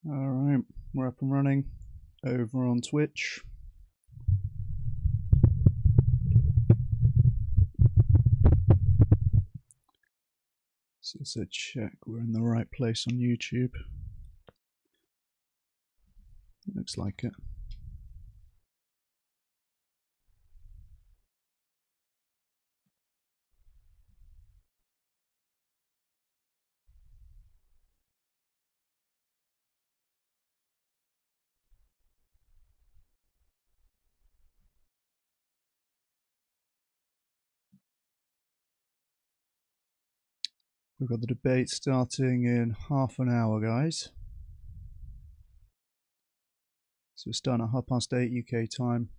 Alright, we're up and running over on Twitch. So let's check we're in the right place on YouTube. Looks like it. We've got the debate starting in half an hour, guys. So we're starting at 8:30 UK time.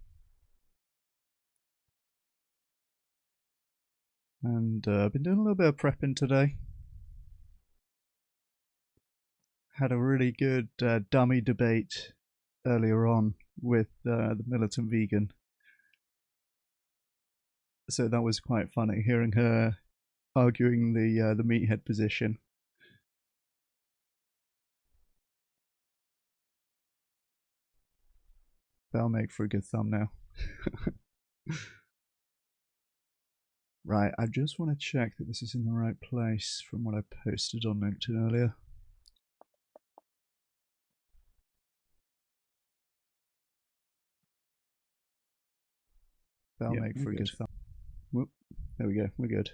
And I've been doing a little bit of prepping today. Had a really good dummy debate earlier on with the militant vegan. So that was quite funny, hearing her arguing the meathead position. That'll make for a good thumbnail. Right, I just want to check that this is in the right place from what I posted on LinkedIn earlier. That'll make for a good thumbnail. Whoop, there we go, we're good.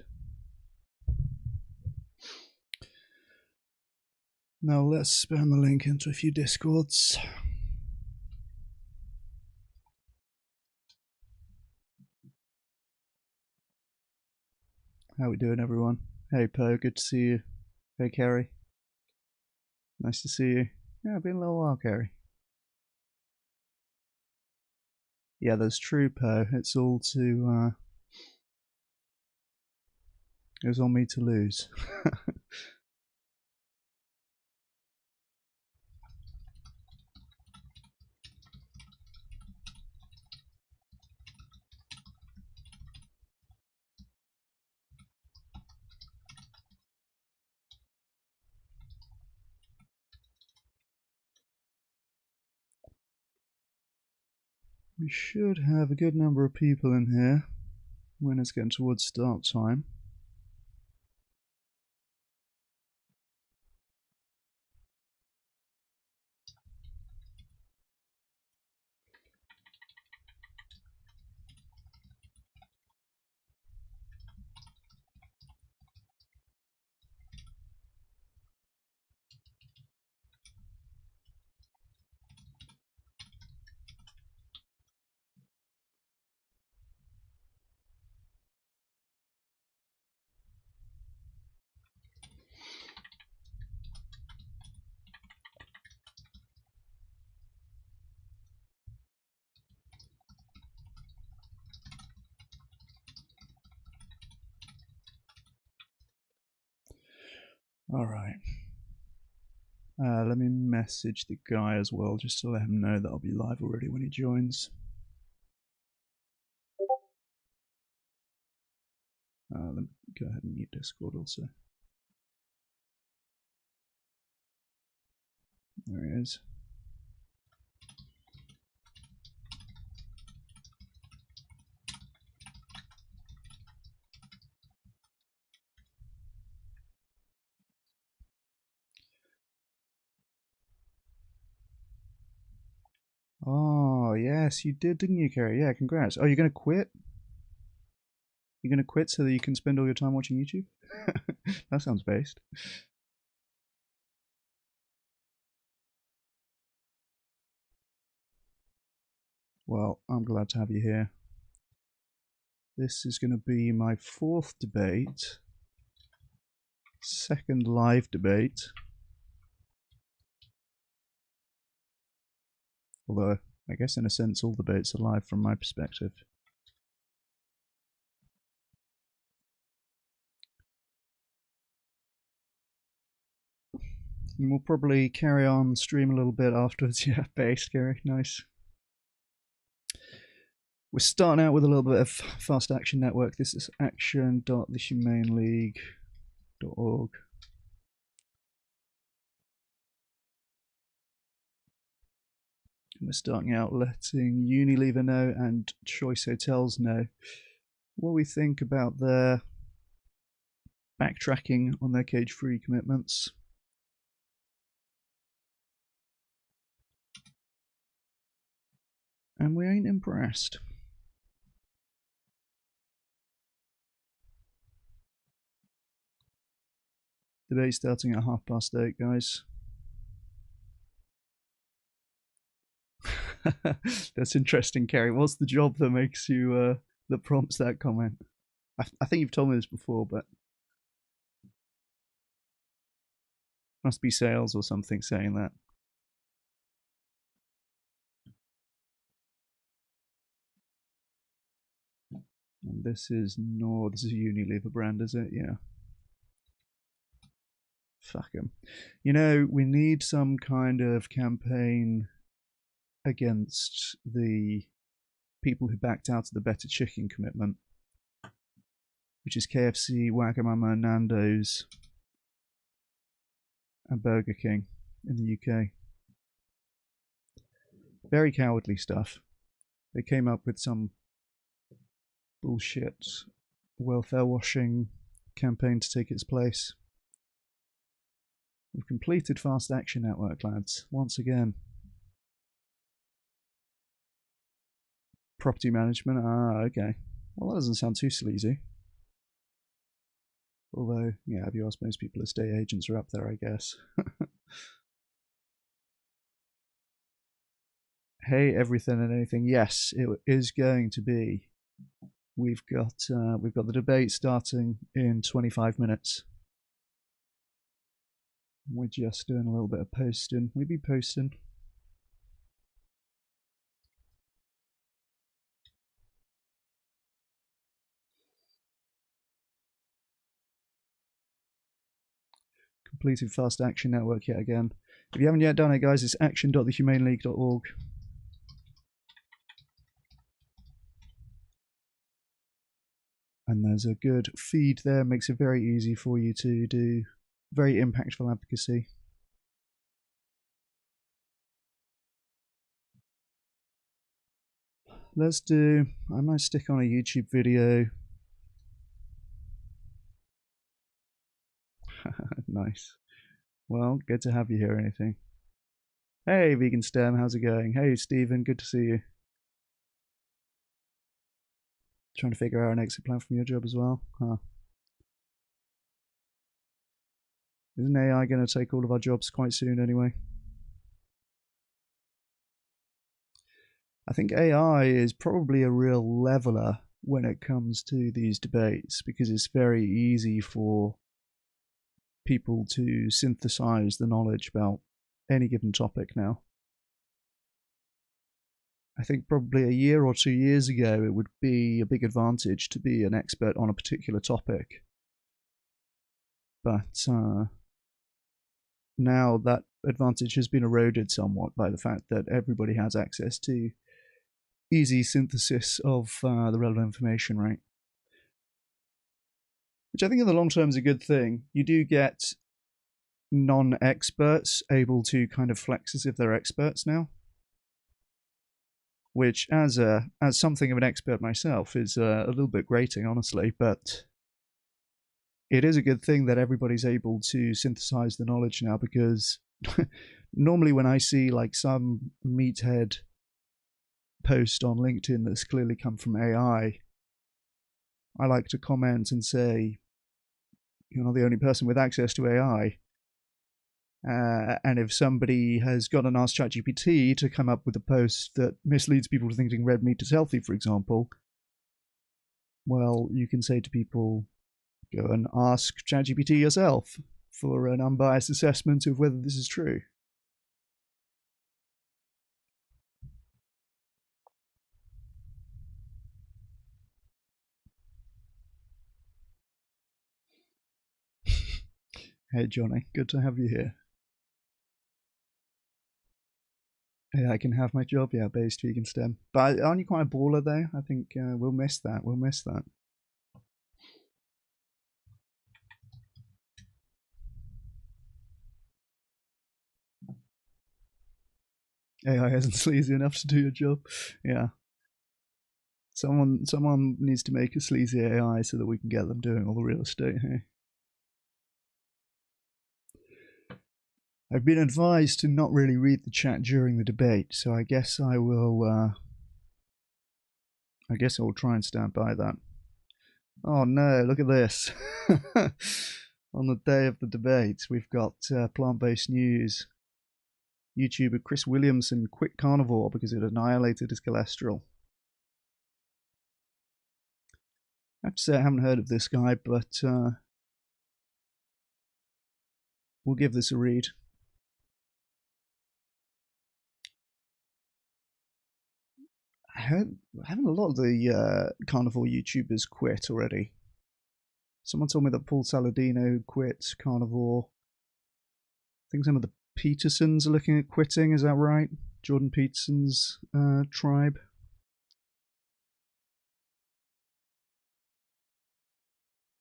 Now let's spam the link into a few Discords. How we doing, everyone? Hey Poe, good to see you. Hey Kerry, nice to see you. Yeah, been a little while, Kerry. Yeah, that's true, Poe. It's all to it was on me to lose. We should have a good number of people in here when it's getting towards start time. Alright. Let me message the guy as well, just to let him know that I'll be live already when he joins. Let me go ahead and mute Discord also. There he is. Oh, yes, you did, didn't you, Kerry? Yeah, congrats. Oh, you're going to quit? You're going to quit so that you can spend all your time watching YouTube? That sounds based. Well, I'm glad to have you here. This is going to be my 4th debate, 2nd live debate. Although, I guess in a sense all debates are live from my perspective. And we'll probably carry on stream a little bit afterwards. Yeah, based, Gary, nice. We're starting out with a little bit of Fast Action Network. This is action.thehumaneleague.org. we're starting out letting Unilever know and Choice Hotels know what we think about their backtracking on their cage-free commitments. And we ain't impressed. Debate starting at 8:30, guys. That's interesting, Kerry. What's the job that makes you that prompts that comment? I think you've told me this before, but must be sales or something saying that. And this is a Unilever brand, is it? Yeah. Fuck them. You know, we need some kind of campaign against the people who backed out of the Better Chicken commitment, which is KFC, Wagamama, Nando's, and Burger King in the UK. Very cowardly stuff. They came up with some bullshit welfare washing campaign to take its place. We've completed Fast Action Network, lads, once again. Property management, okay. Well, that doesn't sound too sleazy. Although, yeah, if you ask most people, estate agents are up there, I guess. Hey, everything and anything. Yes, it is going to be. We've got the debate starting in 25 minutes. We're just doing a little bit of posting. We be posting. Completed Fast Action Network yet again. If you haven't yet done it, guys, it's action.thehumaneleague.org. And there's a good feed there, makes it very easy for you to do very impactful advocacy. I might stick on a YouTube video. Nice. Well, good to have you here, anything. Hey, Vegan STEM, how's it going? Hey, Stephen, good to see you. Trying to figure out an exit plan from your job as well? Huh. Isn't AI going to take all of our jobs quite soon anyway? I think AI is probably a real leveler when it comes to these debates because it's very easy for people to synthesize the knowledge about any given topic now. I think probably a year or 2 years ago it would be a big advantage to be an expert on a particular topic. But now that advantage has been eroded somewhat by the fact that everybody has access to easy synthesis of the relevant information, right? Which I think in the long term is a good thing. You do get non-experts able to kind of flex as if they're experts now, which as something of an expert myself is a little bit grating, honestly, but it is a good thing that everybody's able to synthesize the knowledge now, because normally when I see like some meathead post on LinkedIn that's clearly come from AI, I like to comment and say, you're not the only person with access to AI. And if somebody has gone and asked ChatGPT to come up with a post that misleads people to thinking red meat is healthy, for example, well, you can say to people, go and ask ChatGPT yourself for an unbiased assessment of whether this is true. Hey, Johnny, good to have you here. Yeah, I can have my job, yeah, based vegan STEM. But aren't you quite a baller, though? I think we'll miss that. We'll miss that. AI isn't sleazy enough to do your job. Yeah. Someone needs to make a sleazy AI so that we can get them doing all the real estate. Hey? I've been advised to not really read the chat during the debate, so I guess I will. I guess I will try and stand by that. Oh no! Look at this. On the day of the debate, we've got plant-based news. YouTuber Chris Williamson quit carnivore because it annihilated his cholesterol. I have to say I haven't heard of this guy, but we'll give this a read. Haven't a lot of the carnivore YouTubers quit already? Someone told me that Paul Saladino quit carnivore. I think some of the Petersons are looking at quitting, is that right? Jordan Peterson's tribe.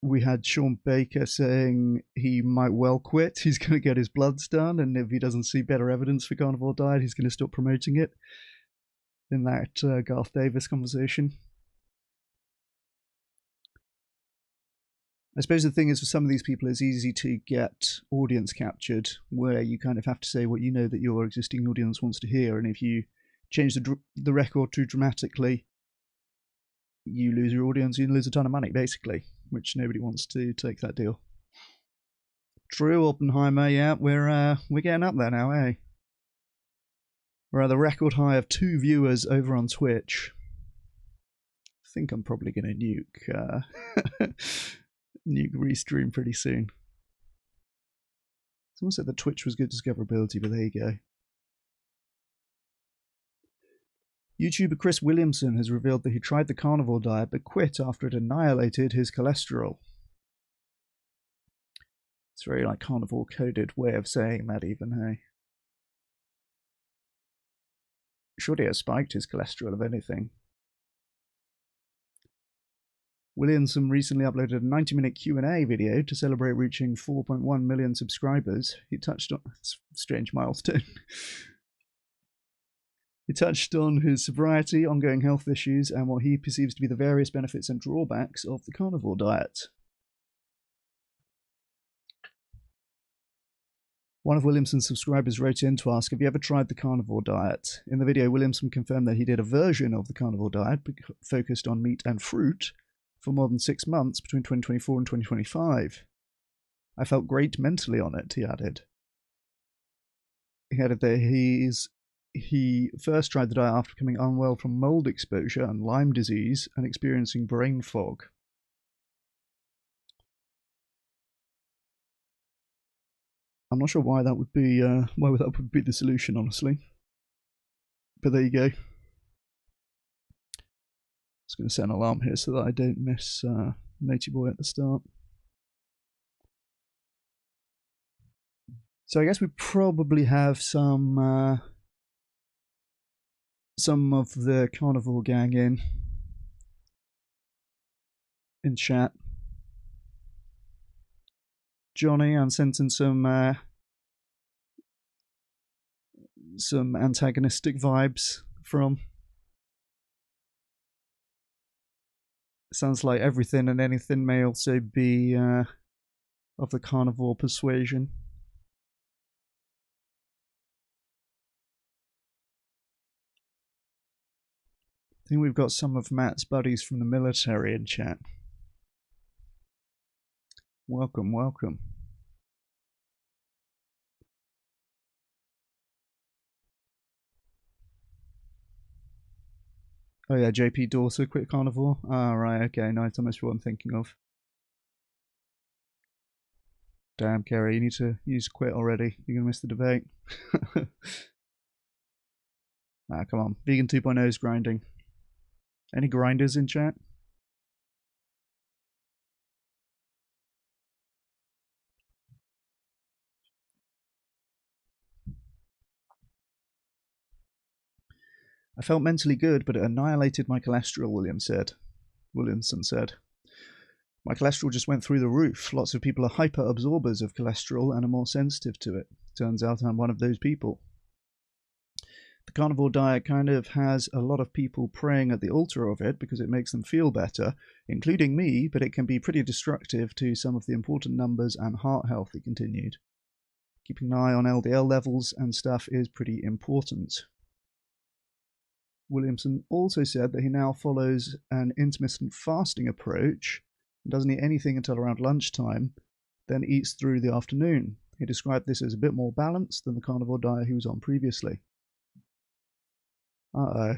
We had Sean Baker saying he might well quit. He's going to get his bloods done, and if he doesn't see better evidence for carnivore diet, he's going to stop promoting it. In that Garth Davis conversation. I suppose the thing is, for some of these people, it's easy to get audience captured, where you kind of have to say what you know that your existing audience wants to hear, and if you change the record too dramatically, you lose your audience, you lose a ton of money, basically, which nobody wants to take that deal. True, Oppenheimer, yeah, we're getting up there now, eh? We're at the record high of 2 viewers over on Twitch. I think I'm probably going to nuke Restream pretty soon. Someone said that Twitch was good discoverability, but there you go. YouTuber Chris Williamson has revealed that he tried the carnivore diet but quit after it annihilated his cholesterol. It's very like carnivore coded way of saying that, even, hey? Surely it spiked his cholesterol, if anything. Williamson recently uploaded a 90-minute Q&A video to celebrate reaching 4.1 million subscribers. He touched on... It's a strange milestone. He touched on his sobriety, ongoing health issues, and what he perceives to be the various benefits and drawbacks of the carnivore diet. One of Williamson's subscribers wrote in to ask, have you ever tried the carnivore diet? In the video, Williamson confirmed that he did a version of the carnivore diet focused on meat and fruit for more than 6 months between 2024 and 2025. I felt great mentally on it, he added. He added that he first tried the diet after becoming unwell from mold exposure and Lyme disease and experiencing brain fog. I'm not sure why that would be the solution, honestly. But there you go. I was going to set an alarm here so that I don't miss Matey Boy at the start. So I guess we probably have some of the carnivore gang in chat. Johnny, I'm sensing some antagonistic vibes from. Sounds like everything and anything may also be of the carnivore persuasion. I think we've got some of Matt's buddies from the military in chat. Welcome, welcome. Oh yeah, JP Dorser quit carnivore. Ah, right, okay, no, that must be what I'm thinking of. Damn, Kerry, you need to quit already. You're gonna miss the debate. Ah, come on. Vegan 2.0 is grinding. Any grinders in chat? I felt mentally good, but it annihilated my cholesterol, Williamson said. My cholesterol just went through the roof. Lots of people are hyper-absorbers of cholesterol and are more sensitive to it. Turns out I'm one of those people. The carnivore diet kind of has a lot of people praying at the altar of it because it makes them feel better, including me, but it can be pretty destructive to some of the important numbers and heart health, he continued. Keeping an eye on LDL levels and stuff is pretty important. Williamson also said that he now follows an intermittent fasting approach and doesn't eat anything until around lunchtime, then eats through the afternoon. He described this as a bit more balanced than the carnivore diet he was on previously. Uh-oh.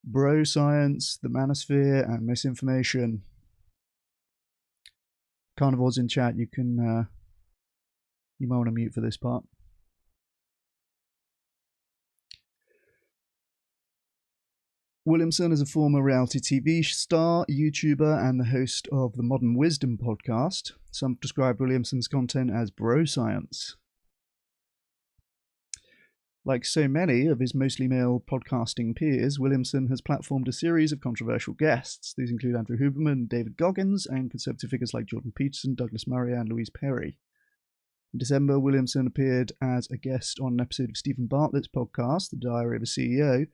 Bro science, the Manosphere, and misinformation. Carnivores in chat, you can you might want to mute for this part. Williamson is a former reality TV star, YouTuber, and the host of the Modern Wisdom podcast. Some describe Williamson's content as bro science. Like so many of his mostly male podcasting peers, Williamson has platformed a series of controversial guests. These include Andrew Huberman, David Goggins, and conservative figures like Jordan Peterson, Douglas Murray, and Louise Perry. In December, Williamson appeared as a guest on an episode of Stephen Bartlett's podcast, The Diary of a CEO,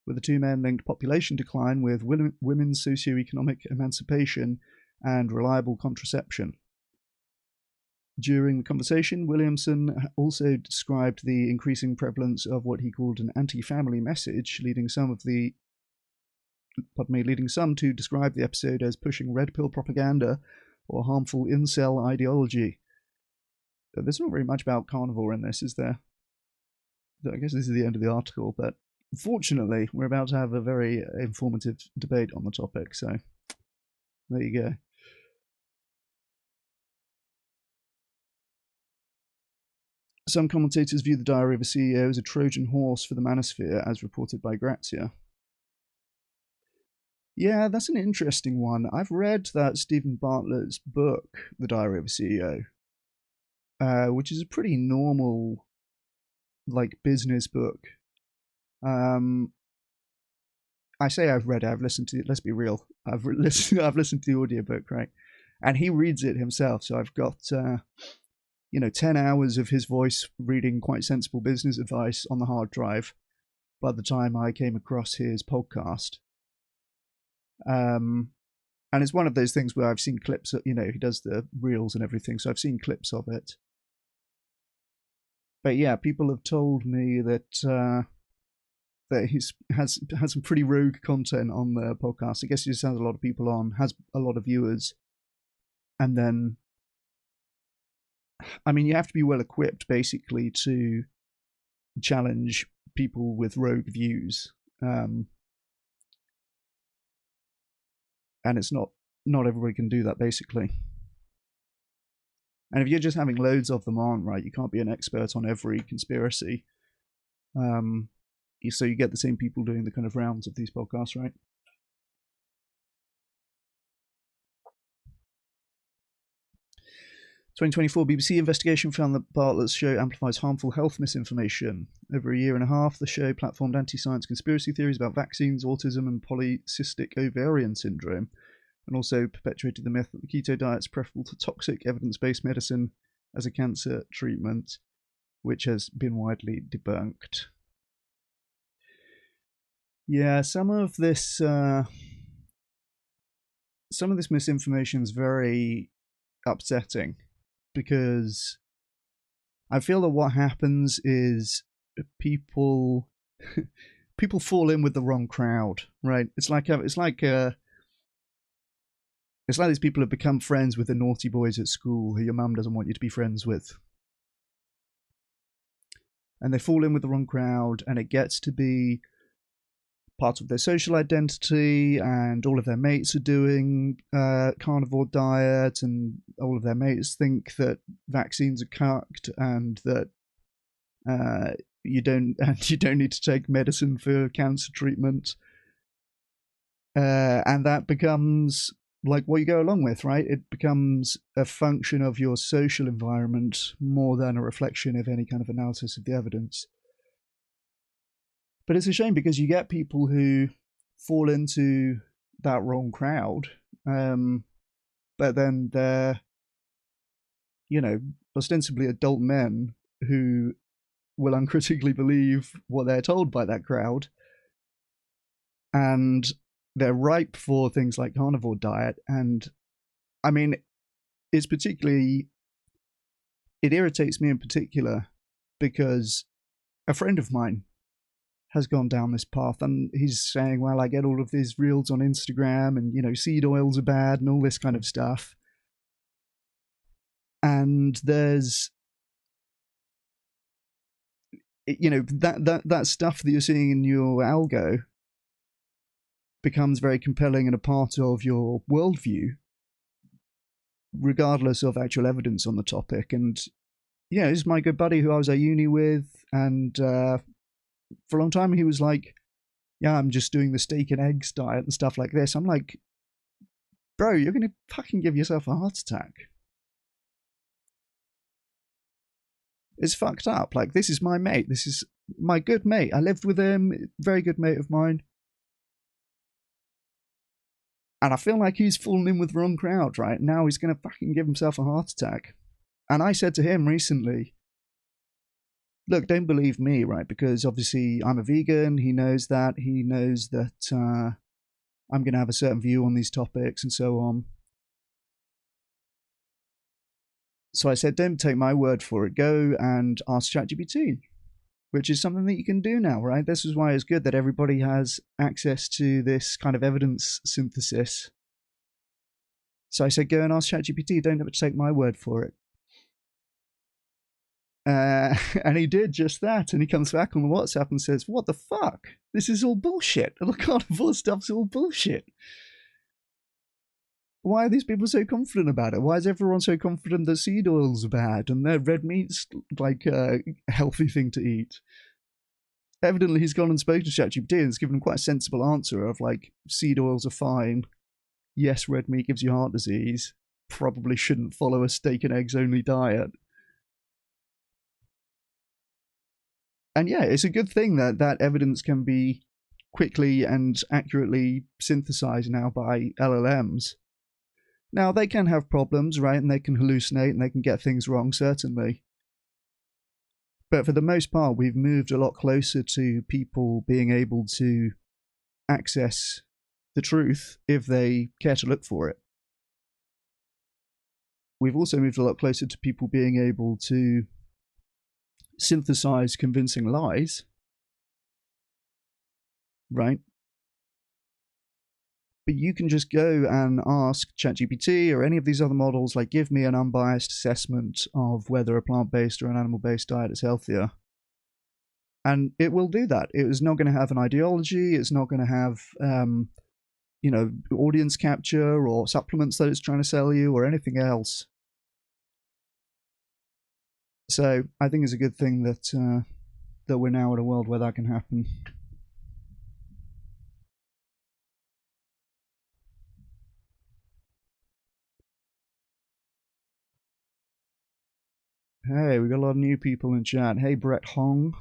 where the two men linked population decline with women's socioeconomic emancipation and reliable contraception. During the conversation, Williamson also described the increasing prevalence of what he called an anti-family message, leading some to describe the episode as pushing red pill propaganda or harmful incel ideology. There's not very much about carnivore in this, is there? I guess this is the end of the article, but fortunately, we're about to have a very informative debate on the topic, so there you go. Some commentators view the Diary of a CEO as a Trojan horse for the Manosphere, as reported by Grazia. Yeah, that's an interesting one. I've read that Stephen Bartlett's book, The Diary of a CEO, which is a pretty normal, business book. I say I've read it, I've listened to it, let's be real. I've listened to the audiobook, right? And he reads it himself, so I've got 10 hours of his voice reading quite sensible business advice on the hard drive by the time I came across his podcast. And it's one of those things where I've seen clips of, he does the reels and everything, so I've seen clips of it. But yeah, people have told me that he has some pretty rogue content on the podcast. I guess he just has a lot of people on, has a lot of viewers, and then, I mean, you have to be well equipped basically to challenge people with rogue views, and it's not everybody can do that basically. And if you're just having loads of them on, right, you can't be an expert on every conspiracy. So you get the same people doing the kind of rounds of these podcasts, right? "2024 BBC investigation found that Bartlett's show amplifies harmful health misinformation. Over a year and a half, the show platformed anti-science conspiracy theories about vaccines, autism, and polycystic ovarian syndrome, and also perpetuated the myth that the keto diet is preferable to toxic evidence-based medicine as a cancer treatment, which has been widely debunked." Yeah, some of this misinformation is very upsetting, because I feel that what happens is people fall in with the wrong crowd, right? It's like these people have become friends with the naughty boys at school who your mum doesn't want you to be friends with. And they fall in with the wrong crowd, and it gets to be part of their social identity, and all of their mates are doing carnivore diet, and all of their mates think that vaccines are cucked, and that you don't need to take medicine for cancer treatment, and that becomes like what you go along with, right? It becomes a function of your social environment more than a reflection of any kind of analysis of the evidence. But it's a shame, because you get people who fall into that wrong crowd, but then they're, ostensibly adult men who will uncritically believe what they're told by that crowd, and they're ripe for things like carnivore diet. And I mean, it irritates me in particular because a friend of mine has gone down this path, and he's saying, well, I get all of these reels on Instagram, and, you know, seed oils are bad and all this kind of stuff. And there's, you know, that stuff that you're seeing in your algo becomes very compelling and a part of your worldview, regardless of actual evidence on the topic. And yeah, this is my good buddy who I was at uni with, and for a long time he was like, yeah, I'm just doing the steak and eggs diet and stuff like this. I'm like, bro, you're gonna fucking give yourself a heart attack. It's fucked up. Like, this is my mate. This is my good mate. I lived with him, very good mate of mine. And I feel like he's fallen in with the wrong crowd, right? Now he's gonna fucking give himself a heart attack. And I said to him recently, look, don't believe me, right? Because obviously I'm a vegan. He knows that. He knows that I'm going to have a certain view on these topics and so on. So I said, don't take my word for it. Go and ask ChatGPT, which is something that you can do now, right? This is why it's good that everybody has access to this kind of evidence synthesis. So I said, go and ask ChatGPT. Don't have to take my word for it. And he did just that, and he comes back on the WhatsApp and says, what the fuck? This is all bullshit. The carnivore stuff's all bullshit. Why are these people so confident about it? Why is everyone so confident that seed oils are bad and that red meat's like a healthy thing to eat? Evidently he's gone and spoken to ChatGPT and has given him quite a sensible answer of like, seed oils are fine. Yes, red meat gives you heart disease. Probably shouldn't follow a steak and eggs only diet. And yeah, it's a good thing that that evidence can be quickly and accurately synthesized now by LLMs. Now, they can have problems, right? And they can hallucinate and they can get things wrong, certainly. But for the most part, we've moved a lot closer to people being able to access the truth if they care to look for it. We've also moved a lot closer to people being able to synthesize convincing lies, right? But you can just go and ask ChatGPT or any of these other models, like, give me an unbiased assessment of whether a plant-based or an animal-based diet is healthier. And it will do that. It is not going to have an ideology. It's not going to have, you know, audience capture or supplements that it's trying to sell you or anything else. So I think it's a good thing that that we're now in a world where that can happen. Hey, we got a lot of new people in chat. Hey, Brett Hong.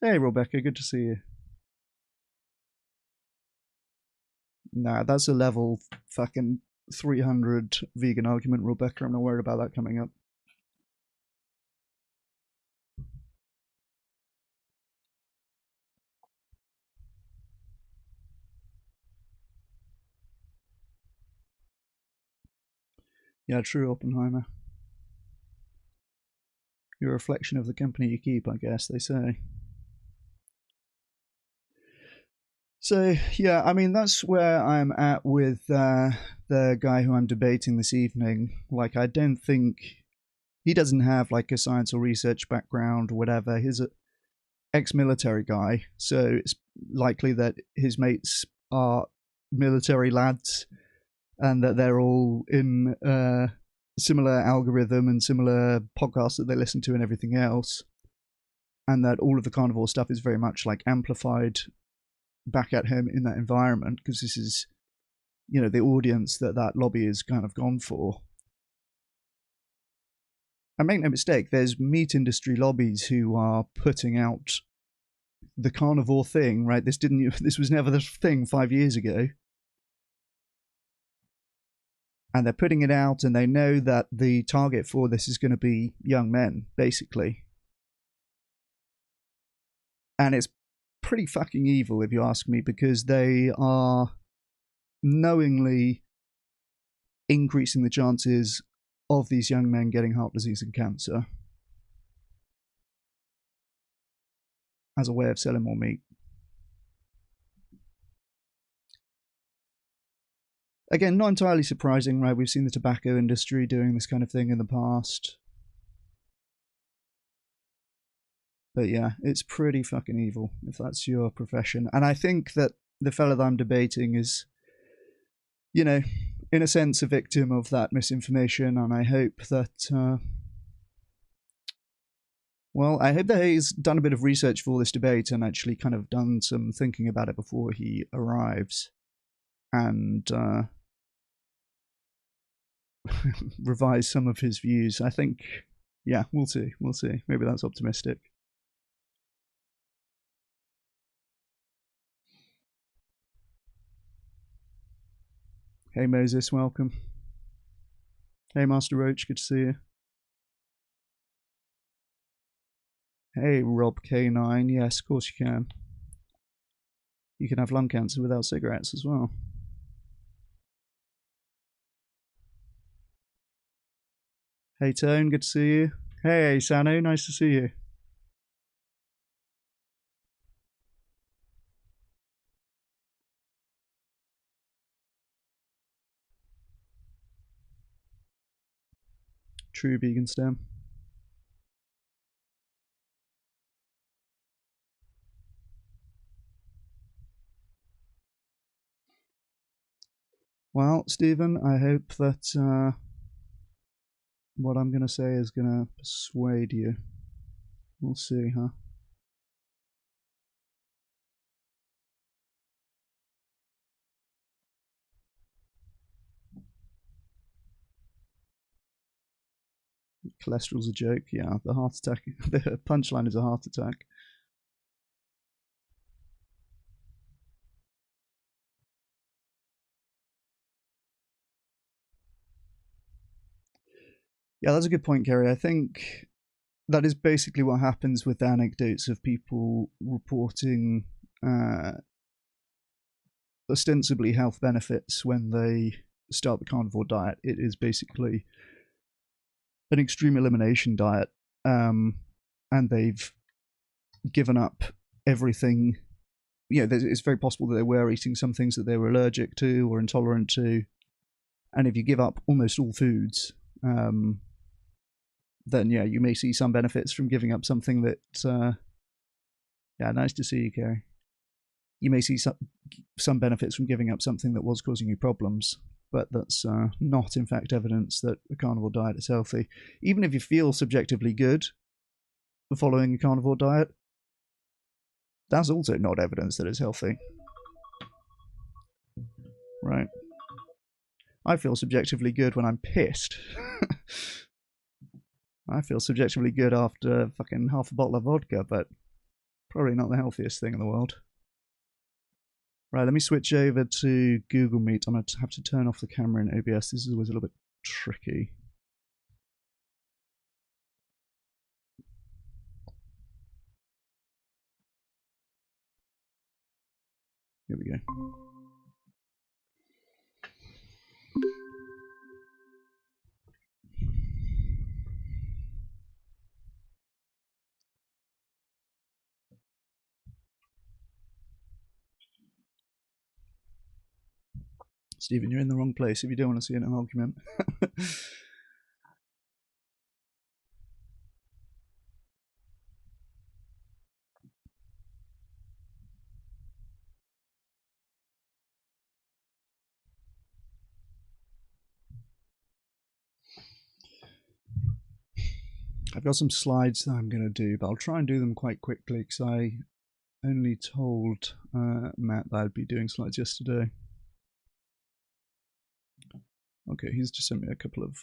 Hey, Rebecca, good to see you. Nah, that's a level fucking 300 vegan argument, Rebecca. I'm not worried about that coming up. Yeah, true, Oppenheimer. You're a reflection of the company you keep, I guess, they say. So, yeah, I mean, that's where I'm at with the guy who I'm debating this evening. Like, I don't think... He doesn't have, like, a science or research background or whatever. He's an ex-military guy, so it's likely that his mates are military lads and that they're all in similar algorithm and similar podcasts that they listen to and everything else, and that all of the carnivore stuff is very much like amplified back at him in that environment, because this is, you know, the audience that that lobby is kind of gone for. And make no mistake, there's meat industry lobbies who are putting out the carnivore thing, right? This was never the thing 5 years ago. and they're putting it out, and they know that the target for this is going to be young men, basically. And it's pretty fucking evil, if you ask me, because they are knowingly increasing the chances of these young men getting heart disease and cancer as a way of selling more meat. Again, not entirely surprising, right? We've seen the tobacco industry doing this kind of thing in the past. But yeah, it's pretty fucking evil if that's your profession. And I think that the fella that I'm debating is, you know, in a sense, a victim of that misinformation. And I hope that, well, I hope that he's done a bit of research for this debate and actually kind of done some thinking about it before he arrives. And revise some of his views. I think, yeah, we'll see. We'll see. Maybe that's optimistic. Hey Moses, welcome. Hey Master Roach, good to see you. Hey Rob K9, yes, of course you can. You can have lung cancer without cigarettes as well. Hey Tone, good to see you. Hey Sanu, nice to see you. True vegan stem. Well, Stephen, I hope that what I'm going to say is going to persuade you. We'll see, huh? Cholesterol's a joke, yeah. The heart attack, the punchline is a heart attack. Yeah, that's a good point, Kerry. I think that is basically what happens with anecdotes of people reporting ostensibly health benefits when they start the carnivore diet. It is basically an extreme elimination diet, and they've given up everything. You know, it's very possible that they were eating some things that they were allergic to or intolerant to, and if you give up almost all foods, then yeah, you may see some benefits from giving up something that. Yeah, nice to see you, Kerry. You may see some benefits from giving up something that was causing you problems, but that's not, in fact, evidence that a carnivore diet is healthy. Even if you feel subjectively good following a carnivore diet, that's also not evidence that it's healthy. Right? I feel subjectively good when I'm pissed. I feel subjectively good after fucking half a bottle of vodka, but probably not the healthiest thing in the world. Right, let me switch over to Google Meet. I'm going to have to turn off the camera in OBS. This is always a little bit tricky. Here we go. Stephen, you're in the wrong place if you don't want to see an argument. I've got some slides that I'm going to do, but I'll try and do them quite quickly because I only told Matt that I'd be doing slides yesterday. Okay, he's just sent me a couple of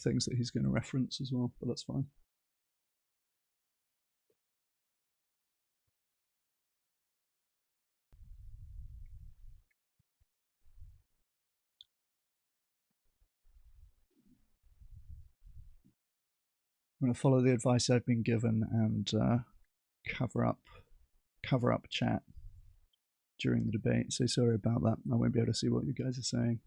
things that he's going to reference as well, but that's fine. going to follow the advice I've been given and cover up chat during the debate. So sorry about that. I won't be able to see what you guys are saying.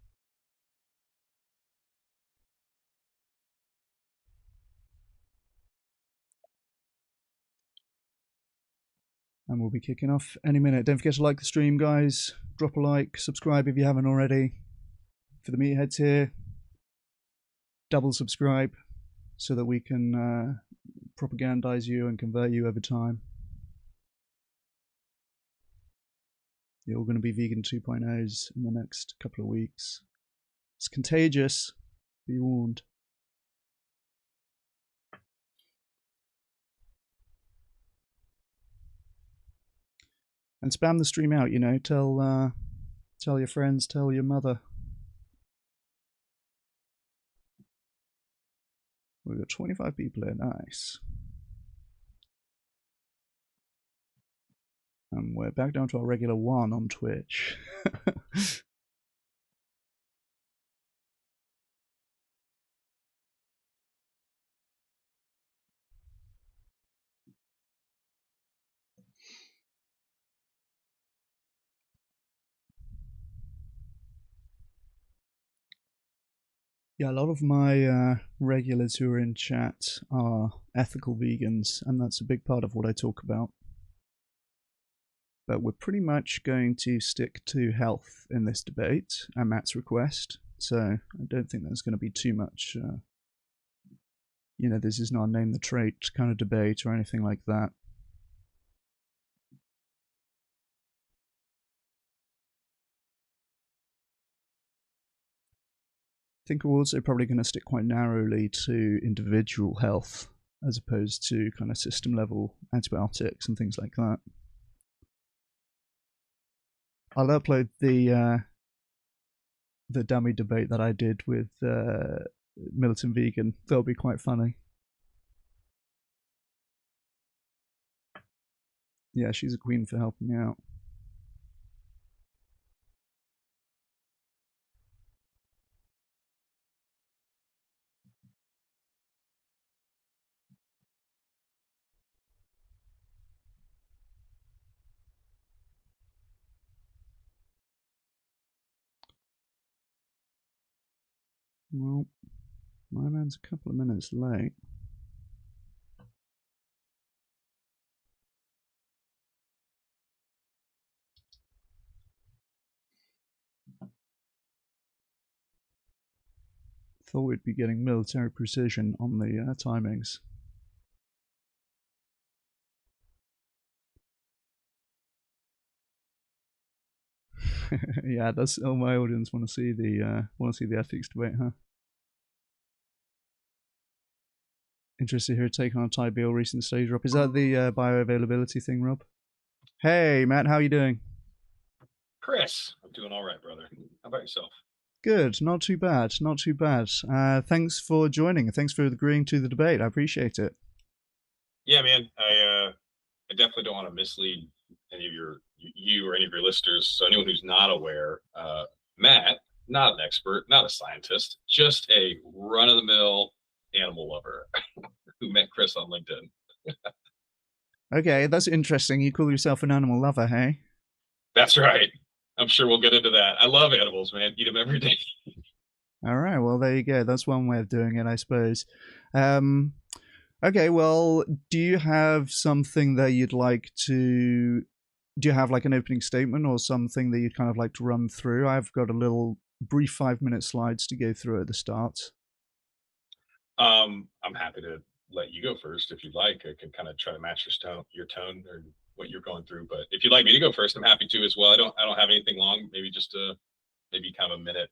And we'll be kicking off any minute. Don't forget to like the stream, guys. Drop a like, subscribe if you haven't already. For the meatheads here, double subscribe so that we can propagandize you and convert you over time. You're all going to be vegan 2.0s in the next couple of weeks. It's contagious. Be warned. And spam the stream out, you know. Tell your friends, tell your mother. We've got 25 people here, nice. And we're back down to our regular 1 on Twitch. Yeah, a lot of my regulars who are in chat are ethical vegans, and that's a big part of what I talk about. But we're pretty much going to stick to health in this debate, at Matt's request, so I don't think there's going to be too much, you know, this is not a name the trait kind of debate or anything like that. I think we're also probably going to stick quite narrowly to individual health as opposed to kind of system level antibiotics and things like that. I'll upload the dummy debate that I did with Militant Vegan. That'll be quite funny. Yeah, she's a queen for helping me out. Well, my man's a couple of minutes late. Thought we'd be getting military precision on the timings. Yeah, that's all my audience want to see the ethics debate, huh? Interested to hear a take on a Thai Bill recent stage drop. Is that the bioavailability thing, Rob? Hey, Matt, how you doing? Chris, I'm doing all right, brother. How about yourself? Good, not too bad, not too bad. Thanks for joining. Thanks for agreeing to the debate. I appreciate it. Yeah, man. I definitely don't want to mislead any of you or any of your listeners. So anyone who's not aware, Matt, not an expert, not a scientist, just a run-of-the-mill animal lover who met Chris on LinkedIn. Okay, that's interesting. You call yourself an animal lover, hey? That's right. I'm sure we'll get into that. I love animals, man. Eat them every day. All right, well, there you go. That's one way of doing it, I suppose. Okay, well, do you have something that you'd like to... Do you have like an opening statement or something that you'd kind of like to run through? I've got a little brief 5-minute slides to go through at the start. I'm happy to let you go first if you'd like. I can kind of try to match your tone or what you're going through. But if you'd like me to go first, I'm happy to as well. I don't have anything long. Maybe just maybe kind of a minute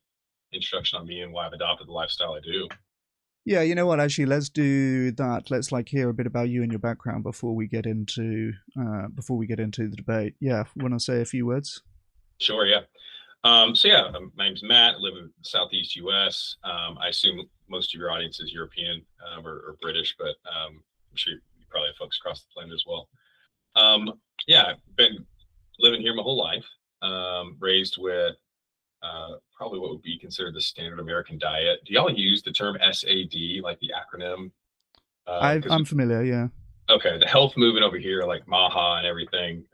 introduction on me and why I've adopted the lifestyle I do. Yeah, you know what? Actually, let's do that. Let's like hear a bit about you and your background before we get into the debate. Yeah, want to say a few words? Sure. Yeah. So yeah, my name's Matt. I live in the Southeast U.S. I assume most of your audience is European or British, but I'm sure you probably have folks across the planet as well. Yeah, I've been living here my whole life. Raised with probably what would be considered the standard American diet. Do y'all use the term SAD, like the acronym? Because I'm familiar. Yeah. okay, the health movement over here, like Maha and everything,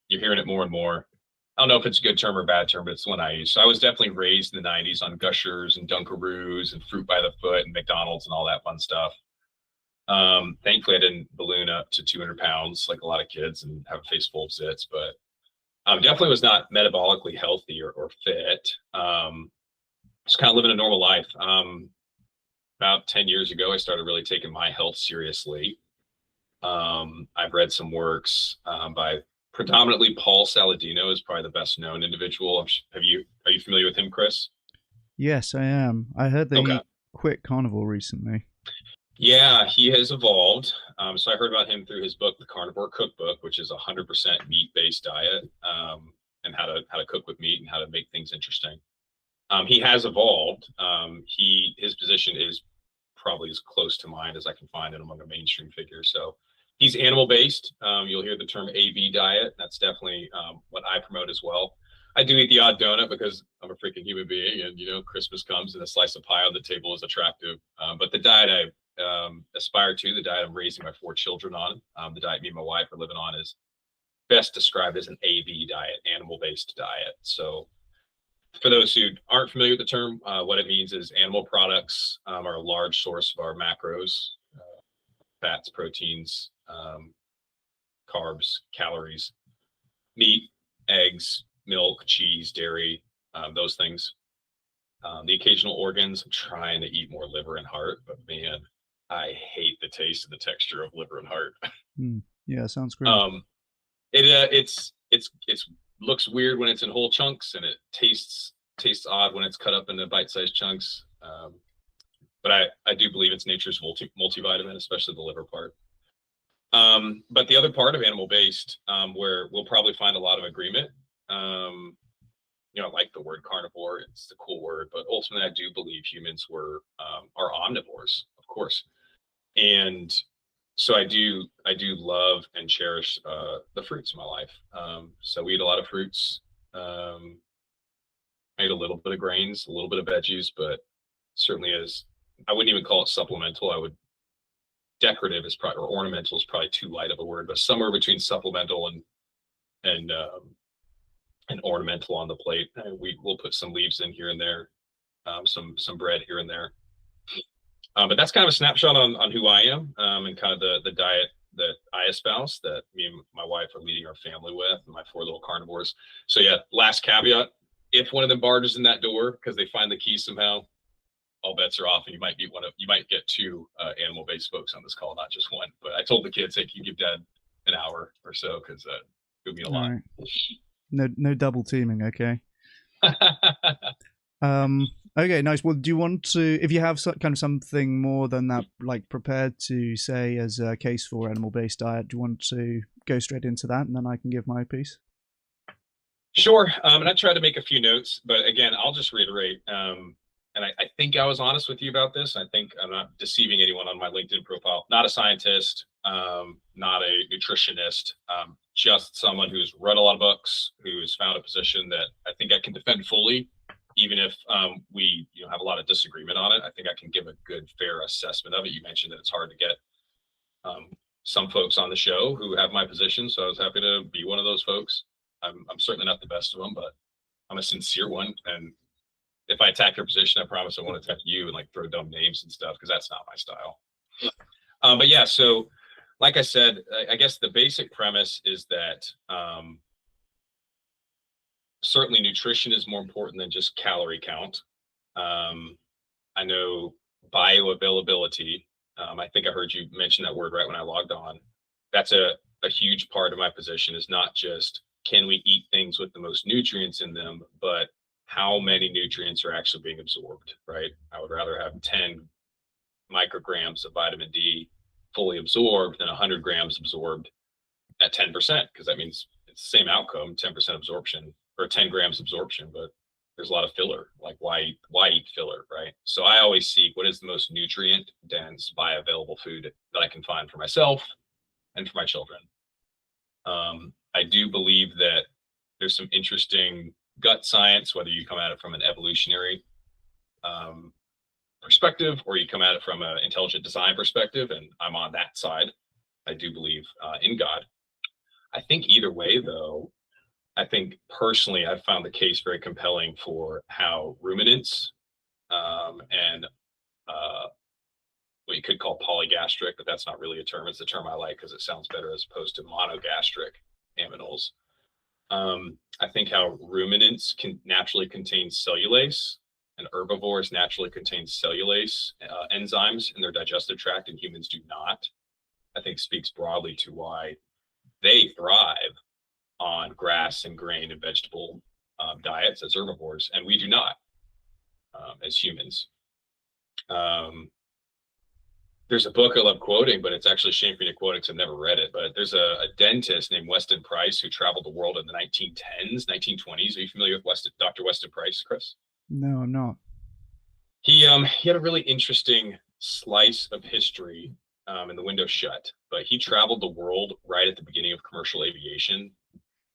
you're hearing it more and more. I don't know if it's a good term or a bad term, but it's one I use. So I was definitely raised in the 90s on Gushers and Dunkaroos and Fruit by the Foot and McDonald's and all that fun stuff. Thankfully, I didn't balloon up to 200 pounds like a lot of kids and have a face full of zits, but definitely was not metabolically healthy or fit. Just kind of living a normal life. About 10 years ago, I started really taking my health seriously. I've read some works by predominantly Paul Saladino is probably the best known individual. Are you familiar with him, Chris? Yes, I am. I heard that Okay. he quit carnivore recently. Yeah, he has evolved. So I heard about him through his book, The Carnivore Cookbook, which is a 100% meat-based diet, and how to cook with meat and how to make things interesting. He has evolved. His position is probably as close to mine as I can find it among a mainstream figure. So he's animal based. You'll hear the term AV diet. That's definitely what I promote as well. I do eat the odd donut because I'm a freaking human being, and Christmas comes and a slice of pie on the table is attractive. But the diet I aspire to, the diet I'm raising my 4 children on, the diet me and my wife are living on, is best described as an AV diet, animal based diet. So for those who aren't familiar with the term, what it means is animal products are a large source of our macros, fats, proteins, carbs, calories, meat, eggs, milk, cheese, dairy, those things. The occasional organs, I'm trying to eat more liver and heart, but man, I hate the taste and the texture of liver and heart. Yeah, sounds great. It's looks weird when it's in whole chunks, and it tastes odd when it's cut up into bite-sized chunks. But I do believe it's nature's multivitamin, especially the liver part. But the other part of animal-based, where we'll probably find a lot of agreement, I like the word carnivore. It's a cool word, but ultimately I do believe humans are omnivores, of course. And so I do love and cherish the fruits in my life. So we eat a lot of fruits. I eat a little bit of grains, a little bit of veggies, but certainly is I wouldn't even call it supplemental. I would decorative is probably or ornamental is probably too light of a word, but somewhere between supplemental and and ornamental on the plate. We'll put some leaves in here and there, some bread here and there. But that's kind of a snapshot on who I am and kind of the diet that I espouse, that me and my wife are leading our family with, and my 4 little carnivores. So yeah, last caveat: if one of them barges in that door because they find the key somehow, all bets are off, and you might get 2 animal-based folks on this call, not just one. But I told the kids, hey, can you give Dad an hour or so, because it would mean a All lot. right. No double teaming. Okay. Okay, nice. Well, do you want to, if you have kind of something more than that, like prepared to say as a case for animal-based diet, do you want to go straight into that, and then I can give my piece? Sure. And I tried to make a few notes, but again, I'll just reiterate. And I think I was honest with you about this. I think I'm not deceiving anyone on my LinkedIn profile. Not a scientist, not a nutritionist, just someone who's read a lot of books, who's found a position that I think I can defend fully, even if we have a lot of disagreement on it. I think I can give a good, fair assessment of it. You mentioned that it's hard to get some folks on the show who have my position, so I was happy to be one of those folks. I'm certainly not the best of them, but I'm a sincere one. And if I attack your position, I promise I won't attack you and like throw dumb names and stuff, because that's not my style. But yeah, so like I said, I guess the basic premise is that certainly nutrition is more important than just calorie count. I know bioavailability. I think I heard you mention that word right when I logged on. That's a huge part of my position, is not just can we eat things with the most nutrients in them, but how many nutrients are actually being absorbed, right? I would rather have 10 micrograms of vitamin D fully absorbed than 100 grams absorbed at 10%, because that means it's the same outcome, 10% absorption or 10 grams absorption, but there's a lot of filler. Like why eat filler, right? So I always seek what is the most nutrient dense bioavailable food that I can find for myself and for my children. I do believe that there's some interesting gut science, whether you come at it from an evolutionary perspective, or you come at it from an intelligent design perspective, and I'm on that side. I do believe in God. I think either way, though, I think personally, I've found the case very compelling for how ruminants and what you could call polygastric, but that's not really a term. It's a term I like because it sounds better as opposed to monogastric aminals. I think how ruminants can naturally contain cellulase and herbivores naturally contain cellulase enzymes in their digestive tract, and humans do not. I think speaks broadly to why they thrive on grass and grain and vegetable diets as herbivores, and we do not as humans. There's a book I love quoting, but it's actually a shame for me to quote it because I've never read it. But there's a dentist named Weston Price who traveled the world in the 1910s, 1920s. Are you familiar with Dr. Weston Price, Chris? No, I'm not. He had a really interesting slice of history in the window shut, but he traveled the world right at the beginning of commercial aviation.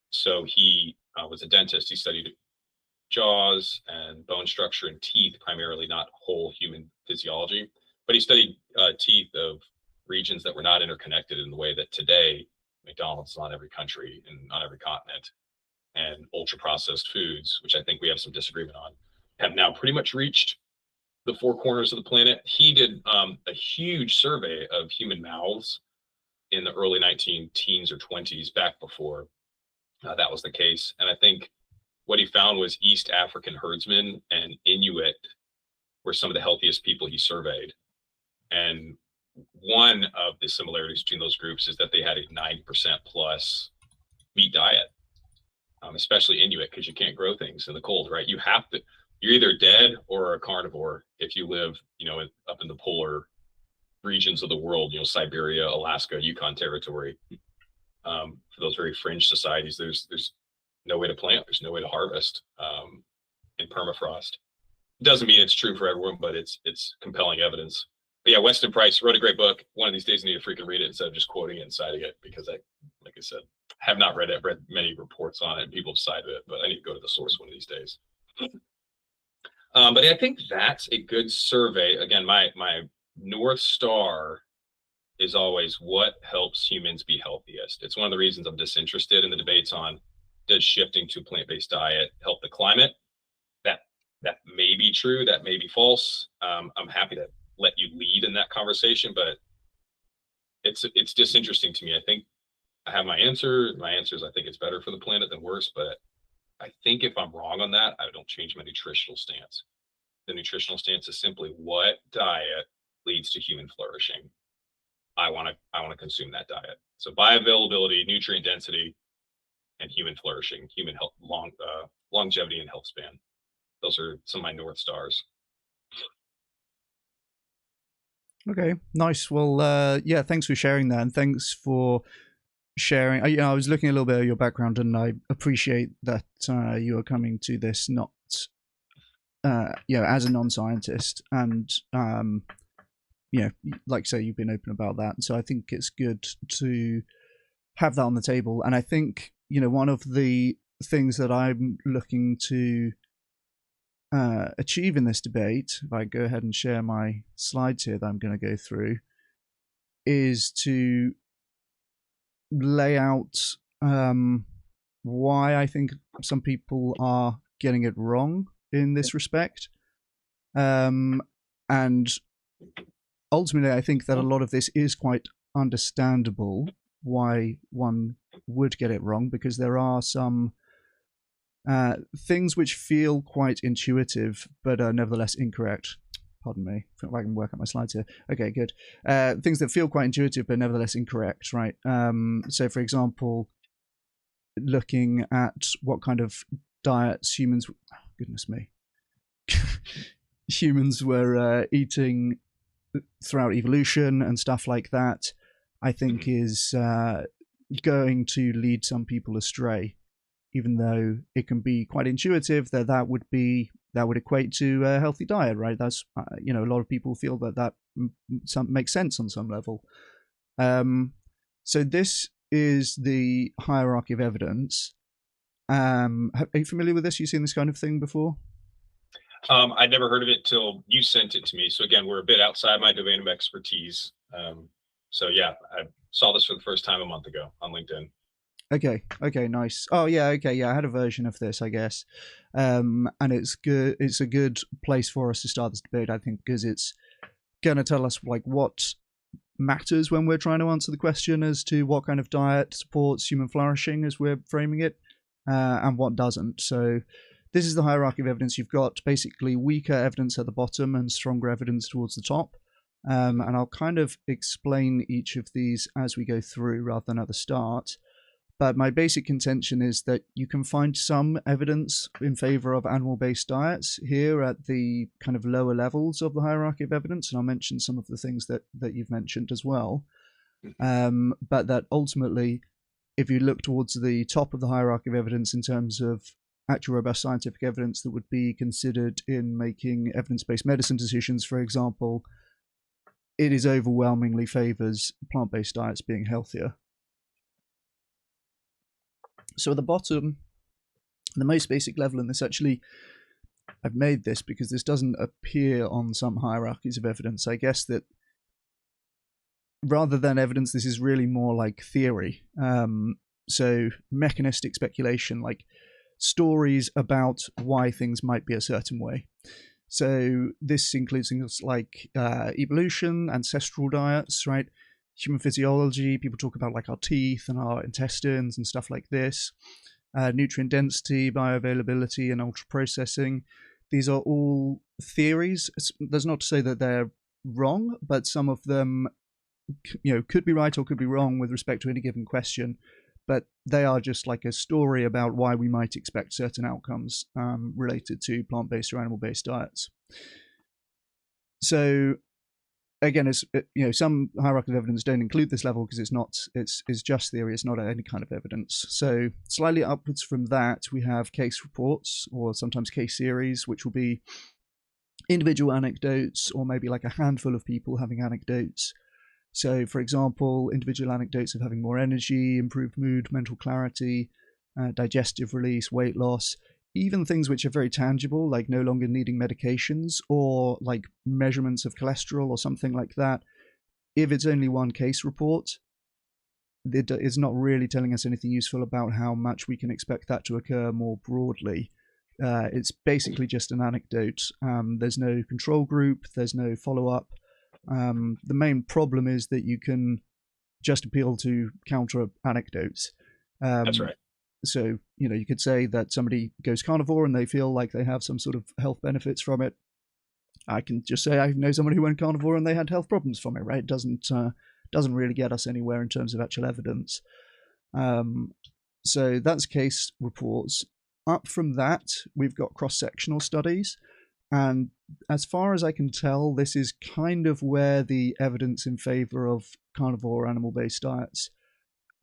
So he was a dentist. He studied jaws and bone structure and teeth, primarily, not whole human physiology. But he studied teeth of regions that were not interconnected in the way that today McDonald's is on every country and on every continent, and ultra processed foods, which I think we have some disagreement on, have now pretty much reached the four corners of the planet. He did a huge survey of human mouths in the early 19 teens or 20s, back before that was the case. And I think what he found was East African herdsmen and Inuit were some of the healthiest people he surveyed. And one of the similarities between those groups is that they had a 90% plus meat diet, especially Inuit, because you can't grow things in the cold, right? You have to, you're either dead or a carnivore if you live, up in the polar regions of the world, Siberia, Alaska, Yukon territory. For those very fringe societies, there's no way to plant, there's no way to harvest in permafrost. It doesn't mean it's true for everyone, but it's compelling evidence. But yeah, Weston Price wrote a great book. One of these days I need to freaking read it instead of just quoting it and citing it, because like I said, have not read it. I've read many reports on it and people have cited it, but I need to go to the source one of these days. But I think that's a good survey. Again, my North Star is always what helps humans be healthiest. It's one of the reasons I'm disinterested in the debates on, does shifting to a plant-based diet help the climate? That may be true, that may be false. I'm happy to let you lead in that conversation, but it's disinteresting to me. I think I have my answer. My answer is I think it's better for the planet than worse, but I think if I'm wrong on that, I don't change my nutritional stance. The nutritional stance is simply what diet leads to human flourishing. I want to consume that diet. So bioavailability, nutrient density, and human flourishing, human health, longevity and health span. Those are some of my North Stars. Okay, nice. Well, yeah, thanks for sharing that, and thanks for sharing. I was looking a little bit at your background, and I appreciate that you are coming to this not, as a non-scientist, and like I say, you've been open about that. So I think it's good to have that on the table. And I think one of the things that I'm looking to achieve in this debate, if I go ahead and share my slides here that I'm going to go through, is to lay out why I think some people are getting it wrong in this respect. And ultimately, I think that a lot of this is quite understandable why one would get it wrong, because there are some things which feel quite intuitive but are nevertheless incorrect. Pardon me, if I can work out my slides here. Okay, good. Things that feel quite intuitive but nevertheless incorrect, right? So, for example, looking at what kind of diets humans, goodness me, humans were eating throughout evolution and stuff like that, I think is going to lead some people astray, even though it can be quite intuitive that would equate to a healthy diet, right? That's a lot of people feel that makes sense on some level. So this is the hierarchy of evidence. Are you familiar with this? You've seen this kind of thing before? I'd never heard of it till you sent it to me. So again, we're a bit outside my domain of expertise. So yeah, I saw this for the first time a month ago on LinkedIn. Okay, nice. Oh yeah, okay, yeah, I had a version of this, I guess, and it's good. It's a good place for us to start this debate, I think, because it's going to tell us like what matters when we're trying to answer the question as to what kind of diet supports human flourishing as we're framing it, and what doesn't. So this is the hierarchy of evidence. You've got basically weaker evidence at the bottom and stronger evidence towards the top. And I'll kind of explain each of these as we go through rather than at the start. But my basic contention is that you can find some evidence in favor of animal-based diets here at the kind of lower levels of the hierarchy of evidence, and I'll mention some of the things that you've mentioned as well. But that ultimately, if you look towards the top of the hierarchy of evidence in terms of actual robust scientific evidence that would be considered in making evidence-based medicine decisions, for example, it is overwhelmingly favors plant-based diets being healthier. So at the bottom, the most basic level, and this actually, I've made this because this doesn't appear on some hierarchies of evidence. I guess that rather than evidence, this is really more like theory. So mechanistic speculation, like stories about why things might be a certain way. So this includes things like evolution, ancestral diets, right? Human physiology, people talk about like our teeth and our intestines and stuff like this. Nutrient density, bioavailability, and ultra processing. These are all theories. That's not to say that they're wrong, but some of them, could be right or could be wrong with respect to any given question. But they are just like a story about why we might expect certain outcomes related to plant-based or animal-based diets. So again, it's some hierarchy of evidence don't include this level because it's just theory. It's not any kind of evidence. So slightly upwards from that, we have case reports or sometimes case series, which will be individual anecdotes or maybe like a handful of people having anecdotes. So, for example, individual anecdotes of having more energy, improved mood, mental clarity, digestive release, weight loss, even things which are very tangible, like no longer needing medications or like measurements of cholesterol or something like that. If it's only one case report, it's not really telling us anything useful about how much we can expect that to occur more broadly. It's basically just an anecdote. There's no control group, there's no follow-up. The main problem is that you can just appeal to counter anecdotes. That's right. So, you could say that somebody goes carnivore and they feel like they have some sort of health benefits from it. I can just say I know someone who went carnivore and they had health problems from it, right? It doesn't really get us anywhere in terms of actual evidence. So that's case reports. Up from that, we've got cross-sectional studies. And as far as I can tell, this is kind of where the evidence in favor of carnivore or animal-based diets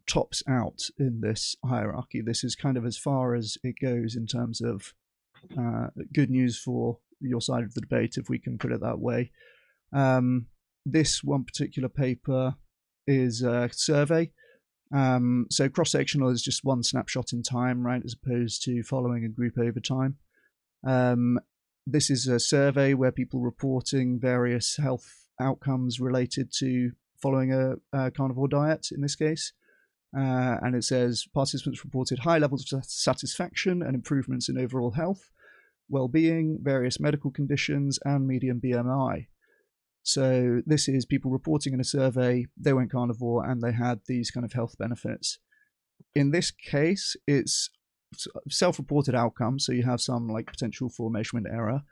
tops out in this hierarchy. This is kind of as far as it goes in terms of good news for your side of the debate, if we can put it that way. This one particular paper is a survey. So cross-sectional is just one snapshot in time, right, as opposed to following a group over time. This is a survey where people reporting various health outcomes related to following a carnivore diet, in this case. And it says participants reported high levels of satisfaction and improvements in overall health, well-being, various medical conditions, and median BMI. So this is people reporting in a survey, they went carnivore and they had these kind of health benefits. In this case, it's self-reported outcomes, so you have some like potential for measurement error.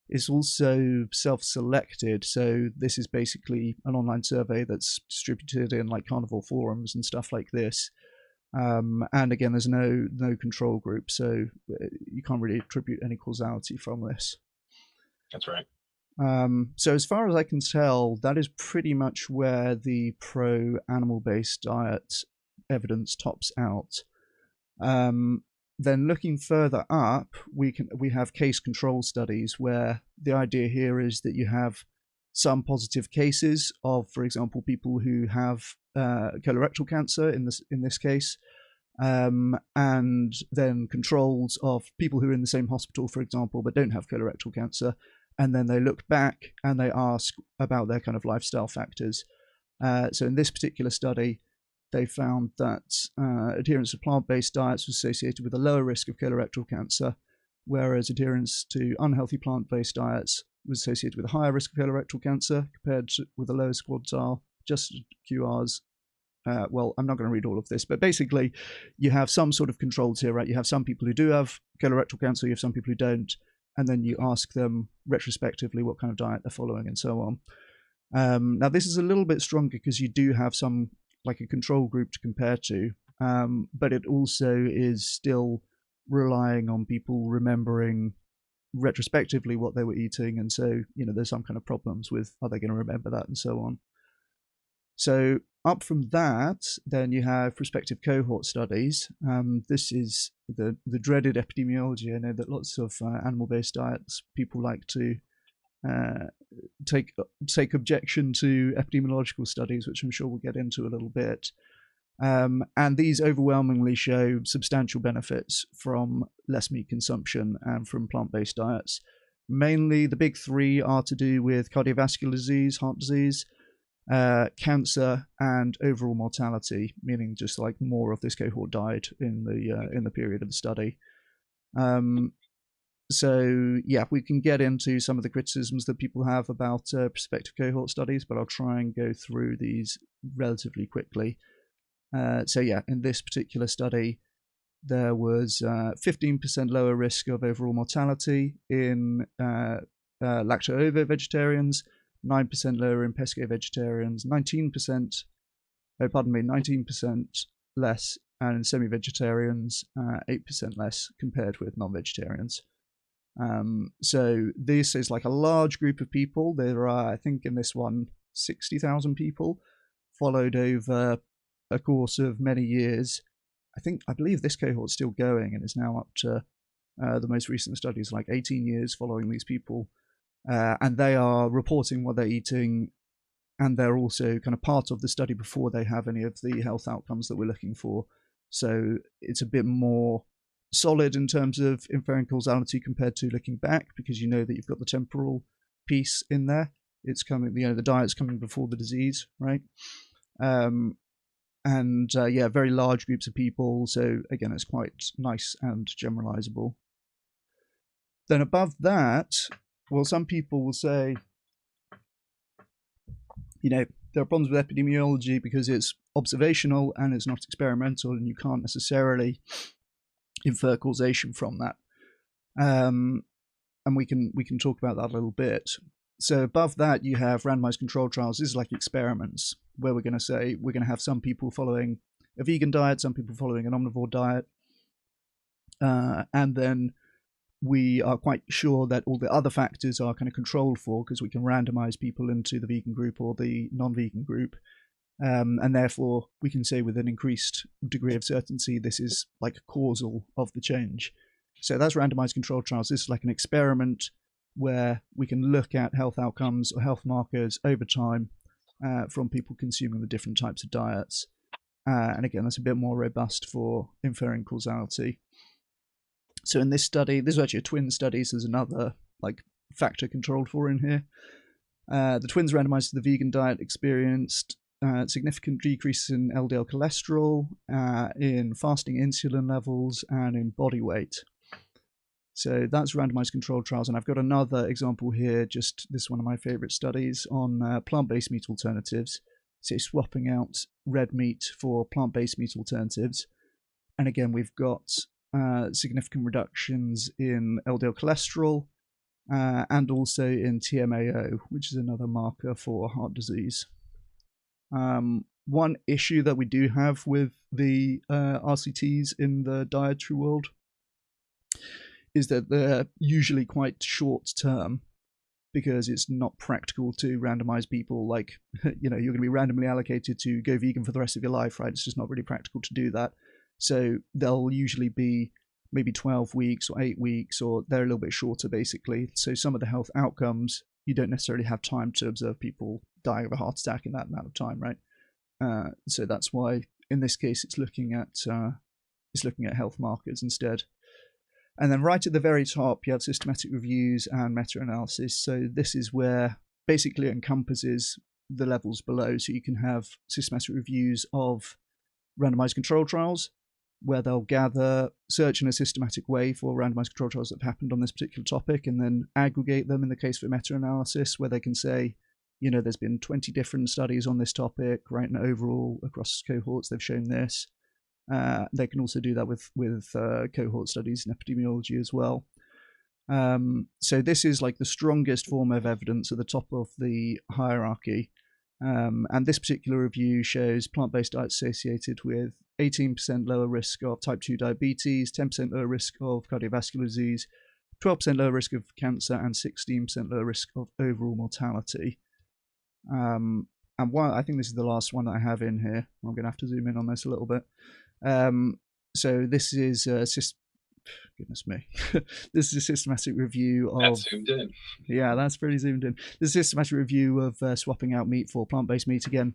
It's also self-selected, so this is basically an online survey that's distributed in like carnivore forums and stuff like this. And again, there's no control group, so you can't really attribute any causality from this. That's right. So as far as I can tell, that is pretty much where the pro-animal-based diet evidence tops out. Then looking further up, we have case control studies where the idea here is that you have some positive cases of, for example, people who have colorectal cancer in this case, and then controls of people who are in the same hospital, for example, but don't have colorectal cancer. And then they look back and they ask about their kind of lifestyle factors. So in this particular study, they found that adherence to plant-based diets was associated with a lower risk of colorectal cancer, whereas adherence to unhealthy plant-based diets was associated with a higher risk of colorectal cancer compared with the lowest quartile just QRs. Well, I'm not going to read all of this, but basically you have some sort of controls here, right? You have some people who do have colorectal cancer, you have some people who don't, and then you ask them retrospectively what kind of diet they're following and so on. Now, this is a little bit stronger because you do have some, like a control group to compare to, but it also is still relying on people remembering retrospectively what they were eating, and so, you know, there's some kind of problems with are they going to remember that and so on. So up from that, then you have prospective cohort studies. This is the dreaded epidemiology. I know that lots of animal-based diets, people like to take objection to epidemiological studies, which I'm sure we'll get into a little bit. And these overwhelmingly show substantial benefits from less meat consumption and from plant-based diets. Mainly, the big three are to do with cardiovascular disease, heart disease, cancer, and overall mortality, meaning just like more of this cohort died in the period of the study. So yeah, we can get into some of the criticisms that people have about prospective cohort studies, but I'll try and go through these relatively quickly. So yeah, in this particular study, there was 15% lower risk of overall mortality in lacto-ovo vegetarians, 9% lower in pesco vegetarians, 19% less, and in semi-vegetarians, 8% less compared with non-vegetarians. So this is like a large group of people. There are, I think in this one, 60,000 people followed over a course of many years. I believe this cohort's still going and is now up to the most recent studies, like 18 years following these people. And they are reporting what they're eating, and they're also kind of part of the study before they have any of the health outcomes that we're looking for. So it's a bit more solid in terms of inferring causality compared to looking back, because you know that you've got the temporal piece in there. It's coming, you know, the diet's coming before the disease, right? Yeah, very large groups of people. So again, it's quite nice and generalizable. Then above that, well, some people will say, you know, there are problems with epidemiology because it's observational and it's not experimental, and you can't necessarily infer causation from that. And we can talk about that a little bit. So above that, you have randomized controlled trials. This is like experiments where we're going to say we're going to have some people following a vegan diet, some people following an omnivore diet, and then we are quite sure that all the other factors are kind of controlled for, because we can randomize people into the vegan group or the non-vegan group. And therefore, we can say with an increased degree of certainty, this is like causal of the change. So that's randomized controlled trials. This is like an experiment where we can look at health outcomes or health markers over time from people consuming the different types of diets. And again, that's a bit more robust for inferring causality. So in this study, this is actually a twin study, so there's another like factor controlled for in here. The twins randomized to the vegan diet experienced significant decreases in LDL cholesterol, in fasting insulin levels, and in body weight. So that's randomized controlled trials. And I've got another example here, just this is one of my favorite studies on plant-based meat alternatives. So swapping out red meat for plant-based meat alternatives. And again, we've got significant reductions in LDL cholesterol and also in TMAO, which is another marker for heart disease. One issue that we do have with the RCTs in the dietary world is that they're usually quite short term, because it's not practical to randomize people like, you know, you're going to be randomly allocated to go vegan for the rest of your life, right? It's just not really practical to do that. So they'll usually be maybe 12 weeks or 8 weeks, or they're a little bit shorter basically. So some of the health outcomes, you don't necessarily have time to observe people dying of a heart attack in that amount of time, right? So that's why in this case it's looking at it's looking at health markers instead. And then right at the very top, you have systematic reviews and meta-analysis. So this is where basically it encompasses the levels below. So you can have systematic reviews of randomized control trials, where they'll gather, search in a systematic way for randomized control trials that have happened on this particular topic, and then aggregate them in the case of a meta-analysis, where they can say, there's been 20 different studies on this topic, right? And overall, across cohorts, they've shown this. They can also do that with cohort studies in epidemiology as well. So this is like the strongest form of evidence at the top of the hierarchy. And this particular review shows plant-based diets associated with 18% lower risk of type 2 diabetes, 10% lower risk of cardiovascular disease, 12% lower risk of cancer, and 16% lower risk of overall mortality. And I think this is the last one that I have in here. I'm going to have to zoom in on this a little bit. So this is goodness me. This is a systematic review of. That's zoomed in. Yeah, that's pretty zoomed in. This is a systematic review of swapping out meat for plant-based meat again.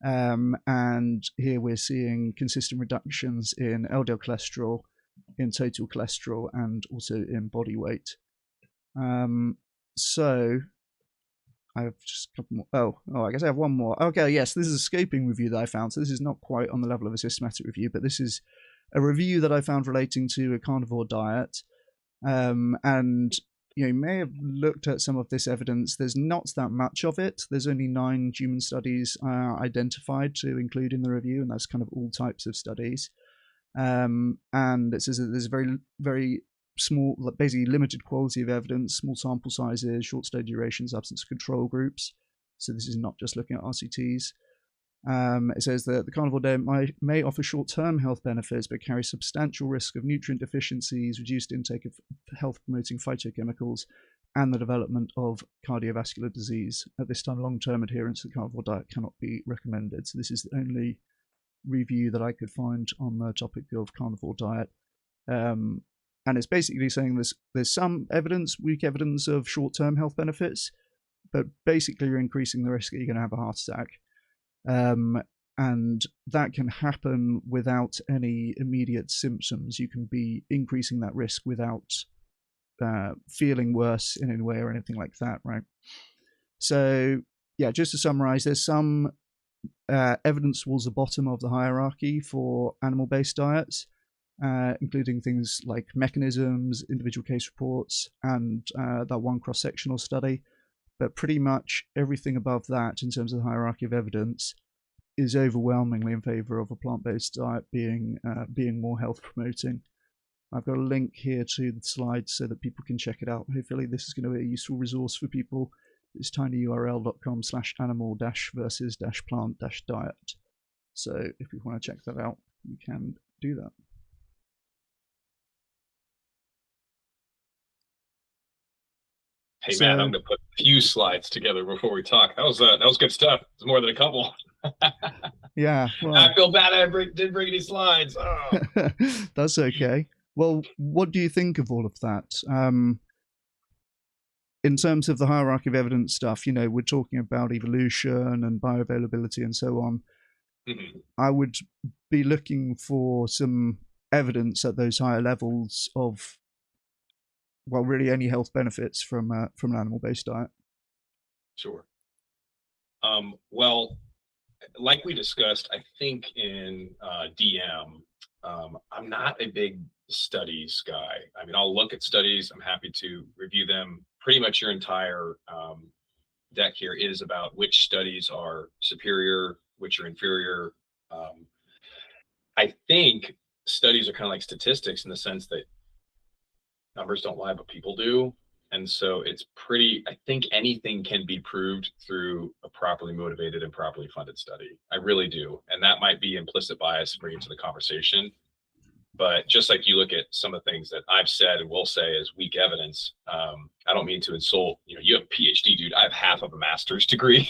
And here we're seeing consistent reductions in LDL cholesterol, in total cholesterol, and also in body weight. So I have just a couple more. Oh, I guess I have one more. Okay, yes, this is a scoping review that I found. So this is not quite on the level of a systematic review, but this is a review that I found relating to a carnivore diet. And you may have looked at some of this evidence. There's not that much of it. There's only 9 human studies identified to include in the review, and that's kind of all types of studies. And it says that there's very, very small, basically limited quality of evidence, small sample sizes, short study durations, absence of control groups. So this is not just looking at RCTs. It says that the carnivore diet may offer short-term health benefits, but carry substantial risk of nutrient deficiencies, reduced intake of health-promoting phytochemicals, and the development of cardiovascular disease. At this time, long-term adherence to the carnivore diet cannot be recommended. So this is the only review that I could find on the topic of carnivore diet. And it's basically saying there's some evidence, weak evidence of short-term health benefits, but basically you're increasing the risk that you're going to have a heart attack. And that can happen without any immediate symptoms. You can be increasing that risk without feeling worse in any way or anything like that, right? So, yeah, just to summarize, there's some evidence towards the bottom of the hierarchy for animal-based diets, including things like mechanisms, individual case reports, and that one cross-sectional study. But pretty much everything above that in terms of the hierarchy of evidence is overwhelmingly in favor of a plant-based diet being more health promoting. I've got a link here to the slides so that people can check it out. Hopefully this is going to be a useful resource for people. It's tinyurl.com/animal-versus-plant-diet. So if you want to check that out, you can do that. Hey, Matt, I'm going to put a few slides together before we talk. That was good stuff. It's more than a couple. Yeah. Well, I feel bad I didn't bring any slides. Oh. That's okay. Well, what do you think of all of that? In terms of the hierarchy of evidence stuff, we're talking about evolution and bioavailability and so on. Mm-hmm. I would be looking for some evidence at those higher levels of, well, really any health benefits from an animal-based diet. Sure. Well, like we discussed, I think in DM, I'm not a big studies guy. I mean, I'll look at studies. I'm happy to review them. Pretty much your entire deck here is about which studies are superior, which are inferior. I think studies are kind of like statistics in the sense that numbers don't lie, but people do. And so it's I think anything can be proved through a properly motivated and properly funded study. I really do. And that might be implicit bias bringing to the conversation. But just like you look at some of the things that I've said and will say as weak evidence, I don't mean to insult, you have a PhD, dude. I have half of a master's degree.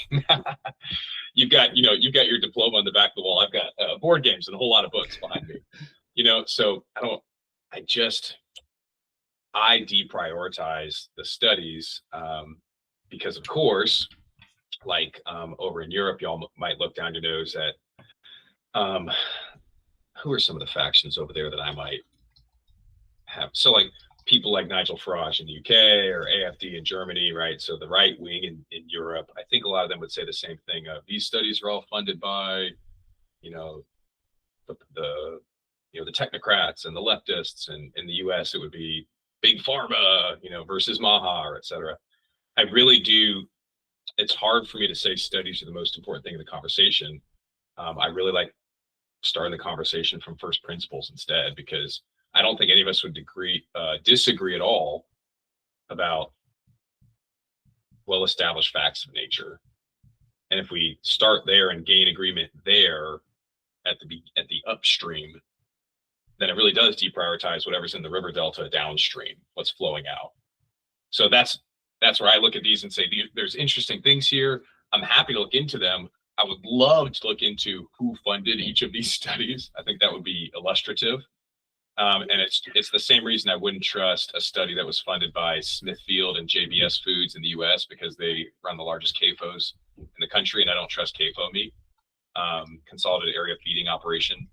You've got your diploma on the back of the wall. I've got board games and a whole lot of books behind me, so I deprioritize the studies because, of course, like over in Europe, y'all might look down your nose at who are some of the factions over there that I might have? So like people like Nigel Farage in the UK or AFD in Germany, right? So the right wing in Europe, I think a lot of them would say the same thing. These studies are all funded by, you know, the the technocrats and the leftists, and in the US it would be big pharma, versus Maha, et cetera. I really do. It's hard for me to say studies are the most important thing in the conversation. I really like starting the conversation from first principles instead, because I don't think any of us would disagree at all about well-established facts of nature. And if we start there and gain agreement there at the upstream, then it really does deprioritize whatever's in the river delta downstream, what's flowing out. So that's where I look at these and say, there's interesting things here. I'm happy to look into them. I would love to look into who funded each of these studies. I think that would be illustrative. And it's the same reason I wouldn't trust a study that was funded by Smithfield and JBS Foods in the US, because they run the largest CAFOs in the country, and I don't trust CAFO meat, consolidated area feeding operation.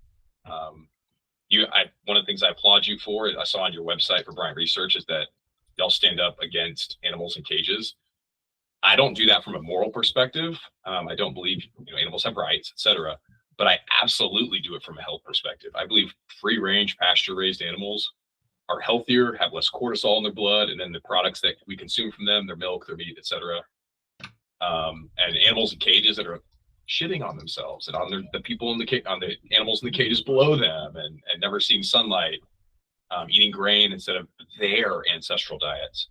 One of the things I applaud you for, I saw on your website for Bryant Research, is that y'all stand up against animals in cages. I don't do that from a moral perspective. I don't believe animals have rights, etc. But I absolutely do it from a health perspective. I believe free-range, pasture-raised animals are healthier, have less cortisol in their blood, and then the products that we consume from them, their milk, their meat, etc. And animals in cages that are shitting on themselves and on the people on the animals in the cages below them, and never seeing sunlight, eating grain instead of their ancestral diets.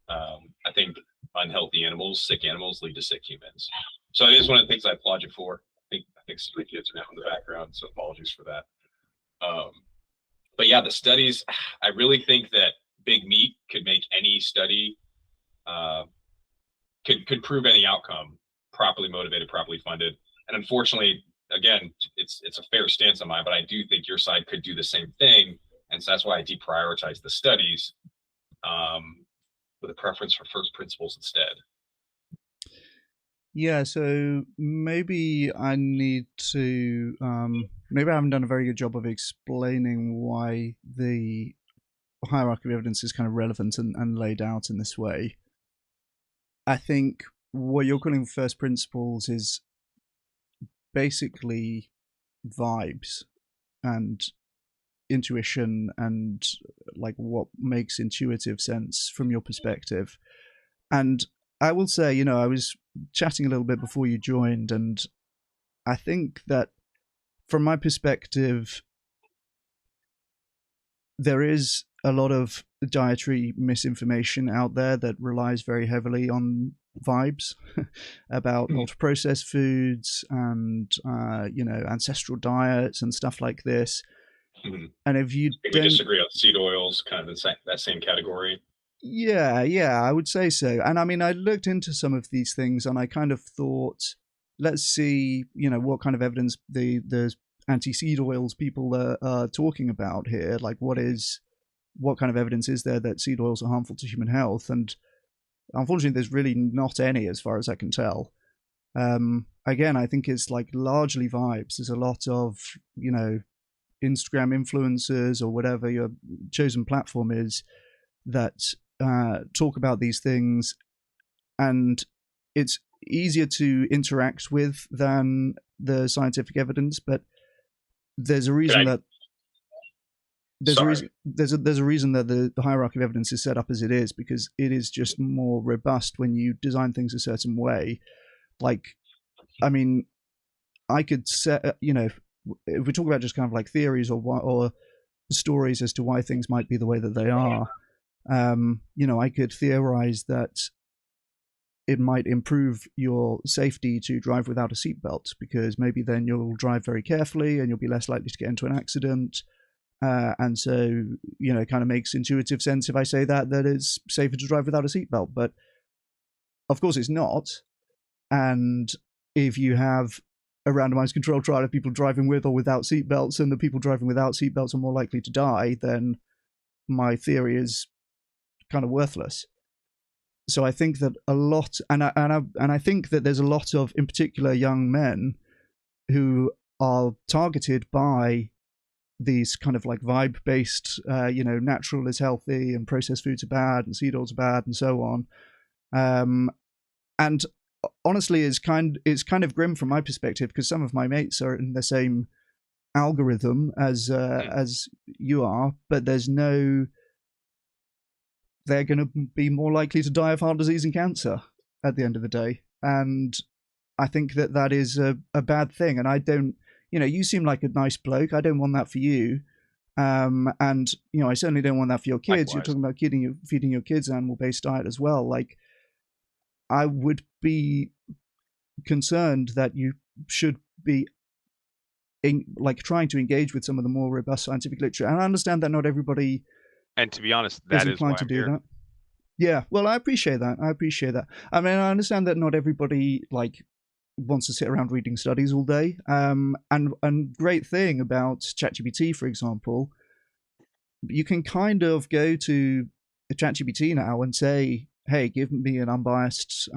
I think unhealthy animals, sick animals, lead to sick humans. So it is one of the things I applaud you for. I think some of the kids are now in the background, so apologies for that. But yeah, the studies, I really think that big meat could make any study, could prove any outcome, properly motivated, properly funded. And unfortunately, again, it's a fair stance on mine, but I do think your side could do the same thing. And so that's why I deprioritize the studies, with a preference for first principles instead. Yeah, so maybe I need to, maybe I haven't done a very good job of explaining why the hierarchy of evidence is kind of relevant and laid out in this way. I think what you're calling first principles is basically vibes and intuition and like what makes intuitive sense from your perspective. And I will say, I was chatting a little bit before you joined, and I think that from my perspective, there is a lot of dietary misinformation out there that relies very heavily on vibes about ultra-processed foods and ancestral diets and stuff like this. Mm-hmm. And if you we disagree on seed oils, kind of that same category. Yeah, I would say so. And I mean, I looked into some of these things, and I kind of thought, let's see, what kind of evidence the anti-seed oils people are talking about here. Like, what kind of evidence is there that seed oils are harmful to human health? And unfortunately, there's really not any, as far as I can tell. Again, I think it's like largely vibes. There's a lot of, Instagram influencers or whatever your chosen platform is that talk about these things, and it's easier to interact with than the scientific evidence. But there's a reason that there's a reason that the hierarchy of evidence is set up as it is, because it is just more robust when you design things a certain way. Like, I mean, I could set, if we talk about just kind of like theories or stories as to why things might be the way that they are, I could theorize that it might improve your safety to drive without a seatbelt, because maybe then you'll drive very carefully and you'll be less likely to get into an accident. And so, it kind of makes intuitive sense if I say that it's safer to drive without a seatbelt. But of course it's not. And if you have a randomized controlled trial of people driving with or without seatbelts, and the people driving without seatbelts are more likely to die, then my theory is kind of worthless. So I think that a lot, and I think that there's a lot of, in particular, young men who are targeted by these kind of like vibe based, natural is healthy and processed foods are bad and seed oils are bad and so on. And honestly, it's kind of grim from my perspective, because some of my mates are in the same algorithm as you are, but there's no, they're going to be more likely to die of heart disease and cancer at the end of the day. And I think that is a bad thing. And I don't, you seem like a nice bloke. I don't want that for you. And I certainly don't want that for your kids. Likewise. You're talking about feeding your kids an animal-based diet as well. Like, I would be concerned that you should be trying to engage with some of the more robust scientific literature. And I understand that not everybody, and to be honest, that is why I'm here. That. Yeah, well, I appreciate that. I mean, I understand that not everybody wants to sit around reading studies all day. And great thing about ChatGPT, for example, you can kind of go to ChatGPT now and say, "Hey, give me an unbiased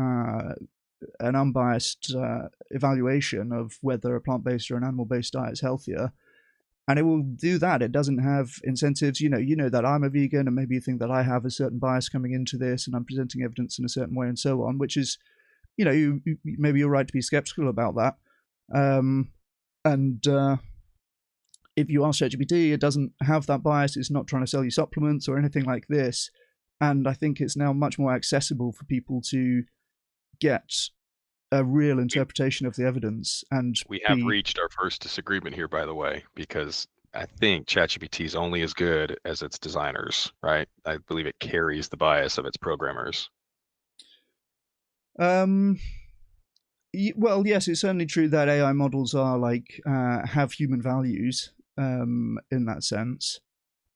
evaluation of whether a plant-based or an animal-based diet is healthier," and it will do that. It doesn't have incentives. You know that I'm a vegan, and maybe you think that I have a certain bias coming into this, and I'm presenting evidence in a certain way, and so on. Which is, maybe you're right to be skeptical about that. If you ask ChatGPT, it doesn't have that bias. It's not trying to sell you supplements or anything like this. And I think it's now much more accessible for people to get a real interpretation of the evidence. And we have reached our first disagreement here, by the way, because I think ChatGPT is only as good as its designers, right? I believe it carries the bias of its programmers. Well, yes, it's certainly true that AI models are have human values in that sense,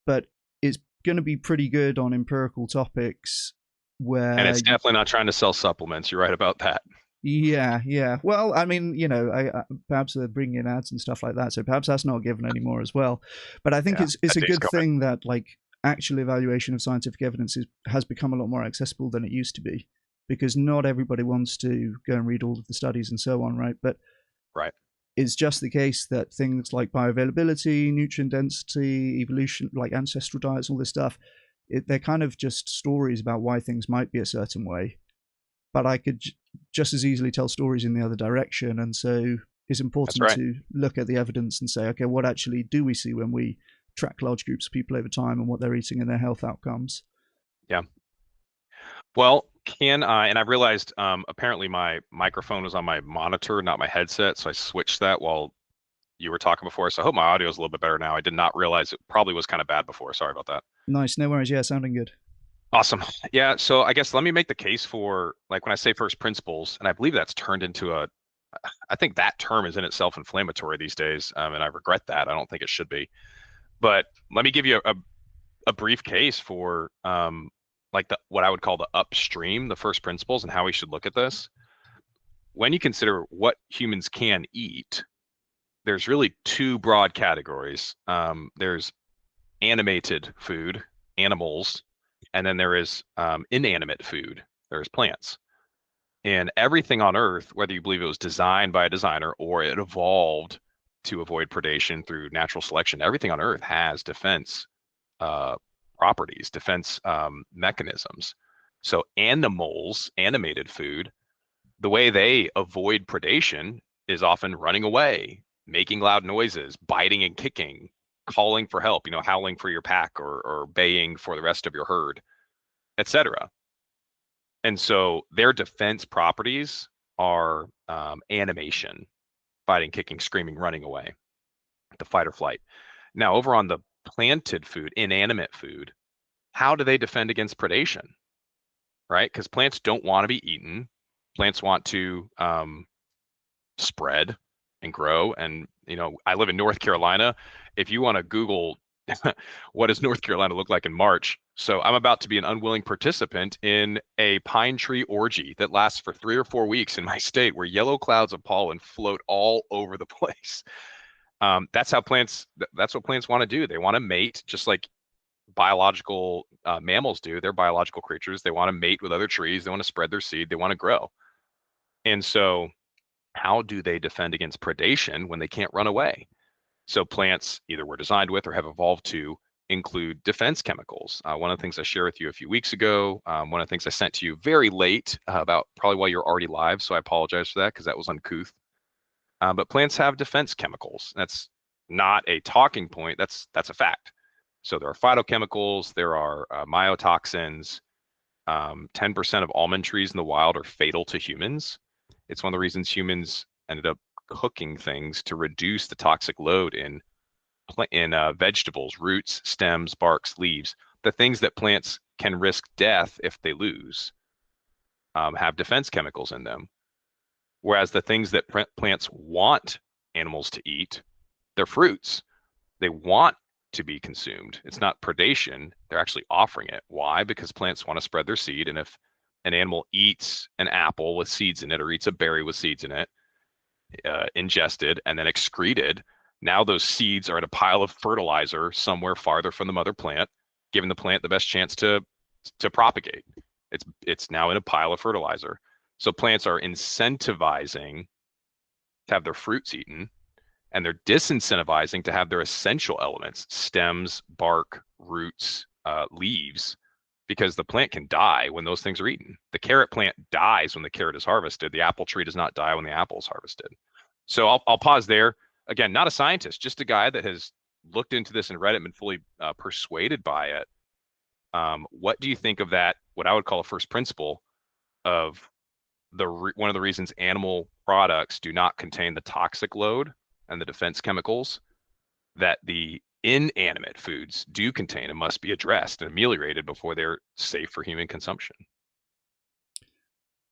but it's going to be pretty good on empirical topics where, and it's definitely not trying to sell supplements. You're right about that. Yeah. Well, I mean, perhaps they're bringing in ads and stuff like that, so perhaps that's not given anymore as well. But I think it's a good thing that actual evaluation of scientific evidence has become a lot more accessible than it used to be, because not everybody wants to go and read all of the studies and so on, right? But it's just the case that things like bioavailability, nutrient density, evolution, like ancestral diets, all this stuff, they're kind of just stories about why things might be a certain way. But I could just as easily tell stories in the other direction. And so it's important to look at the evidence and say, okay, what actually do we see when we track large groups of people over time and what they're eating and their health outcomes? Yeah. Well, and I realized apparently my microphone was on my monitor, not my headset. So I switched that while you were talking before. So I hope my audio is a little bit better now. I did not realize it probably was kind of bad before. Sorry about that. Nice. No worries. Yeah, sounding good. Awesome. Yeah. So I guess let me make the case for, when I say first principles, and I believe that's turned into I think that term is in itself inflammatory these days. And I regret that. I don't think it should be. But let me give you a brief case for what I would call the upstream, the first principles, and how we should look at this. When you consider what humans can eat, there's really two broad categories. There's animated food, animals, and then there is inanimate food. There's plants. And everything on Earth, whether you believe it was designed by a designer or it evolved to avoid predation through natural selection, everything on Earth has defense properties, defense mechanisms. So animals, animated food, the way they avoid predation is often running away, making loud noises, biting and kicking, calling for help, howling for your pack or baying for the rest of your herd, etc. And so their defense properties are animation, biting, kicking, screaming, running away, the fight or flight. Now, over on the planted food, inanimate food, how do they defend against predation? Right? Because plants don't want to be eaten. Plants want to spread and grow. And, I live in North Carolina. If you want to Google what does North Carolina look like in March? So I'm about to be an unwilling participant in a pine tree orgy that lasts for 3 or 4 weeks in my state, where yellow clouds of pollen float all over the place. That's what plants want to do. They want to mate, just like biological mammals do. They're biological creatures. They want to mate with other trees. They want to spread their seed. They want to grow. And so how do they defend against predation when they can't run away? So plants either were designed with or have evolved to include defense chemicals. One of the things I shared with you a few weeks ago, one of the things I sent to you very late, about probably while you're already live, so I apologize for that because that was uncouth. But plants have defense chemicals. That's not a talking point. That's a fact. So there are phytochemicals, there are myotoxins. 10% of almond trees in the wild are fatal to humans. It's one of the reasons humans ended up cooking things to reduce the toxic load in vegetables, roots, stems, barks, leaves. The things that plants can risk death if they lose have defense chemicals in them. Whereas the things that plants want animals to eat, they're fruits. They want to be consumed. It's not predation. They're actually offering it. Why? Because plants want to spread their seed. And if an animal eats an apple with seeds in it or eats a berry with seeds in it, ingested and then excreted, now those seeds are in a pile of fertilizer somewhere farther from the mother plant, giving the plant the best chance to propagate. It's now in a pile of fertilizer. So plants are incentivizing to have their fruits eaten, and they're disincentivizing to have their essential elements, stems, bark, roots, leaves, because the plant can die when those things are eaten. The carrot plant dies when the carrot is harvested. The apple tree does not die when the apple is harvested. So I'll pause there. Again, not a scientist, just a guy that has looked into this and read it and been fully persuaded by it. What do you think of that, what I would call a first principle of one of the reasons animal products do not contain the toxic load and the defense chemicals that the inanimate foods do contain and must be addressed and ameliorated before they're safe for human consumption?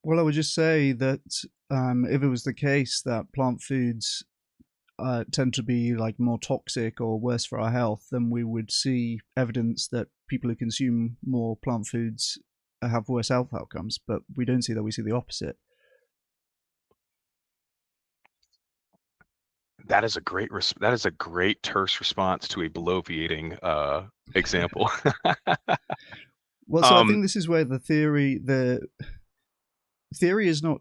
Well, I would just say that if it was the case that plant foods tend to be like more toxic or worse for our health, then we would see evidence that people who consume more plant foods have worse health outcomes. But we don't see that. We see the opposite. That is a great terse response to a bloviating example. Well, so I think this is where the theory is not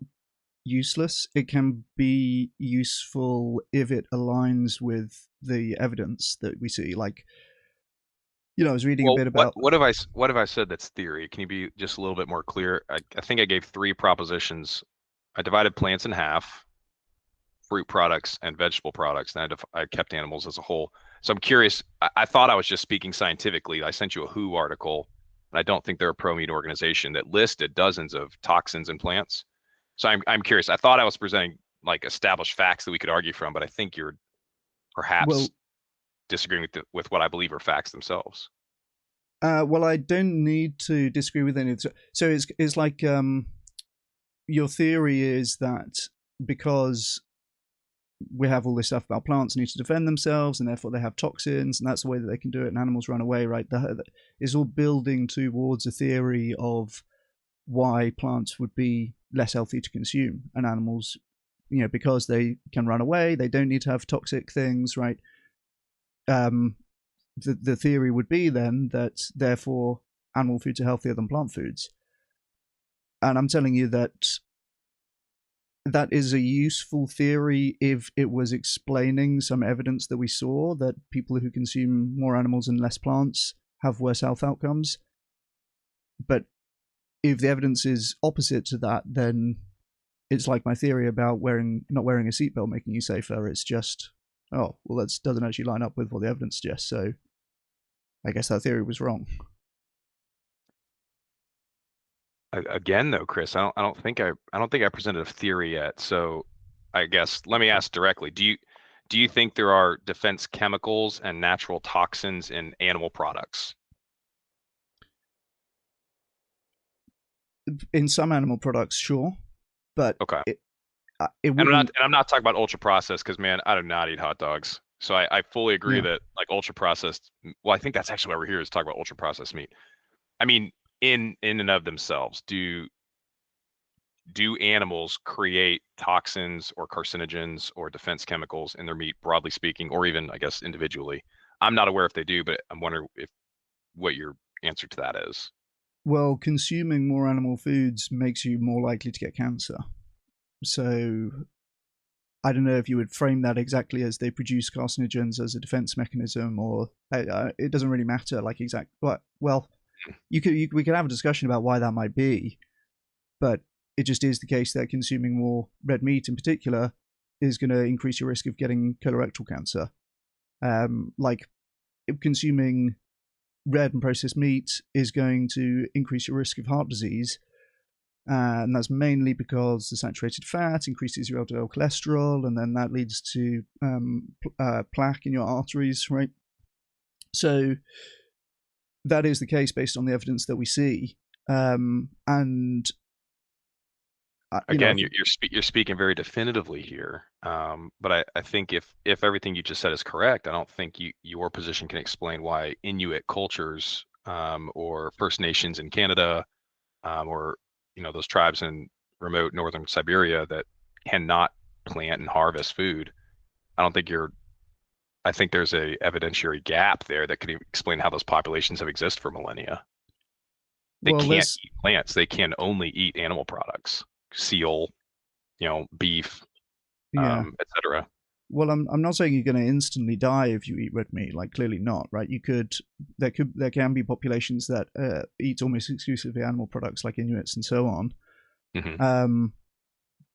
useless. It can be useful if it aligns with the evidence that we see. Like, I was reading a bit about what have I said that's theory? Can you be just a little bit more clear? I think I gave 3 propositions. I divided plants in half, fruit products and vegetable products, and I kept animals as a whole. So I'm curious. I thought I was just speaking scientifically. I sent you a WHO article, and I don't think they're a pro-meat organization that listed dozens of toxins in plants. So I'm curious. I thought I was presenting like established facts that we could argue from, but I think you're perhaps well, disagreeing with what I believe are facts themselves. well, I don't need to disagree with any of it. So it's like your theory is that because we have all this stuff about plants need to defend themselves, and therefore they have toxins, and that's the way that they can do it, and animals run away, right? It's all building towards a theory of why plants would be less healthy to consume, and animals, because they can run away, they don't need to have toxic things, right? The theory would be then that therefore animal foods are healthier than plant foods. And I'm telling you that is a useful theory if it was explaining some evidence that we saw that people who consume more animals and less plants have worse health outcomes. But if the evidence is opposite to that, then it's like my theory about not wearing a seatbelt making you safer. It's just, oh, well, that doesn't actually line up with what the evidence suggests. So I guess that theory was wrong. Again, though, Chris, I don't think I presented a theory yet. So I guess let me ask directly: Do you think there are defense chemicals and natural toxins in animal products? In some animal products, sure, but Okay. It wouldn't. And I'm not talking about ultra processed because, man, I do not eat hot dogs. So I fully agree Yeah. that like ultra processed. Well, I think that's actually why we're here is talk about ultra processed meat. I mean, in and of themselves, do animals create toxins or carcinogens or defense chemicals in their meat, broadly speaking, or even I guess individually? I'm not aware if they do, but I'm wondering if what your answer to that is. Well, consuming more animal foods makes you more likely to get cancer. So I don't know if you would frame that exactly as they produce carcinogens as a defense mechanism, or it doesn't really matter. Like exact, but well, we could have a discussion about why that might be, but it just is the case that consuming more red meat, in particular, is going to increase your risk of getting colorectal cancer. Like consuming red and processed meat is going to increase your risk of heart disease, and that's mainly because the saturated fat increases your LDL cholesterol, and then that leads to plaque in your arteries, right? So that is the case based on the evidence that we see, and again, you're speaking very definitively here. But I think if everything you just said is correct, I don't think your position can explain why Inuit cultures or First Nations in Canada or those tribes in remote northern Siberia that cannot plant and harvest food. I think there's a evidentiary gap there that could explain how those populations have existed for millennia. They can't eat plants. They can only eat animal products, seal, beef, etc. Well, I'm not saying you're going to instantly die if you eat red meat. Like clearly not, right? There can be populations that eat almost exclusively animal products, like Inuits and so on. Mm-hmm.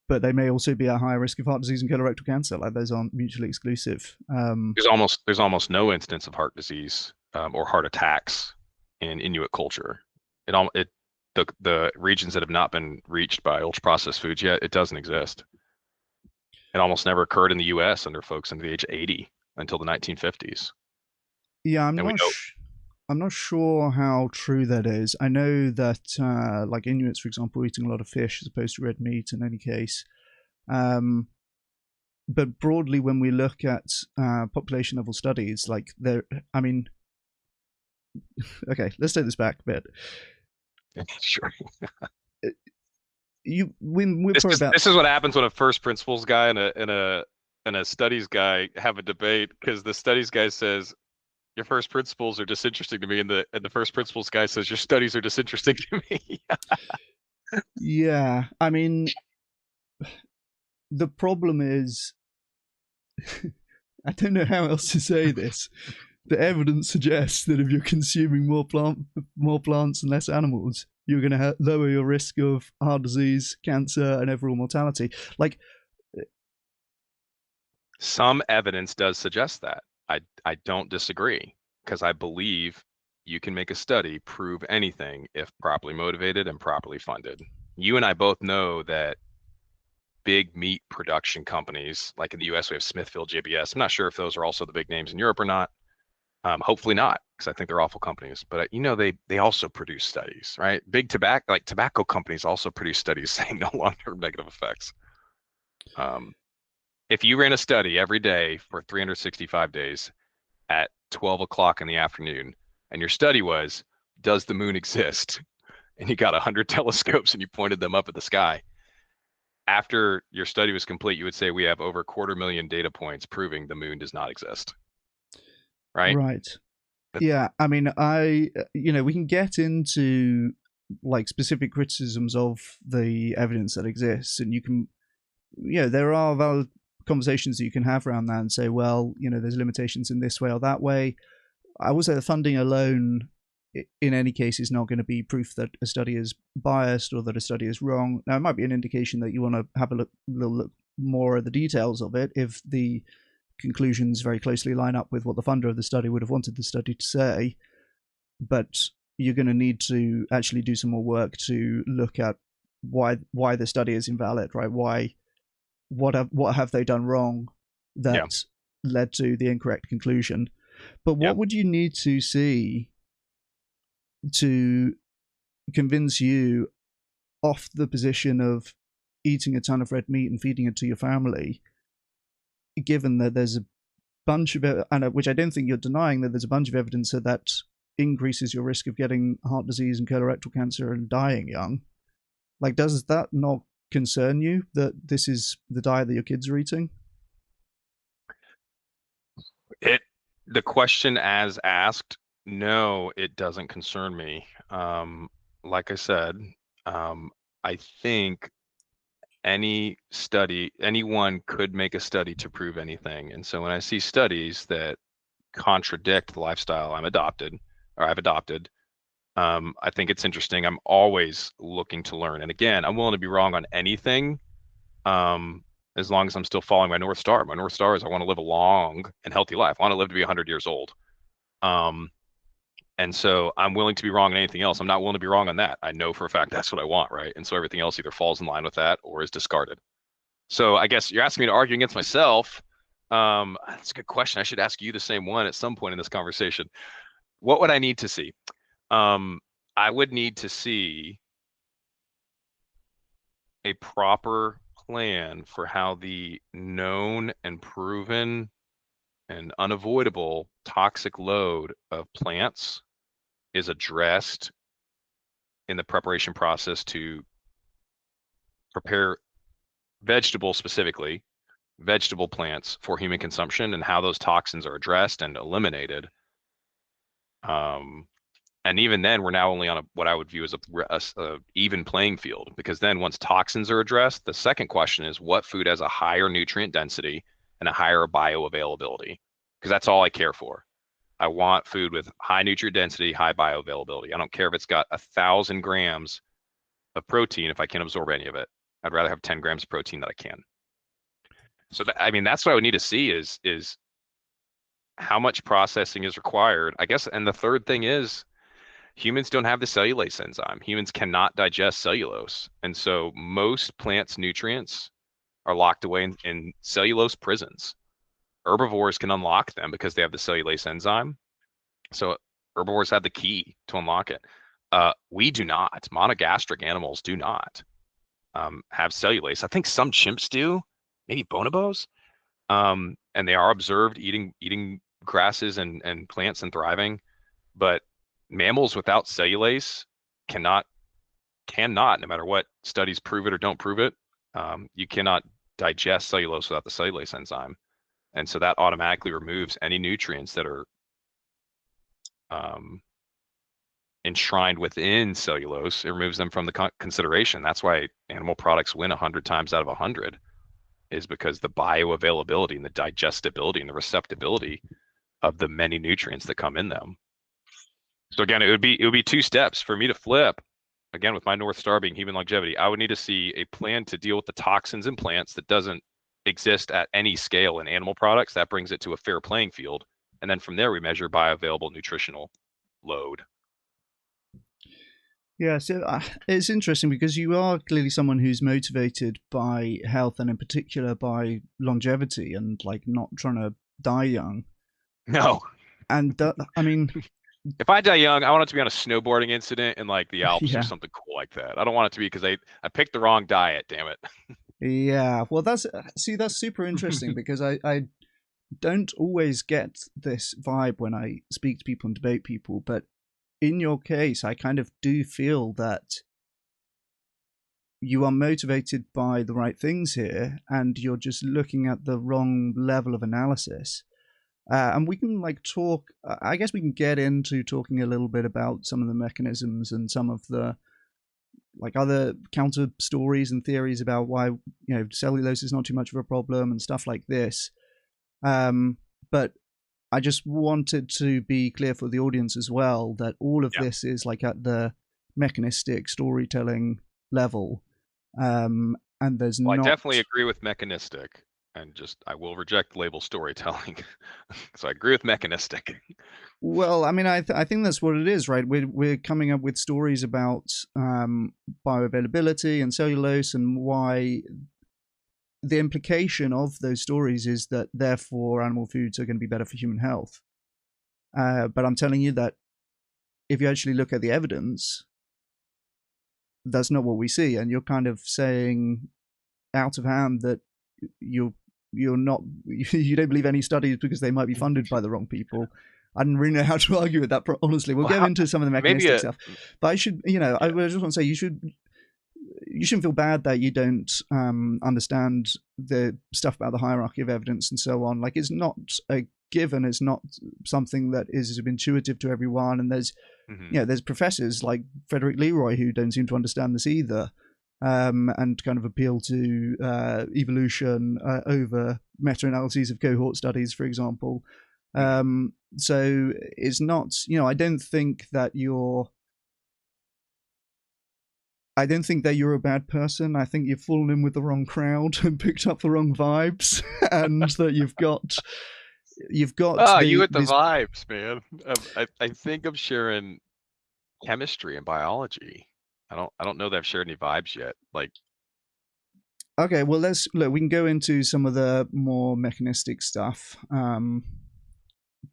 But they may also be at higher risk of heart disease and colorectal cancer. Like those aren't mutually exclusive. There's almost no instance of heart disease or heart attacks in Inuit culture. The regions that have not been reached by ultra processed foods yet, it doesn't exist. It almost never occurred in the U.S. under folks under the age of 80 until the 1950s. Yeah, I'm not sure how true that is. I know that like Inuits, for example, are eating a lot of fish as opposed to red meat in any case. But broadly, when we look at population level studies, like I mean, okay, let's take this back a bit. Sure. This is what happens when a first principles guy and a studies guy have a debate, because the studies guy says your first principles are disinteresting to me, and the first principles guy says your studies are disinteresting to me. Yeah, I mean, the problem is, I don't know how else to say this. The evidence suggests that if you're consuming more plants and less animals, you're going to lower your risk of heart disease, cancer, and overall mortality. Like, some evidence does suggest that. I don't disagree, because I believe you can make a study prove anything if properly motivated and properly funded. You and I both know that big meat production companies, like in the US, we have Smithfield, JBS. I'm not sure if those are also the big names in Europe or not. Hopefully not, because I think they're awful companies. But they also produce studies, right? Big tobacco companies also produce studies saying no long-term negative effects. If you ran a study every day for 365 days at 12 o'clock in the afternoon, and your study was, does the moon exist? And you got 100 telescopes and you pointed them up at the sky. After your study was complete, you would say we have over 250,000 data points proving the moon does not exist. Right? Right. Yeah, I mean, we can get into like specific criticisms of the evidence that exists, and there are valid conversations that you can have around that and say, well, there's limitations in this way or that way. I would say the funding alone, in any case, is not going to be proof that a study is biased or that a study is wrong. Now, it might be an indication that you want to have a little look more at the details of it if the conclusions very closely line up with what the funder of the study would have wanted the study to say. But you're going to need to actually do some more work to look at why the study is invalid, right? What have they done wrong that led to the incorrect conclusion? But what would you need to see to convince you off the position of eating a ton of red meat and feeding it to your family, given that there's a bunch of, which I don't think you're denying, that there's a bunch of evidence that increases your risk of getting heart disease and colorectal cancer and dying young? Like, does that not concern you that this is the diet that your kids are eating? The question as asked, no, it doesn't concern me. Like I said, I think any study, anyone could make a study to prove anything. And so when I see studies that contradict the lifestyle I've adopted, I think it's interesting. I'm always looking to learn. And again, I'm willing to be wrong on anything, as long as I'm still following my North Star. My North Star is I want to live a long and healthy life. I want to live to be 100 years old. And so I'm willing to be wrong on anything else. I'm not willing to be wrong on that. I know for a fact that's what I want, right? And so everything else either falls in line with that or is discarded. So I guess you're asking me to argue against myself. That's a good question. I should ask you the same one at some point in this conversation. What would I need to see? I would need to see a proper plan for how the known and proven and unavoidable toxic load of plants is addressed in the preparation process to prepare vegetables, specifically vegetable plants for human consumption, and how those toxins are addressed and eliminated. And even then, we're now only on what I would view as a even playing field, because then once toxins are addressed, the second question is what food has a higher nutrient density and a higher bioavailability, because that's all I care for. I want food with high nutrient density, high bioavailability. I don't care if it's got 1,000 grams of protein if I can't absorb any of it. I'd rather have 10 grams of protein that I can. So I mean, that's what I would need to see is how much processing is required, I guess. And the third thing is humans don't have the cellulase enzyme. Humans cannot digest cellulose. And so most plants' nutrients are locked away in cellulose prisons. Herbivores can unlock them because they have the cellulase enzyme. So herbivores have the key to unlock it. We do not. Monogastric animals do not have cellulase. I think some chimps do, maybe bonobos. And they are observed eating grasses and plants and thriving. But mammals without cellulase cannot, no matter what studies prove it or don't prove it, you cannot digest cellulose without the cellulase enzyme. And so that automatically removes any nutrients that are enshrined within cellulose. It removes them from the consideration. That's why animal products win 100 times out of 100, is because the bioavailability and the digestibility and the receptibility of the many nutrients that come in them. So again, it would be two steps for me to flip. Again, with my North Star being human longevity, I would need to see a plan to deal with the toxins in plants that doesn't exist at any scale in animal products. That brings it to a fair playing field. And then from there, we measure bioavailable nutritional load. Yeah, so it's interesting because you are clearly someone who's motivated by health, and in particular by longevity and like not trying to die young. No. And I mean, if I die young, I want it to be on a snowboarding incident in like the Alps Yeah. or something cool like that. I don't want it to be because I picked the wrong diet, damn it. Yeah, well, that's super interesting because I don't always get this vibe when I speak to people and debate people, but in your case, I kind of do feel that you are motivated by the right things here, and you're just looking at the wrong level of analysis. And we can like talk. I guess we can get into talking a little bit about some of the mechanisms and some of the like other counter stories and theories about why cellulose is not too much of a problem and stuff like this. But I just wanted to be clear for the audience as well that all of this is like at the mechanistic storytelling level. And there's I not. definitely agree with mechanistic, and just I will reject label storytelling. So I agree with mechanistic. Well, I mean, I think that's what it is, right? We're coming up with stories about bioavailability and cellulose, and why the implication of those stories is that therefore animal foods are going to be better for human health. But I'm telling you that if you actually look at the evidence, that's not what we see, and you're kind of saying out of hand that you're not you don't believe any studies because they might be funded by the wrong people. I didn't really know how to argue with that, honestly. We'll get into some of the mechanistic stuff, but I should, I just want to say you shouldn't feel bad that you don't understand the stuff about the hierarchy of evidence and so on. Like, it's not a given. It's not something that is intuitive to everyone. And there's, there's professors like Frederick Leroy who don't seem to understand this either. and kind of appeal to evolution over meta-analyses of cohort studies, for example. So it's not, I don't think that you're a bad person. I think you've fallen in with the wrong crowd and picked up the wrong vibes, and that you've got you with the vibes, man. I think I'm sharing chemistry and biology. I don't know that I've shared any vibes yet. Like, okay, well, we can go into some of the more mechanistic stuff.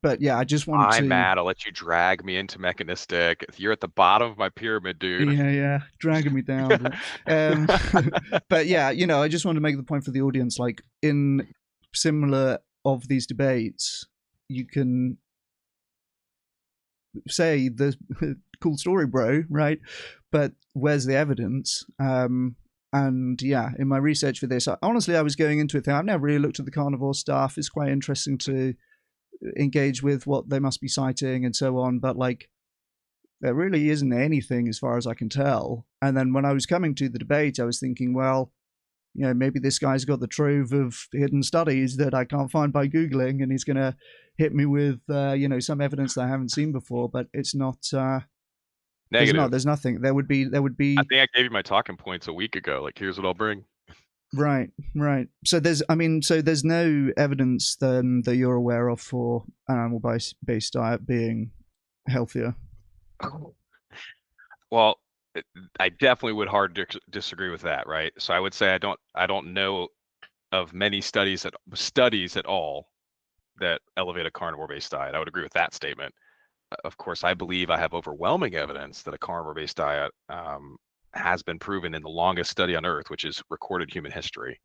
But yeah, I just want to. I'm mad. I'll let you drag me into mechanistic. You're at the bottom of my pyramid, dude. Yeah, dragging me down. But yeah, I just want to make the point for the audience. Like, in similar of these debates, you can say the cool story, bro, right? But where's the evidence? And yeah, in my research for this, honestly, I was going into it thinking, I've never really looked at the carnivore stuff. It's quite interesting to engage with what they must be citing and so on, but like, there really isn't anything as far as I can tell. And then when I was coming to the debate, I was thinking, well, maybe this guy's got the trove of hidden studies that I can't find by Googling, and he's going to hit me with, some evidence that I haven't seen before. But it's not. Negative. There's nothing. There would be. I think I gave you my talking points a week ago. Like, here's what I'll bring. Right. So there's no evidence then that you're aware of for an animal-based diet being healthier. Well, I definitely would hard disagree with that, right? So I would say I don't know of many studies at all that elevate a carnivore-based diet. I would agree with that statement. Of course, I believe I have overwhelming evidence that a carnivore-based diet has been proven in the longest study on Earth, which is recorded human history.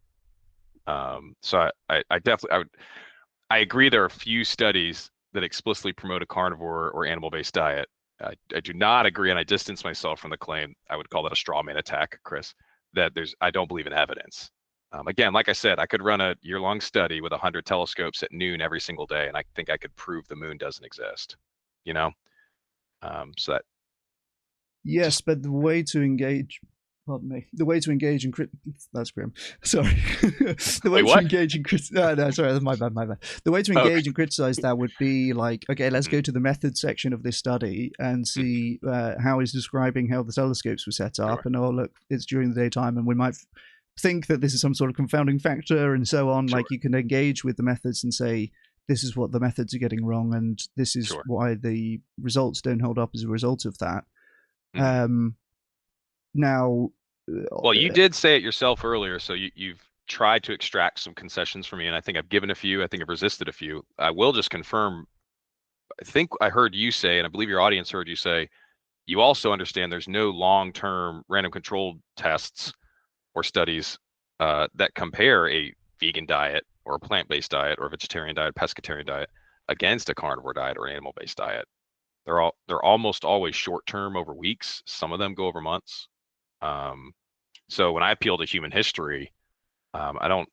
So I definitely I agree there are few studies that explicitly promote a carnivore or animal-based diet. I do not agree, and I distance myself from the claim. I would call that a straw man attack, Chris, that I don't believe in evidence. Again, like I said, I could run a year-long study with 100 telescopes at noon every single day, and I think I could prove the moon doesn't exist. So that. Yes, but the way to engage. Pardon me. The way to engage in that's grim. Sorry. The way to engage in no, sorry, my bad. The way to engage and criticize that would be like, okay, let's go to the methods section of this study and see how he's describing how the telescopes were set up, and look, it's during the daytime, and we might think that this is some sort of confounding factor, and so on. Like, you can engage with the methods and say, this is what the methods are getting wrong, and this is why the results don't hold up as a result of that. Now, well, you did say it yourself earlier, so you've tried to extract some concessions from me, and I think I've given a few. I think I've resisted a few. I will just confirm. I think I heard you say, and I believe your audience heard you say, you also understand there's no long-term random controlled tests or studies that compare a vegan diet or a plant-based diet or a vegetarian diet, pescatarian diet against a carnivore diet or an animal-based diet. They're almost always short-term, over weeks. Some of them go over months. So when I appeal to human history, I don't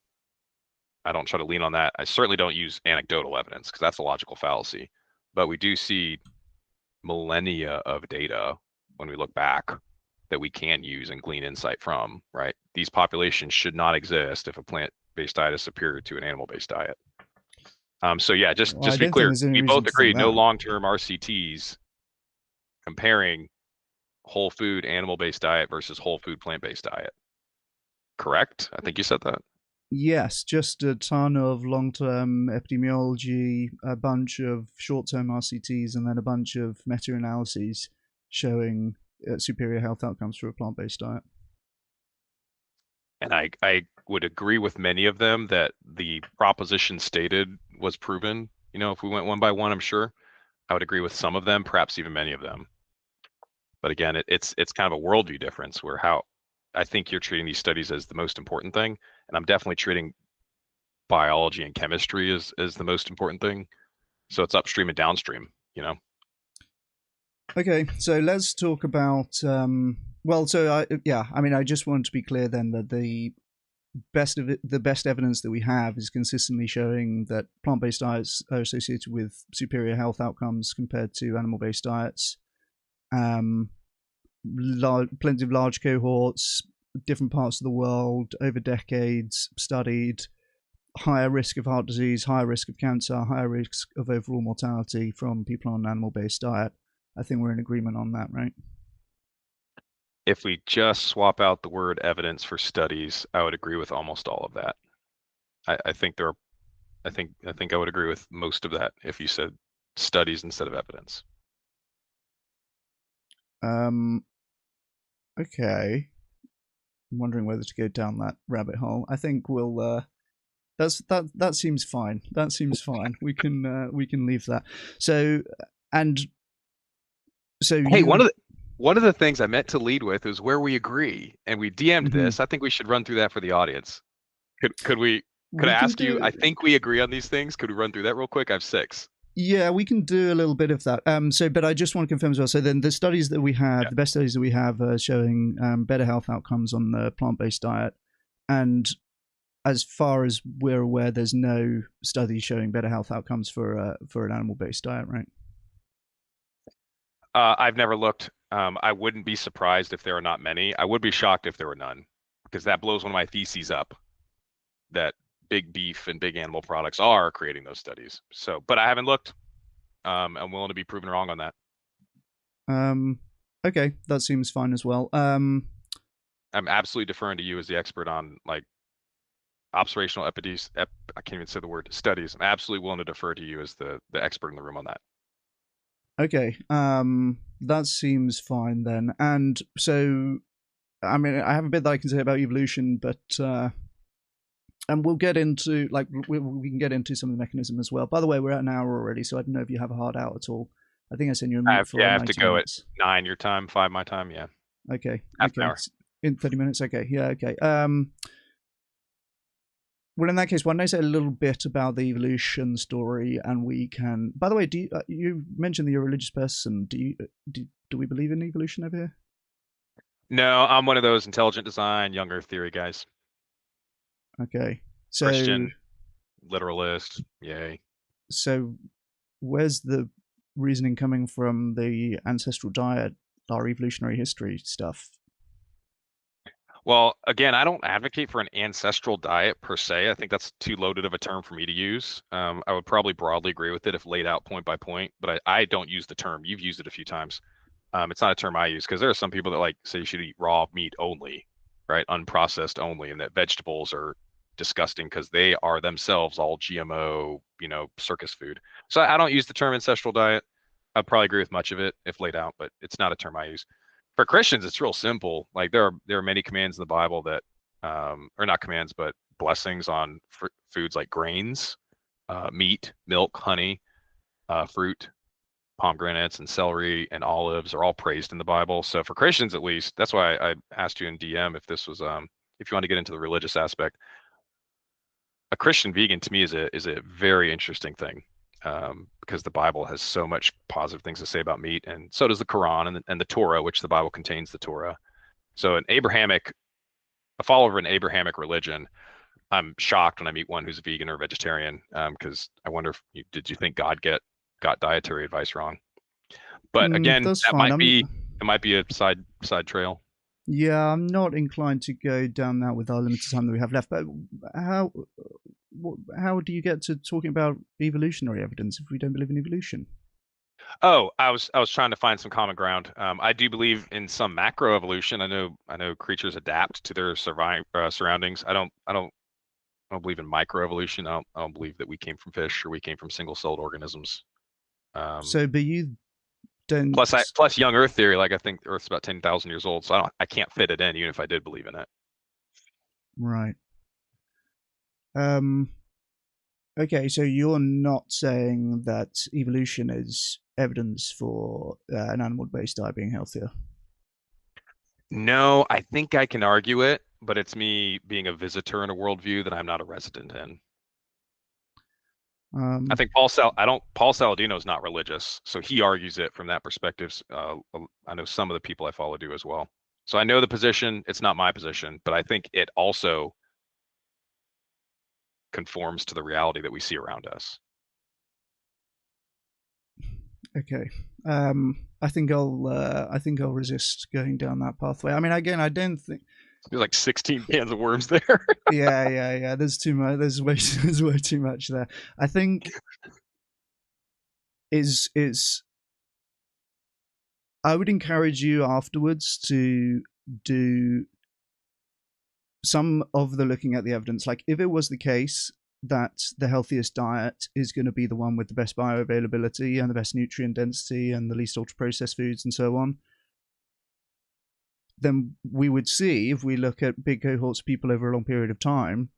try to lean on that. I certainly don't use anecdotal evidence because that's a logical fallacy. But we do see millennia of data when we look back that we can use and glean insight from, right? These populations should not exist if a plant-based diet is superior to an animal-based diet. So yeah, just to be clear, we both agree no long-term RCTs comparing whole food animal-based diet versus whole food plant-based diet. Correct? I think you said that. Yes, just a ton of long-term epidemiology, a bunch of short-term RCTs, and then a bunch of meta-analyses showing superior health outcomes for a plant-based diet. And I would agree with many of them that the proposition stated was proven. If we went one by one, I'm sure I would agree with some of them, perhaps even many of them. But again, it's kind of a worldview difference where I think you're treating these studies as the most important thing, and I'm definitely treating biology and chemistry as the most important thing. So it's upstream and downstream, Okay, so let's talk about. I just want to be clear then that the best evidence that we have is consistently showing that plant-based diets are associated with superior health outcomes compared to animal-based diets. Plenty of large cohorts, different parts of the world over decades, studied higher risk of heart disease, higher risk of cancer, higher risk of overall mortality from people on an animal-based diet. I think we're in agreement on that, right? If we just swap out the word evidence for studies, I would agree with almost all of that. I think I would agree with most of that if you said studies instead of evidence. Okay. I'm wondering whether to go down that rabbit hole. I think we'll. That seems fine. That seems fine. We can leave that. So and so Hey, you. one of the things I meant to lead with is where we agree, and we DM'd this. I think we should run through that for the audience. Could I ask you? I think we agree on these things. Could we run through that real quick? I have 6. Yeah, we can do a little bit of that. But I just want to confirm as well. So then the studies that we have, the best studies that we have are showing better health outcomes on the plant-based diet. And as far as we're aware, there's no study showing better health outcomes for an animal-based diet, right? I've never looked. I wouldn't be surprised if there are not many. I would be shocked if there were none, because that blows one of my theses up, that big beef and big animal products are creating those studies. So, but I haven't looked. I'm willing to be proven wrong on that. Okay, that seems fine as well. I'm absolutely deferring to you as the expert on like observational I can't even say the word studies. I'm absolutely willing to defer to you as the expert in the room on that. Okay, that seems fine then. And so, I mean, I have a bit that I can say about evolution, but and we'll get into we can get into some of the mechanism as well. By the way, we're at an hour already, so I don't know if you have a hard out at all. I think I sent you a mute for I have to go minutes. at 9 your time, 5 my time. Yeah. Okay. Half an hour. In 30 minutes. Okay. Yeah. Okay. Well, in that case, why don't I say a little bit about the evolution story, and we can. By the way, do you mentioned that you're a religious person? Do we believe in evolution over here? No, I'm one of those intelligent design, young Earth theory guys. Okay, so Christian, literalist, yay. So, where's the reasoning coming from? The ancestral diet, our evolutionary history stuff. Well, again, I don't advocate for an ancestral diet per se. I think that's too loaded of a term for me to use. I would probably broadly agree with it if laid out point by point, but I don't use the term. You've used it a few times. It's not a term I use because there are some people that like say you should eat raw meat only, right? Unprocessed only, and that vegetables are disgusting because they are themselves all GMO, circus food. So I don't use the term ancestral diet. I'd probably agree with much of it if laid out, but it's not a term I use. For Christians, it's real simple. Like there are many commands in the Bible that, or not commands, but blessings on foods like grains, meat, milk, honey, fruit, pomegranates, and celery and olives are all praised in the Bible. So for Christians, at least, that's why I asked you in DM if this was, if you want to get into the religious aspect. A Christian vegan to me is a very interesting thing. Because the Bible has so much positive things to say about meat, and so does the Quran and the Torah, which the Bible contains the Torah. So a follower of an Abrahamic religion, I'm shocked when I meet one who's vegan or vegetarian, because I wonder if did you think God got dietary advice wrong? But again, That's that fine. it might be a side trail. Yeah, I'm not inclined to go down that with our limited time that we have left. But how do you get to talking about evolutionary evidence if we don't believe in evolution? Oh, I was trying to find some common ground. I do believe in some macro evolution. I know creatures adapt to their surroundings. I don't believe in microevolution. I don't believe that we came from fish or we came from single-celled organisms. But you don't. Plus young Earth theory. Like I think Earth's about 10,000 years old, so I can't fit it in, even if I did believe in it. Right. Okay, so you're not saying that evolution is evidence for an animal-based diet being healthier? No, I think I can argue it, but it's me being a visitor in a worldview that I'm not a resident in. I think Paul Saladino is not religious, so he argues it from that perspective. I know some of the people I follow do as well. So I know the position. It's not my position, but I think it also conforms to the reality that we see around us. Okay. I think I'll resist going down that pathway. I mean, again, I don't think There's like 16 cans of worms there. Yeah. There's too much. There's way too much there. I think is I would encourage you afterwards to do some of the looking at the evidence. Like if it was the case that the healthiest diet is going to be the one with the best bioavailability and the best nutrient density and the least ultra processed foods and so on, then we would see, if we look at big cohorts of people over a long period of time,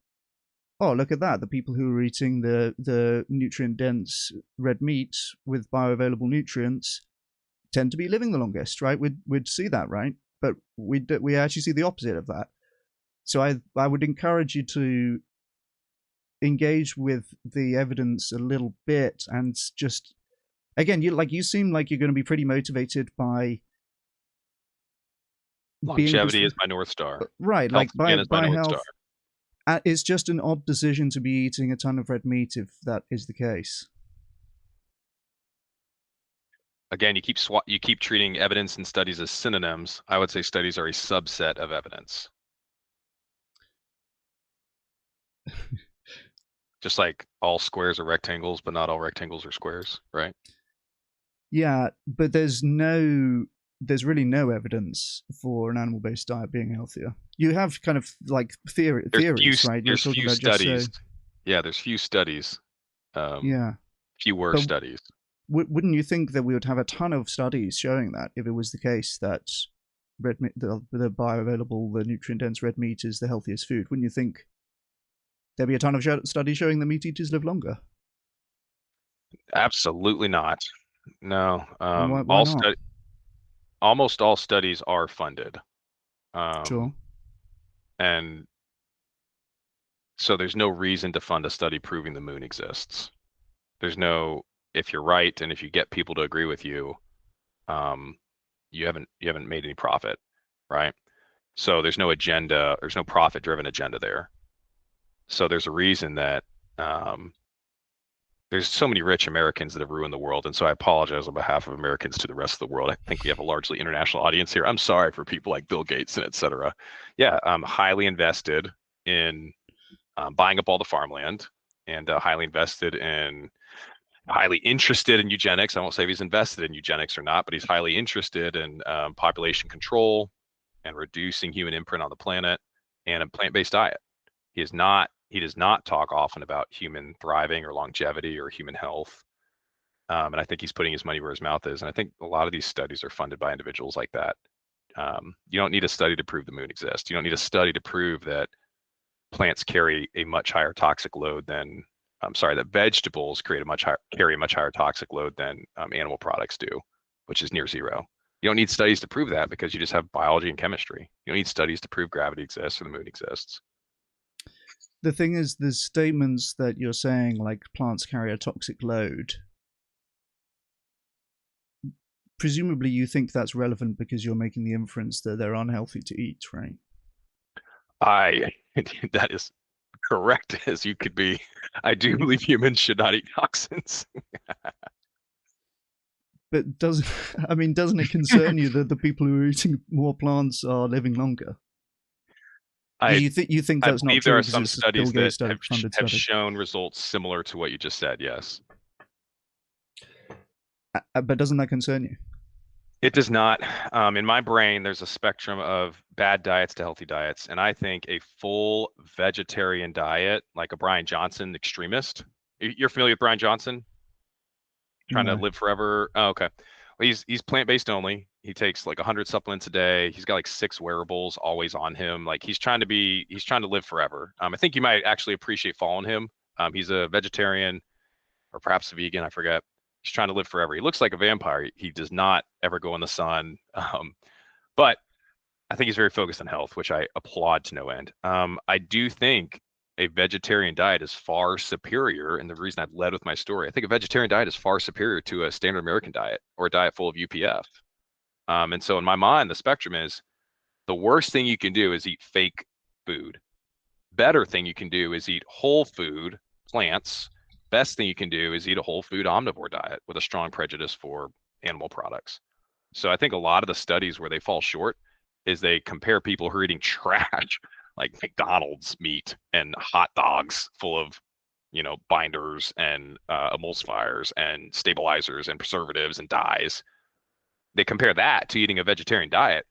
oh, look at that. The people who are eating the nutrient dense red meat with bioavailable nutrients tend to be living the longest, right? We'd see that, right? But we actually see the opposite of that. So I would encourage you to engage with the evidence a little bit and just, again, you seem like you're going to be pretty motivated by Longevity is my North Star. Right, Health like is my by North health. Star. It's just an odd decision to be eating a ton of red meat if that is the case. Again, you keep treating evidence and studies as synonyms. I would say studies are a subset of evidence. Just like all squares are rectangles, but not all rectangles are squares, right? Yeah, but there's really no evidence for an animal-based diet being healthier. You have kind of like theories, right? There's few studies. Yeah, there's few studies. Fewer studies. Wouldn't you think that we would have a ton of studies showing that if it was the case that red meat, the bioavailable, the nutrient-dense red meat is the healthiest food? Wouldn't you think there'd be a ton of studies showing that meat eaters live longer? Absolutely not. No. Why not? Almost all studies are funded. Sure. And so there's no reason to fund a study proving the moon exists. There's no, if you're right and if you get people to agree with you, you haven't made any profit, right? So there's no agenda, there's no profit-driven agenda there. So there's a reason that there's so many rich Americans that have ruined the world. And so I apologize on behalf of Americans to the rest of the world. I think we have a largely international audience here. I'm sorry for people like Bill Gates and et cetera. Yeah, I'm highly invested in buying up all the farmland and highly interested in eugenics. I won't say if he's invested in eugenics or not, but he's highly interested in population control and reducing human imprint on the planet and a plant-based diet. He does not talk often about human thriving or longevity or human health. And I think he's putting his money where his mouth is. And I think a lot of these studies are funded by individuals like that. You don't need a study to prove the moon exists. You don't need a study to prove that plants carry a much higher toxic load than, that vegetables carry a much higher toxic load than animal products do, which is near zero. You don't need studies to prove that because you just have biology and chemistry. You don't need studies to prove gravity exists or the moon exists. The thing is, the statements that you're saying, like plants carry a toxic load, presumably you think that's relevant because you're making the inference that they're unhealthy to eat, right? That is correct as you could be. I do believe humans should not eat toxins. But doesn't it concern you that the people who are eating more plants are living longer? You think that's not true? There are some studies that have shown results similar to what you just said, yes. But doesn't that concern you? It does not. In my brain, there's a spectrum of bad diets to healthy diets. And I think a full vegetarian diet, like a Brian Johnson extremist. You're familiar with Brian Johnson? Trying to live forever? Oh, okay. Well, he's plant-based only. He takes like 100 supplements a day. He's got like 6 wearables always on him. Like he's trying to live forever. I think you might actually appreciate following him. He's a vegetarian or perhaps a vegan, I forget. He's trying to live forever. He looks like a vampire. He does not ever go in the sun. But I think he's very focused on health, which I applaud to no end. I do think a vegetarian diet is far superior. And the reason I've led with my story, I think a vegetarian diet is far superior to a standard American diet or a diet full of UPF. And so in my mind, the spectrum is the worst thing you can do is eat fake food. Better thing you can do is eat whole food, plants. Best thing you can do is eat a whole food omnivore diet with a strong prejudice for animal products. So I think a lot of the studies where they fall short, is they compare people who are eating trash, like McDonald's meat and hot dogs full of, binders and emulsifiers and stabilizers and preservatives and dyes. They compare that to eating a vegetarian diet.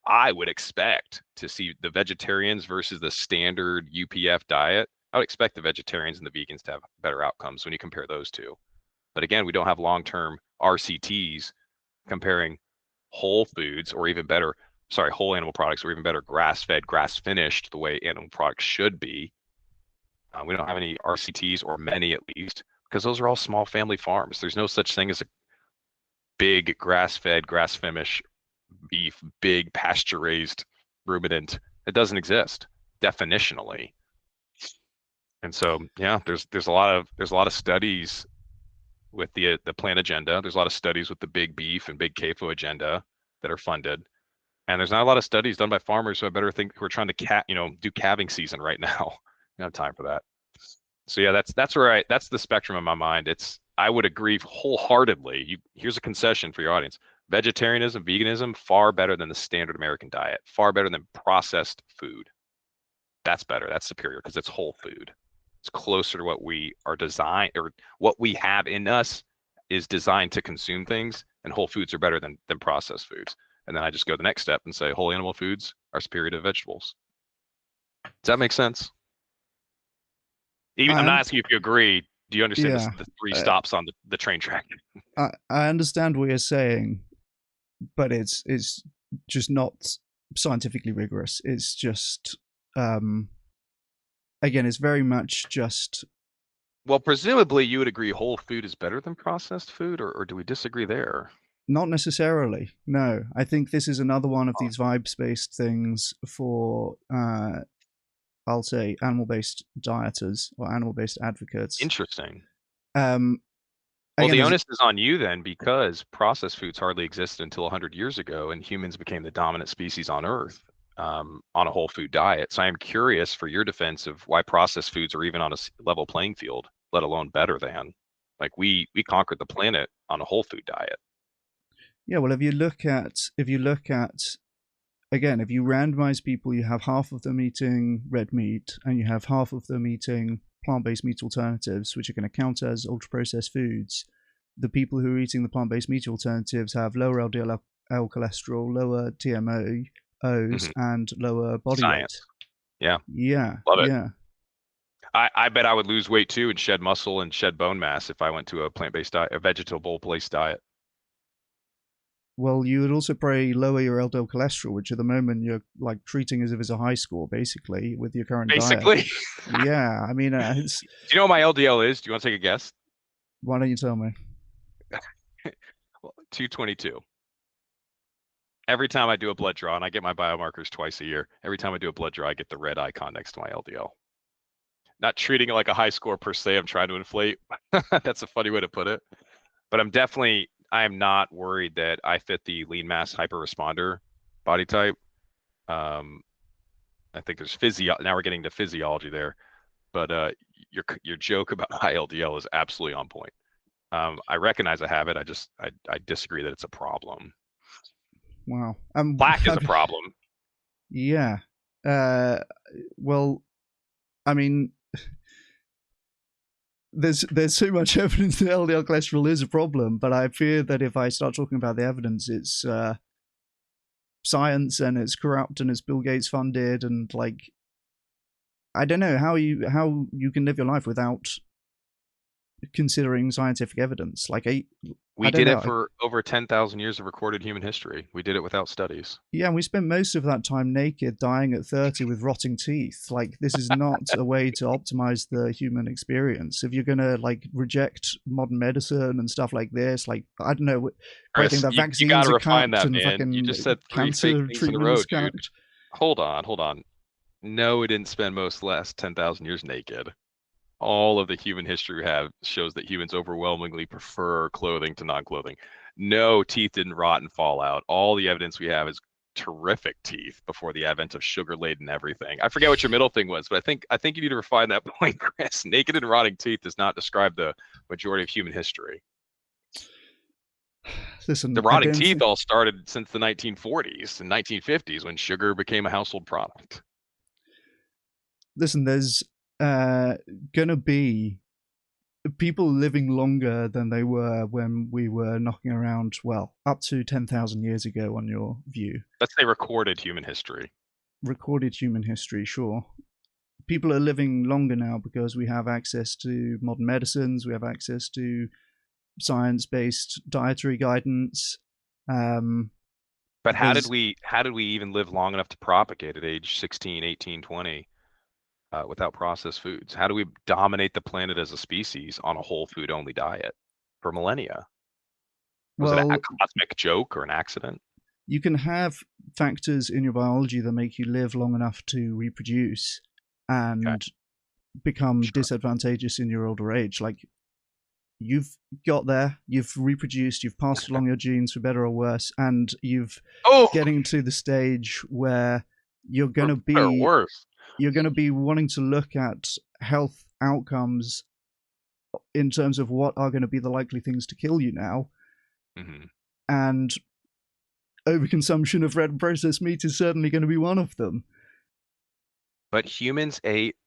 I would expect to see the vegetarians versus the standard UPF diet. I would expect the vegetarians and the vegans to have better outcomes when you compare those two. But again, we don't have long-term RCTs comparing whole foods or even better, whole animal products or even better grass-fed, grass-finished the way animal products should be. We don't have any RCTs, or many at least, because those are all small family farms. There's no such thing as a big grass-fed, grass-finished beef, big pasture-raised ruminant. It doesn't exist definitionally. And so, yeah, there's a lot of studies with the plant agenda. There's a lot of studies with the big beef and big CAFO agenda that are funded. And there's not a lot of studies done by farmers who are trying to do calving season right now. I don't have time for that. So yeah, that's the spectrum in my mind. I would agree wholeheartedly. Here's a concession for your audience. Vegetarianism, veganism, far better than the standard American diet, far better than processed food. That's better. That's superior because it's whole food. It's closer to what we are designed, or what we have in us is designed to consume things, and whole foods are better than processed foods. And then I just go the next step and say whole animal foods are superior to vegetables. Does that make sense? I'm not asking you if you agree. Do you understand the three stops on the train track? I understand what you're saying, but it's just not scientifically rigorous. It's just, again, it's very much just. Well, presumably you would agree whole food is better than processed food, or do we disagree there? Not necessarily. No, I think this is another one of these vibes-based things for, I'll say, animal-based dieters or animal-based advocates. Interesting. Well, the onus is on you then, because processed foods hardly existed until 100 years ago, and humans became the dominant species on Earth on a whole food diet. So I am curious for your defense of why processed foods are even on a level playing field, let alone better than. Like we conquered the planet on a whole food diet. Yeah, well, if you look at, again, if you randomize people, you have half of them eating red meat, and you have half of them eating plant-based meat alternatives, which are going to count as ultra-processed foods. The people who are eating the plant-based meat alternatives have lower LDL cholesterol, lower TMOs, and lower body weight. Yeah. Yeah. Love it. Yeah. I bet I would lose weight too and shed muscle and shed bone mass if I went to a plant-based diet, a vegetable-based diet. Well, you would also probably lower your LDL cholesterol, which at the moment you're like treating as if it's a high score, basically, with your current diet. Yeah, I mean, it's. Do you know what my LDL is? Do you want to take a guess? Why don't you tell me? Well, 222. Every time I do a blood draw, and I get my biomarkers twice a year, every time I do a blood draw, I get the red icon next to my LDL. Not treating it like a high score per se. I'm trying to inflate. That's a funny way to put it. But I am not worried that I fit the lean mass hyper-responder body type. I think there's now we're getting to physiology there, but your joke about high LDL is absolutely on point. I recognize I have it. I disagree that it's a problem. Wow. Plaque is a problem. Yeah. Well, I mean, there's so much evidence that LDL cholesterol is a problem, but I fear that if I start talking about the evidence, it's science and it's corrupt and it's Bill Gates funded, and like, I don't know how you can live your life without considering scientific evidence. Like we did it for over 10,000 years of recorded human history. We did it without studies. Yeah, and we spent most of that time naked, dying at 30 with rotting teeth. Like, this is not a way to optimize the human experience. If you're gonna like reject modern medicine and stuff like this, like, I don't know, Chris, that vaccines you gotta are refine cucked that, and man. fucking You just said 3 cancer fake things in a treatment row, is dude. cucked. Hold on. No, we didn't spend most last 10,000 years naked. All of the human history we have shows that humans overwhelmingly prefer clothing to non-clothing. No, teeth didn't rot and fall out. All the evidence we have is terrific teeth before the advent of sugar-laden everything. I forget what your middle thing was, but I think you need to refine that point, Chris. Naked and rotting teeth does not describe the majority of human history. Listen, The I rotting don't. teeth all started since the 1940s and 1950s when sugar became a household product. Listen, there's gonna be people living longer than they were when we were knocking around, well, up to 10,000 years ago on your view. Let's say recorded human history. Recorded human history, sure. People are living longer now because we have access to modern medicines, we have access to science-based dietary guidance. But how did we even live long enough to propagate at age 16, 18, 20 without processed foods? How do we dominate the planet as a species on a whole food only diet for millennia? Was it a cosmic joke or an accident? You can have factors in your biology that make you live long enough to reproduce and become disadvantageous in your older age. Like, you've got there, you've reproduced, you've passed along your genes for better or worse, and you've getting to the stage where you're going to be worse. You're going to be wanting to look at health outcomes in terms of what are going to be the likely things to kill you now. Mm-hmm. And overconsumption of red processed meat is certainly going to be one of them. But humans ate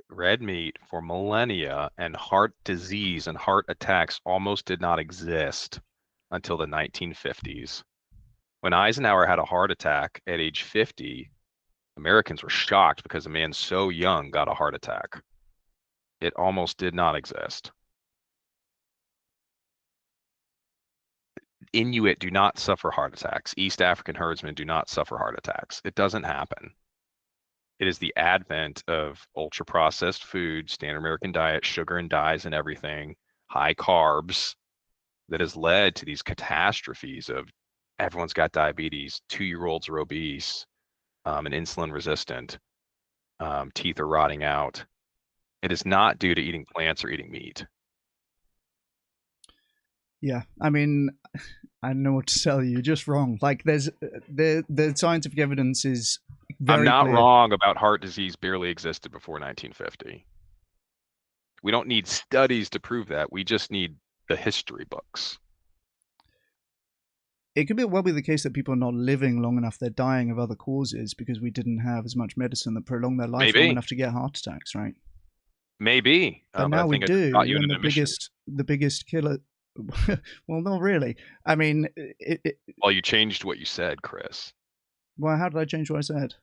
red meat for millennia, and heart disease and heart attacks almost did not exist until the 1950s. When Eisenhower had a heart attack at age 50, Americans were shocked because a man so young got a heart attack. It almost did not exist. Inuit do not suffer heart attacks. East African herdsmen do not suffer heart attacks. It doesn't happen. It is the advent of ultra-processed food, standard American diet, sugar and dyes and everything, high carbs, that has led to these catastrophes of everyone's got diabetes, 2-year-olds are obese, and insulin resistant, teeth are rotting out. It is not due to eating plants or eating meat. Yeah, I mean, I don't know what to tell you. You're just wrong. Like, there's the scientific evidence is very I'm not clear. wrong about heart disease barely existed before 1950. We don't need studies to prove that. We just need the history books. It could well be the case that people are not living long enough. They're dying of other causes because we didn't have as much medicine that prolonged their life long enough to get heart attacks, right? Maybe. But now we do. And the biggest killer. Well, not really. I mean, well, you changed what you said, Chris. Well, how did I change what I said?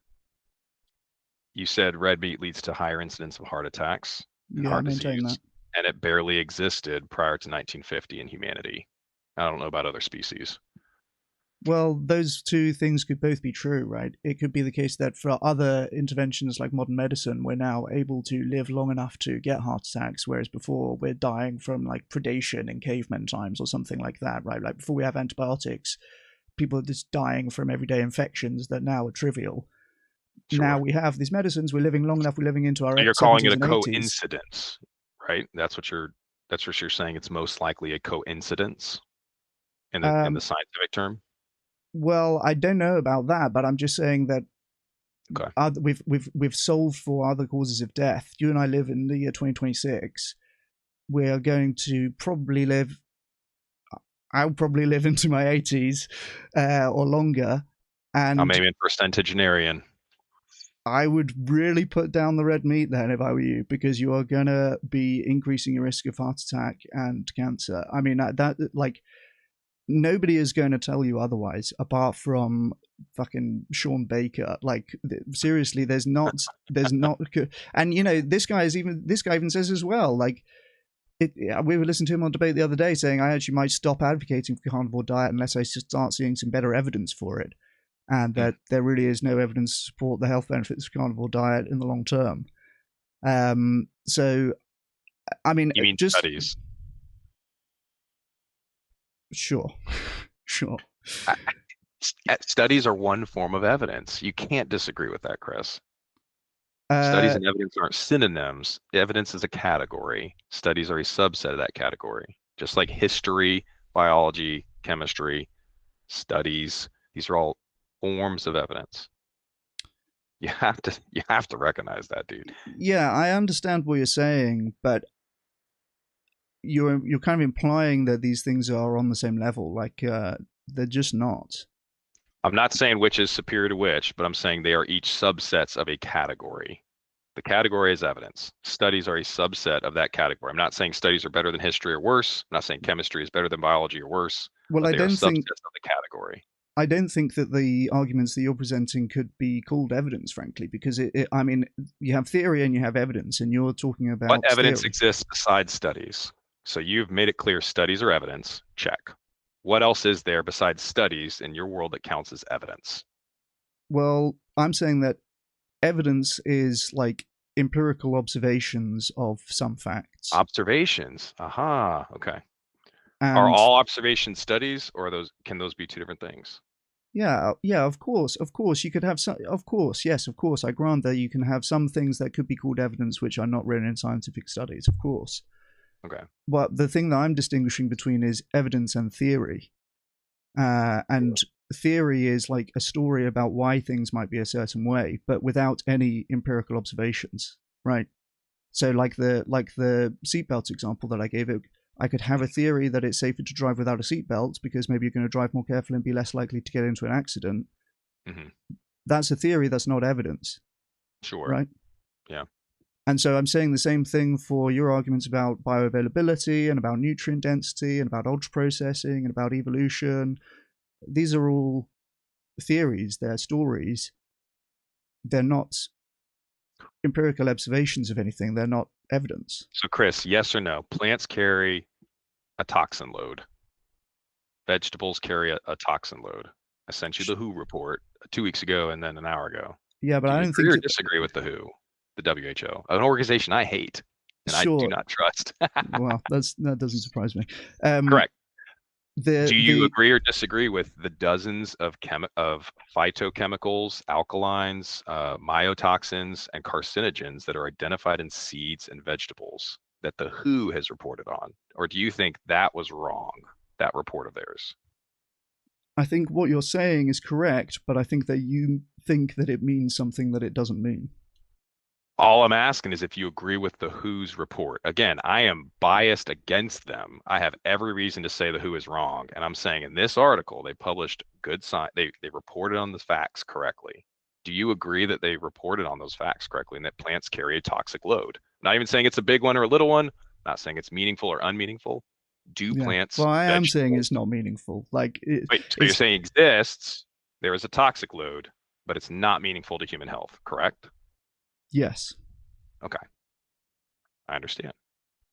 You said red meat leads to higher incidence of heart attacks and heart disease, that. And it barely existed prior to 1950 in humanity. I don't know about other species. Well, those two things could both be true, right? It could be the case that for other interventions like modern medicine, we're now able to live long enough to get heart attacks, whereas before we're dying from like predation in caveman times or something like that, right? Like before we have antibiotics, people are just dying from everyday infections that now are trivial. Sure. Now we have these medicines, we're living long enough, we're living into our 70s and 80s. You're calling it a coincidence, right? That's what you're saying. It's most likely a coincidence in the scientific term. Well, I don't know about that, but I'm just saying that we've solved for other causes of death. You and I live in the year 2026. We are going to probably live. I'll probably live into my 80s or longer. And I'm aiming for centenarian. I would really put down the red meat then if I were you, because you are gonna be increasing your risk of heart attack and cancer. I mean that like. Nobody is going to tell you otherwise, apart from fucking Sean Baker. Like, seriously, there's not, and you know, this guy even says as well. Like, we were listening to him on debate the other day saying, I actually might stop advocating for carnivore diet unless I start seeing some better evidence for it, and that there really is no evidence to support the health benefits of carnivore diet in the long term. So, I mean, you mean just studies? Sure. Studies are one form of evidence. You can't disagree with that, Chris. Studies and evidence aren't synonyms. Evidence is a category. Studies are a subset of that category. Just like history, biology, chemistry, studies, these are all forms of evidence. You have to recognize that, dude. Yeah, I understand what you're saying, but you're kind of implying that these things are on the same level. Like they're just not. I'm not saying which is superior to which, but I'm saying they are each subsets of a category. The category is evidence. Studies are a subset of that category. I'm not saying studies are better than history or worse. I'm not saying chemistry is better than biology or worse. Well, but I they are don't think subsets of the category. I don't think that the arguments that you're presenting could be called evidence, frankly, because I mean, you have theory and you have evidence, and you're talking about What evidence theory. exists besides studies? So you've made it clear studies are evidence. Check. What else is there besides studies in your world that counts as evidence? Well, I'm saying that evidence is like empirical observations of some facts. Observations. Aha. Okay. Are And all observations studies, or can those be two different things? yeah, of course, you could have some. Of course, yes, of course. I grant that you can have some things that could be called evidence which are not written in scientific studies. Of course. Okay. But the thing that I'm distinguishing between is evidence and theory. And theory is like a story about why things might be a certain way, but without any empirical observations, right? So like the seatbelt example that I gave, I could have a theory that it's safer to drive without a seatbelt because maybe you're going to drive more carefully and be less likely to get into an accident. Mm-hmm. That's a theory, that's not evidence. Sure. Right? Yeah. And so I'm saying the same thing for your arguments about bioavailability and about nutrient density and about ultra processing and about evolution. These are all theories, they're stories. They're not empirical observations of anything, they're not evidence. So Chris, yes or no? Plants carry a toxin load. Vegetables carry a toxin load. I sent you the WHO report 2 weeks ago and then an hour ago. Yeah, but Do I you don't agree think or disagree with the WHO, the WHO, an organization I hate and I do not trust? Well, that doesn't surprise me. Correct. Do you the agree or disagree with the dozens of phytochemicals, alkalines, myotoxins, and carcinogens that are identified in seeds and vegetables that the WHO has reported on? Or do you think that was wrong, that report of theirs? I think what you're saying is correct, but I think that you think that it means something that it doesn't mean. All I'm asking is if you agree with the WHO's report. Again, I am biased against them. I have every reason to say the WHO is wrong. And I'm saying in this article, they published good science. They reported on the facts correctly. Do you agree that they reported on those facts correctly and that plants carry a toxic load? Not even saying it's a big one or a little one. Not saying it's meaningful or unmeaningful. Do plants? Well, I am saying it's not meaningful. Like, wait, so you're saying exists? There is a toxic load, but it's not meaningful to human health. Correct? Yes. Okay. I understand.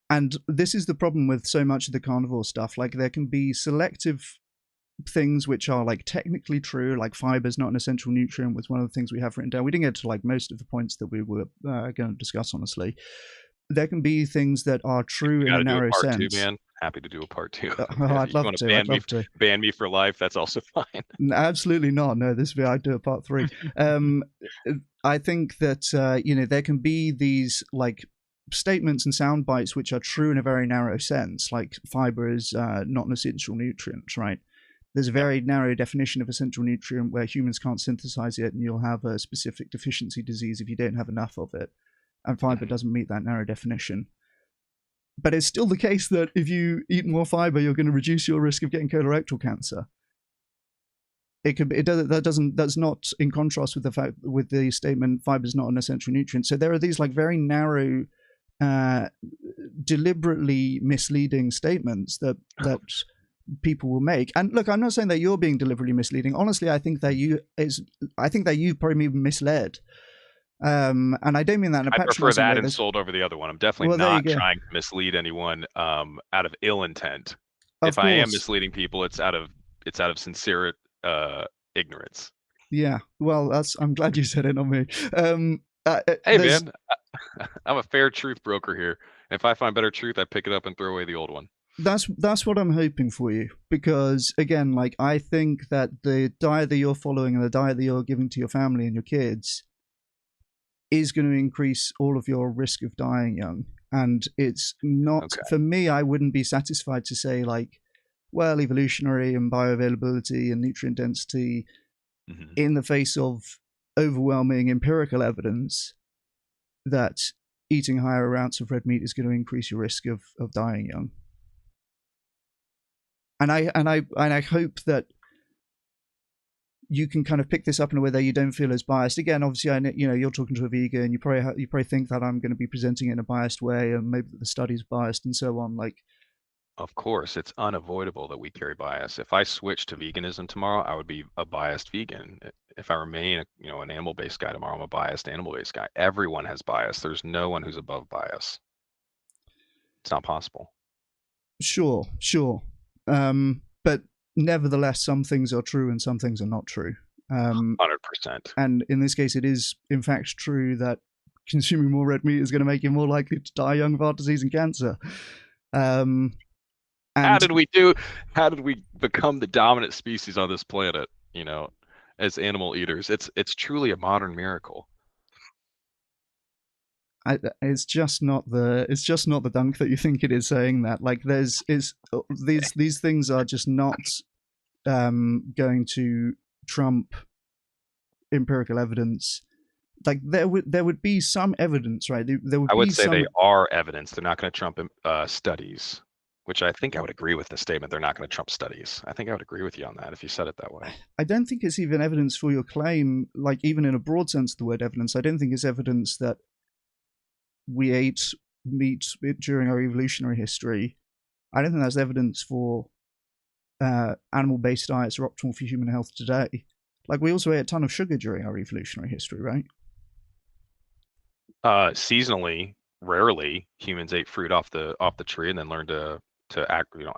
And this is the problem with so much of the carnivore stuff. Like, there can be selective things which are like technically true, like fiber's not an essential nutrient was one of the things we have written down. We didn't get to like most of the points that we were going to discuss, honestly. There can be things that are true in a narrow sense. Part two, man. Happy to do a part two. I'd love to. Ban me for life. That's also fine. Absolutely not. No, I'd do a part 3. I think that there can be these like statements and sound bites which are true in a very narrow sense, like fiber is not an essential nutrient, right? There's a very narrow definition of essential nutrient where humans can't synthesize it, and you'll have a specific deficiency disease if you don't have enough of it. And fiber doesn't meet that narrow definition. But it's still the case that if you eat more fiber, you're going to reduce your risk of getting colorectal cancer. That's not in contrast with the fact with the statement fiber is not an essential nutrient. So there are these like very narrow, deliberately misleading statements that people will make. And look, I'm not saying that you're being deliberately misleading. Honestly, I think that you've probably been misled. And I don't mean that in a patronizing way. I prefer that insult over the other one. I'm definitely not trying to mislead anyone out of ill intent. If I am misleading people, it's out of sincere ignorance. Yeah, well, I'm glad you said it, not me. Hey man, I'm a fair truth broker here. If I find better truth, I pick it up and throw away the old one. That's what I'm hoping for you, because again, like, I think that the diet that you're following and the diet that you're giving to your family and your kids is going to increase all of your risk of dying young. And it's not, for me, I wouldn't be satisfied to say like, well, evolutionary and bioavailability and nutrient density in the face of overwhelming empirical evidence that eating higher amounts of red meat is going to increase your risk of dying young. And I hope that you can kind of pick this up in a way that you don't feel as biased. Again, obviously, you're talking to a vegan. You probably think that I'm going to be presenting it in a biased way, and maybe the study's biased and so on. Like, Of course, it's unavoidable that we carry bias. If I switch to veganism tomorrow, I would be a biased vegan. If I remain, an animal-based guy tomorrow, I'm a biased animal-based guy. Everyone has bias. There's no one who's above bias. It's not possible. Sure. But nevertheless, some things are true and some things are not true. 100%. And in this case, it is in fact true that consuming more red meat is going to make you more likely to die young of heart disease and cancer. How did we become the dominant species on this planet, as animal eaters? It's truly a modern miracle. It's just not the dunk that you think it is saying that. Like, these things are just not going to trump empirical evidence. Like, there would be some evidence, right? I would say they are evidence. They're not going to trump studies, which I think I would agree with the statement. They're not going to trump studies. I think I would agree with you on that if you said it that way. I don't think it's even evidence for your claim, like, even in a broad sense of the word evidence. I don't think it's evidence that we ate meat during our evolutionary history. I don't think that's evidence for animal-based diets are optimal for human health today. Like, we also ate a ton of sugar during our evolutionary history, right? Seasonally, rarely humans ate fruit off the tree and then learned to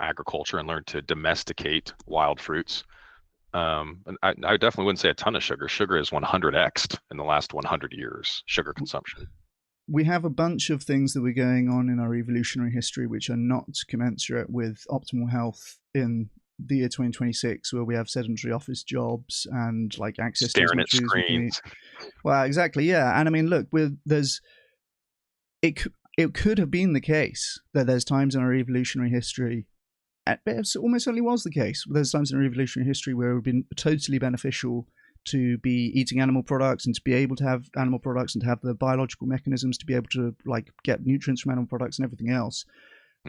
agriculture and learned to domesticate wild fruits. And I definitely wouldn't say a ton of sugar. Sugar is 100x'd in the last 100 years, sugar consumption. We have a bunch of things that were going on in our evolutionary history which are not commensurate with optimal health in the year 2026, where we have sedentary office jobs and like access staring to at screens. Well, exactly, yeah. And I mean, look, it could have been the case that there's times in our evolutionary history, it almost certainly was the case. There's times in our evolutionary history where it would have been totally beneficial to be eating animal products and to be able to have animal products and to have the biological mechanisms to be able to like get nutrients from animal products and everything else,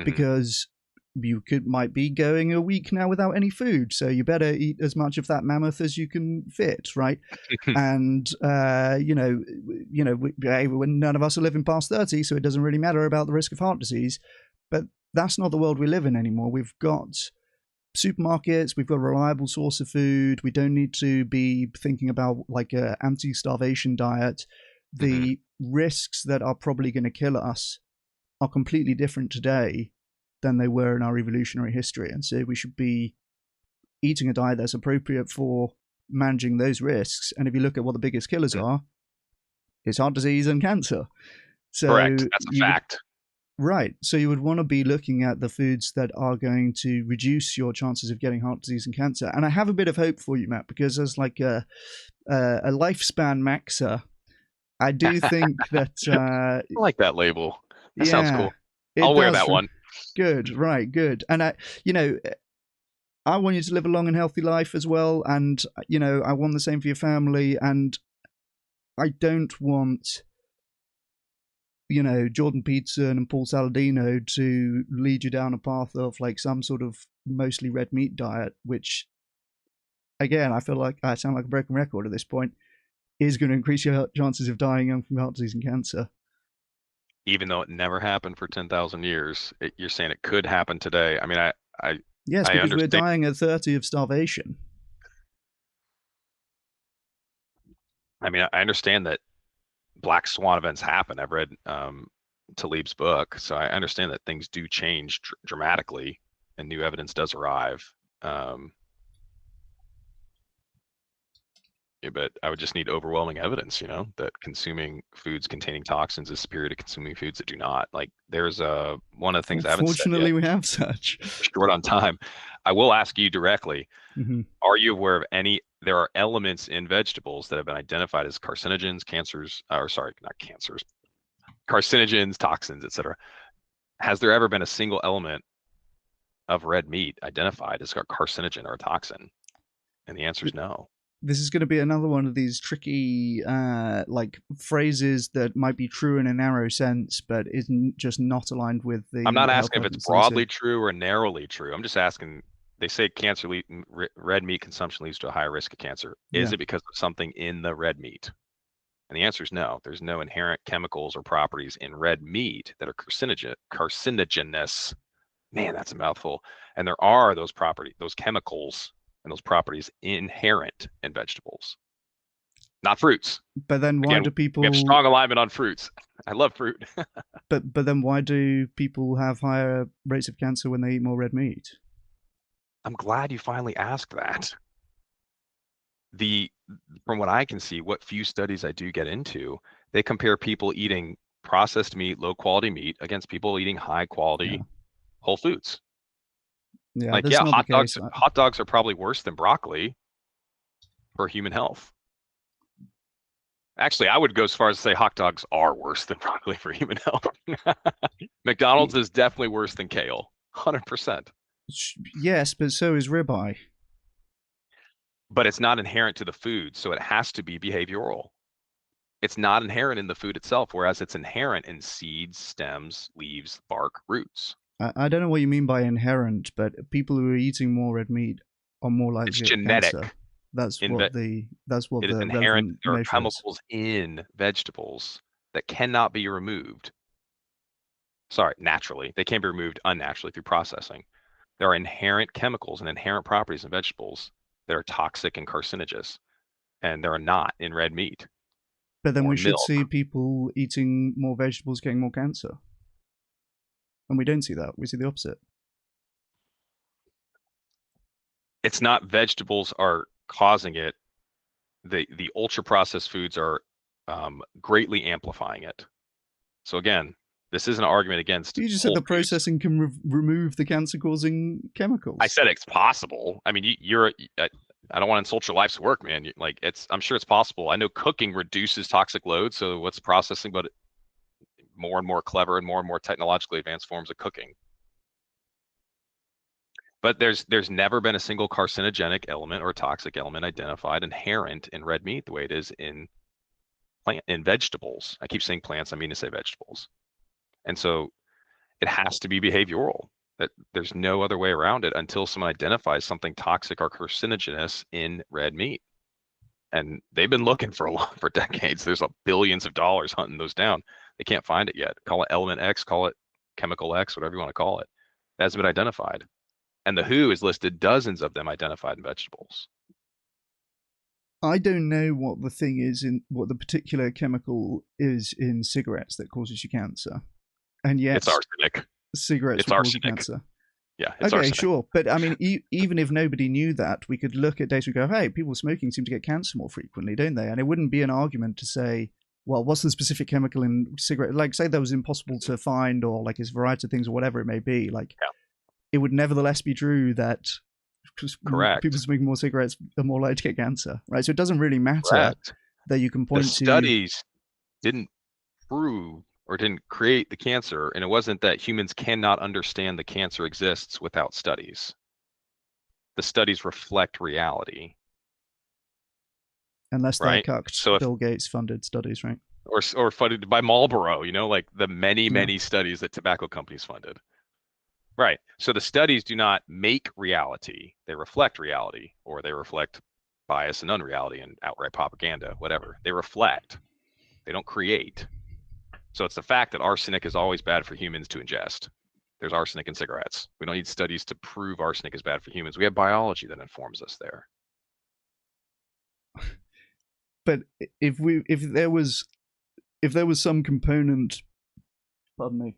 because you might be going a week now without any food, so you better eat as much of that mammoth as you can fit, right? And when none of us are living past 30, so it doesn't really matter about the risk of heart disease. But that's not the world we live in anymore. We've got supermarkets, we've got a reliable source of food. We don't need to be thinking about like a anti-starvation diet. The risks that are probably going to kill us are completely different today than they were in our evolutionary history, and so we should be eating a diet that's appropriate for managing those risks. And if you look at what the biggest killers are, it's heart disease and cancer. So correct, that's a fact. Right. So you would want to be looking at the foods that are going to reduce your chances of getting heart disease and cancer. And I have a bit of hope for you, Matt, because as like a lifespan maxer, I do think that I like that label. That sounds cool. I'll wear that one. Good, right, good. And I want you to live a long and healthy life as well. And, I want the same for your family. And I don't want, Jordan Peterson and Paul Saladino to lead you down a path of like some sort of mostly red meat diet, which, again, I feel like I sound like a broken record at this point, is going to increase your chances of dying young from heart disease and cancer. Even though it never happened for 10,000 years, you're saying it could happen today. I mean, yes, because we're dying at 30 of starvation. I mean, I understand that black swan events happen. I've read Talib's book, so I understand that things do change dramatically and new evidence does arrive. But I would just need overwhelming evidence, that consuming foods containing toxins is superior to consuming foods that do not. Like, there's one of the things I haven't said yet. Fortunately, we have such. Short on time. I will ask you directly, are you aware of there are elements in vegetables that have been identified as carcinogens, carcinogens, toxins, etc. Has there ever been a single element of red meat identified as a carcinogen or a toxin? And the answer is no. This is going to be another one of these tricky like phrases that might be true in a narrow sense, but isn't just not aligned with the. I'm not asking if it's broadly true or narrowly true. I'm just asking they say red meat consumption leads to a higher risk of cancer. Is Yeah. it because of something in the red meat? And the answer is no. There's no inherent chemicals or properties in red meat that are carcinogenous. Man, that's a mouthful. And there are those chemicals and those properties inherent in vegetables, not fruits. But then why Again, do we have people? strong alignment on fruits. I love fruit. But then why do people have higher rates of cancer when they eat more red meat? I'm glad you finally asked that. From what I can see, what few studies I do get into, they compare people eating processed meat, low quality meat against people eating high quality whole foods. Yeah, Like, that's yeah, not the case. hot dogs are probably worse than broccoli for human health. Actually, I would go as far as to say hot dogs are worse than broccoli for human health. McDonald's is definitely worse than kale, 100%. Yes, but so is ribeye. But it's not inherent to the food, so it has to be behavioral. It's not inherent in the food itself, whereas it's inherent in seeds, stems, leaves, bark, roots. I don't know what you mean by inherent, but people who are eating more red meat are more likely It's to get genetic. cancer. That's what the It is inherent. There are chemicals in vegetables that cannot be removed. Sorry, naturally. They can be removed unnaturally through processing. There are inherent chemicals and inherent properties in vegetables that are toxic and carcinogenous, and there are not in red meat. But then we should milk. see people eating more vegetables getting more cancer. And we don't see that. We see the opposite. It's not vegetables are causing it. The ultra processed foods are greatly amplifying it. So again, this is an argument against. You just said the processing can remove the cancer-causing chemicals. I said it's possible. I mean, I don't want to insult your life's work, man. I'm sure it's possible. I know cooking reduces toxic load. So what's processing, but more and more clever and more technologically advanced forms of cooking. But there's never been a single carcinogenic element or toxic element identified inherent in red meat the way it is in vegetables. I keep saying plants, I mean to say vegetables. And so it has to be behavioral. That there's no other way around it until someone identifies something toxic or carcinogenous in red meat. And they've been looking for decades. There's billions of dollars hunting those down. They can't find it yet. Call it element X, call it chemical X, whatever you want to call it. It hasn't been identified. And the WHO has listed dozens of them identified in vegetables. I don't know what the thing is in what the particular chemical is in cigarettes that causes you cancer. And yet it's arsenic. Cigarettes will cause you cancer. Yeah, it's okay, arsenic. Sure. But I mean, even if nobody knew that, we could look at data and go, hey, people smoking seem to get cancer more frequently, don't they? And it wouldn't be an argument to say, well, what's the specific chemical in cigarette? Like, say that was impossible to find, or like it's a variety of things, or whatever it may be. Like, it would nevertheless be true that correct, people smoking more cigarettes are more likely to get cancer, right? So it doesn't really matter that you can point to. Studies didn't prove or didn't create the cancer, and it wasn't that humans cannot understand the cancer exists without studies. The studies reflect reality. Unless they're cucked. So Bill Gates funded studies, right? Or funded by Marlboro, like the many studies that tobacco companies funded. Right. So the studies do not make reality. They reflect reality, or they reflect bias and unreality and outright propaganda, whatever. They reflect. They don't create. So it's the fact that arsenic is always bad for humans to ingest. There's arsenic in cigarettes. We don't need studies to prove arsenic is bad for humans. We have biology that informs us there. But if there was some component, pardon me,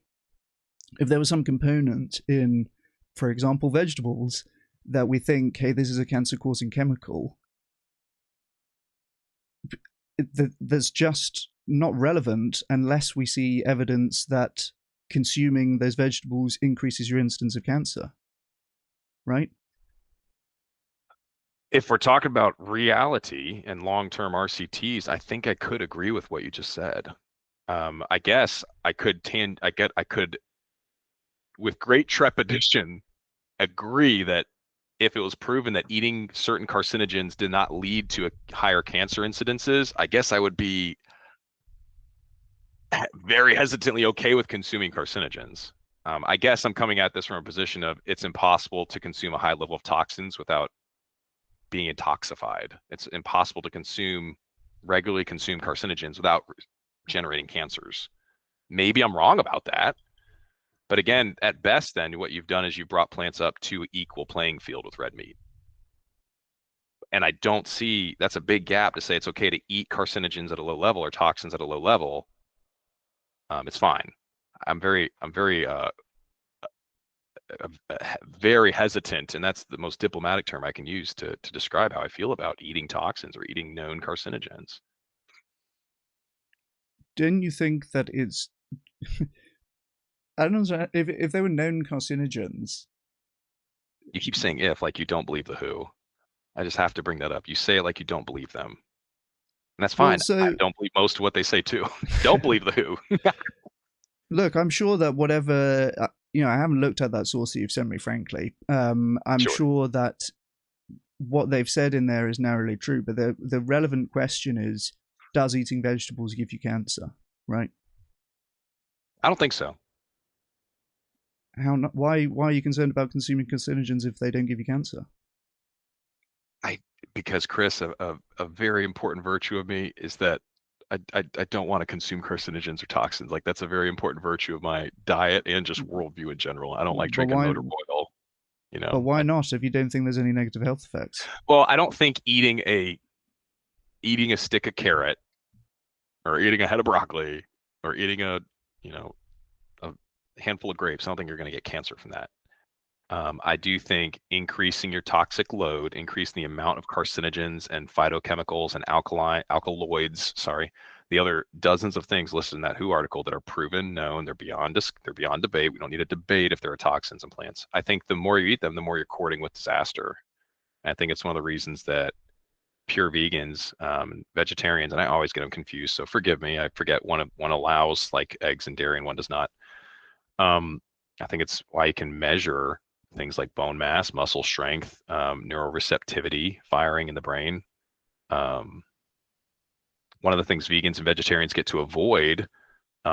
if there was some component in, for example, vegetables that we think, hey, this is a cancer-causing chemical, that's just not relevant unless we see evidence that consuming those vegetables increases your incidence of cancer, right? If we're talking about reality and long-term RCTs, I think I could agree with what you just said. I guess I could with great trepidation agree that if it was proven that eating certain carcinogens did not lead to higher cancer incidences, I guess I would be very hesitantly okay with consuming carcinogens. I guess I'm coming at this from a position of it's impossible to consume a high level of toxins without being intoxified. It's impossible to regularly consume carcinogens without generating cancers. Maybe I'm wrong about that. But again, at best, then what you've done is you've brought plants up to equal playing field with red meat. And I don't see that's a big gap to say it's okay to eat carcinogens at a low level or toxins at a low level. It's fine. I'm very hesitant, and that's the most diplomatic term I can use to describe how I feel about eating toxins or eating known carcinogens. Don't you think that it's I don't know if they were known carcinogens. You keep saying if like you don't believe the WHO. I just have to bring that up. You say it like you don't believe them. And that's fine. Well, I don't believe most of what they say too. Don't believe the WHO. Look, I'm sure that whatever I haven't looked at that source that you've sent me, frankly. I'm sure that what they've said in there is narrowly true, but the relevant question is, does eating vegetables give you cancer? Right? I don't think so. How not? Why are you concerned about consuming carcinogens if they don't give you cancer? Because Chris, a very important virtue of me is that I don't want to consume carcinogens or toxins. Like that's a very important virtue of my diet and just worldview in general. I don't like drinking motor oil. But why not if you don't think there's any negative health effects? Well, I don't think eating a stick of carrot or eating a head of broccoli or eating a handful of grapes, I don't think you're going to get cancer from that. I do think increasing your toxic load, increasing the amount of carcinogens and phytochemicals and alkaloids, the other dozens of things listed in that WHO article that are proven, known, they're beyond debate. We don't need a debate if there are toxins in plants. I think the more you eat them, the more you're courting with disaster. And I think it's one of the reasons that pure vegans, vegetarians, and I always get them confused. So forgive me. I forget one allows like eggs and dairy and one does not. I think it's why you can measure things like bone mass, muscle strength, neuroreceptivity, firing in the brain. One of the things vegans and vegetarians get to avoid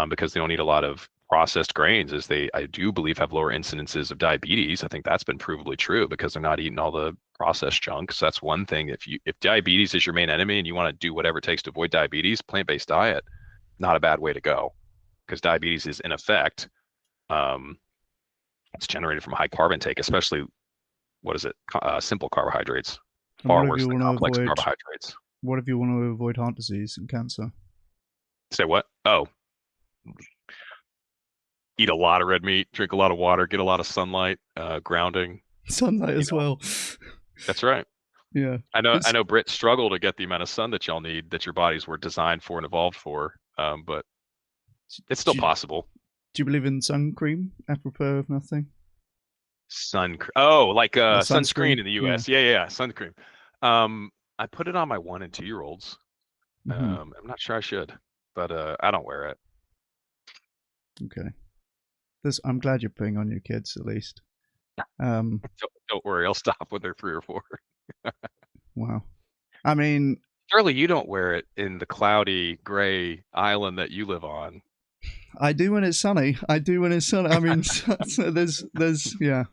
because they don't eat a lot of processed grains is I do believe, have lower incidences of diabetes. I think that's been provably true because they're not eating all the processed junk. So that's one thing. If diabetes is your main enemy and you want to do whatever it takes to avoid diabetes, plant-based diet, not a bad way to go because diabetes is in effect it's generated from a high carb intake, especially simple carbohydrates, far worse than complex carbohydrates. What if you want to avoid heart disease and cancer? Say what? Oh, eat a lot of red meat, drink a lot of water, get a lot of sunlight, grounding. Sunlight as well. That's right. Yeah. I know Brits struggle to get the amount of sun that y'all need, that your bodies were designed for and evolved for, but it's still possible. Do you believe in sun cream, apropos of nothing? Sunscreen in the US. Yeah, sun cream. I put it on my 1 and 2-year-olds. I'm not sure I should, but I don't wear it. Okay. I'm glad you're putting on your kids at least. Don't worry, I'll stop when they're 3 or 4. Wow. I mean, surely you don't wear it in the cloudy, gray island that you live on. I do when it's sunny. I mean, there's yeah.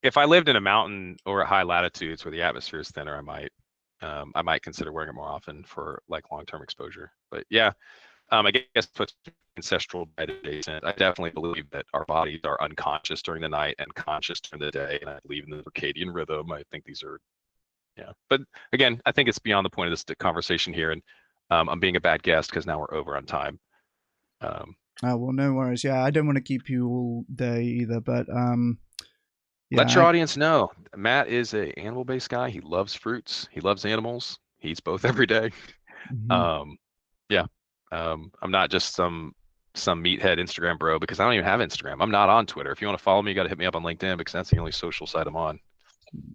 If I lived in a mountain or at high latitudes where the atmosphere is thinner, I might consider wearing it more often for like long-term exposure. But yeah, I guess puts ancestral adaptation. I definitely believe that our bodies are unconscious during the night and conscious during the day, and I believe in the circadian rhythm. I think these are, yeah. But again, I think it's beyond the point of this conversation here, and I'm being a bad guest because now we're over on time. Well, no worries. Yeah, I don't want to keep you all day either, but yeah, let your audience know. Matt is an animal-based guy. He loves fruits. He loves animals. He eats both every day. Yeah. I'm not just some meathead Instagram bro because I don't even have Instagram. I'm not on Twitter. If you want to follow me, you got to hit me up on LinkedIn because that's the only social site I'm on.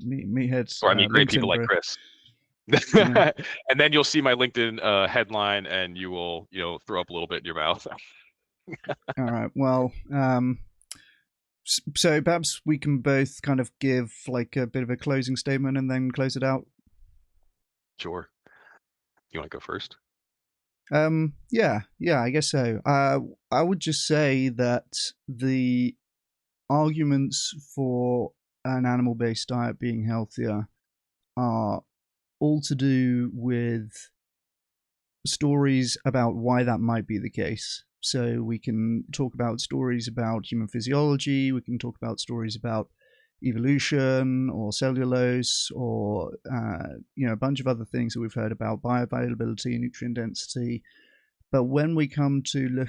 Meatheads. Or I mean, great people like Chris. Yeah. And then you'll see my LinkedIn headline, and you will, throw up a little bit in your mouth. All right. Well, so perhaps we can both kind of give like a bit of a closing statement and then close it out. Sure. You want to go first? Yeah, I guess so. I would just say that the arguments for an animal-based diet being healthier are all to do with stories about why that might be the case. So we can talk about stories about human physiology, we can talk about stories about evolution or cellulose or a bunch of other things that we've heard about, bioavailability, nutrient density. But when we come to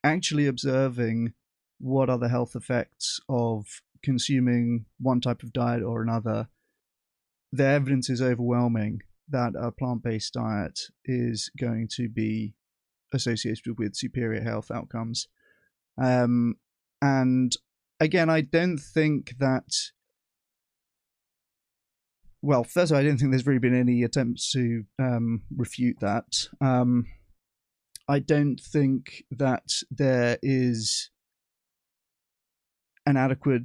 actually observing what are the health effects of consuming one type of diet or another, the evidence is overwhelming that a plant-based diet is going to be associated with superior health outcomes. And again, I don't think that. Well, first of all, I don't think there's really been any attempts to refute that. I don't think that there is an adequate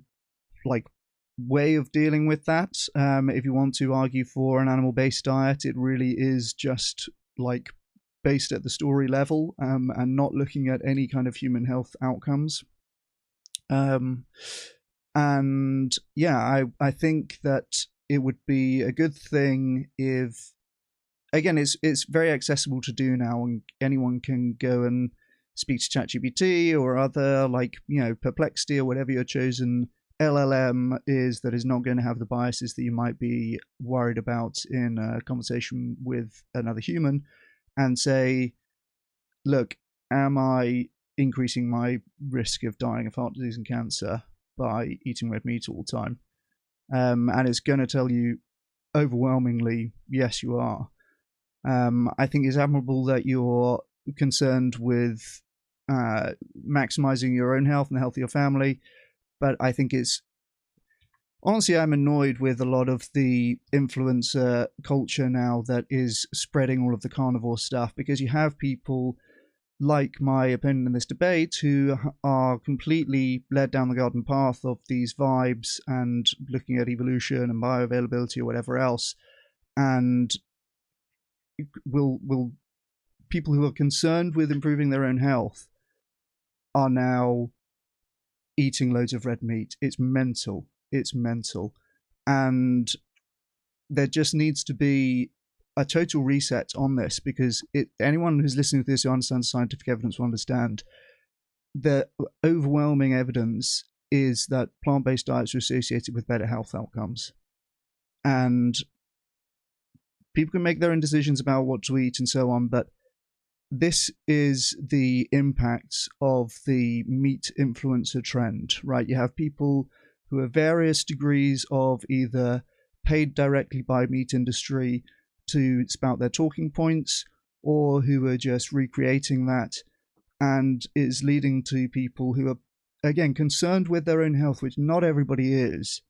way of dealing with that. If you want to argue for an animal-based diet, it really is just based at the story level and not looking at any kind of human health outcomes. And yeah, I think that it would be a good thing if, again, it's very accessible to do now, and anyone can go and speak to ChatGPT or other Perplexity or whatever your chosen LLM is that is not going to have the biases that you might be worried about in a conversation with another human, and say, look, am I increasing my risk of dying of heart disease and cancer by eating red meat all the time? And it's going to tell you overwhelmingly, yes, you are. I think it's admirable that you're concerned with maximizing your own health and the health of your family, but I think honestly, I'm annoyed with a lot of the influencer culture now that is spreading all of the carnivore stuff, because you have people like my opponent in this debate who are completely led down the garden path of these vibes and looking at evolution and bioavailability or whatever else, and will people who are concerned with improving their own health are now eating loads of red meat. It's mental. And there just needs to be a total reset on this, because anyone who's listening to this who understands scientific evidence will understand the overwhelming evidence is that plant-based diets are associated with better health outcomes. And people can make their own decisions about what to eat and so on, but this is the impact of the meat influencer trend, right? You have people who are various degrees of either paid directly by meat industry to spout their talking points, or who are just recreating that, and is leading to people who are, again, concerned with their own health, which not everybody is,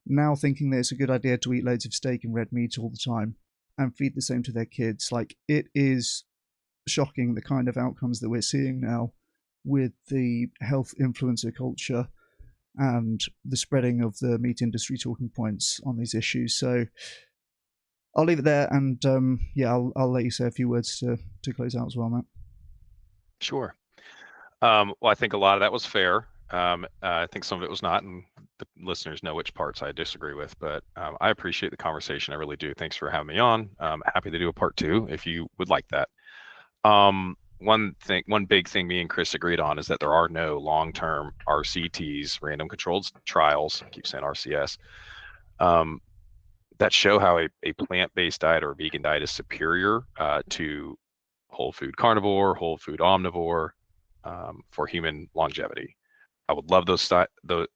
now thinking that it's a good idea to eat loads of steak and red meat all the time and feed the same to their kids. It is shocking the kind of outcomes that we're seeing now with the health influencer culture and the spreading of the meat industry talking points on these issues. So I'll leave it there, and I'll let you say a few words to close out as well, Matt. Sure. Well, I think a lot of that was fair. I think some of it was not, and the listeners know which parts I disagree with, but I appreciate the conversation. I really do. Thanks for having me on. I'm happy to do a part 2 if you would like that. One big thing me and Chris agreed on is that there are no long-term RCTs, random controlled trials, I keep saying RCS, that show how a plant-based diet or a vegan diet is superior to whole food carnivore, whole food omnivore for human longevity. I would love I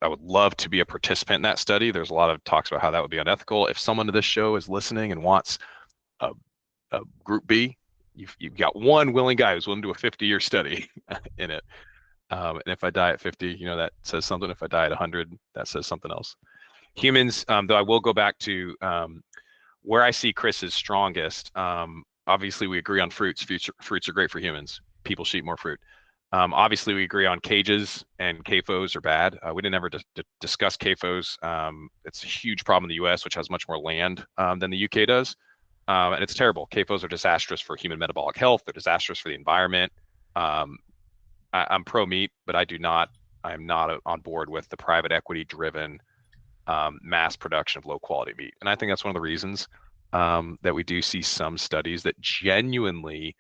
would love to be a participant in that study. There's a lot of talks about how that would be unethical. If someone to this show is listening and wants a group B, you've got one willing guy who's willing to do a 50-year study in it. And if I die at 50, that says something. If I die at 100, that says something else. Humans, though, I will go back to where I see Chris is strongest. Obviously, we agree on fruits. Fruits are great for humans. People should eat more fruit. Obviously, we agree on cages, and CAFOs are bad. We didn't ever discuss CAFOs. It's a huge problem in the U.S., which has much more land than the U.K. does. And it's terrible. CAFOs are disastrous for human metabolic health. They're disastrous for the environment. I'm pro-meat, but I do not I'm not on board with the private equity driven mass production of low quality meat. And I think that's one of the reasons that we do see some studies that genuinely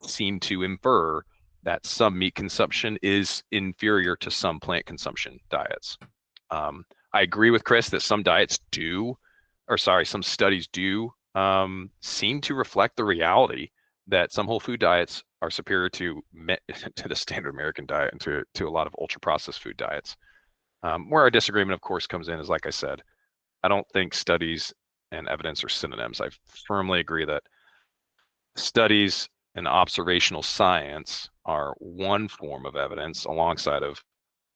seem to infer that some meat consumption is inferior to some plant consumption diets. I agree with Chris that some studies do seem to reflect the reality that some whole food diets are superior to the standard American diet and to a lot of ultra processed food diets. Where our disagreement, of course, comes in is, like I said, I don't think studies and evidence are synonyms. I firmly agree that studies and observational science are one form of evidence alongside of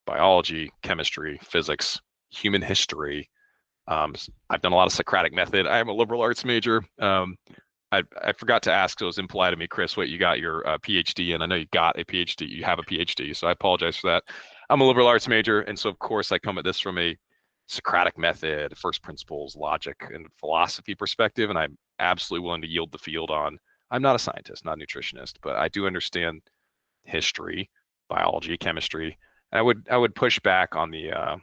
biology, chemistry, physics, human history. I've done a lot of Socratic method. I am a liberal arts major. I forgot to ask, so it was implied to me, Chris, what you got your PhD in. I know you got a PhD, you have a PhD, so I apologize for that. I'm a liberal arts major, and so of course I come at this from a Socratic method, first principles, logic, and philosophy perspective, and I'm absolutely willing to yield the field on. I'm not a scientist, not a nutritionist, but I do understand history, biology, chemistry. And I would push back on the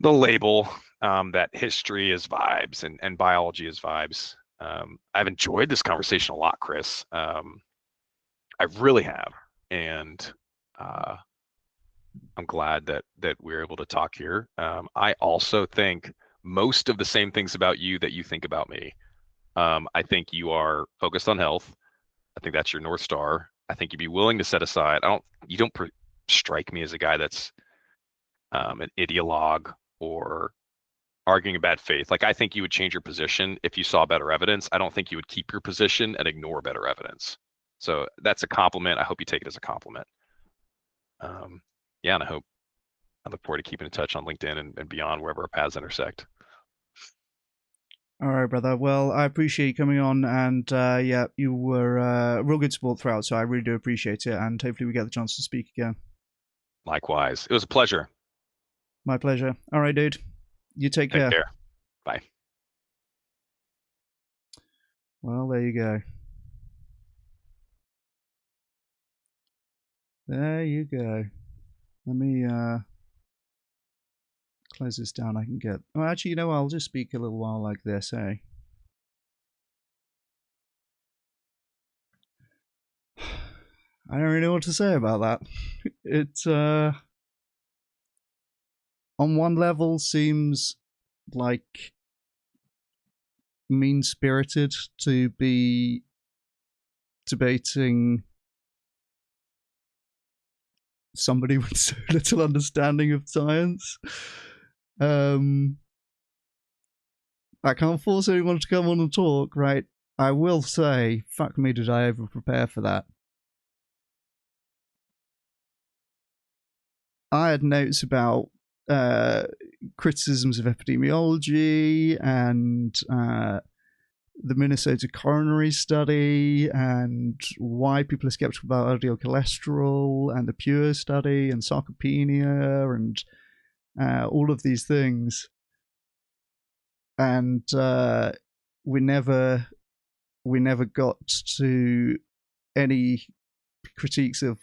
label that history is vibes and biology is vibes. I've enjoyed this conversation a lot, Chris. I really have, and I'm glad that we're able to talk here. I also think most of the same things about you that you think about me. I think you are focused on health. I think that's your North Star. I think you'd be willing to set aside. You don't strike me as a guy that's an ideologue or arguing in bad faith. Like, I think you would change your position if you saw better evidence. I don't think you would keep your position and ignore better evidence. So that's a compliment. I hope you take it as a compliment. Yeah, and I look forward to keeping in touch on LinkedIn and beyond, wherever our paths intersect. All right, brother. Well, I appreciate you coming on, and yeah, you were real good support throughout, so I really do appreciate it, and hopefully we get the chance to speak again. Likewise. It was a pleasure. My pleasure. All right, dude. You take care. Take care. Bye. Well, there you go. There you go. Let me close this down. I can get... Oh, actually, you know what? I'll just speak a little while like this, eh? I don't really know what to say about that. It's, on one level, seems like mean-spirited to be debating somebody with so little understanding of science. I can't force anyone to come on and talk, right? I will say, fuck me, did I ever prepare for that. I had notes about criticisms of epidemiology and the Minnesota coronary study and why people are skeptical about LDL cholesterol and the PURE study and sarcopenia and all of these things. And we never got to any critiques of,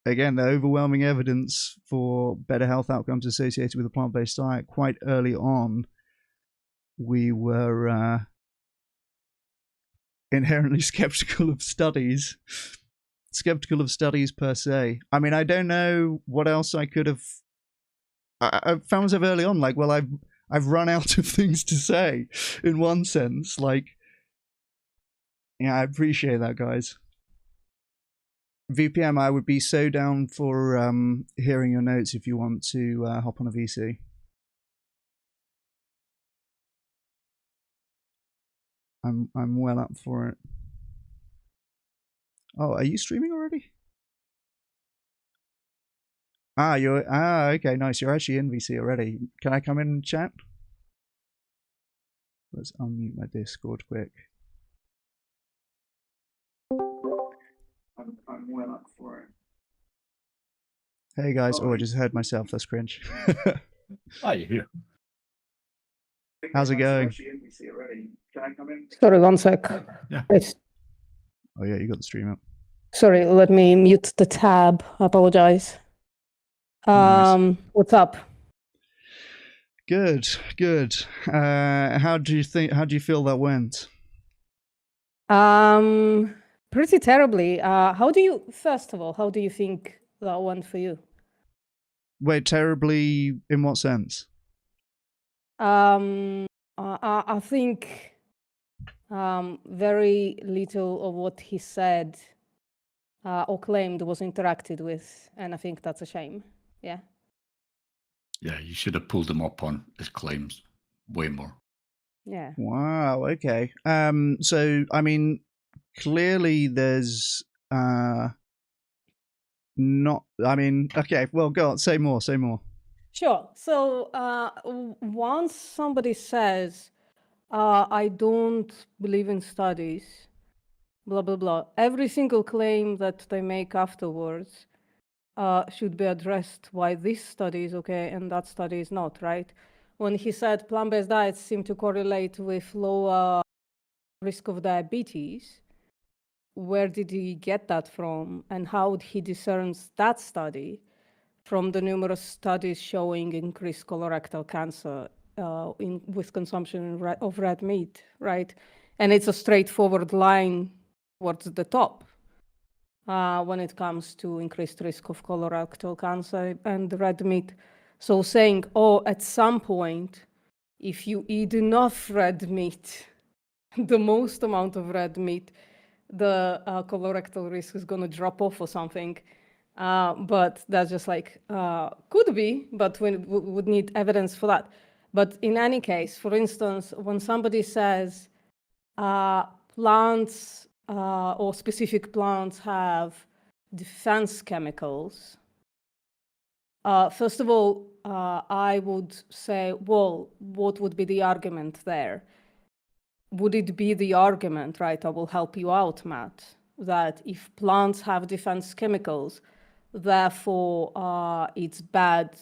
again, the overwhelming evidence for better health outcomes associated with a plant-based diet. Quite early on, we were inherently skeptical of studies per se. I mean, I don't know what else I could have. I found myself early on like, well, I've run out of things to say, in one sense. Like, yeah, I appreciate that, guys. VPM, I would be so down for hearing your notes if you want to hop on a VC. I'm well up for it. Oh, are you streaming already? Okay, nice. You're actually in VC already. Can I come in and chat? Let's unmute my Discord quick. I'm well up for it. Hey guys, I just heard myself. That's cringe. Oh, you're here. How's it going? Sorry, one sec. Yeah. Yes. Oh yeah, you got the stream up. Sorry, let me mute the tab. I apologize. Nice. What's up? Good. How do you feel that went? Pretty terribly. First of all, how do you think that went for you? Wait, terribly in what sense? I think very little of what he said or claimed was interacted with, and I think that's a shame. Yeah. Yeah, you should have pulled him up on his claims way more. Yeah. Wow. Okay. So I mean, clearly there's not. I mean, okay. Well, go on. Say more. Sure. So once somebody says, I don't believe in studies, blah, blah, blah, every single claim that they make afterwards should be addressed why this study is okay and that study is not, right? When he said plant-based diets seem to correlate with lower risk of diabetes, where did he get that from? And how he discerns that study from the numerous studies showing increased colorectal cancer with consumption of red meat, right? And it's a straightforward line towards the top when it comes to increased risk of colorectal cancer and red meat. So saying, oh, at some point, if you eat enough red meat, the most amount of red meat, the colorectal risk is going to drop off or something. But that's just like, could be, but we would need evidence for that. But in any case, for instance, when somebody says plants or specific plants have defense chemicals, first of all, I would say, well, what would be the argument there? Would it be the argument, right? I will help you out, Matt, that if plants have defense chemicals, therefore it's bad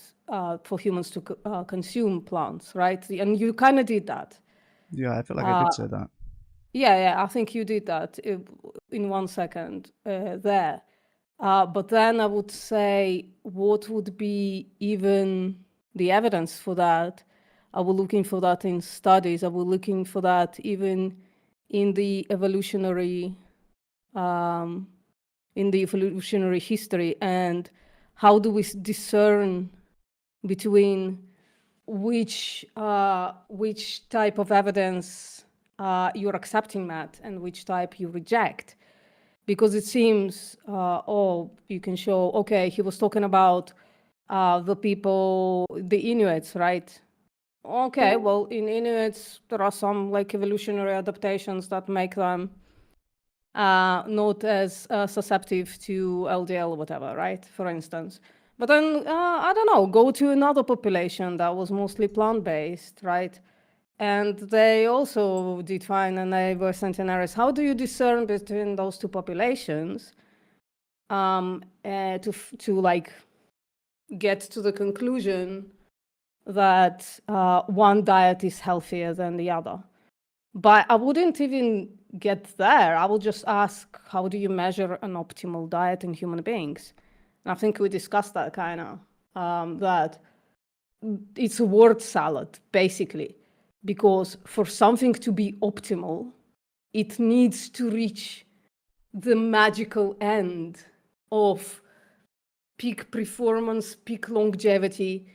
for humans to consume plants, right? And you kind of did that. Yeah, I feel like I did say that. Yeah, I think you did that in 1 second there. But then I would say, what would be even the evidence for that? I was looking for that in studies. I was looking for that even in the evolutionary history. And how do we discern between which type of evidence you're accepting, Matt, and which type you reject? Because it seems, you can show, okay, he was talking about the people, the Inuits, right? Okay, well, in Inuits, there are some like evolutionary adaptations that make them not as susceptible to LDL or whatever, right? For instance. But then, I don't know, go to another population that was mostly plant-based, right? And they also did fine and they were centenaries. How do you discern between those two populations to like get to the conclusion that one diet is healthier than the other? But I wouldn't even get there. I will just ask, how do you measure an optimal diet in human beings? And I think we discussed that kind of, that it's a word salad, basically, because for something to be optimal, it needs to reach the magical end of peak performance, peak longevity,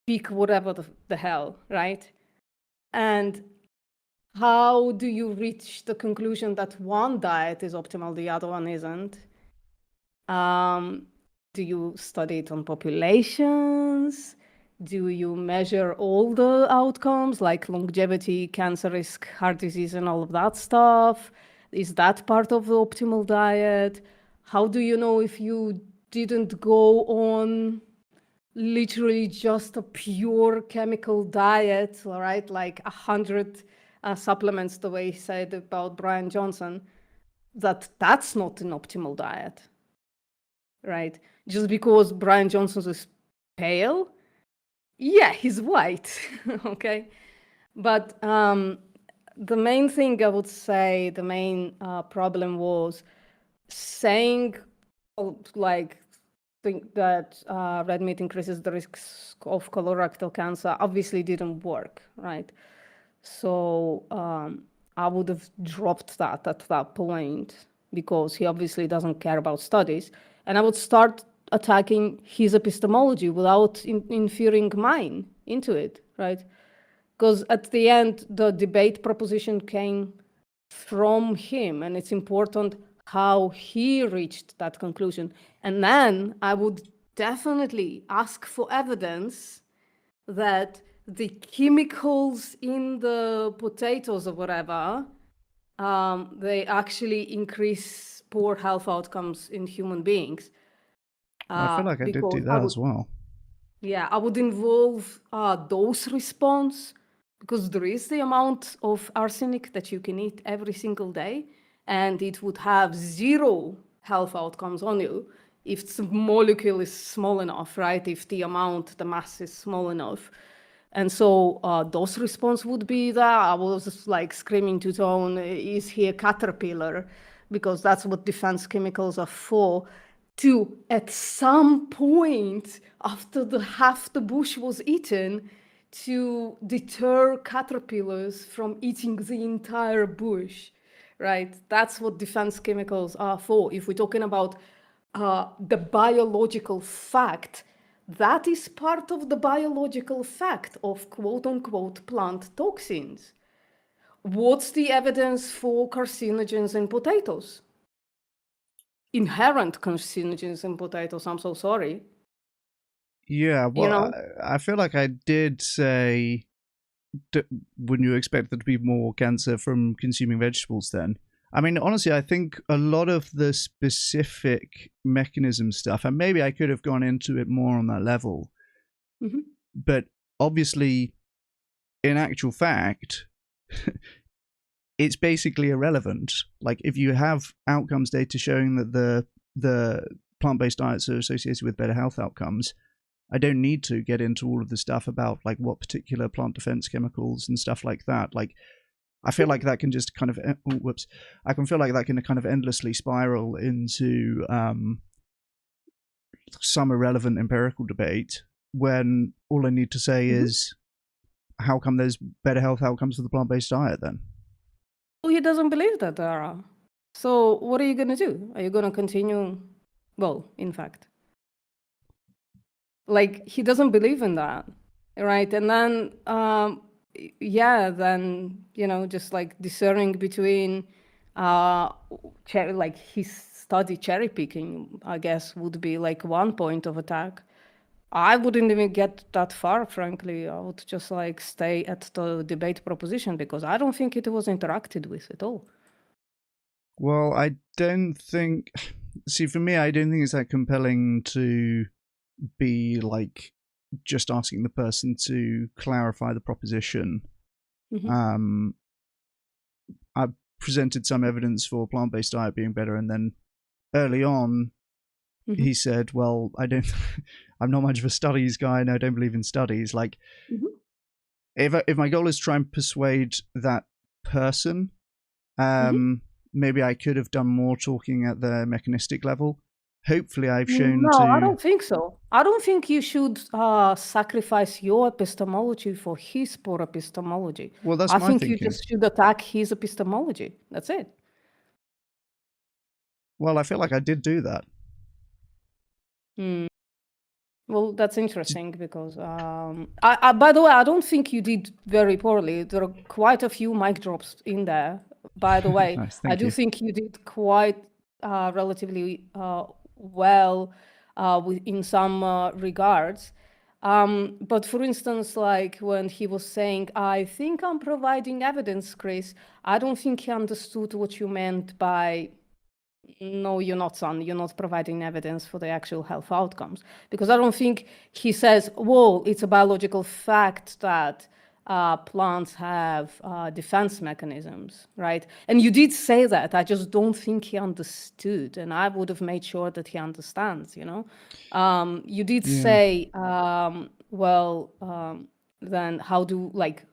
peak whatever the hell, right? And how do you reach the conclusion that one diet is optimal, the other one isn't? Do you study it on populations? Do you measure all the outcomes like longevity, cancer risk, heart disease, and all of that stuff? Is that part of the optimal diet? How do you know if you didn't go on literally just a pure chemical diet, all right, like 100 supplements, the way he said about Brian Johnson, that's not an optimal diet, right? Just because Brian Johnson is pale, yeah, he's white, okay? But the main thing I would say, the main problem was saying like think that red meat increases the risks of colorectal cancer obviously didn't work, right? So I would have dropped that at that point because he obviously doesn't care about studies. And I would start attacking his epistemology without inferring mine into it, right? Because at the end, the debate proposition came from him, and it's important how he reached that conclusion. And then I would definitely ask for evidence that the chemicals in the potatoes or whatever, they actually increase poor health outcomes in human beings. I feel like I did do because that as well. Yeah, I would involve dose response, because there is the amount of arsenic that you can eat every single day, and it would have zero health outcomes on you if the molecule is small enough, right? If the amount, the mass is small enough. And so dose response would be that. I was just like screaming to Tone, is he a caterpillar? Because that's what defense chemicals are for. To, at some point, after half the bush was eaten, to deter caterpillars from eating the entire bush, right? That's what defense chemicals are for. If we're talking about the biological fact, that is part of the biological fact of quote-unquote plant toxins. What's the evidence for carcinogens in potatoes? Inherent carcinogens in potatoes, I'm so sorry. Yeah, well, You know? I feel like I did say, wouldn't you expect there to be more cancer from consuming vegetables then? I mean, honestly, I think a lot of the specific mechanism stuff, and maybe I could have gone into it more on that level, but obviously, in actual fact, it's basically irrelevant. Like, if you have outcomes data showing that the plant-based diets are associated with better health outcomes, I don't need to get into all of the stuff about like what particular plant defense chemicals and stuff like that. Like, I feel like that can just kind of I can feel like that can kind of endlessly spiral into some irrelevant empirical debate when all I need to say is, how come there's better health outcomes for the plant-based diet then? Well, he doesn't believe that there are. So what are you going to do? Are you going to continue? Well, in fact, like, he doesn't believe in that, right? And then then, you know, just like discerning between like his study cherry picking, I guess, would be like one point of attack. I wouldn't even get that far, frankly. I would just like stay at the debate proposition because I don't think it was interacted with at all. Well, I don't think. See, for me, I don't think it's that compelling to be like just asking the person to clarify the proposition. I presented some evidence for plant-based diet being better, and then early on, he said, "Well, I'm not much of a studies guy, and I don't believe in studies." Like, if my goal is to try and persuade that person, maybe I could have done more talking at the mechanistic level. Hopefully, I've shown No, to. I don't think so. I don't think you should sacrifice your epistemology for his poor epistemology. Well, that's I my think thinking. you just should attack his epistemology. That's it. Well, I feel like I did do that. Well, that's interesting because, by the way, I don't think you did very poorly. There are quite a few mic drops in there, by the way. Nice, I thank do you. think you did quite relatively well in some regards. But for instance, like when he was saying, I think I'm providing evidence, Chris, I don't think he understood what you meant by, no, you're not, son. You're not providing evidence for the actual health outcomes. Because I don't think he says, well, it's a biological fact that plants have defense mechanisms, right? And you did say that. I just don't think he understood. And I would have made sure that he understands, you know? You did say, then how do, like,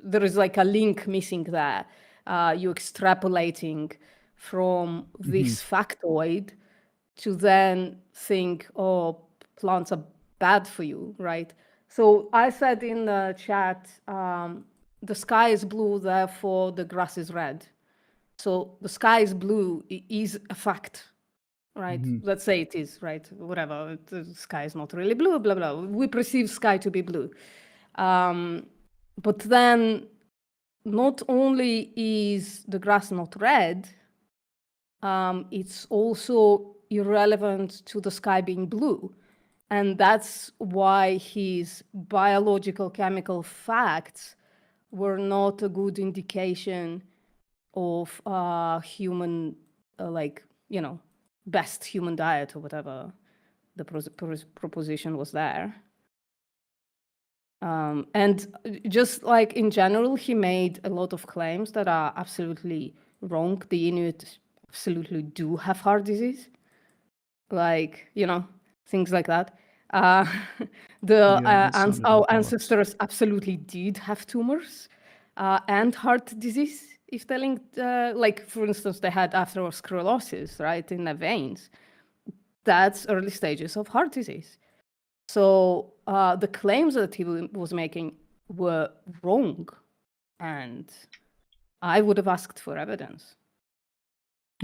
there is like a link missing there. You're extrapolating from this factoid to then think, oh, plants are bad for you, right? So I said in the chat, the sky is blue, therefore the grass is red. So the sky is blue is a fact, right? Let's say it is, right? Whatever, the sky is not really blue, blah, blah. We perceive sky to be blue. But then not only is the grass not red, it's also irrelevant to the sky being blue. And that's why his biological chemical facts were not a good indication of human, like, best human diet or whatever the proposition was there. And just like in general, he made a lot of claims that are absolutely wrong. The Inuit absolutely do have heart disease, like, things like that. Our ancestors absolutely did have tumors and heart disease. If telling, like, for instance, they had atherosclerosis, right, in their veins. That's early stages of heart disease. So the claims that he was making were wrong, and I would have asked for evidence.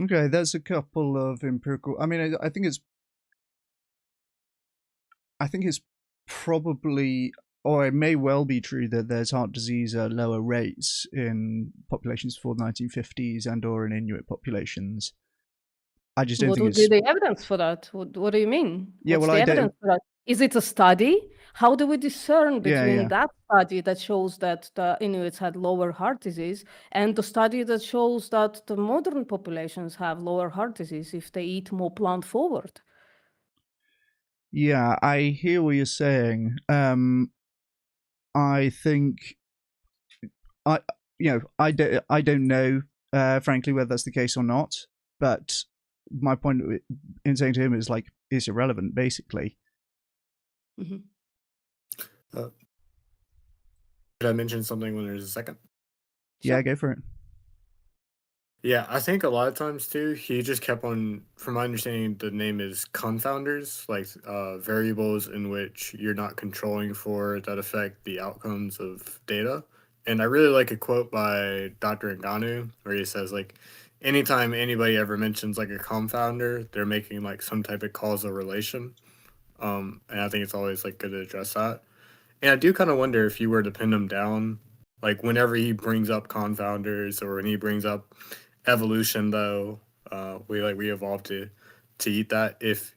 Okay, there's a couple of empirical. I mean, I think it's probably, or it may well be true that there's heart disease at lower rates in populations before the 1950s and or in Inuit populations. I just don't think What would be the evidence for that? What do you mean? Yeah, What's the evidence for that? Is it a study? How do we discern between that study that shows that the Inuits had lower heart disease and the study that shows that the modern populations have lower heart disease if they eat more plant forward? Yeah, I hear what you're saying. I think I don't know, frankly, whether that's the case or not. But my point in saying to him is like, it's irrelevant, basically. Could I mention something when there's a second? Yeah, go for it. Yeah, I think a lot of times too, he just kept on, from my understanding, the name is confounders, like variables in which you're not controlling for that affect the outcomes of data. And I really like a quote by Dr. Ngannou where he says, like, anytime anybody ever mentions like a confounder, they're making like some type of causal relation. And I think it's always like good to address that. And I do kind of wonder if you were to pin him down, like whenever he brings up confounders or when he brings up evolution, though, we evolved to eat that. If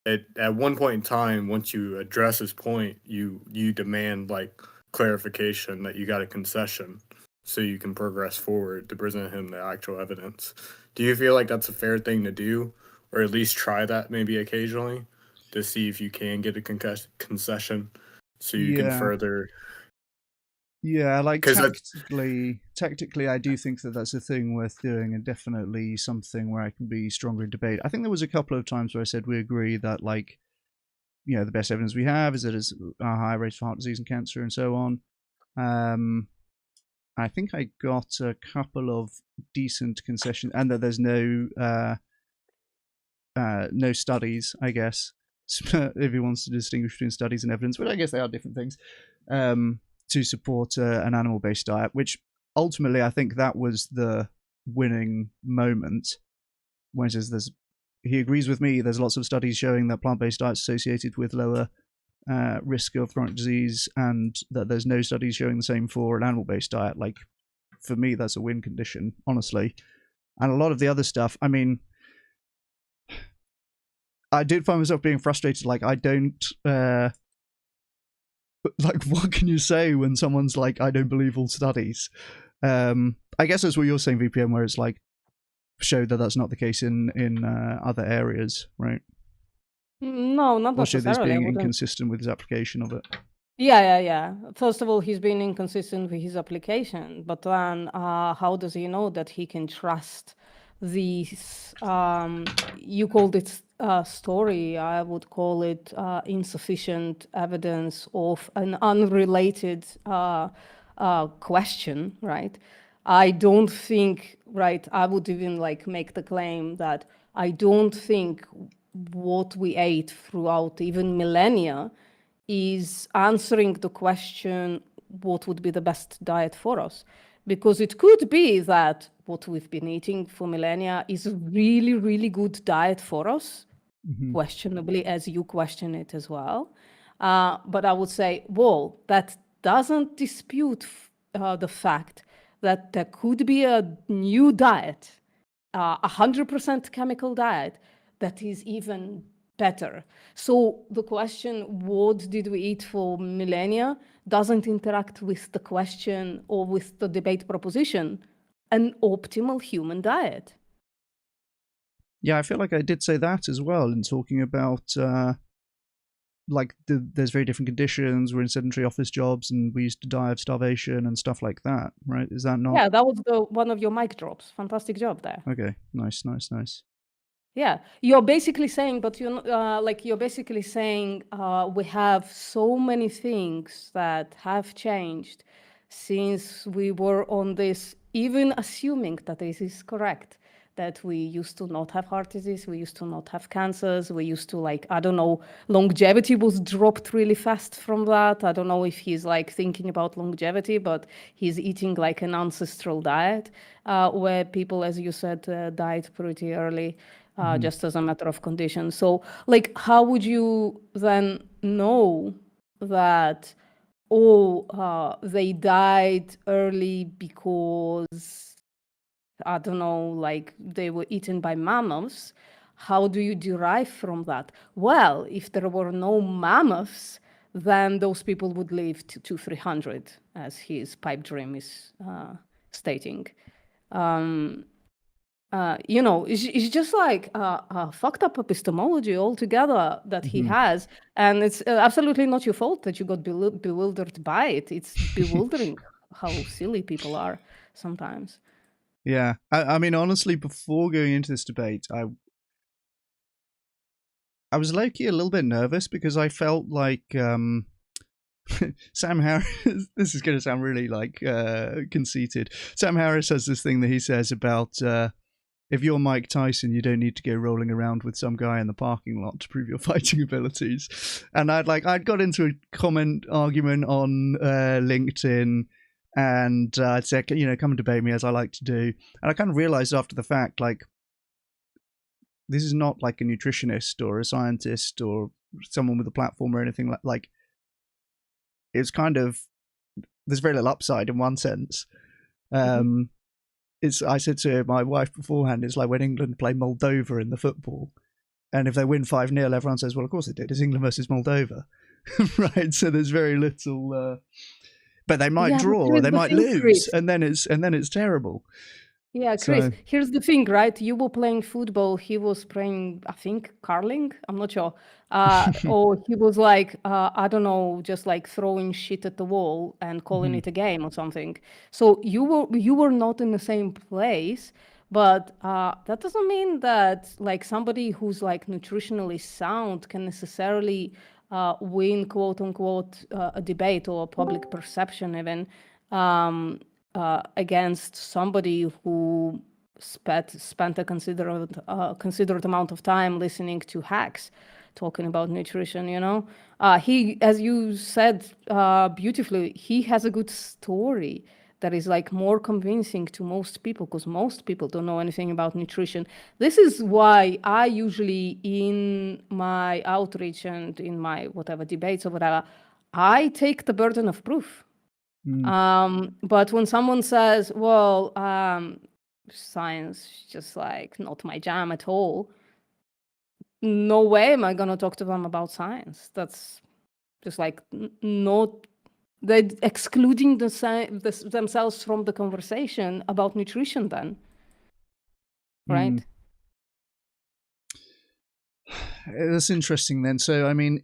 at one point in time, once you address his point, you demand like clarification that you got a concession so you can progress forward to present him the actual evidence. Do you feel like that's a fair thing to do, or at least try that maybe occasionally to see if you can get a concession so you can further? Yeah, like tactically, I do think that that's a thing worth doing, and definitely something where I can be stronger in debate. I think there was a couple of times where I said we agree that, like, the best evidence we have is that it's a high rate of heart disease and cancer and so on. I think I got a couple of decent concessions, and that there's no studies, I guess, if he wants to distinguish between studies and evidence, but I guess they are different things. To support an animal-based diet, which ultimately I think that was the winning moment. When he says he agrees with me, there's lots of studies showing that plant-based diets associated with lower risk of chronic disease, and that there's no studies showing the same for an animal-based diet. Like, for me, that's a win condition, honestly. And a lot of the other stuff, I mean, I did find myself being frustrated. Like, I don't... like, what can you say when someone's like, I don't believe all studies? I guess that's what you're saying, VPN, where it's like, show that that's not the case in other areas, right? No, not necessarily. Or show that he's being inconsistent with his application of it. Yeah. First of all, he's been inconsistent with his application, but then how does he know that he can trust these, you called it story, I would call it insufficient evidence of an unrelated question, right? I don't think, right, I would even like make the claim that I don't think what we ate throughout even millennia is answering the question, what would be the best diet for us? Because it could be that what we've been eating for millennia is a really, really good diet for us, questionably, as you question it as well. But I would say, well, that doesn't dispute the fact that there could be a new diet, 100% chemical diet, that is even better. So the question, what did we eat for millennia, doesn't interact with the question or with the debate proposition, an optimal human diet. Yeah, I feel like I did say that as well in talking about there's very different conditions. We're in sedentary office jobs, and we used to die of starvation and stuff like that, right? Is that not? Yeah, that was one of your mic drops. Fantastic job there. Okay, nice. Yeah, you're basically saying, but you're basically saying we have so many things that have changed since we were on this, even assuming that this is correct, that we used to not have heart disease, we used to not have cancers, we used to, like, I don't know, longevity was dropped really fast from that. I don't know if he's like thinking about longevity, but he's eating like an ancestral diet where people, as you said, died pretty early. Just as a matter of condition. So, like, how would you then know that, they died early because, I don't know, like they were eaten by mammoths? How do you derive from that? Well, if there were no mammoths, then those people would live to 300, as his pipe dream is stating. It's just like a fucked up epistemology altogether that he has. And it's absolutely not your fault that you got bewildered by it. It's bewildering how silly people are sometimes. Yeah. I mean, honestly, before going into this debate, I was low-key a little bit nervous because I felt like Sam Harris, this is going to sound really like conceited. Sam Harris has this thing that he says about if you're Mike Tyson, you don't need to go rolling around with some guy in the parking lot to prove your fighting abilities. And I'd got into a comment argument on LinkedIn, and I'd say, come and debate me, as I like to do. And I kind of realized after the fact, like, this is not like a nutritionist or a scientist or someone with a platform or anything like. It's kind of, there's very little upside in one sense. I said to my wife beforehand, it's like when England play Moldova in the football, and if they win 5-0, everyone says, well, of course they did. It's England versus Moldova, right? So there's very little, but they might draw or they might lose, and then it's terrible. Yeah, Chris, here's the thing, right? You were playing football. He was playing, I think, curling. I'm not sure. Or he was like, I don't know, just like throwing shit at the wall and calling it a game or something. So you were not in the same place, but that doesn't mean that like somebody who's like nutritionally sound can necessarily win, quote unquote, a debate or a public perception even. Against somebody who spent a considerate amount of time listening to hacks talking about nutrition. He, as you said beautifully, he has a good story that is like more convincing to most people, because most people don't know anything about nutrition. This is why I usually, in my outreach and in my whatever debates or whatever, I take the burden of proof. But when someone says, well, science is just like not my jam at all, no way am I going to talk to them about science. That's just like not, they're excluding themselves from the conversation about nutrition then, right? That's interesting then. So, I mean,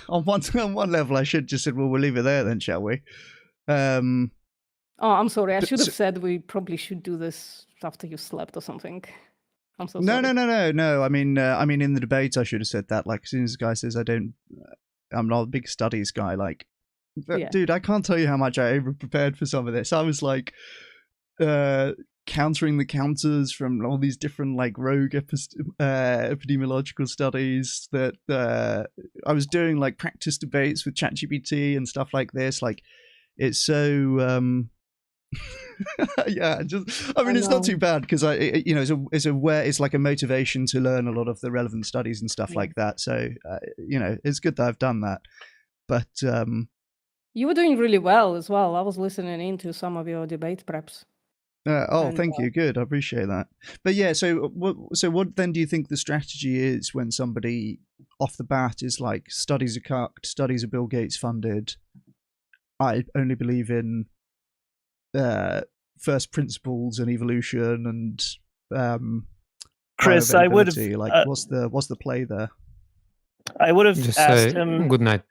on one level, I should just said, well, we'll leave it there then, shall we? Oh, I'm sorry. I should have said we probably should do this after you slept or something. I'm so sorry. No. I mean, in the debate, I should have said that. Like, as soon as the guy says, I'm not a big studies guy. Like, dude, I can't tell you how much I over prepared for some of this. I was like, countering the counters from all these different like rogue epidemiological studies that I was doing like practice debates with ChatGPT and stuff like this. Like, it's so yeah, just I mean, it's not too bad because it's like a motivation to learn a lot of the relevant studies and stuff like that. So it's good that I've done that. But you were doing really well as well. I was listening into some of your debate preps. Thank you. Good. I appreciate that. But yeah, so what then do you think the strategy is when somebody off the bat is like, studies are cucked, studies are Bill Gates funded, I only believe in first principles and evolution and Chris, I would have like what's the play there? I would have asked him good night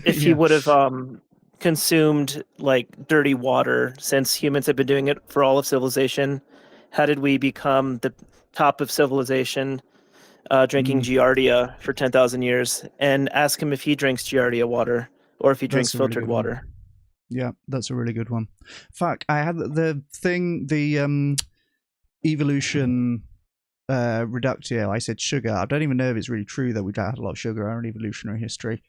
if he would have consumed like dirty water, since humans have been doing it for all of civilization. How did we become the top of civilization drinking Giardia for 10,000 years? And ask him if he drinks Giardia water or if he drinks filtered water. Yeah, that's a really good one. Fuck, I had the evolution reductio. I said sugar. I don't even know if it's really true that we've had a lot of sugar in our evolutionary history.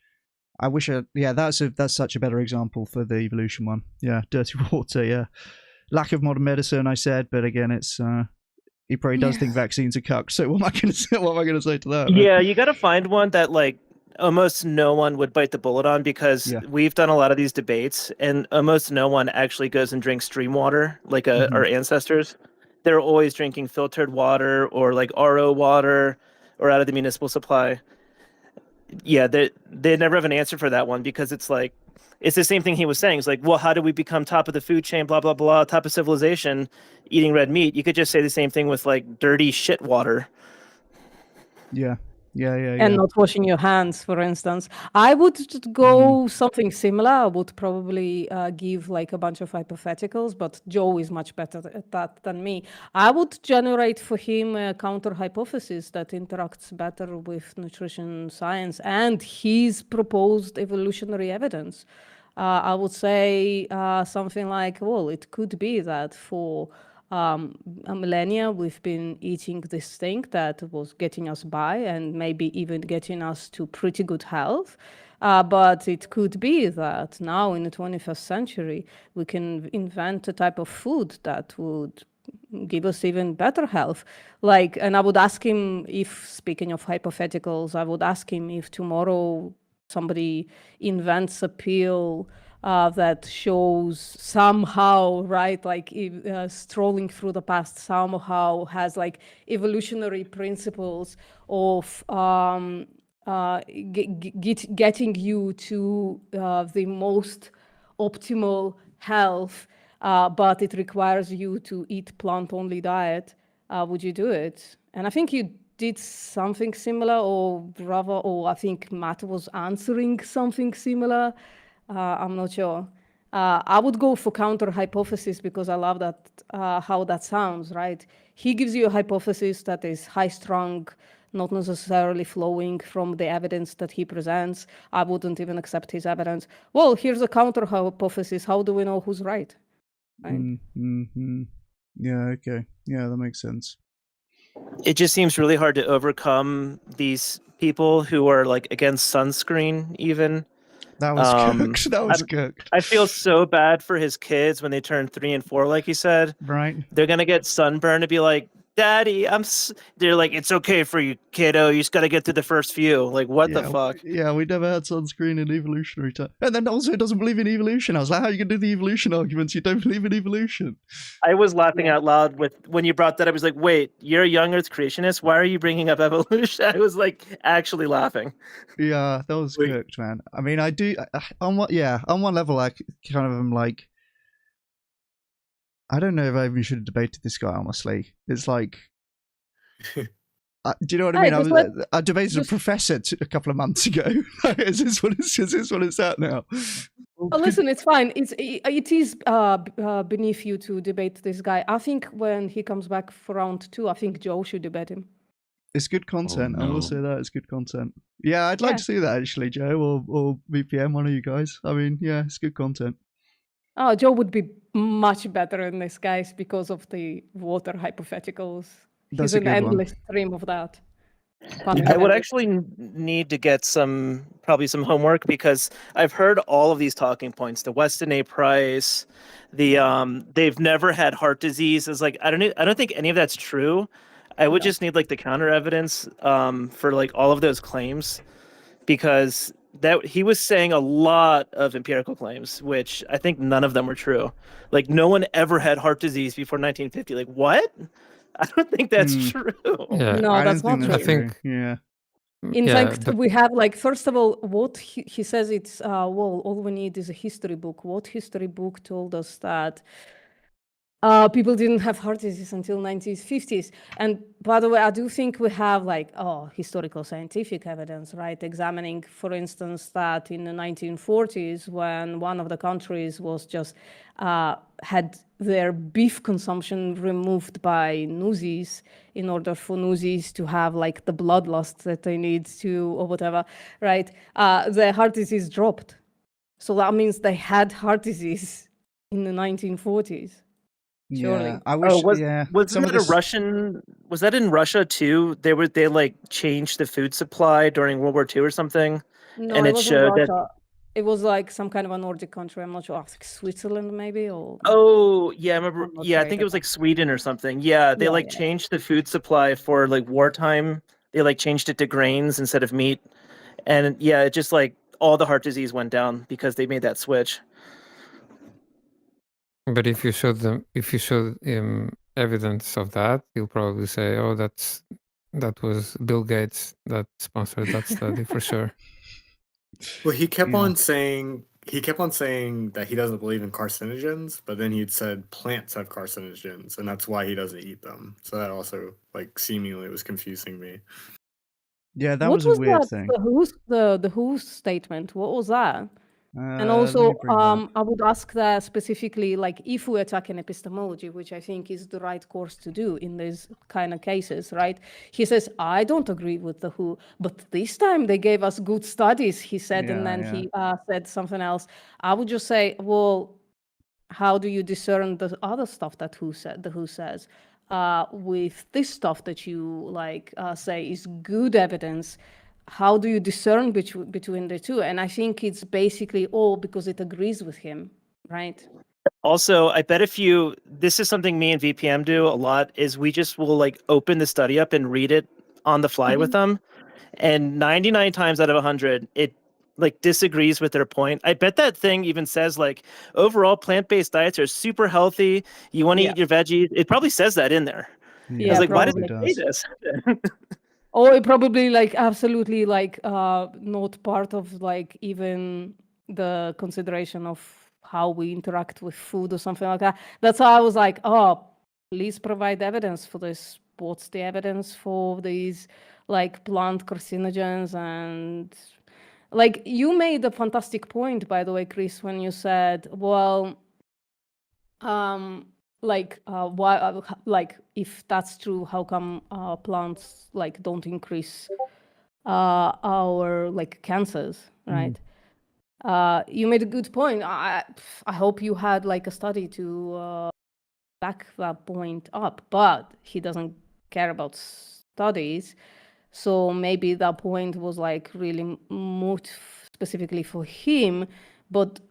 I wish that's such a better example for the evolution one. Yeah, dirty water, yeah. Lack of modern medicine, I said, but again, it's he probably does think vaccines are cucked. So what am I going to say to that? Yeah, you got to find one that like almost no one would bite the bullet on, because we've done a lot of these debates and almost no one actually goes and drinks stream water like our ancestors. They're always drinking filtered water or like RO water or out of the municipal supply. Yeah, they never have an answer for that one, because it's like, it's the same thing he was saying. It's like, well, how do we become top of the food chain, blah, blah, blah, top of civilization, eating red meat? You could just say the same thing with like dirty shit water. Yeah. And not washing your hands, for instance. I would go something similar. I would probably give like a bunch of hypotheticals, but Joe is much better at that than me. I would generate for him a counter hypothesis that interacts better with nutrition science and his proposed evolutionary evidence. I would say something like, well, it could be that for a millennia we've been eating this thing that was getting us by and maybe even getting us to pretty good health, but it could be that now in the 21st century we can invent a type of food that would give us even better health. Like, and I would ask him if, speaking of hypotheticals, I would ask him if tomorrow somebody invents a pill that shows somehow, right, like strolling through the past somehow has like evolutionary principles of getting you to the most optimal health, but it requires you to eat plant-only diet. Would you do it? And I think you did something similar, or rather, or I think Matt was answering something similar. I'm not sure. I would go for counter hypothesis because I love that, how that sounds, right? He gives you a hypothesis that is high strung, not necessarily flowing from the evidence that he presents. I wouldn't even accept his evidence. Well, here's a counter hypothesis. How do we know who's right? Right? Yeah, okay. Yeah, that makes sense. It just seems really hard to overcome these people who are like against sunscreen even. That was cooked. That was cooked. I feel so bad for his kids when they turn 3 and 4, like you said. Right. They're gonna get sunburned and be like, "Daddy, They're like, "It's okay for you, kiddo. You just gotta get through the first few." Like, what the fuck? Yeah, we never had sunscreen in evolutionary time. And then also it doesn't believe in evolution. I was like, how are you gonna do the evolution arguments? You don't believe in evolution. I was laughing out loud when you brought that up. I was like, wait, you're a young Earth creationist. Why are you bringing up evolution? I was like actually laughing. Yeah, that was cooked, man. I mean, I do on one level, I kind of am like, I don't know if I even should have debated this guy, honestly. It's like, do you know what I mean? I debated a professor a couple of months ago. Is this what it's at now? Oh, listen, it's fine. It is beneath you to debate this guy. I think when he comes back for round 2, I think Joe should debate him. It's good content. Oh, no. I will say that it's good content. Yeah, I'd like to see that actually, Joe or BPM, one of you guys. I mean, yeah, it's good content. Oh, Joe would be much better in this case because of the water hypotheticals. That's He's a an good one. endless stream of that. I would actually need to get probably some homework, because I've heard all of these talking points. The Weston A. Price, they've never had heart disease. Is like I don't think any of that's true. I would just need like the counter evidence for like all of those claims, because that he was saying a lot of empirical claims, which I think none of them were true. Like no one ever had heart disease before 1950. Like what? I don't think that's true. Yeah, No, I that's don't think not that's true. I think true. Yeah. In yeah, fact, but we have like, first of all, what he says it's, well, all we need is a history book. What history book told us that people didn't have heart disease until 1950s? And by the way, I do think we have like, historical scientific evidence, right? Examining, for instance, that in the 1940s, when one of the countries was just had their beef consumption removed by newsies in order for newsies to have like the bloodlust that they need to, or whatever, right? The heart disease dropped. So that means they had heart disease in the 1940s. Surely. Yeah. I wish. was Some that of this. was that in Russia too? They like changed the food supply during World War II or something, No, and it it wasn't showed that. Russia. It was like some kind of a Nordic country. I'm not sure. I think Switzerland maybe, or Oh yeah, I remember. I'm not Yeah, I great think at it was that. like Sweden or something. Yeah, they Yeah, like yeah. changed the food supply for like wartime. They like changed it to grains instead of meat, and yeah, it just like all the heart disease went down because they made that switch. but if you showed evidence of that, he'll probably say, "Oh, that was Bill Gates that sponsored that study for sure." Well, he kept Yeah. on saying that he doesn't believe in carcinogens, but then he'd said plants have carcinogens, and that's why he doesn't eat them. So that also like seemingly was confusing me. Yeah, that What was a weird that? thing. The Who's statement? What was that? And Let also, me bring it up. I would ask that specifically, like, if we attack an epistemology, which I think is the right course to do in these kind of cases, right? He says, I don't agree with the Who, but this time they gave us good studies, he said, and then he said something else. I would just say, well, how do you discern the other stuff that the Who says? With this stuff that you like say is good evidence, how do you discern between the two? And I think it's basically all because it agrees with him, right? Also, I bet this is something me and VPM do a lot, is we just will like open the study up and read it on the fly with them. And 99 times out of 100, it like disagrees with their point. I bet that thing even says like, overall plant-based diets are super healthy. You want to eat your veggies. It probably says that in there. Yeah, I was like, why probably did it say this? Or it probably like absolutely like not part of like even the consideration of how we interact with food or something like that. That's how I was like, oh, please provide evidence for this. What's the evidence for these like plant carcinogens? And like you made a fantastic point, by the way, Chris, when you said, well, why like if that's true, how come plants like don't increase our like cancers, right? You made a good point. I hope you had like a study to back that point up, but he doesn't care about studies, so maybe that point was like really moved specifically for him. But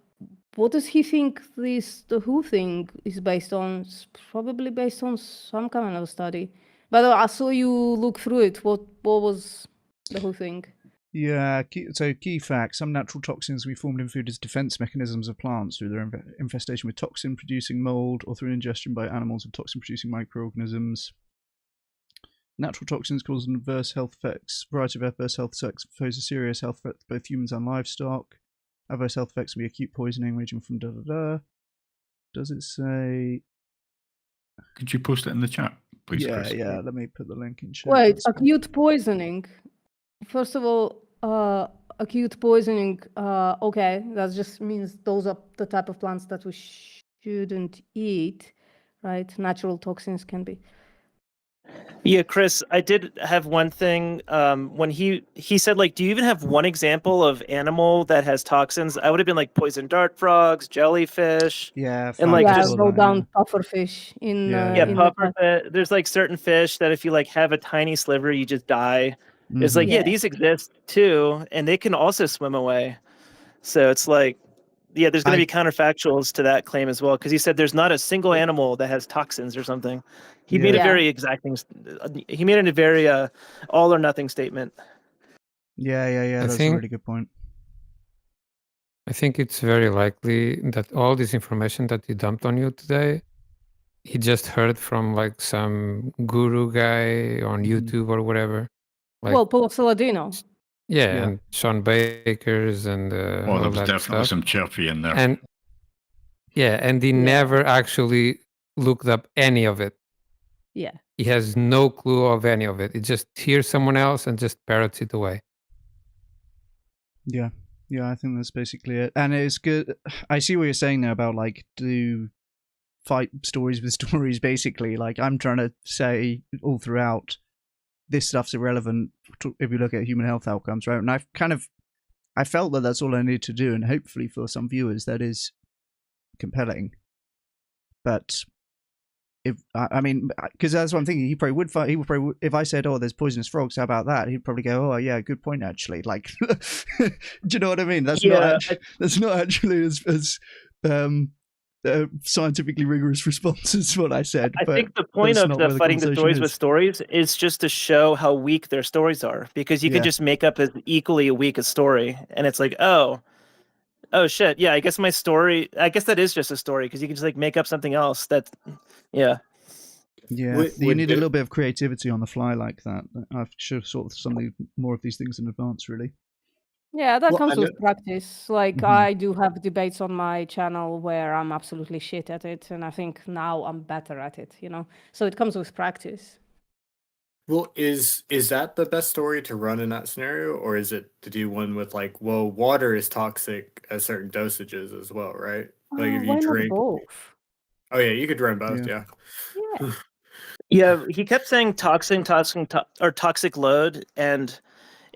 what does he think the Who thing is based on? It's probably based on some kind of study. But I saw you look through it. What was the Who thing? Yeah, key facts. Some natural toxins we formed in food as defense mechanisms of plants through their infestation with toxin-producing mold or through ingestion by animals of toxin-producing microorganisms. Natural toxins cause adverse health effects. Variety of adverse health effects pose a serious health threat to both humans and livestock. Adverse health effects can be acute poisoning ranging from da-da-da. Does it say... Could you post it in the chat, please, Chris? Yeah, let me put the link in chat. Wait, acute poisoning. First of all, acute poisoning, okay, that just means those are the type of plants that we shouldn't eat, right? Natural toxins can be. Yeah, Chris, I did have one thing. When he said, like, do you even have one example of animal that has toxins? I would have been like poison dart frogs, jellyfish. Yeah, and like Yeah, just go down pufferfish in Yeah. in the puffer. There's like certain fish that if you like have a tiny sliver, you just die. It's like, Yeah. these exist too, and they can also swim away. So it's like, there's going to be counterfactuals to that claim as well, because he said there's not a single animal that has toxins or something. He made a very exacting. He made it a very all or nothing statement. Yeah. That's a really good point. I think it's very likely that all this information that he dumped on you today, he just heard from like some guru guy on YouTube or whatever. Like, well, Paul Saladino. Yeah, and Sean Baker's and there all was that definitely stuff. some chirpy in there. And he never actually looked up any of it. Yeah. He has no clue of any of it. He just hears someone else and just parrots it away. Yeah, I think that's basically it. And it's good. I see what you're saying now about like do fight stories with stories. Basically, like I'm trying to say all throughout, this stuff's irrelevant if you look at human health outcomes, right? And I felt that that's all I need to do, and hopefully for some viewers that is compelling. But I mean, because that's what I'm thinking. He would probably, if I said, "Oh, there's poisonous frogs," how about that? He'd probably go, "Oh, yeah, good point, actually." Like, do you know what I mean? That's not actually as scientifically rigorous response as what I said. I think the point of the fighting the stories with stories is just to show how weak their stories are, because you can just make up as equally weak a story, and it's like, oh shit, yeah, I guess my story, I guess that is just a story, because you can just like make up something else that, yeah. You need a little bit of creativity on the fly like that. I should have thought of something more of these things in advance, really. Yeah, that comes with practice. Like I do have debates on my channel where I'm absolutely shit at it, and I think now I'm better at it, you know? So it comes with practice. Well, is that the best story to run in that scenario, or is it to do one with like, well, water is toxic at certain dosages as well, right? Like if you drink both? Oh yeah, you could run both, yeah. Yeah, he kept saying toxic load, and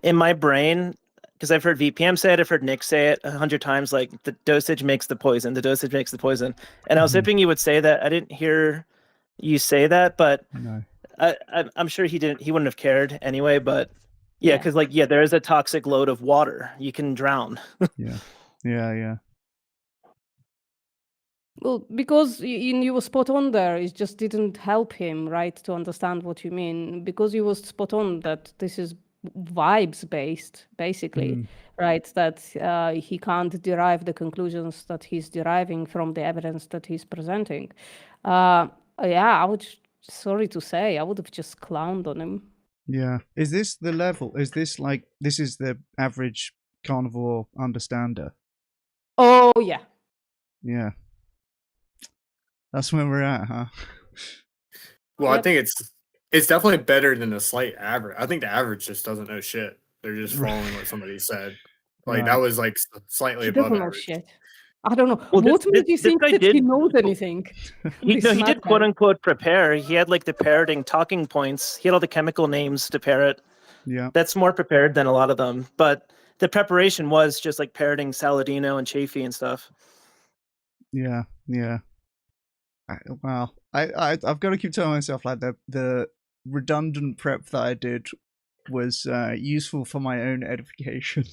in my brain, because I've heard VPM say it, I've heard Nick say it 100 times, like the dosage makes the poison, the dosage makes the poison. And I was hoping you would say that. I didn't hear you say that, but no. I'm sure he wouldn't have cared anyway, but because there is a toxic load of water. You can drown. Yeah. Well, because you were spot on there, it just didn't help him, right, to understand what you mean. Because you were spot on that this is vibes based, basically, right? That he can't derive the conclusions that he's deriving from the evidence that he's presenting. I would, sorry to say, I would have just clowned on him. Yeah. Is this the level? Is this like, this is the average carnivore understander? Oh, yeah. Yeah. That's where we're at, huh? Well, I think it's definitely better than a slight average. I think the average just doesn't know shit. They're just following what somebody said. Like that was like slightly above average. Shit. I don't know. Well, what made you think that he knows anything? He did quote unquote prepare. He had like the parroting talking points. He had all the chemical names to parrot. Yeah. That's more prepared than a lot of them. But the preparation was just like parroting Saladino and Chafee and stuff. Yeah. I've got to keep telling myself like the redundant prep that I did was useful for my own edification.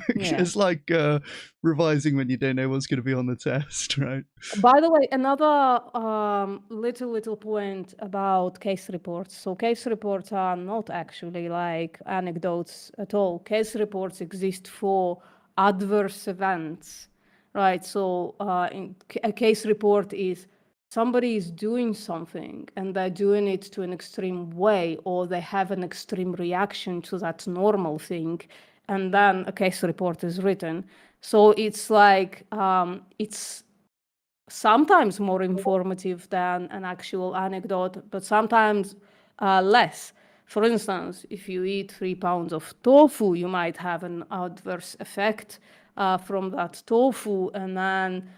It's like revising when you don't know what's going to be on the test, right? By the way, another little point about case reports. So case reports are not actually like anecdotes at all. Case reports exist for adverse events, right? So a case report is somebody is doing something and they're doing it to an extreme way, or they have an extreme reaction to that normal thing, and then a case report is written. So it's like, it's sometimes more informative than an actual anecdote, but sometimes less. For instance, if you eat 3 pounds of tofu, you might have an adverse effect from that tofu, and then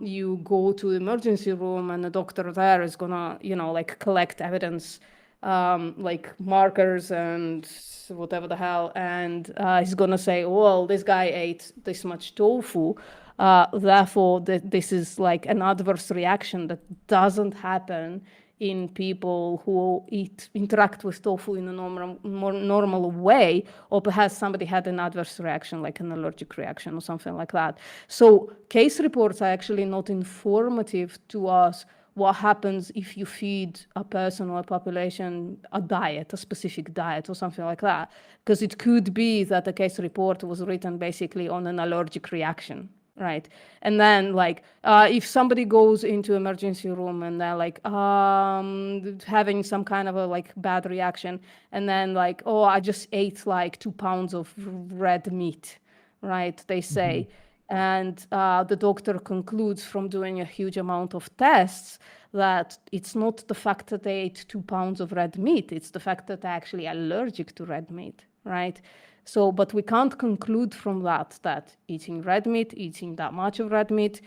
you go to the emergency room and the doctor there is gonna, like collect evidence like markers and whatever the hell, and he's gonna say, well, this guy ate this much tofu, therefore this is like an adverse reaction that doesn't happen in people who interact with tofu in a more normal way, or perhaps somebody had an adverse reaction, like an allergic reaction or something like that. So case reports are actually not informative to us what happens if you feed a person or a population a diet, a specific diet or something like that. Because it could be that the case report was written basically on an allergic reaction, right? And then like, if somebody goes into emergency room and they're like, having some kind of a like bad reaction, and then like, oh, I just ate like 2 pounds of red meat, right? They say, and the doctor concludes from doing a huge amount of tests that it's not the fact that they ate 2 pounds of red meat, it's the fact that they're actually allergic to red meat, right? So, but we can't conclude from that eating red meat, eating that much of red meat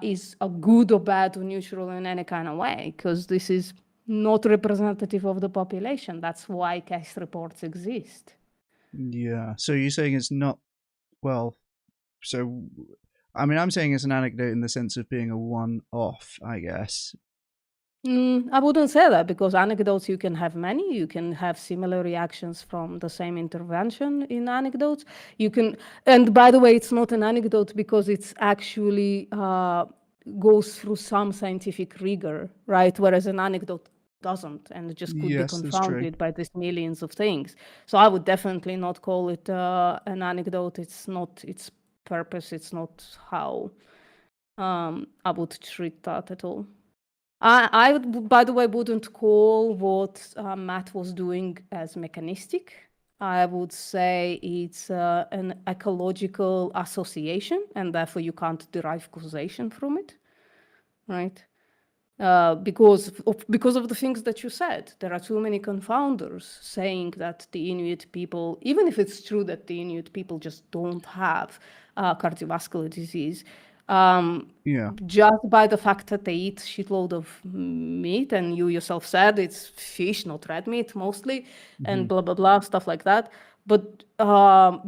is a good or bad or neutral in any kind of way, because this is not representative of the population. That's why case reports exist. Yeah. So you're saying it's not, well, so, I mean, I'm saying it's an anecdote in the sense of being a one-off, I guess. I wouldn't say that, because anecdotes, you can have many. You can have similar reactions from the same intervention in anecdotes. You can, and by the way, it's not an anecdote because it's actually goes through some scientific rigor, right? Whereas an anecdote doesn't, and it just could be confounded by these millions of things. So I would definitely not call it an anecdote. It's not its purpose. It's not how I would treat that at all. I would, by the way, wouldn't call what Matt was doing as mechanistic. I would say it's an ecological association, and therefore you can't derive causation from it, right? Because of the things that you said. There are too many confounders saying that the Inuit people, even if it's true that the Inuit people just don't have cardiovascular disease, just by the fact that they eat shitload of meat, and you yourself said it's fish, not red meat mostly, and blah, blah, blah, stuff like that. But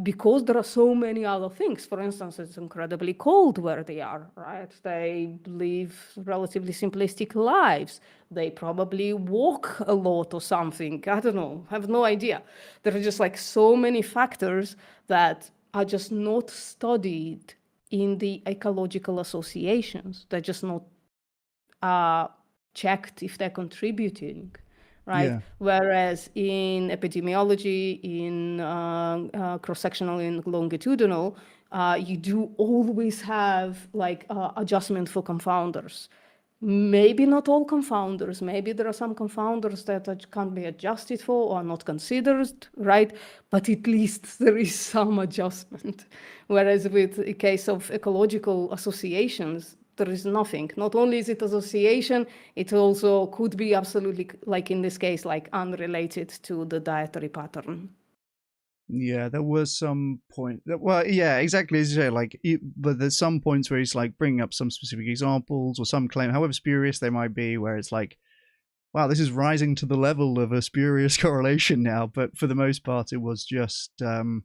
because there are so many other things, for instance, it's incredibly cold where they are, right? They live relatively simplistic lives. They probably walk a lot or something. I don't know, I have no idea. There are just like so many factors that are just not studied in the ecological associations. They're just not checked if they're contributing, right? Yeah. Whereas in epidemiology, in cross-sectional and longitudinal, you do always have like adjustment for confounders. Maybe not all confounders. Maybe there are some confounders that can't be adjusted for or not considered, right? But at least there is some adjustment. Whereas with a case of ecological associations, there is nothing. Not only is it association, it also could be absolutely, like in this case, like unrelated to the dietary pattern. Yeah, there was some point. Well, yeah, exactly as you say. Like, but there's some points where he's like bringing up some specific examples or some claim, however spurious they might be, where it's like, wow, this is rising to the level of a spurious correlation now. But for the most part, it was just, not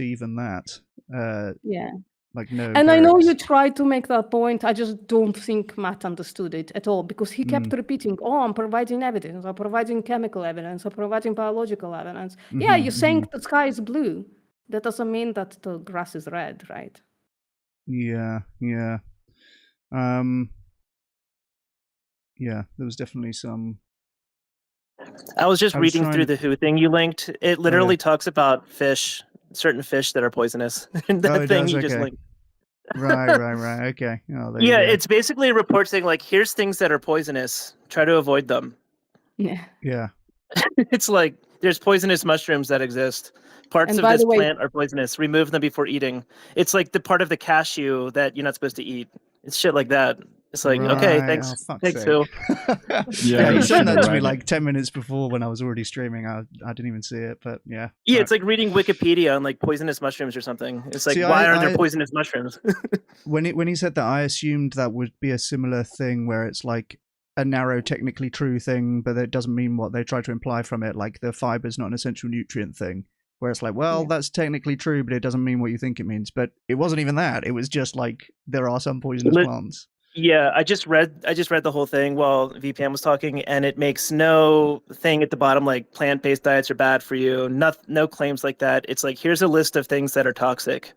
even that. Yeah. Like no. And I know you tried to make that point. I just don't think Matt understood it at all, because he kept repeating, oh, I'm providing evidence, I'm providing chemical evidence, I'm providing biological evidence. Yeah, you're saying the sky is blue. That doesn't mean that the grass is red, right? Yeah. Yeah, there was definitely some. I was just reading through the WHO thing you linked. It literally talks about fish, certain fish that are poisonous. That thing you just linked. Right. Okay. Oh, yeah, it's basically a report saying like, here's things that are poisonous. Try to avoid them. Yeah. It's like there's poisonous mushrooms that exist. Parts of this plant are poisonous. Remove them before eating. It's like the part of the cashew that you're not supposed to eat. It's shit like that. It's like, okay, thanks. Thanks, Phil. Yeah, you sent that to me like 10 minutes before when I was already streaming. I didn't even see it, but yeah. Yeah, it's like reading Wikipedia on like poisonous mushrooms or something. It's like, why are there poisonous mushrooms? When he said that, I assumed that would be a similar thing where it's like a narrow, technically true thing, but it doesn't mean what they try to imply from it. Like the fiber's not an essential nutrient thing, where it's like, well, that's technically true, but it doesn't mean what you think it means. But it wasn't even that. It was just like there are some poisonous plants. Yeah, I just read the whole thing while VPN was talking, and it makes no thing at the bottom like plant-based diets are bad for you. No claims like that. It's like, here's a list of things that are toxic.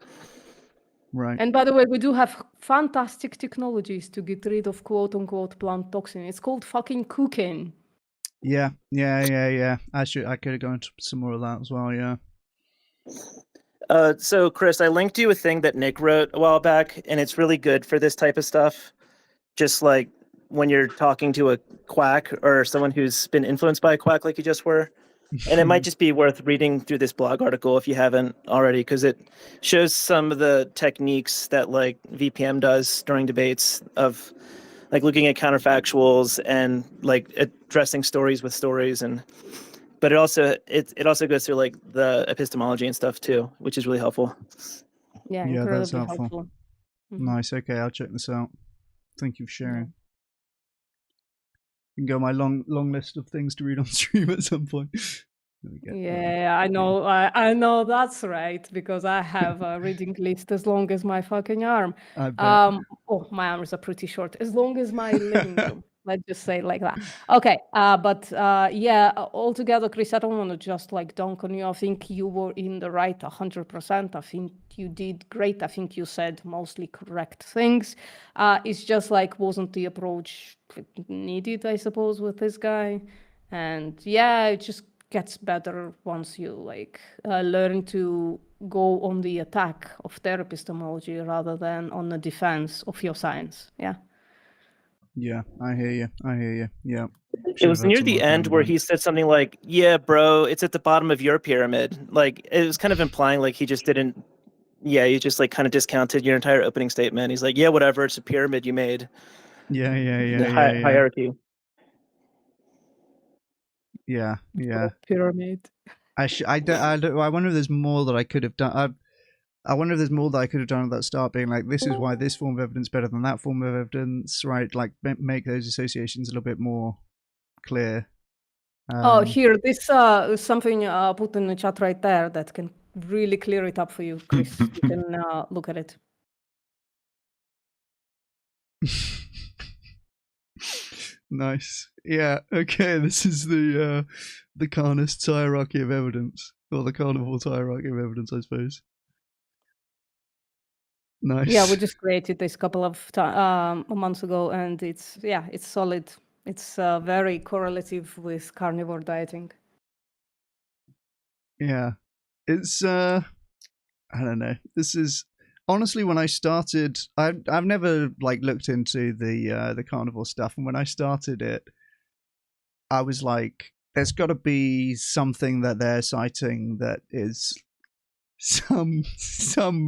Right. And by the way, we do have fantastic technologies to get rid of quote-unquote plant toxin. It's called fucking cooking. Yeah. I could have gone into some more of that as well. Yeah. So Chris, I linked you a thing that Nick wrote a while back, and it's really good for this type of stuff. Just like when you're talking to a quack or someone who's been influenced by a quack like you just were. And it might just be worth reading through this blog article if you haven't already, because it shows some of the techniques that like VPM does during debates of like looking at counterfactuals and like addressing stories with stories. But it also goes through like the epistemology and stuff too, which is really helpful. Yeah, Yeah, incredibly that's helpful. Nice. Okay, I'll check this out. Thank you for sharing. Yeah. You can go my long list of things to read on stream at some point. Yeah, I know. I know that's right, because I have a reading list as long as my fucking arm. Oh, my arms are pretty short. As long as my living room. Let's just say it like that. Okay, but yeah, altogether, Chris, I don't want to just like dunk on you. I think you were in the right 100%. I think you did great. I think you said mostly correct things. It's just like wasn't the approach needed, I suppose, with this guy. And yeah, it just gets better once you like learn to go on the attack of their epistemology rather than on the defense of your science. Yeah, I hear you. Yeah. It was near the end where he said something like, yeah, bro, it's at the bottom of your pyramid. Like, it was kind of implying like he just didn't, you just like kind of discounted your entire opening statement. He's like, yeah, whatever, it's a pyramid you made. Yeah. Hierarchy. Yeah. Pyramid. I wonder if there's more that I could have done. I wonder if there's more that I could have done at that start, being like, this is why this form of evidence is better than that form of evidence, right? Like, make those associations a little bit more clear. Here, this is something put in the chat right there that can really clear it up for you, Chris. You can look at it. Nice. Yeah. Okay. This is the Carnist hierarchy of evidence, or the Carnivore's hierarchy of evidence, I suppose. Nice. Yeah, we just created this couple of months ago, and it's solid. It's very correlative with carnivore dieting. Yeah, it's I don't know. This is honestly, when I started, I've never like looked into the carnivore stuff, and when I started it, I was like, there's got to be something that they're citing that is some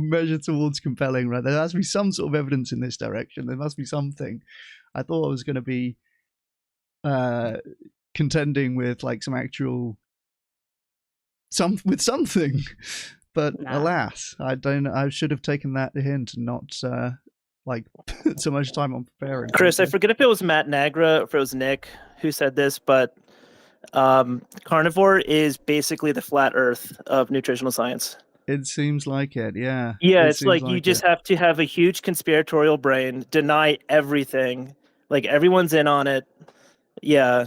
measure towards compelling, right? There has to be some sort of evidence in this direction. There must be something. I thought I was going to be contending with like some actual something, but alas, I should have taken that hint and not like put so much time on preparing. Chris, I forget if it was Matt Nagra or if it was Nick who said this, but carnivore is basically the flat Earth of nutritional science. It seems like it, yeah. Yeah, it's like you just have to have a huge conspiratorial brain, deny everything. Like everyone's in on it. Yeah.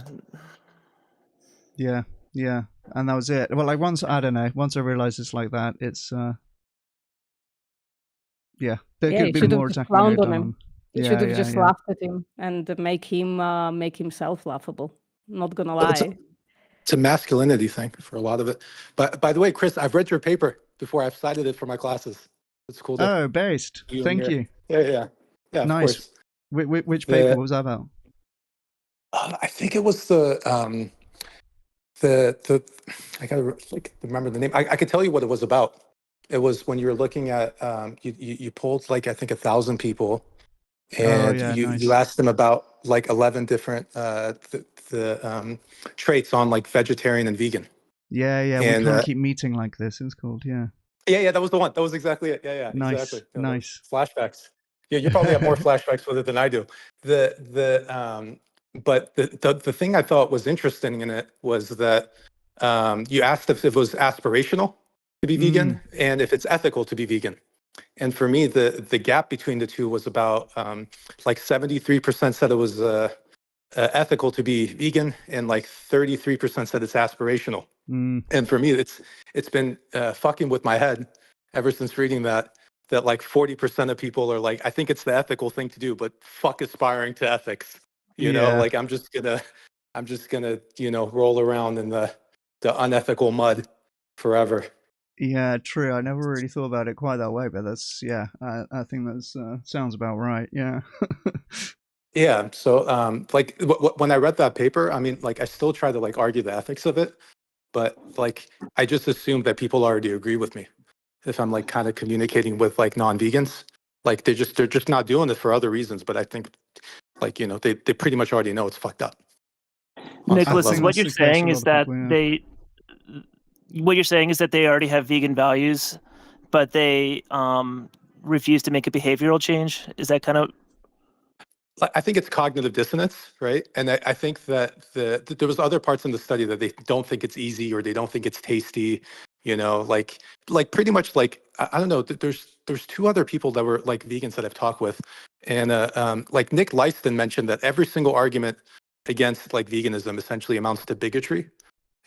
And that was it. Well, like once I realized it's like that, it's there could have been more attacking on him. You should have just laughed at him and make himself laughable. Not gonna lie. It's a masculinity thing for a lot of it. But by the way, Chris, I've read your paper before. I've cited it for my classes. It's cool. Based. Thank you. Yeah. Nice. Which paper? What was that about? I think it was the I gotta remember the name. I could tell you what it was about. It was when you were looking at you polled like I think 1,000 people, and you asked them about like 11 different traits on like vegetarian and vegan. Yeah. And, we can't keep meeting like this. It's called Yeah. That was the one. That was exactly it. Yeah. Nice. Exactly. Nice. Flashbacks. Yeah, you probably have more flashbacks with it than I do. The But the thing I thought was interesting in it was that you asked if it was aspirational to be vegan and if it's ethical to be vegan. And for me, the gap between the two was about like 73% said it was ethical to be vegan, and like 33% said it's aspirational. And for me, it's been fucking with my head ever since reading that like 40% of people are like, I think it's the ethical thing to do, but fuck aspiring to ethics. You know, like I'm just gonna, roll around in the unethical mud forever. Yeah, true. I never really thought about it quite that way, but that's I think that's sounds about right. Yeah. Yeah. So, like, when I read that paper, I mean, like, I still try to like argue the ethics of it, but like, I just assume that people already agree with me. If I'm like kind of communicating with like non-vegans, like they're just not doing it for other reasons. But I think, like, they pretty much already know it's fucked up. Nicholas, is what you're saying is that what you're saying is that they already have vegan values, but they refuse to make a behavioral change. Is that kind of? I think it's cognitive dissonance, right? And I think that there was other parts in the study that they don't think it's easy or they don't think it's tasty, like pretty much like, I don't know. There's two other people that were like vegans that I've talked with, and like Nick Leiston mentioned that every single argument against like veganism essentially amounts to bigotry,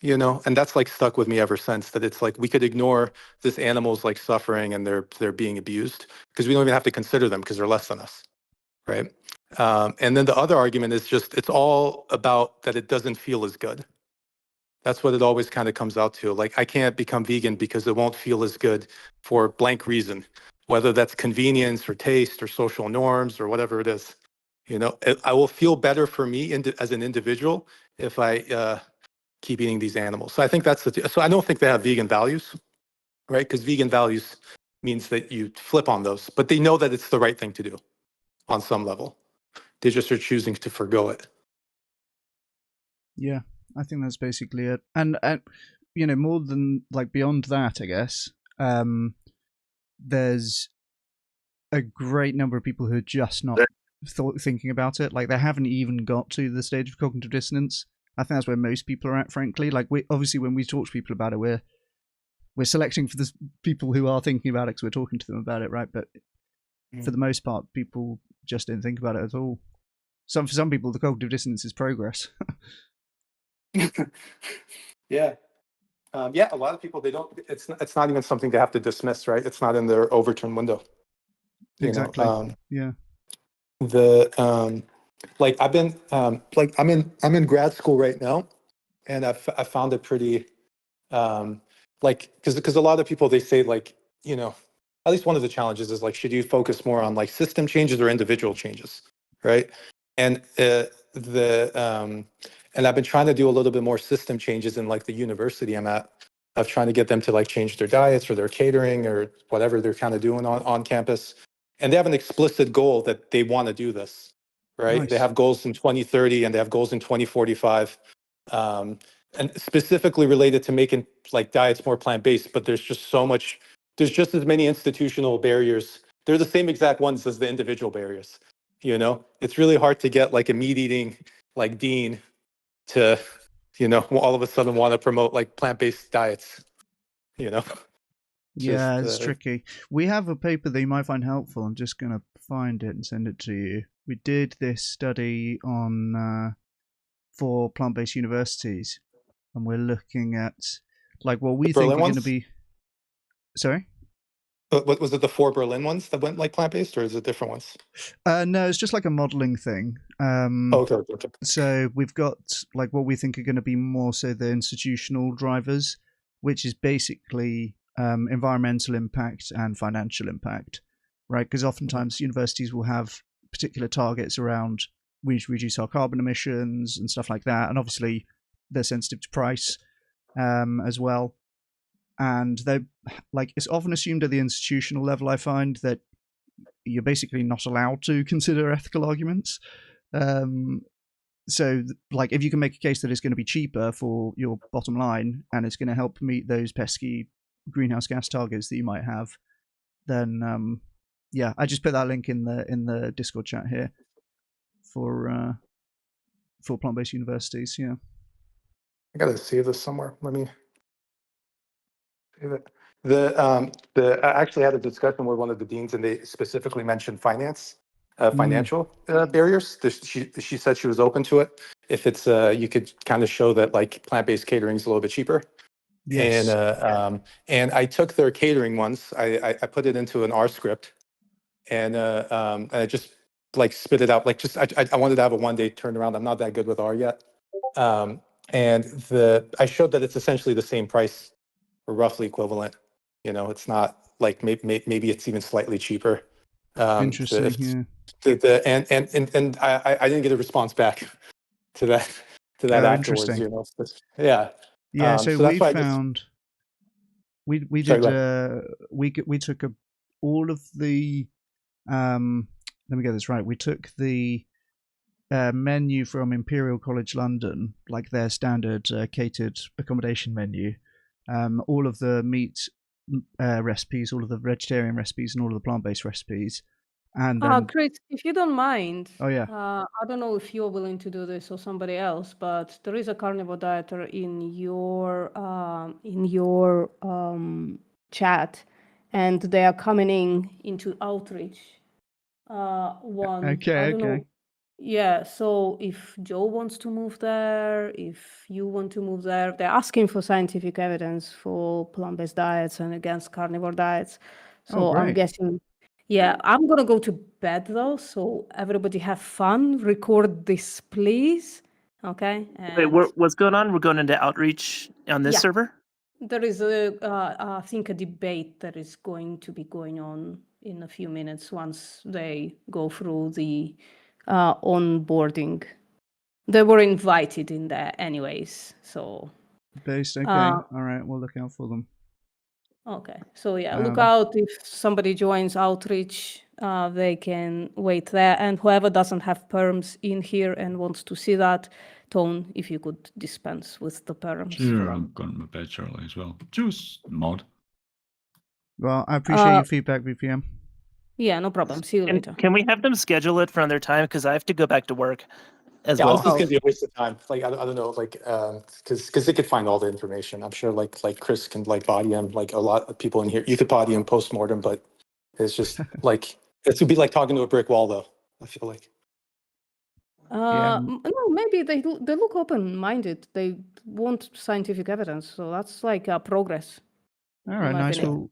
and that's like stuck with me ever since. That it's like we could ignore this animal's like suffering and they're being abused because we don't even have to consider them because they're less than us, right? And then the other argument is just, it's all about that it doesn't feel as good. That's what it always kind of comes out to. Like, I can't become vegan because it won't feel as good for blank reason, whether that's convenience or taste or social norms or whatever it is. I will feel better for me as an individual if I keep eating these animals. So I think so I don't think they have vegan values, right? Because vegan values means that you flip on those, but they know that it's the right thing to do on some level. They just are choosing to forgo it. Yeah, I think that's basically it. And more than like beyond that, I guess, there's a great number of people who are just not thinking about it. Like they haven't even got to the stage of cognitive dissonance. I think that's where most people are at, frankly. Like we obviously, when we talk to people about it, we're selecting for the people who are thinking about it because we're talking to them about it, right? But for the most part, people just don't think about it at all. For some people, the cognitive dissonance is progress. Yeah. A lot of people, they don't, it's not even something they have to dismiss, right? It's not in their overturn window. Exactly. Yeah. Like I've been, like I'm in grad school right now, and I found it pretty, like, because a lot of people, they say like, at least one of the challenges is like, should you focus more on like system changes or individual changes, right? And and I've been trying to do a little bit more system changes in like the university I'm at, of trying to get them to like change their diets or their catering or whatever they're kind of doing on campus. And they have an explicit goal that they want to do this, right? Nice. They have goals in 2030 and they have goals in 2045. And specifically related to making like diets more plant-based, but there's just as many institutional barriers. They're the same exact ones as the individual barriers. It's really hard to get like a meat eating like dean to, all of a sudden want to promote like plant-based diets, Yeah, it's tricky. We have a paper that you might find helpful. I'm just going to find it and send it to you. We did this study on for plant-based universities, and we're looking at like what we think are going to be. Sorry? What was it? The 4 Berlin ones that went like plant-based, or is it different ones? No, it's just like a modeling thing. Okay. So we've got like what we think are going to be more so the institutional drivers, which is basically environmental impact and financial impact, right? Because oftentimes universities will have particular targets around we need to reduce our carbon emissions and stuff like that, and obviously they're sensitive to price as well. And they like it's often assumed at the institutional level, I find, that you're basically not allowed to consider ethical arguments. So like if you can make a case that it's going to be cheaper for your bottom line and it's going to help meet those pesky greenhouse gas targets that you might have, then I just put that link in the Discord chat here for for plant-based universities. Yeah. I gotta save this somewhere. Let me save it. I actually had a discussion with one of the deans, and they specifically mentioned financial barriers. She said she was open to it if it's you could kind of show that like plant-based catering is a little bit cheaper. Yes. And I took their catering once. I put it into an R script, and I just like spit it out. Like just I wanted to have a 1-day turnaround. I'm not that good with R yet. And I showed that it's essentially the same price, or roughly equivalent. You know, it's not like maybe it's even slightly cheaper. Interesting. And I didn't get a response back to that afterwards. Interesting. You know, yeah. Yeah. So that's we why found we Sorry, did we took all of the let me get this right. We took the menu from Imperial College London, like their standard catered accommodation menu, all of the meat recipes, all of the vegetarian recipes, and all of the plant-based recipes. And then, Chris, if you don't mind, oh yeah, I don't know if you're willing to do this or somebody else, but there is a carnivore dieter in your chat, and they are coming into outreach. okay, I don't know. Yeah, so if Joe wants to move there, if you want to move there, they're asking for scientific evidence for plant-based diets and against carnivore diets. So I'm guessing, yeah, I'm gonna go to bed though, so everybody have fun. Record this, please. Okay. Wait, what's going on? We're going into outreach on this server? There is I think a debate that is going to be going on in a few minutes once they go through the onboarding. They were invited in there anyways, so. Based, okay. All right, we'll look out for them. Okay, so yeah, look out if somebody joins outreach, they can wait there. And whoever doesn't have perms in here and wants to see that, Tone, if you could dispense with the perms. Sure, I'm going to my bed shortly as well. Just mod. Well, I appreciate your feedback, VPM. Yeah, no problem. See you later. Can we have them schedule it for another time? Because I have to go back to work as well. It's just gonna be a waste of time. Like I don't know, like because they could find all the information. I'm sure like Chris can like body him. Like a lot of people in here, you could body him post-mortem, but it's just like it would be like talking to a brick wall, though. I feel like. No, maybe they look open-minded. They want scientific evidence, so that's like progress. All right, nice. Well,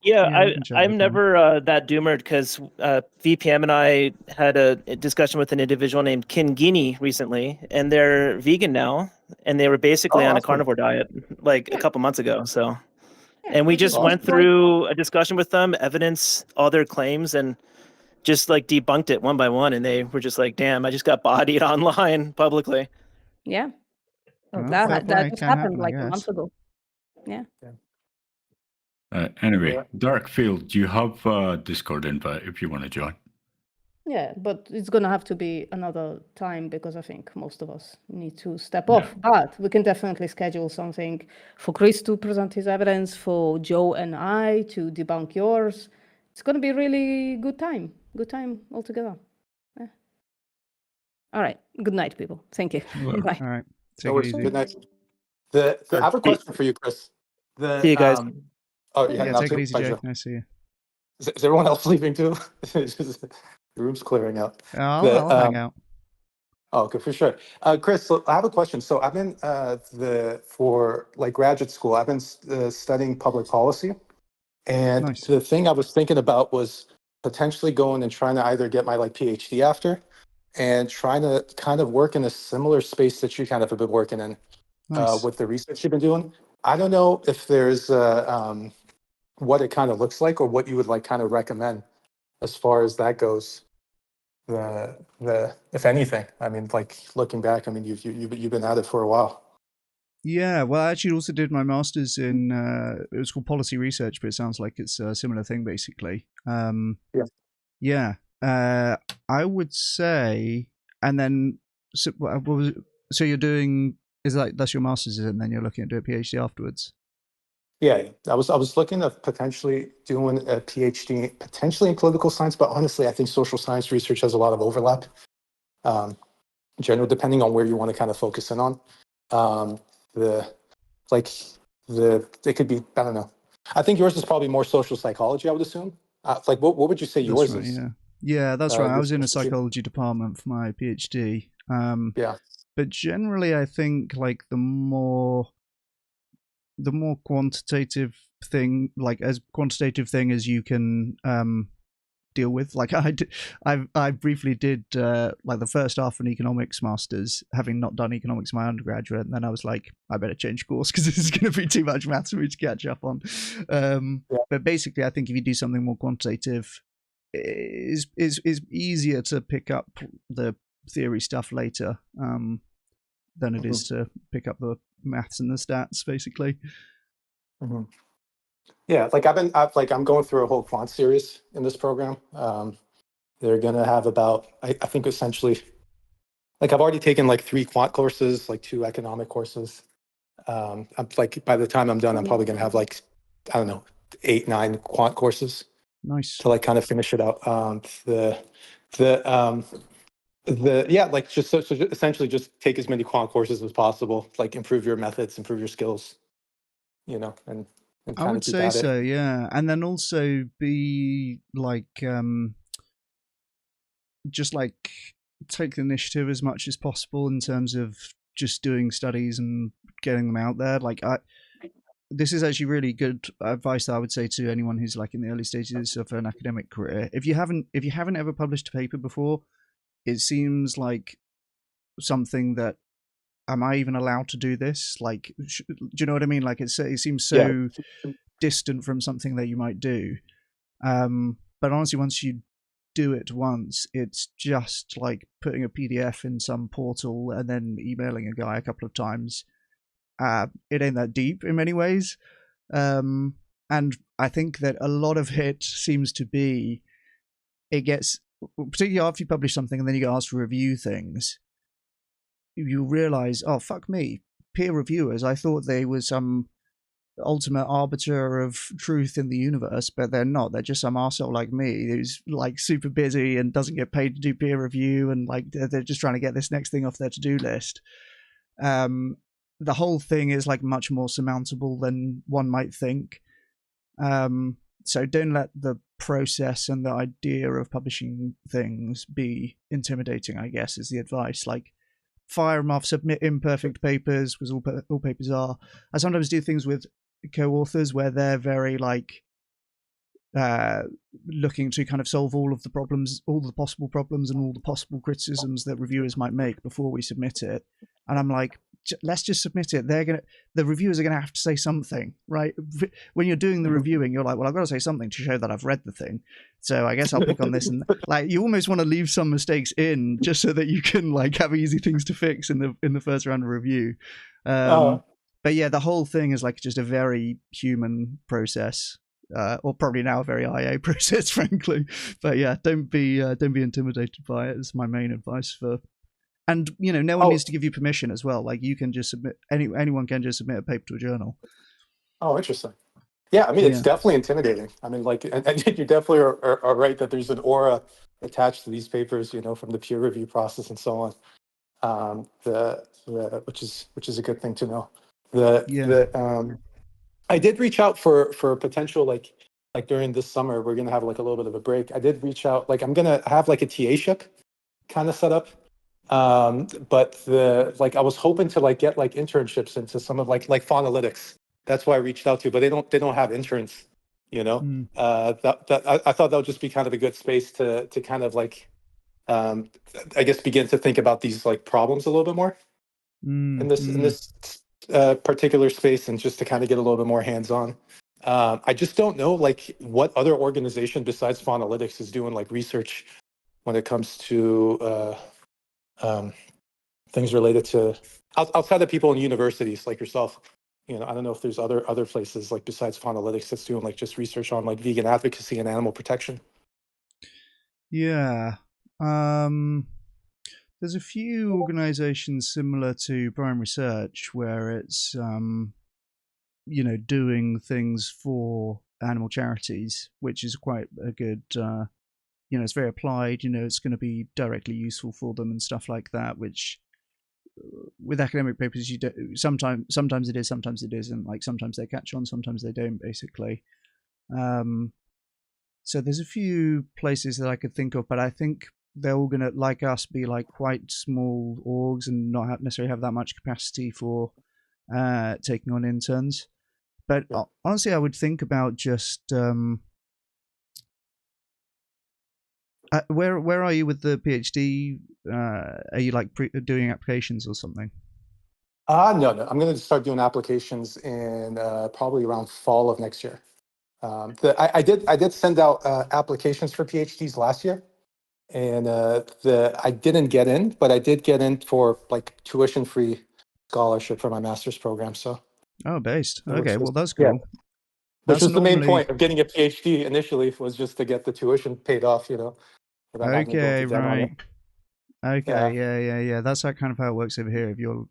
I'm never that doomered because VPM and I had a discussion with an individual named Kingini recently, and they're vegan now, and they were basically on a carnivore diet like a couple months ago. So, and we just went through a discussion with them, evidence all their claims, and just like debunked it one by one, and they were just like, "Damn, I just got bodied online publicly." Yeah, that just happened like a month ago. Yeah. Anyway, Darkfield, do you have a Discord invite if you want to join? Yeah, but it's going to have to be another time because I think most of us need to step off. But we can definitely schedule something for Chris to present his evidence, for Joe and I to debunk yours. It's going to be a really good time. Good time altogether. Yeah. All right. Good night, people. Thank you. Bye. All right. Take it easy. Good night. I have a question for you, Chris. See you guys. Take it easy, Jake. Nice to see you. Is everyone else leaving too? The room's clearing out. I'll hang out. Oh, okay, for sure. Chris, so I have a question. So I've been for like graduate school, I've been studying public policy, and the thing I was thinking about was potentially going and trying to either get my like PhD after, and trying to kind of work in a similar space that you kind of have been working in with the research you've been doing. I don't know if there's what it kind of looks like or what you would like kind of recommend as far as that goes. The if anything, I mean, like looking back, I mean, you've been at it for a while. Yeah, well, I actually also did my master's in it was called policy research, but it sounds like it's a similar thing, basically. I would say, and then so you're doing that's your master's, and then you're looking at doing a PhD afterwards. Yeah, I was looking at potentially doing a PhD, potentially in political science, but honestly, I think social science research has a lot of overlap. general, depending on where you want to kind of focus in on. It could be, I don't know. I think yours is probably more social psychology, I would assume. Like, what would you say yours right, is? Yeah, that's right. I was in a specialty? psychology department for my PhD. Yeah. But generally, I think like the more quantitative thing, like as quantitative thing as you can deal with. Like I briefly did like the first half of an economics masters, having not done economics in my undergraduate, and then I was like, I better change course because this is going to be too much maths for me to catch up on. But basically, I think if you do something more quantitative, is easier to pick up the theory stuff later than it is to pick up the maths and the stats, basically. Yeah, like I'm going through a whole quant series in this program. They're gonna have about, I think essentially, like I've already taken like 3 quant courses, like 2 economic courses. I'm like, by the time I'm done, I'm probably gonna have like, I don't know, 8, 9 quant courses. Nice. To like kind of finish it out. Like just so essentially just take as many quant courses as possible, like improve your methods, improve your skills, and I kind would of keep say at so, it. yeah. And then also be like just like take the initiative as much as possible in terms of just doing studies and getting them out there. Like this is actually really good advice that I would say to anyone who's like in the early stages of an academic career. If you haven't ever published a paper before, it seems like something that, am I even allowed to do this? Like, do you know what I mean? Like it seems so distant from something that you might do. But honestly, once you do it once, it's just like putting a PDF in some portal and then emailing a guy a couple of times. It ain't that deep in many ways. And I think that a lot of it seems to be, it gets, particularly after you publish something and then you get asked to review things, you realize, oh, fuck me, peer reviewers, I thought they were some ultimate arbiter of truth in the universe, but they're not. They're just some arsehole like me who's like super busy and doesn't get paid to do peer review, and like they're just trying to get this next thing off their to-do list. The whole thing is like much more surmountable than one might think. So don't let the process and the idea of publishing things be intimidating, I guess, is the advice. Like, fire them off, submit imperfect papers, because all papers are. I sometimes do things with co-authors where they're very like looking to kind of solve all of the problems, all the possible problems and all the possible criticisms that reviewers might make before we submit it. And I'm like, let's just submit it. The reviewers are gonna have to say something, right? When you're doing the reviewing, you're like, well, I've got to say something to show that I've read the thing. So I guess I'll pick on this, and like you almost want to leave some mistakes in just so that you can like have easy things to fix in the first round of review. But yeah, the whole thing is like just a very human process. Or probably now a very IA process, frankly. But yeah, don't be intimidated by it. Is my main advice for. And no one needs to give you permission as well. Like you can just submit, anyone can just submit a paper to a journal. Oh, interesting. Yeah, I mean it's definitely intimidating. I mean, like, and you definitely are right that there's an aura attached to these papers, from the peer review process and so on. Which is a good thing to know. I did reach out for potential like during this summer, we're gonna have like a little bit of a break. I did reach out, like I'm gonna have like a TA-ship kind of set up. But I was hoping to like get like internships into some of like Faunalytics. That's why I reached out to, but they don't have interns, I thought that would just be kind of a good space to kind of like I guess begin to think about these like problems a little bit more in this particular space, and just to kind of get a little bit more hands-on. I just don't know like what other organization besides Faunalytics is doing like research when it comes to things related to outside of people in universities like yourself. I don't know if there's other places like besides Faunalytics that's doing like just research on like vegan advocacy and animal protection. Yeah. There's a few organizations similar to Prime Research where it's doing things for animal charities, which is quite a good you know, it's very applied. You know, it's going to be directly useful for them and stuff like that. Which with academic papers, you don't. Sometimes it is, sometimes it isn't. Like sometimes they catch on, sometimes they don't. Basically. So there's a few places that I could think of, but I think they're all gonna, like us, be like quite small orgs and not necessarily have that much capacity for taking on interns. But honestly, I would think about just where are you with the PhD? Are you like doing applications or something? No. I'm going to start doing applications in probably around fall of next year. I did send out applications for PhDs last year, and I didn't get in, but I did get in for like tuition-free scholarship for my master's program. So. Oh, based. Okay, well that's cool. Yeah. Which was the main point of getting a PhD initially, was just to get the tuition paid off, you know. Okay, right. Okay, yeah. That's kind of how it works over here. If you're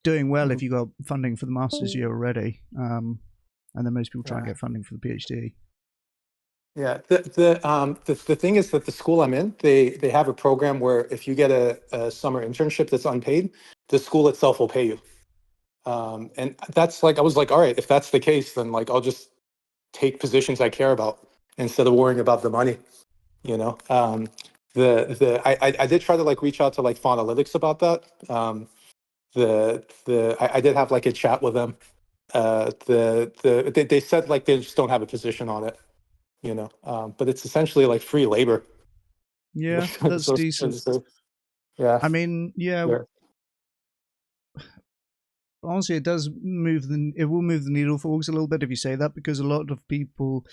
doing well, if you got funding for the master's year already, and then most people try and get funding for the PhD. Yeah, the thing is that the school I'm in, they have a program where if you get a summer internship that's unpaid, the school itself will pay you. And that's like, I was like, all right, if that's the case, then like I'll just take positions I care about instead of worrying about the money, you know. I did try to like reach out to like Faunalytics about that. I did have like a chat with them. They said like they just don't have a position on it, you know. But it's essentially like free labor. Yeah, that's decent. Yeah, I mean, yeah. Honestly, it does it will move the needle for orgs a little bit if you say that, because a lot of people,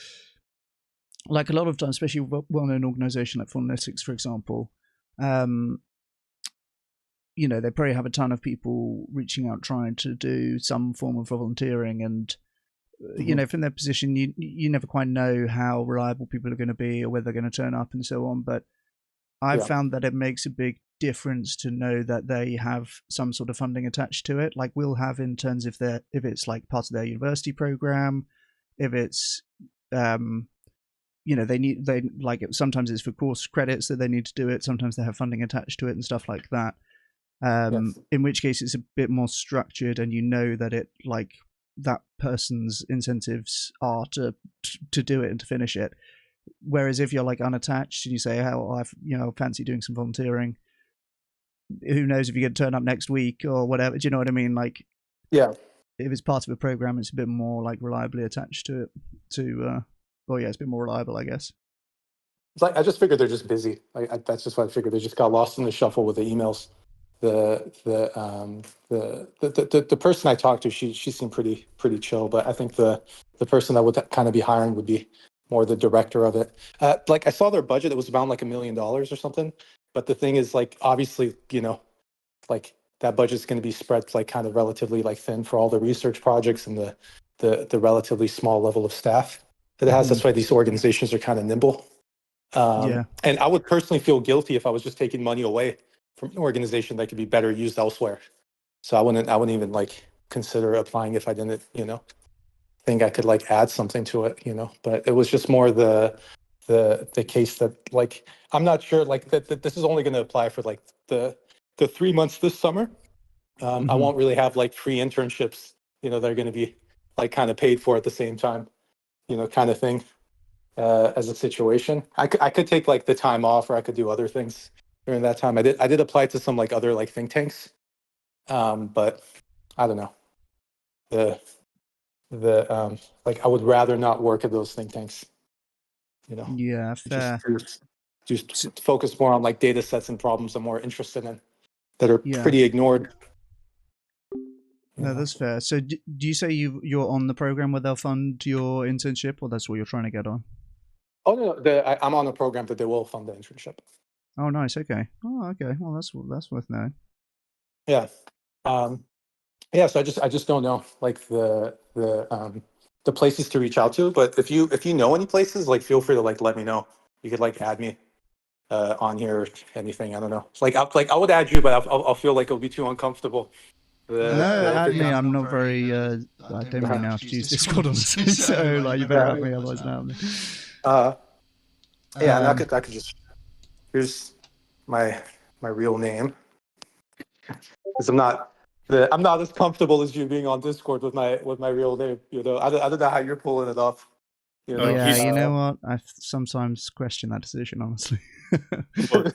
like a lot of times, especially a well-known organization like Faunalytics, for example, you know, they probably have a ton of people reaching out trying to do some form of volunteering, and you know, from their position, you never quite know how reliable people are going to be or whether they're going to turn up and so on. But I've found that it makes a big difference to know that they have some sort of funding attached to it. Like we'll have interns if it's like part of their university program, if it's you know, they like sometimes it's for course credits that they need to do it, sometimes they have funding attached to it and stuff like that. In which case it's a bit more structured, and you know that it like that person's incentives are to do it and to finish it. Whereas if you're like unattached and you say, "Oh, I fancy doing some volunteering," who knows if you get to turn up next week or whatever? Do you know what I mean? Like, yeah, if it's part of a program, it's a bit more like reliably attached to it. Well, yeah, it's a bit more reliable, I guess. It's like I just figured they're just busy. That's just what I figured. They just got lost in the shuffle with the emails. The person I talked to, she seemed pretty chill, but I think the person that would kind of be hiring would be more the director of it. Like I saw their budget; it was around like $1 million or something. But the thing is, like obviously, you know, like that budget's going to be spread like kind of relatively like thin for all the research projects and the relatively small level of staff that it has. That's why these organizations are kind of nimble. And I would personally feel guilty if I was just taking money away from an organization that could be better used elsewhere. So I wouldn't even like consider applying if I didn't, you know, think I could like add something to it, you know. But it was just more the case that like I'm not sure like that this is only going to apply for like the 3 months this summer. I won't really have like free internships, you know, that are going to be like kind of paid for at the same time, you know, kind of thing. As a situation, I could take like the time off, or I could do other things during that time. I did apply to some like other like think tanks, but I don't know. Like I would rather not work at those think tanks. You know. Yeah, fair. Just focus more on like data sets and problems I'm more interested in that are pretty ignored. No, that's fair. So do you say you're on the program where they'll fund your internship, or that's what you're trying to get on? Oh no, I'm on a program that they will fund the internship. Oh, nice. Okay. Oh, okay. Well, that's worth knowing. Yeah. Yeah. So I just don't know like the places to reach out to. But if you know any places, like feel free to like let me know. You could like add me on here or anything. I don't know. Like I would add you, but I'll feel like it'll be too uncomfortable. Add me. I'm not very. I don't really know how to use Discord, honestly. So like, you better add me, otherwise no. Yeah, and I could just, here's my real name, because I'm not as comfortable as you being on Discord with my real name. I don't know how you're pulling it off. Yeah, you know what? I sometimes question that decision, honestly. Well,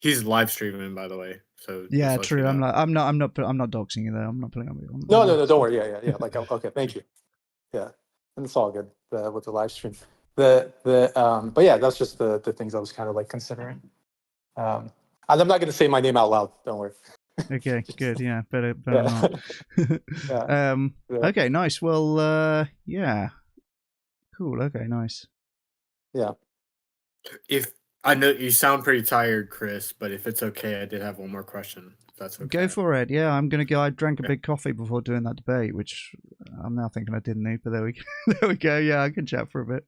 he's live streaming, by the way. So yeah, true. I'm not doxing you though. I'm not putting up. No, don't worry. Yeah. Like, okay, thank you. Yeah, and it's all good with the live stream. But yeah, that's just the things I was kind of like considering. And I'm not going to say my name out loud. Don't worry. Okay, good. Yeah, better not. Yeah. Okay, nice. Well, yeah, cool. Okay, nice. Yeah. If I know you sound pretty tired, Chris, but if it's okay, I did have one more question. If that's okay. Go for it. Yeah, I'm gonna go. I drank a big coffee before doing that debate, which I'm now thinking I didn't need. But there we go. There we go. Yeah, I can chat for a bit.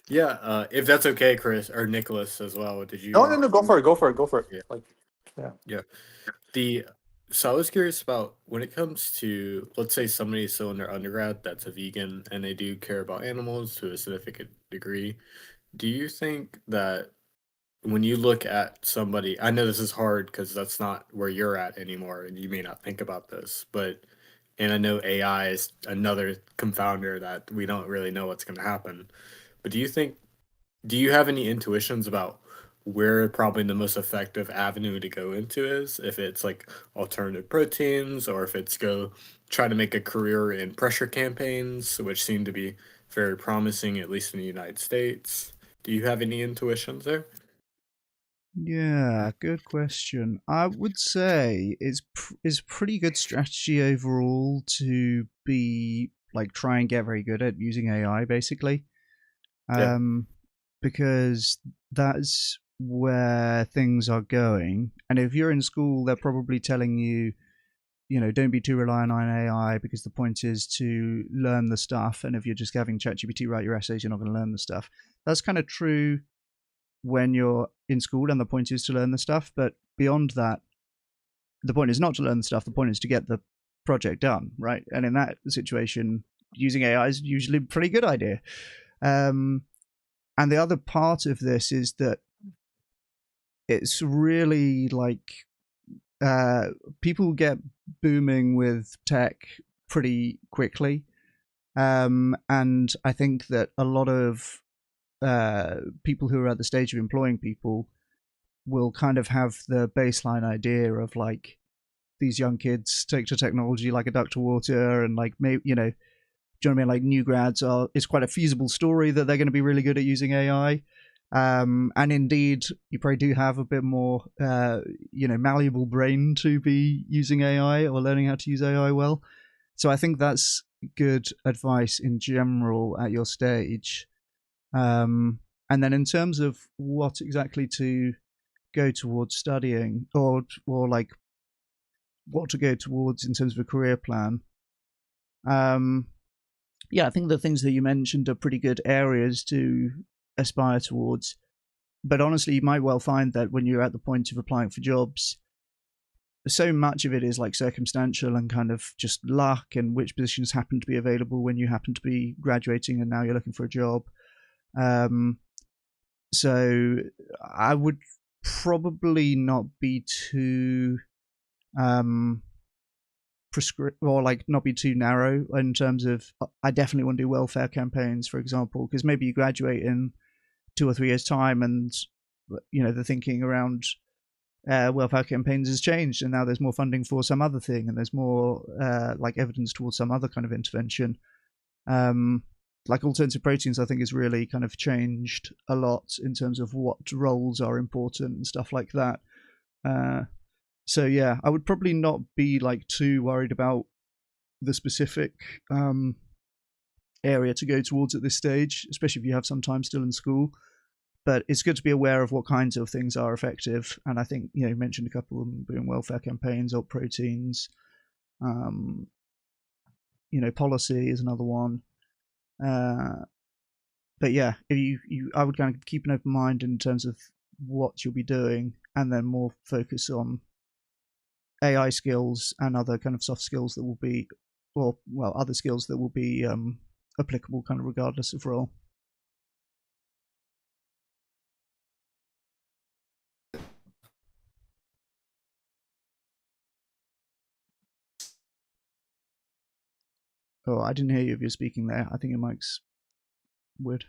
Yeah, if that's okay, Chris or Nicholas as well. Did you? No, go for it. Yeah. Like, yeah. So I was curious about when it comes to, let's say somebody's still in their undergrad that's a vegan and they do care about animals to a significant degree. Do you think that when you look at somebody, I know this is hard because that's not where you're at anymore and you may not think about this, and I know AI is another confounder that we don't really know what's going to happen. But do you have any intuitions about where probably the most effective avenue to go into is? If it's like alternative proteins, or if it's try to make a career in pressure campaigns, which seem to be very promising, at least in the United States. Do you have any intuitions there? Yeah, good question. I would say it's pretty good strategy overall to be like try and get very good at using AI, basically. Because that's where things are going. And if you're in school, they're probably telling you, don't be too reliant on AI because the point is to learn the stuff. And if you're just having ChatGPT write your essays, you're not going to learn the stuff. That's kind of true when you're in school and the point is to learn the stuff. But beyond that, the point is not to learn the stuff. The point is to get the project done, right? And in that situation, using AI is usually a pretty good idea. And the other part of this is that it's really like people get booming with tech pretty quickly. And I think that a lot of people who are at the stage of employing people will kind of have the baseline idea of like these young kids take to technology like a duck to water, and like maybe do you know what I mean? Like new grads it's quite a feasible story that they're going to be really good at using AI. And indeed, you probably do have a bit more, malleable brain to be using AI or learning how to use AI well. So I think that's good advice in general at your stage. And then in terms of what exactly to go towards studying, or like what to go towards in terms of a career plan. I think the things that you mentioned are pretty good areas to aspire towards. But honestly, you might well find that when you're at the point of applying for jobs, so much of it is like circumstantial and kind of just luck and which positions happen to be available when you happen to be graduating and now you're looking for a job. So I would probably not be too or like not be too narrow in terms of, I definitely want to do welfare campaigns, for example, because maybe you graduate in 2 or 3 years time and the thinking around welfare campaigns has changed and now there's more funding for some other thing and there's more like evidence towards some other kind of intervention. Like alternative proteins, I think has really kind of changed a lot in terms of what roles are important and stuff like that. So yeah, I would probably not be like too worried about the specific area to go towards at this stage, especially if you have some time still in school. But it's good to be aware of what kinds of things are effective. And I think, you mentioned a couple of them doing welfare campaigns, alt proteins, policy is another one. But yeah, if I would kind of keep an open mind in terms of what you'll be doing, and then more focus on AI skills and other kind of soft skills that will be, other skills that will be applicable kind of regardless of role. Oh, I didn't hear you if you're speaking there. I think your mic's weird.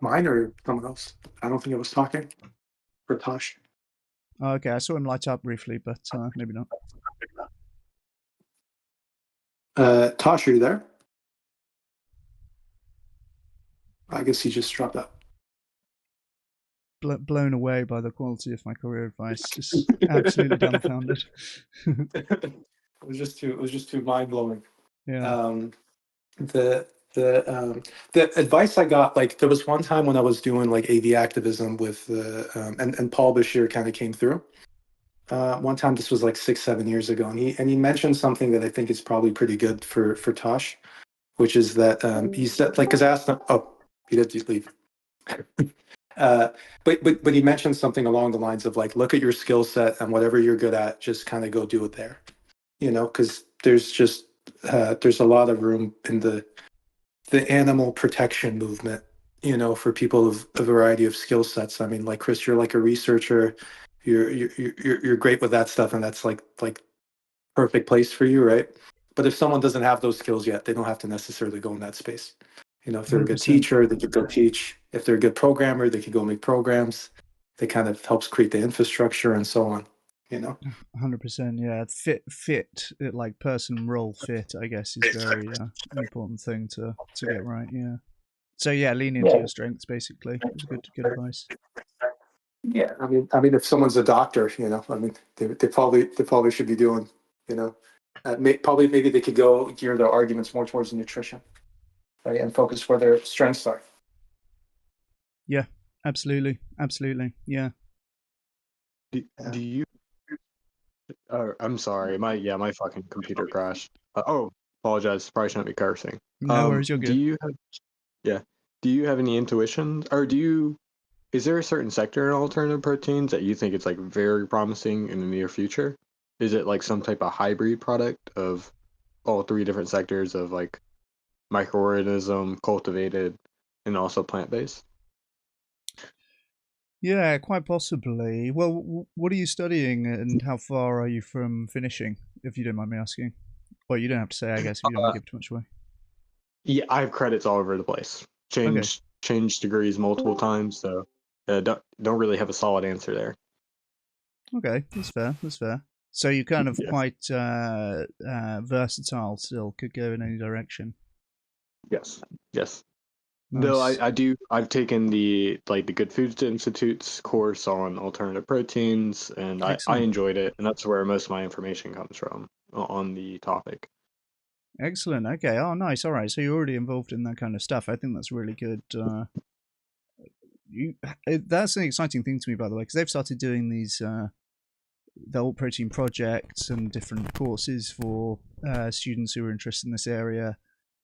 Mine or someone else? I don't think I was talking. For Tosh. Oh, okay, I saw him light up briefly, but maybe not. Tosh, are you there? I guess he just dropped out. Blown away by the quality of my career advice. Just absolutely dumbfounded. It was just too mind blowing. Yeah. The advice I got, like there was one time when I was doing like AV activism with and Paul Bashir kind of came through. One time, this was like 6-7 years ago, and he mentioned something that I think is probably pretty good for Tosh, which is that he said, like, because I asked him, oh, he did leave. But he mentioned something along the lines of like, look at your skill set and whatever you're good at, just kind of go do it there, you know, because there's just there's a lot of room in the animal protection movement, you know, for people of a variety of skill sets. I mean, like Chris, you're like a researcher, you're great with that stuff, and that's like perfect place for you, right? But if someone doesn't have those skills yet, they don't have to necessarily go in that space. You know, if they're a good 100%. teacher, they could go teach. If they're a good programmer, they could go make programs. They kind of helps create the infrastructure and so on. You know, 100%. Yeah, fit, like person role fit, I guess, is very important thing to get right. Yeah. So yeah, lean into your strengths. Basically, it's good advice. Yeah, I mean, if someone's a doctor, you know, I mean, they probably should be doing, you know, maybe they could go gear their arguments more towards nutrition, right, and focus where their strengths are. Yeah, absolutely, yeah. Do you? I'm sorry, my fucking computer crashed. Apologize. Probably shouldn't be cursing. No worries, you're good. Do you have any intuitions, or is there a certain sector in alternative proteins that you think it's like very promising in the near future? Is it like some type of hybrid product of all three different sectors of like microorganism, cultivated, and also plant-based? Yeah, quite possibly. Well, what are you studying, and how far are you from finishing, if you don't mind me asking? Well, you don't have to say, I guess, if you don't want to give too much away. Yeah, I have credits all over the place. Changed degrees multiple times, so don't really have a solid answer there. Okay, that's fair. So you're kind of quite versatile still, could go in any direction. Yes. Nice. No, I do. I've taken the Good Foods Institute's course on alternative proteins, and I enjoyed it, and that's where most of my information comes from on the topic. Excellent. Okay. Oh, nice. All right. So you're already involved in that kind of stuff. I think that's really good. That's an exciting thing to me, by the way, because they've started doing these the alt protein projects and different courses for students who are interested in this area,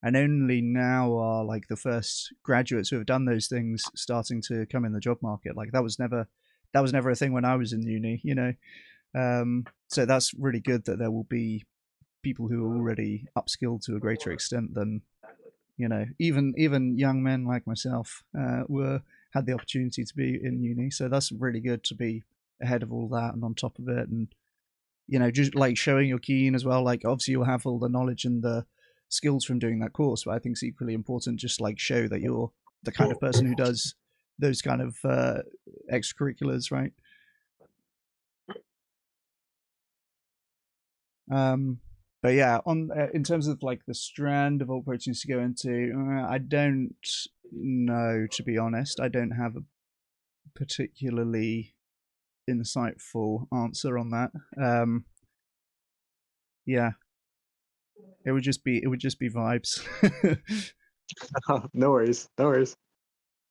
and only now are like the first graduates who have done those things starting to come in the job market. Like that was never a thing when I was in uni, you know. So that's really good that there will be people who are already upskilled to a greater extent than, you know, even young men like myself had the opportunity to be in uni. So that's really good to be ahead of all that and on top of it, and, you know, just like showing you're keen as well. Like obviously you'll have all the knowledge and the skills from doing that course, but I think it's equally important just like show that you're the kind of person who does those kind of extracurriculars, right? But yeah, on in terms of like the strand of alt proteins to go into, I don't know, to be honest. I don't have a particularly insightful answer on that. Yeah, it would just be vibes. No worries.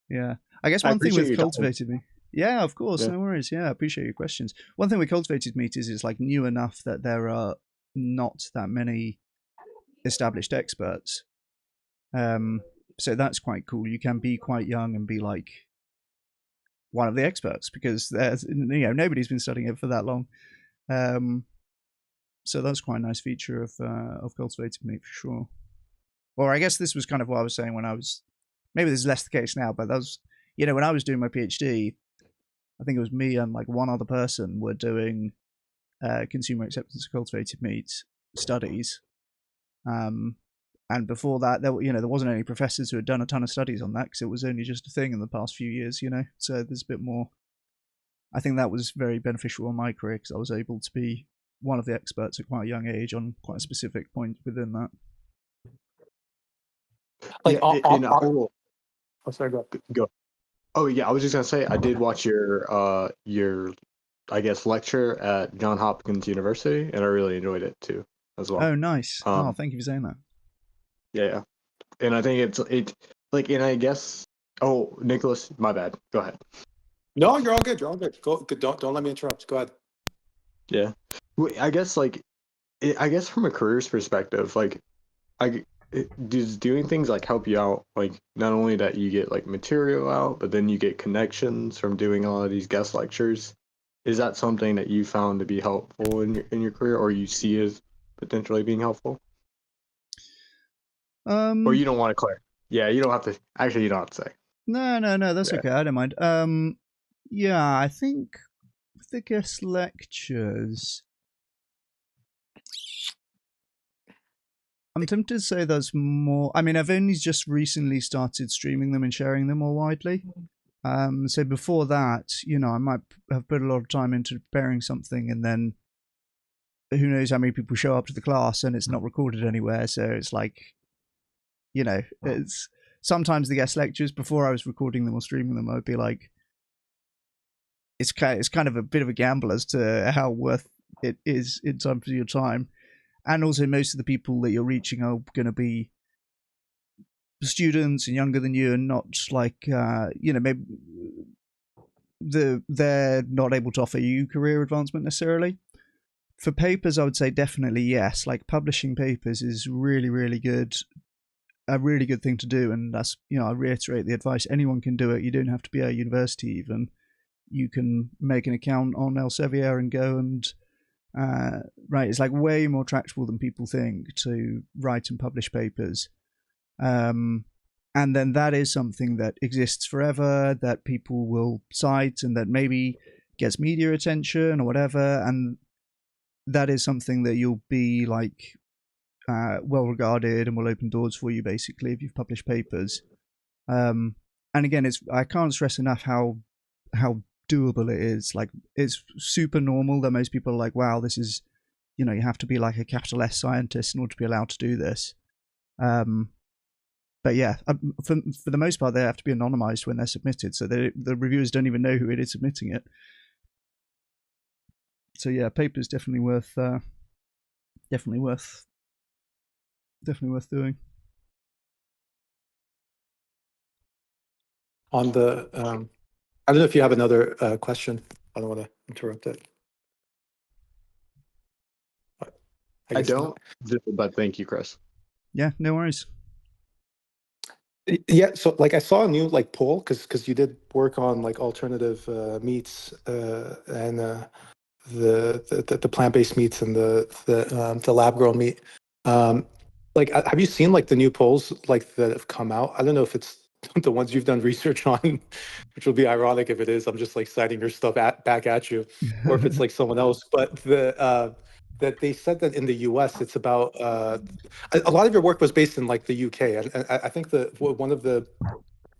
Yeah, I guess one thing with cultivated meat. Yeah, of course, no worries. Yeah, I appreciate your questions. One thing with cultivated meat is it's like new enough that there are not that many established experts. So that's quite cool. You can be quite young and be like one of the experts because there's, you know, nobody's been studying it for that long. So that's quite a nice feature of cultivated meat for sure. Or I guess this was kind of what I was saying when I was, maybe this is less the case now, but that was, you know, when I was doing my PhD, I think it was me and like one other person were doing consumer acceptance of cultivated meat studies. And before that, there wasn't any professors who had done a ton of studies on that because it was only just a thing in the past few years, So there's a bit more. I think that was very beneficial in my career because I was able to be one of the experts at quite a young age on quite a specific point within that. Like, oh, sorry, go. Oh yeah, I was just gonna say I did watch your I guess lecture at Johns Hopkins University, and I really enjoyed it too as well. Oh, nice. Thank you for saying that. Yeah, and I think it's like, and I guess. Oh, Nicholas, my bad. Go ahead. No, you're all good. You're all good. Go. Don't let me interrupt. Go ahead. Yeah, I guess I guess from a careers perspective, like does doing things like help you out, like not only that you get like material out, but then you get connections from doing all of these guest lectures. Is that something that you found to be helpful in your career, or you see as potentially being helpful? Or you don't want to clarify? Yeah, you don't have to. Actually, you don't have to say. No, that's okay. I don't mind. Yeah, I think with the guest lectures, I'm tempted to say there's more. I mean, I've only just recently started streaming them and sharing them more widely. So before that, I might have put a lot of time into preparing something, and then who knows how many people show up to the class, and it's not recorded anywhere. So it's like, it's sometimes the guest lectures before I was recording them or streaming them, I would be like, it's kind of a bit of a gamble as to how worth it is in terms of your time. And also, most of the people that you're reaching are going to be students and younger than you, and not like, maybe they're not able to offer you career advancement necessarily. For papers, I would say definitely yes. Like, publishing papers is really, really good, a really good thing to do. And that's, I reiterate the advice. Anyone can do it. You don't have to be at university even. You can make an account on Elsevier and go and right, it's like way more tractable than people think to write and publish papers. And then that is something that exists forever, that people will cite, and that maybe gets media attention or whatever. And that is something that you'll be like well regarded and will open doors for you basically if you've published papers. And again, I can't stress enough how doable it is. Like, it's super normal that most people are like, wow, this is, you have to be like a capital S scientist in order to be allowed to do this. But yeah, for the most part, they have to be anonymized when they're submitted, so the reviewers don't even know who it is submitting it. So yeah, paper's definitely worth doing. On the I don't know if you have another question. I don't want to interrupt it. I don't, but thank you, Chris. Yeah, no worries. Yeah, so like I saw a new like poll because you did work on like alternative meats and the plant-based meats and the lab-grown meat. Like, have you seen like the new polls like that have come out? I don't know if it's the ones you've done research on, which will be ironic if it is. I'm just like citing your stuff back at you, or if it's like someone else. But that they said that in the U.S. it's about a lot of your work was based in like the UK, and I think one of the,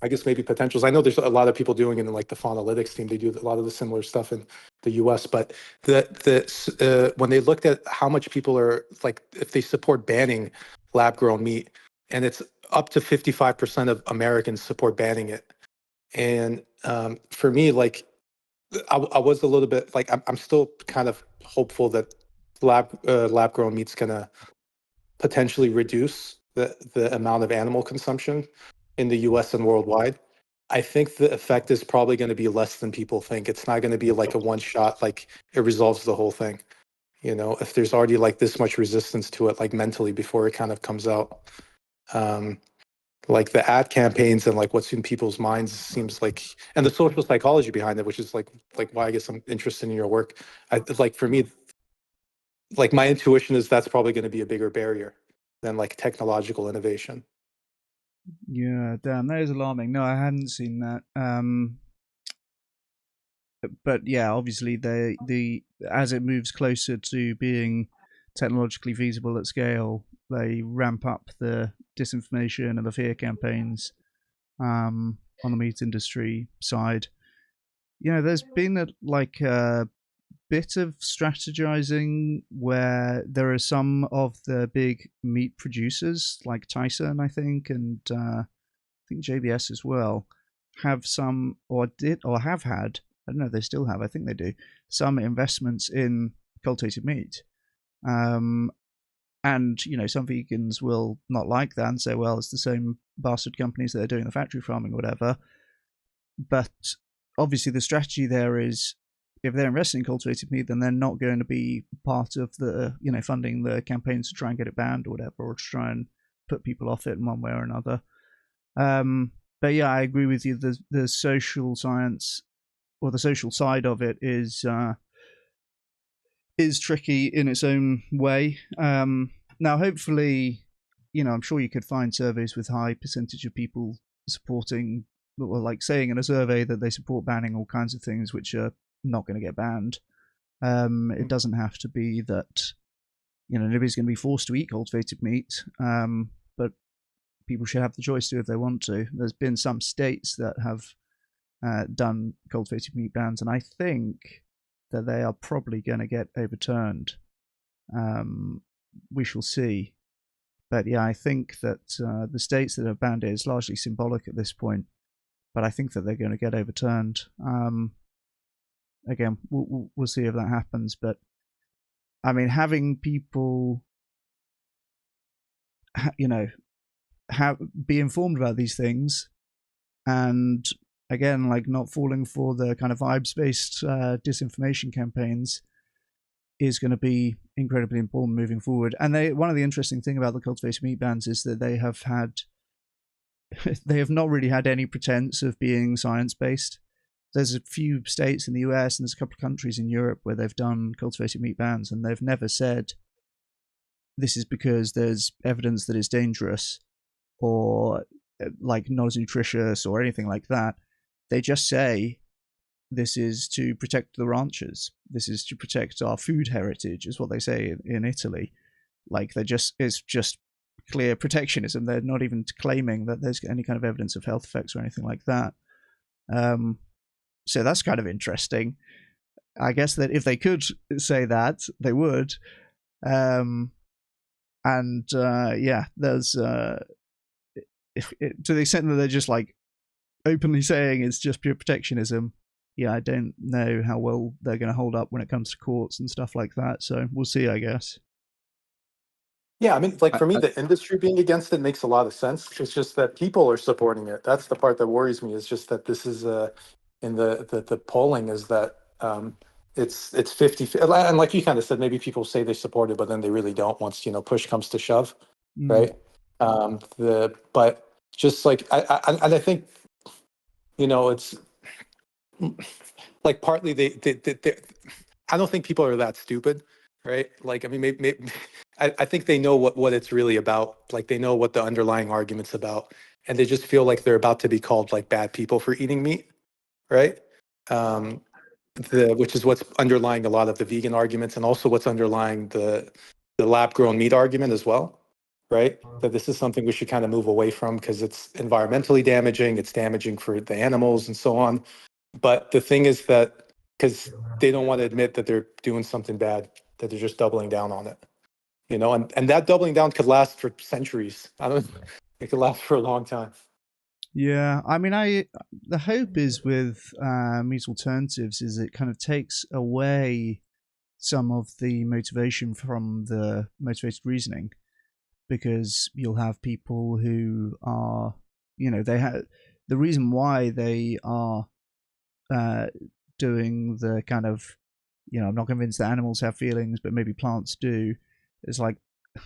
I guess maybe potentials. I know there's a lot of people doing it in like the Faunalytics team. They do a lot of the similar stuff in the U.S. But when they looked at how much people are like, if they support banning lab-grown meat, and it's up to 55% of Americans support banning it. And for me, like, I was a little bit like, I'm still kind of hopeful that lab-grown meat's gonna potentially reduce the amount of animal consumption in the US and worldwide. I think the effect is probably going to be less than people think. It's not going to be like a one shot, like it resolves the whole thing. If there's already like this much resistance to it, like mentally before it kind of comes out. Like the ad campaigns and like what's in people's minds seems like, and the social psychology behind it, which is like why I guess I'm interested in your work. Like for me, like my intuition is that's probably going to be a bigger barrier than like technological innovation. Yeah, damn, that is alarming. No, I hadn't seen that. but yeah, obviously the as it moves closer to being technologically feasible at scale, they ramp up the disinformation and the fear campaigns on the meat industry side. There's been a bit of strategizing where there are some of the big meat producers like Tyson, I think, and I think JBS as well, have some or have had, I don't know if they still have, I think they do, some investments in cultivated meat. And some vegans will not like that and say, well, it's the same bastard companies that are doing the factory farming or whatever. But obviously the strategy there is, if they're investing in cultivated meat, then they're not going to be part of the, funding the campaigns to try and get it banned or whatever, or to try and put people off it in one way or another. But yeah, I agree with you. The social science or the social side of it is tricky in its own way. Now, hopefully, I'm sure you could find surveys with high percentage of people supporting, or like saying in a survey that they support banning all kinds of things which are not going to get banned. It doesn't have to be that nobody's going to be forced to eat cultivated meat, but people should have the choice to if they want to. There's been some states that have done cultivated meat bans, and I think that they are probably going to get overturned. We shall see. But yeah, I think that the states that have banned it is largely symbolic at this point, but I think that they're going to get overturned. Again, we'll see if that happens. But I mean, having people, be informed about these things, and again, like not falling for the kind of vibes-based disinformation campaigns, is going to be incredibly important moving forward. And one of the interesting thing about the cultivated meat bans is that they have not really had any pretense of being science-based. There's a few states in the US and there's a couple of countries in Europe where they've done cultivated meat bans, and they've never said this is because there's evidence that it's dangerous or like not as nutritious or anything like that. They just say this is to protect the ranchers. This is to protect our food heritage, is what they say in Italy. Like it's just clear protectionism. They're not even claiming that there's any kind of evidence of health effects or anything like that. So that's kind of interesting. I guess that if they could say that, they would. Yeah, there's to the extent that they're just like openly saying it's just pure protectionism. Yeah, I don't know how well they're going to hold up when it comes to courts and stuff like that. So we'll see, I guess. Yeah, I mean, like for me, the industry being against it makes a lot of sense. It's just that people are supporting it. That's the part that worries me. Is just that this is in the polling is that it's 50, and like you kind of said, maybe people say they support it, but then they really don't once push comes to shove, right? But just like I think it's like partly they I don't think people are that stupid, right? Like I mean, maybe I think they know what it's really about. Like they know what the underlying argument's about, and they just feel like they're about to be called like bad people for eating meat, right? Which is what's underlying a lot of the vegan arguments, and also what's underlying the lab-grown meat argument as well, right? That this is something we should kind of move away from because it's environmentally damaging, it's damaging for the animals and so on. But the thing is that because they don't want to admit that they're doing something bad, that they're just doubling down on it, and that doubling down could last for centuries. It could last for a long time. Yeah, I mean, the hope is with meat alternatives is it kind of takes away some of the motivation from the motivated reasoning, because you'll have people who are, they have the reason why they are doing the kind of, I'm not convinced that animals have feelings, but maybe plants do. It's like,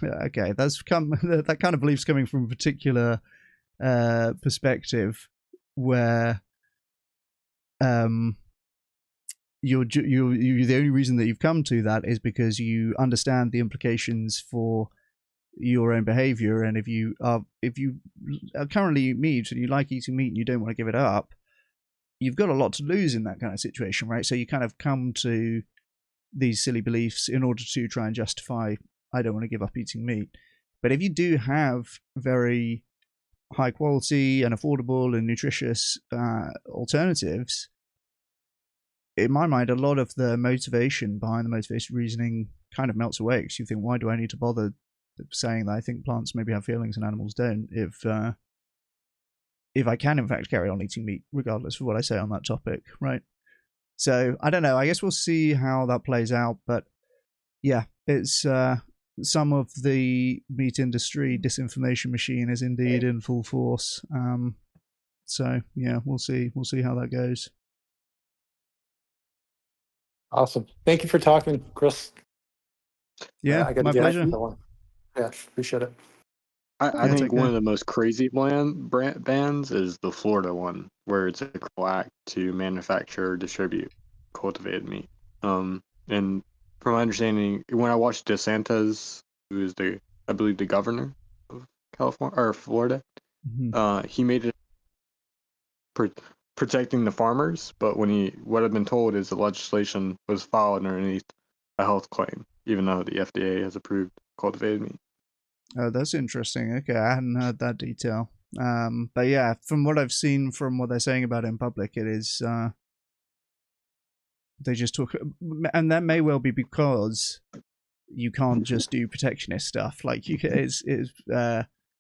okay, that kind of belief's coming from a particular perspective where you're the only reason that you've come to that is because you understand the implications for your own behavior, and if you are currently eat meat and you like eating meat and you don't want to give it up, you've got a lot to lose in that kind of situation, right? So you kind of come to these silly beliefs in order to try and justify, I don't want to give up eating meat. But if you do have very high quality and affordable and nutritious alternatives, in my mind, a lot of the motivation behind the motivation reasoning kind of melts away, because you think, why do I need to bother saying that I think plants maybe have feelings and animals don't, if I can in fact carry on eating meat regardless of what I say on that topic, right? So I don't know, I guess we'll see how that plays out. But yeah, it's some of the meat industry disinformation machine is indeed in full force. So yeah, we'll see how that goes. Awesome. Thank you for talking, Chris. Yeah, my pleasure. Yeah, appreciate it. I think one of the most crazy bans is the Florida one, where it's a criminal act to manufacture or distribute cultivated meat. And from my understanding, when I watched DeSantis, who is I believe the governor of California or Florida, he made it protecting the farmers, but what I've been told is the legislation was filed underneath a health claim, even though the FDA has approved cultivated meat. Oh, that's interesting. Okay, I hadn't heard that detail. But yeah, from what I've seen, from what they're saying about it in public, it is they just talk, and that may well be because you can't just do protectionist stuff. Like you can,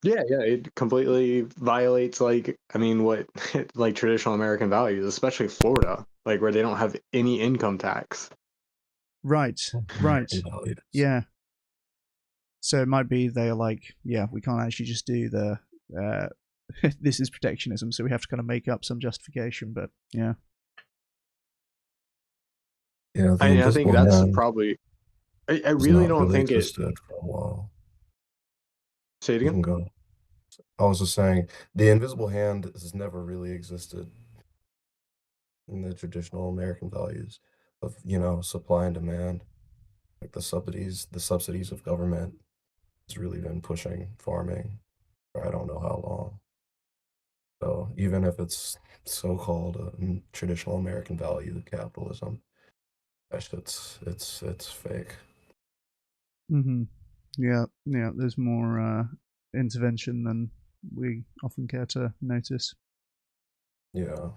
it completely violates what like traditional American values, especially Florida, like where they don't have any income tax. Right. Yeah. So it might be they're like, yeah, we can't actually just do the this is protectionism, so we have to kind of make up some justification. But yeah. Yeah, I think that's probably. I really don't think it existed for a while. Say it again. You can go. I was just saying, the invisible hand has never really existed in the traditional American values of, supply and demand. Like the subsidies of government has really been pushing farming for I don't know how long. So even if it's so-called a traditional American value, capitalism, it's fake. Yeah. There's more intervention than we often care to notice. Yeah.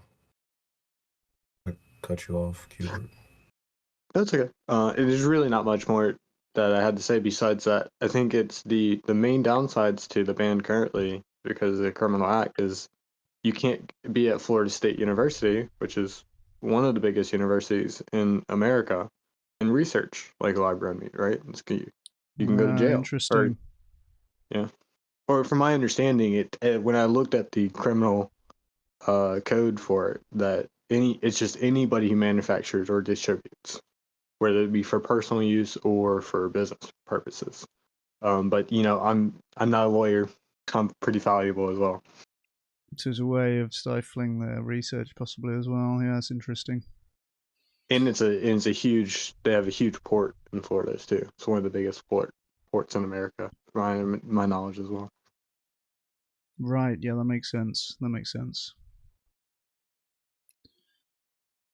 I cut you off, Cubert. That's okay. It is really not much more that I had to say besides that. I think it's the main downsides to the ban currently, because of the criminal act, is you can't be at Florida State University, which is one of the biggest universities in America, and research like live grown meat, right? You can go to jail. Interesting. Or from my understanding, when I looked at the criminal code for it, that it's just anybody who manufactures or distributes, whether it be for personal use or for business purposes. But I'm not a lawyer. I'm pretty valuable as well. So it's a way of stifling the research, possibly as well. Yeah, that's interesting. And they have a huge port in Florida too. It's one of the biggest ports in America, from my knowledge as well. Right. Yeah, that makes sense.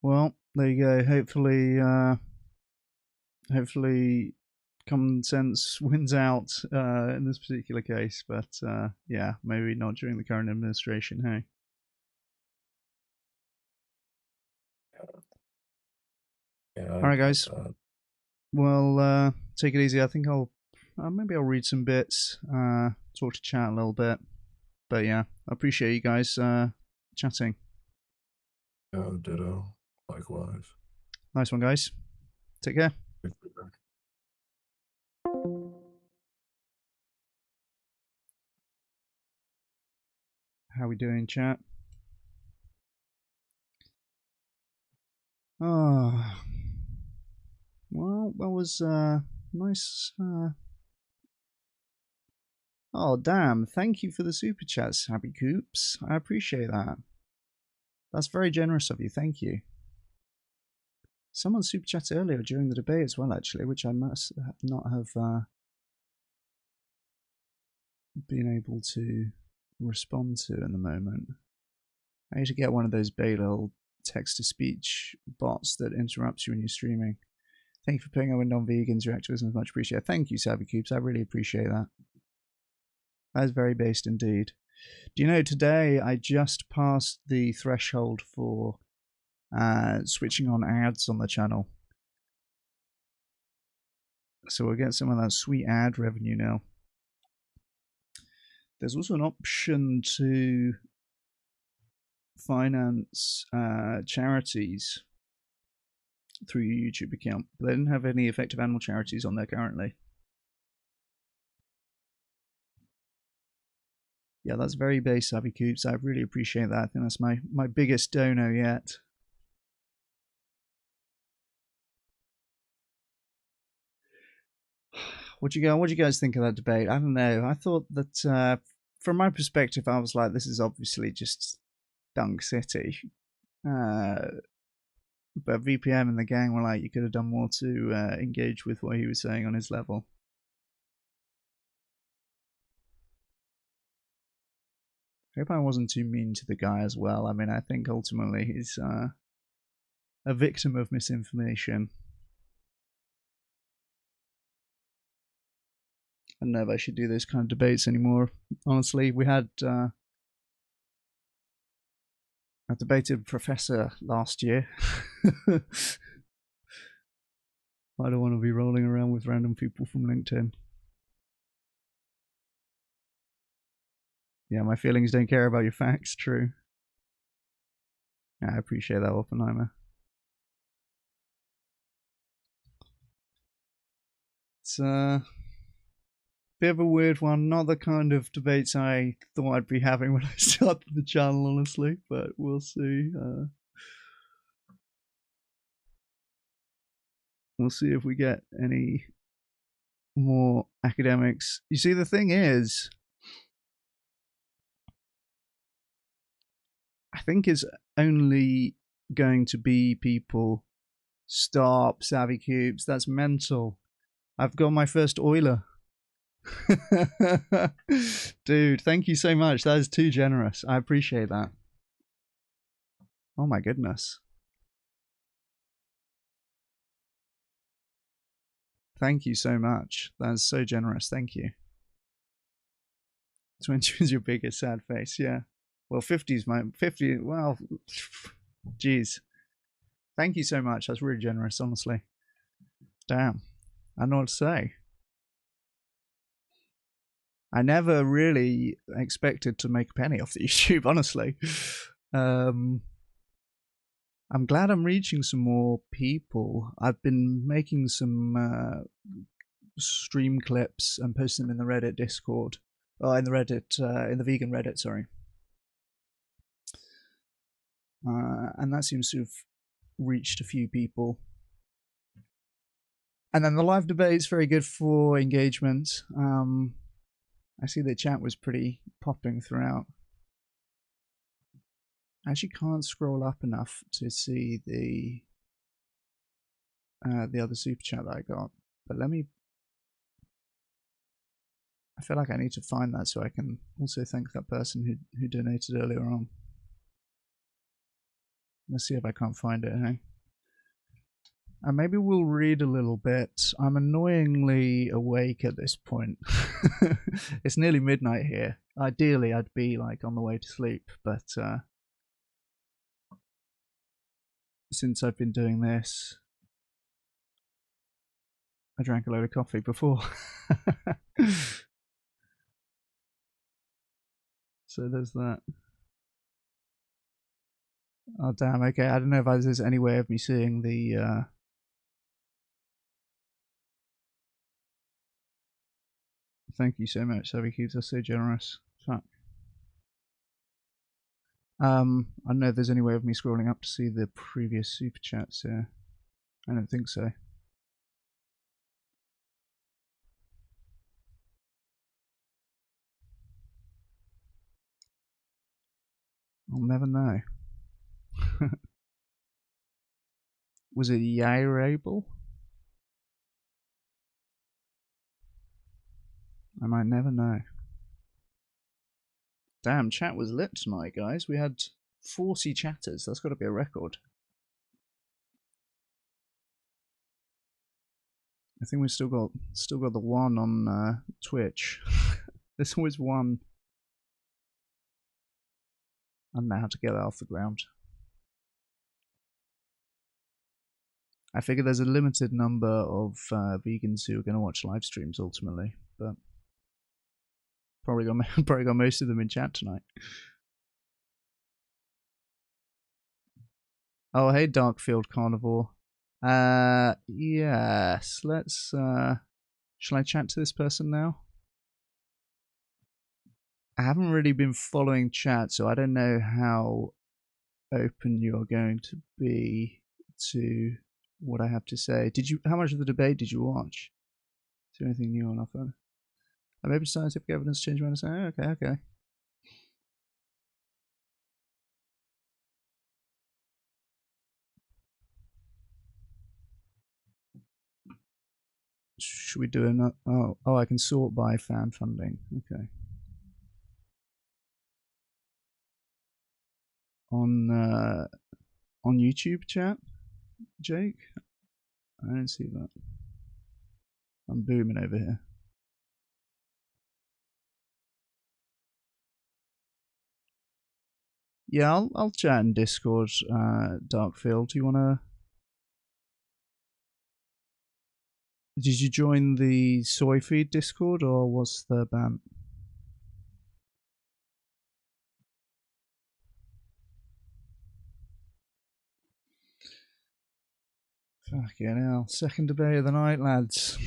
Well, there you go. Hopefully common sense wins out in this particular case, but yeah, maybe not during the current administration. Hey. Yeah. All right, guys. Well, take it easy. I think I'll read some bits, talk to chat a little bit, but yeah, I appreciate you guys chatting. Yeah, ditto. Likewise. Nice one, guys. Take care. How we doing, chat? Oh, well, that was nice. Oh, damn! Thank you for the super chats, Happy Coops. I appreciate that. That's very generous of you. Thank you. Someone super chatted earlier during the debate as well, actually, which I must not have been able to respond to in the moment. I need to get one of those Baylor text-to-speech bots that interrupts you when you're streaming. Thank you for putting a window on vegans. Your activism is much appreciated. Thank you, Savvy Cubes. I really appreciate that. That is very based indeed. Do you know, today I just passed the threshold for switching on ads on the channel. So we'll get some of that sweet ad revenue now. There's also an option to finance charities through your YouTube account. But they didn't have any effective animal charities on there currently. Yeah, that's very base, Savvy Coops. I really appreciate that. I think that's my biggest dono yet. What do you guys think of that debate? I don't know. I thought that from my perspective, I was like, this is obviously just Dunk City. But VPM and the gang were like, you could have done more to engage with what he was saying on his level. I hope I wasn't too mean to the guy as well. I mean, I think ultimately he's a victim of misinformation. I don't know if I should do those kind of debates anymore. Honestly, we had I debated Professor last year. I don't want to be rolling around with random people from LinkedIn. Yeah, my feelings don't care about your facts, true. Yeah, I appreciate that, Oppenheimer. It's bit of a weird one, not the kind of debates I thought I'd be having when I started the channel, honestly, but we'll see. We'll see if we get any more academics. You see, the thing is, I think it's only going to be people. Stop, Savvy Cubes, that's mental. I've got my first Euler. Dude, thank you so much. That is too generous. I appreciate that. Oh my goodness. Thank you so much. That is so generous. Thank you. 20 is your biggest sad face. Yeah. Well, 50 is my 50. Well, geez. Thank you so much. That's really generous, honestly. Damn. I don't know what to say. I never really expected to make a penny off the YouTube, honestly. I'm glad I'm reaching some more people. I've been making some stream clips and posting them in the Reddit Discord. Oh, in the Reddit, in the vegan Reddit, sorry. And that seems to have reached a few people. And then the live debate is very good for engagement. I see the chat was pretty popping throughout. I actually can't scroll up enough to see the other super chat that I got. But let me. I feel like I need to find that so I can also thank that person who donated earlier on. Let's see if I can't find it. Hey. And maybe we'll read a little bit. I'm annoyingly awake at this point. It's nearly midnight here. Ideally, I'd be like on the way to sleep, but since I've been doing this, I drank a load of coffee before. So there's that. Oh damn, okay, I don't know if there's any way of me seeing the Thank you so much, Savvy Cubes. That's so generous. Fuck. I don't know if there's any way of me scrolling up to see the previous super chats here. I don't think so. I'll never know. Was it Yairable? I might never know. Damn, chat was lit tonight, guys. We had 40 chatters. That's got to be a record. I think we've still got the one on Twitch. There's always one. I don't know how to get that off the ground. I figure there's a limited number of vegans who are going to watch live streams ultimately, but probably got most of them in chat tonight. Oh, hey, Darkfield Carnivore. Yes, let's. Shall I chat to this person now? I haven't really been following chat, so I don't know how open you're going to be to what I have to say. How much of the debate did you watch? Is there anything new on offer? Maybe scientific evidence changed my understanding. Okay. Should we do another? Oh, I can sort by fan funding. Okay. On YouTube chat, Jake? I don't see that. I'm booming over here. Yeah, I'll chat in Discord, Darkfield. Do you wanna? Did you join the Soy Feed Discord or was the ban? Fucking hell. Second debate of the night, lads.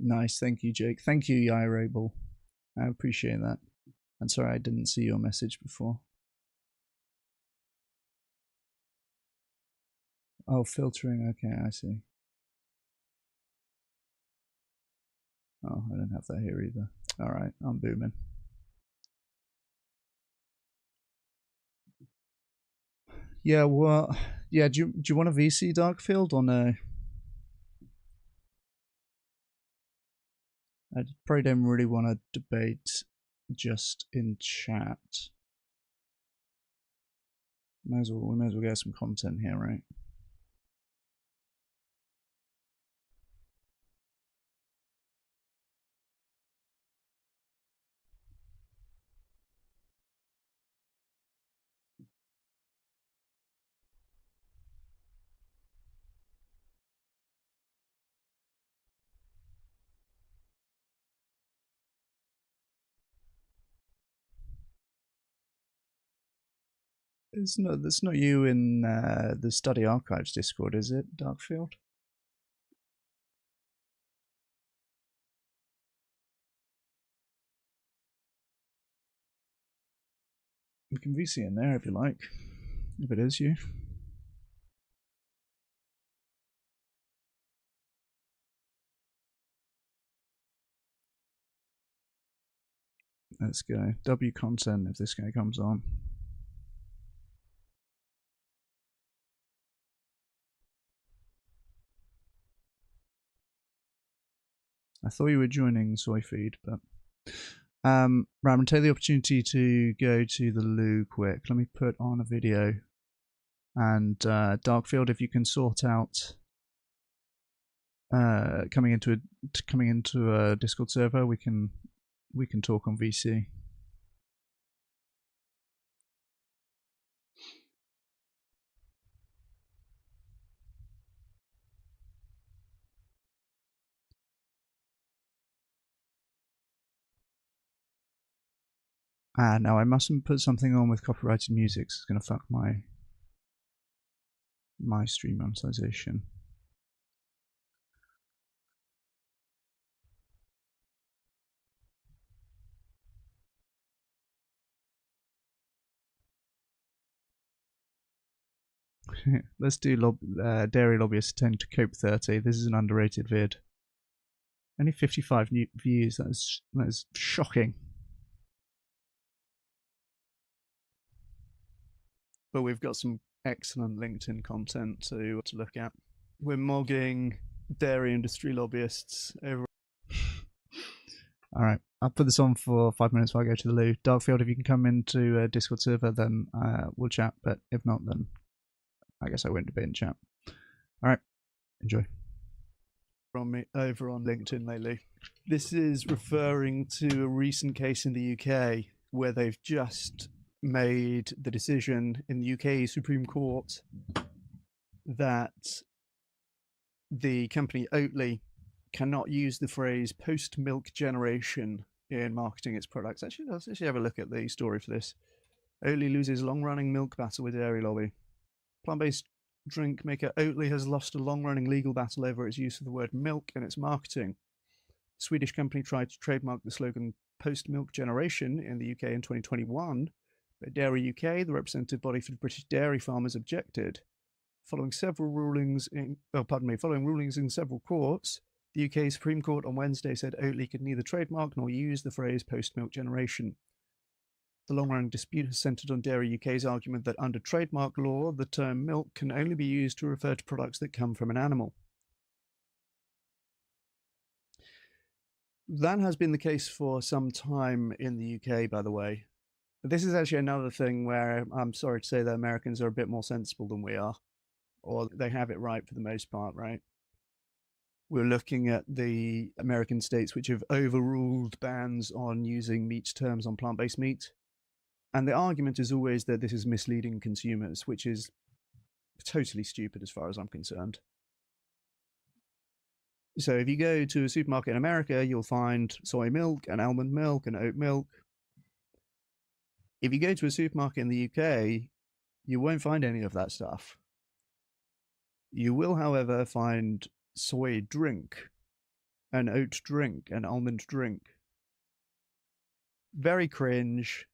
Nice, thank you, Jake. Thank you, Yairable. I appreciate that. And sorry I didn't see your message before. Oh, filtering, okay, I see. Oh, I don't have that here either. Alright, I'm booming. Yeah, well, yeah, do you want a VC Darkfield or no? I probably don't really want to debate just in chat. We may as well get some content here, right? That's not you in the Study Archives Discord, is it, Darkfield? You can VC in there if you like, if it is you. Let's go. W content if this guy comes on. I thought you were joining Soy Feed, but right, I'm gonna take the opportunity to go to the loo quick. Let me put on a video, and Darkfield, if you can sort out coming into a Discord server, we can talk on VC. Now I mustn't put something on with copyrighted music, so it's going to fuck my stream monetization. let's do dairy lobbyists tend to cope 30. This is an underrated vid. Only 55 new views. That is shocking. But we've got some excellent LinkedIn content to look at. We're mogging dairy industry lobbyists over. All right, I'll put this on for 5 minutes while I go to the loo. Darkfield, if you can come into a Discord server, then we'll chat. But if not, then I guess I won't debate in chat. All right, enjoy. From me over on LinkedIn lately. This is referring to a recent case in the UK where they've just made the decision in the UK Supreme Court that the company Oatly cannot use the phrase post-milk generation in marketing its products. Actually, let's actually have a look at the story for this. Oatly loses long-running milk battle with dairy lobby. Plant-based drink maker Oatly has lost a long-running legal battle over its use of the word milk in its marketing. The Swedish company tried to trademark the slogan post-milk generation in the UK in 2021, but Dairy UK, the representative body for the British dairy farmers, objected. Following rulings in several courts, the UK Supreme Court on Wednesday said Oatly could neither trademark nor use the phrase post-milk generation. The long-running dispute has centred on Dairy UK's argument that under trademark law, the term milk can only be used to refer to products that come from an animal. That has been the case for some time in the UK, by the way. But this is actually another thing where I'm sorry to say that Americans are a bit more sensible than we are. Or they have it right for the most part, right? We're looking at the American states which have overruled bans on using meat terms on plant-based meat. And the argument is always that this is misleading consumers, which is totally stupid as far as I'm concerned. So if you go to a supermarket in America, you'll find soy milk and almond milk and oat milk. If you go to a supermarket in the UK, you won't find any of that stuff. You will, however, find soy drink, an oat drink, an almond drink. Very cringe,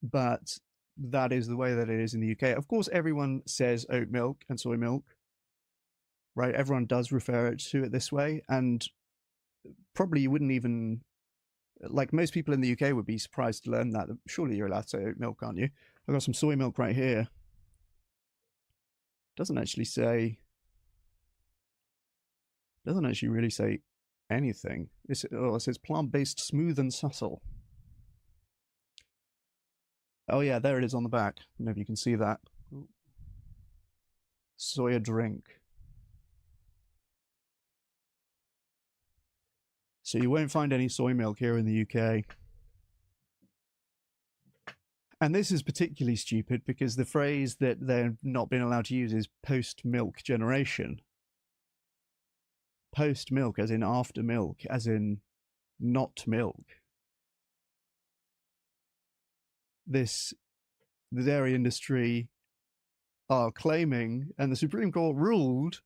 but that is the way that it is in the UK. Of course, everyone says oat milk and soy milk, right? Everyone does refer to it this way, and probably you wouldn't even, like most people in the UK would be surprised to learn that. Surely you're allowed to say oat milk, aren't you? I've got some soy milk right here. Doesn't actually really say anything. It says plant-based, smooth and subtle. Oh yeah, there it is on the back. I don't know if you can see that. Soya drink. So you won't find any soy milk here in the UK. And this is particularly stupid because the phrase that they're not being allowed to use is post-milk generation. Post-milk as in after milk, as in not milk. The dairy industry are claiming, and the Supreme Court ruled,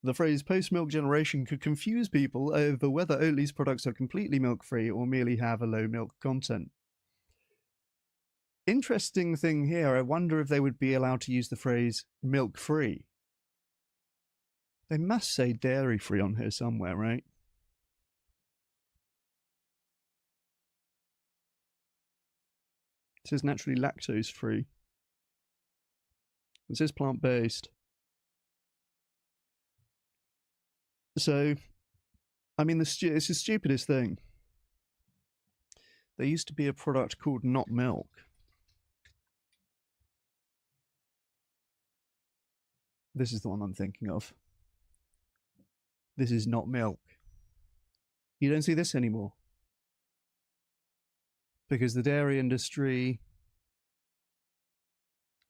the phrase post-milk generation could confuse people over whether Oatly's products are completely milk-free or merely have a low milk content. Interesting thing here, I wonder if they would be allowed to use the phrase milk-free. They must say dairy-free on here somewhere, right? It says naturally lactose-free. It says plant-based. So, I mean, it's the stupidest thing. There used to be a product called Not Milk. This is the one I'm thinking of. This is Not Milk. You don't see this anymore. Because the dairy industry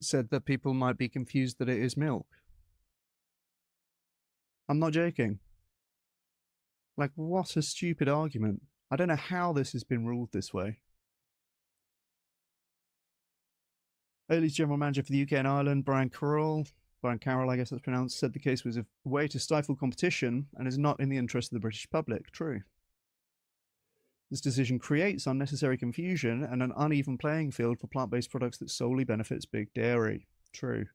said that people might be confused that it is milk. I'm not joking. Like, what a stupid argument. I don't know how this has been ruled this way. Oatly's general manager for the UK and Ireland, Brian Carroll, I guess that's pronounced, said the case was a way to stifle competition and is not in the interest of the British public. True. This decision creates unnecessary confusion and an uneven playing field for plant-based products that solely benefits big dairy. True.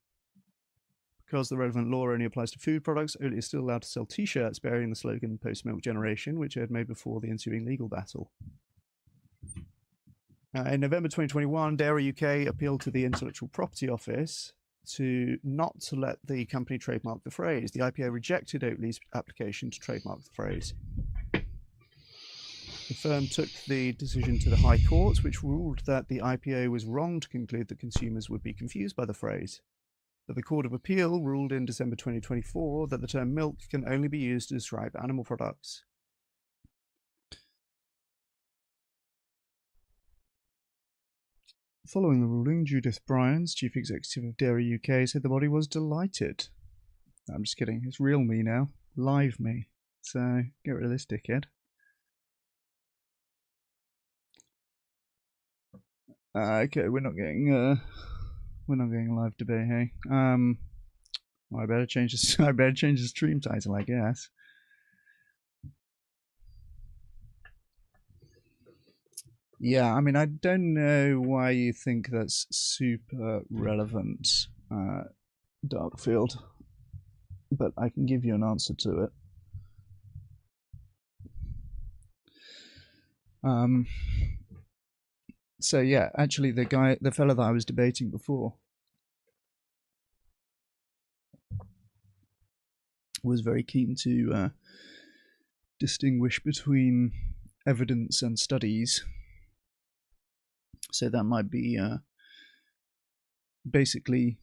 because the relevant law only applies to food products, Oatly is still allowed to sell T-shirts bearing the slogan "Post-Milk Generation," which it had made before the ensuing legal battle. In November 2021, Dairy UK appealed to the Intellectual Property Office not to let the company trademark the phrase. The IPO rejected Oatly's application to trademark the phrase. The firm took the decision to the High Court, which ruled that the IPO was wrong to conclude that consumers would be confused by the phrase. But the Court of Appeal ruled in December 2024 that the term milk can only be used to describe animal products. Following the ruling, Judith Bryans, chief executive of Dairy UK, said the body was delighted. I'm just kidding, it's real me now, live me. So get rid of this dickhead. Okay, we're not getting a live debate, hey. Well, I better change this. I better change the stream title, I guess. Yeah, I mean, I don't know why you think that's super relevant, Darkfield, but I can give you an answer to it. So yeah, actually, the fellow that I was debating before was very keen to distinguish between evidence and studies. So that might be basically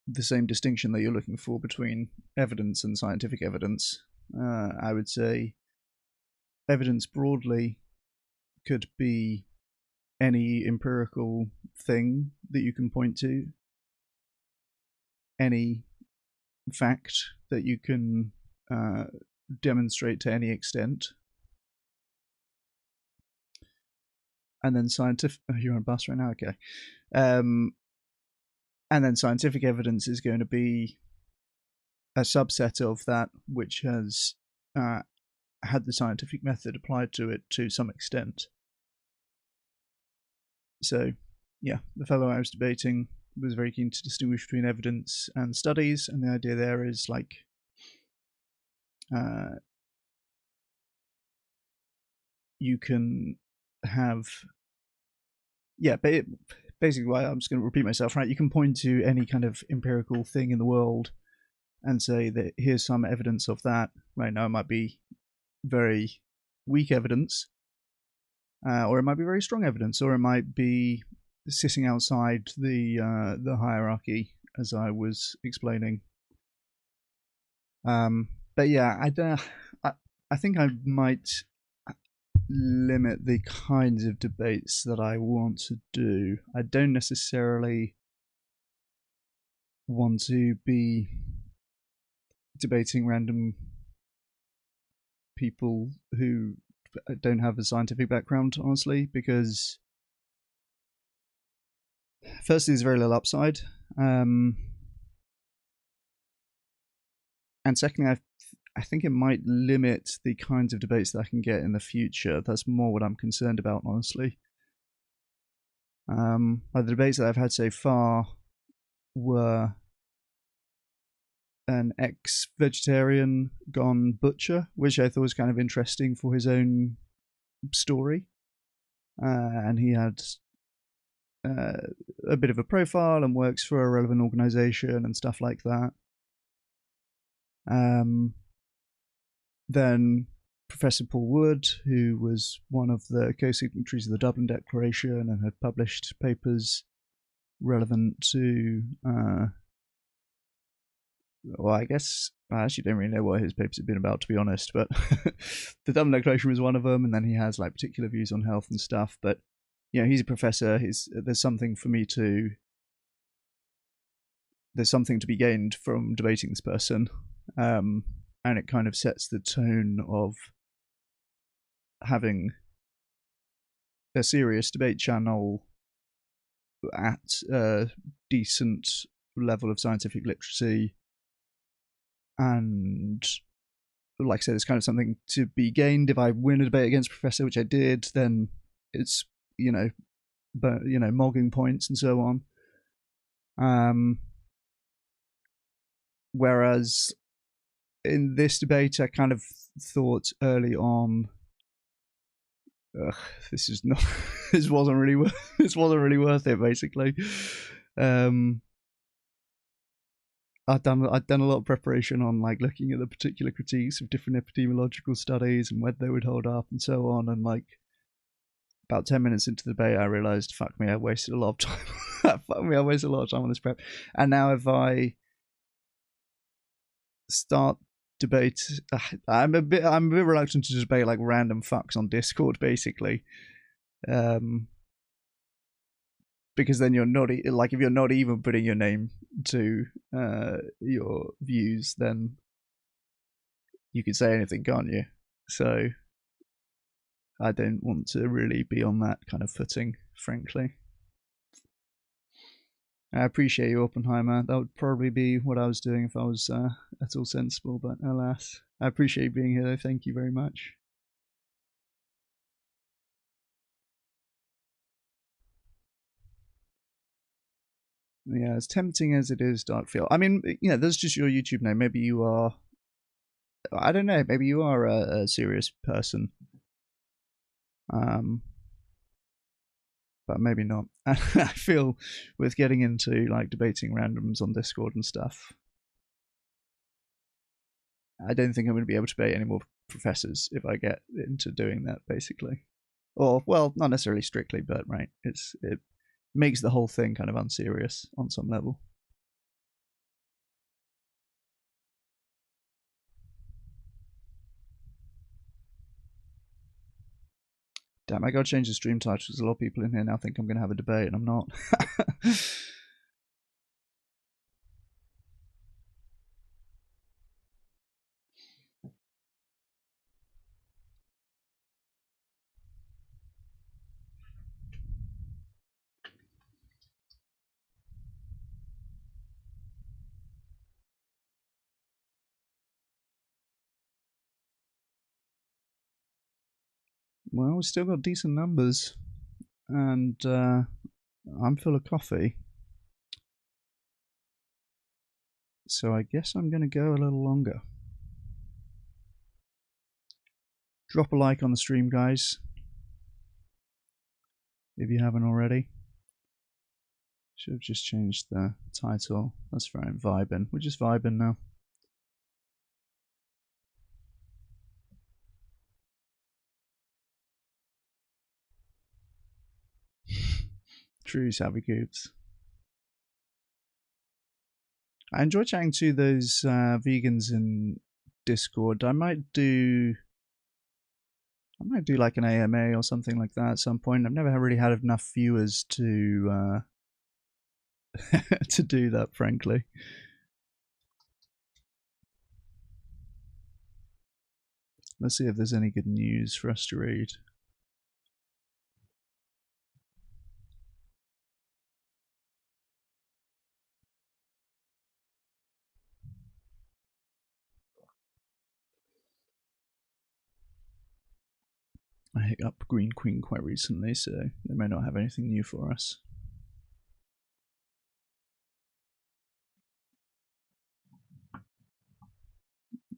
the same distinction that you're looking for between evidence and scientific evidence. I would say evidence broadly could be any empirical thing that you can point to, any fact that you can demonstrate to any extent. And then scientific... Oh, you're on a bus right now? Okay. And then scientific evidence is going to be a subset of that which has had the scientific method applied to it to some extent. So, yeah, the fellow I was debating was very keen to distinguish between evidence and studies, and the idea there is like you can have, yeah, basically, why I'm just going to repeat myself, right? You can point to any kind of empirical thing in the world and say that here's some evidence of that. Right now, it might be very weak evidence, or it might be very strong evidence, or it might be sitting outside the hierarchy, as I was explaining. But yeah, I think I might limit the kinds of debates that I want to do. I don't necessarily want to be debating random people who don't have a scientific background, honestly, because firstly, there's very little upside, and secondly, I think it might limit the kinds of debates that I can get in the future. That's more what I'm concerned about, honestly. The debates that I've had so far were an ex-vegetarian gone butcher, which I thought was kind of interesting for his own story. And he had a bit of a profile and works for a relevant organization and stuff like that. Then Professor Paul Wood, who was one of the co-signatories of the Dublin Declaration and had published papers relevant to, well, I guess I actually don't really know what his papers have been about, to be honest, but the Dublin Declaration was one of them, and then he has like particular views on health and stuff. But you know, he's a professor. There's something to be gained from debating this person. And it kind of sets the tone of having a serious debate channel at a decent level of scientific literacy. And like I said, it's kind of something to be gained. If I win a debate against Professor, which I did, then it's, mogging points and so on. Whereas in this debate, I kind of thought early on, this is not, this wasn't really worth it. Basically, I'd done a lot of preparation on like looking at the particular critiques of different epidemiological studies and whether they would hold up and so on. And like about 10 minutes into the debate, I realized, fuck me, I wasted a lot of time. I wasted a lot of time on this prep. And now if I start debate, I'm a bit reluctant to debate like random fucks on Discord, basically. Because then you're not like, if you're not even putting your name to your views, then you can say anything, can't you? So I don't want to really be on that kind of footing, frankly. I appreciate you, Oppenheimer. That would probably be what I was doing if I was at all sensible, but alas. I appreciate you being here, though. Thank you very much. Yeah, as tempting as it is, Darkfield. I mean, that's just your YouTube name. Maybe you are... I don't know. Maybe you are a serious person. But maybe not. I feel with getting into like debating randoms on Discord and stuff, I don't think I'm going to be able to debate any more professors if I get into doing that, basically. Or, well, not necessarily strictly, but right, it makes the whole thing kind of unserious on some level. Damn, I gotta change the stream title because a lot of people in here now think I'm gonna have a debate and I'm not. Well, we still got decent numbers, and I'm full of coffee. So I guess I'm going to go a little longer. Drop a like on the stream, guys, if you haven't already. Should have just changed the title. That's right, vibing. We're just vibing now. True, Savvy Coops. I enjoy chatting to those vegans in Discord. I might do like an AMA or something like that at some point. I've never really had enough viewers to to do that, frankly. Let's see if there's any good news for us to read. I hit up Green Queen quite recently, so they may not have anything new for us.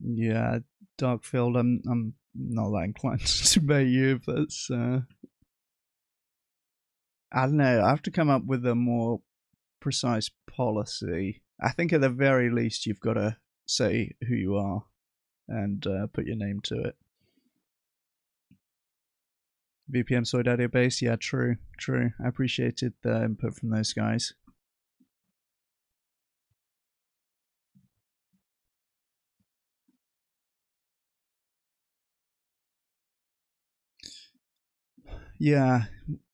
Yeah, Darkfield, I'm not that inclined to debate you, but it's, I don't know, I have to come up with a more precise policy. I think at the very least you've got to say who you are and put your name to it. VPM Soy Daddy Base, yeah, true. I appreciated the input from those guys. Yeah,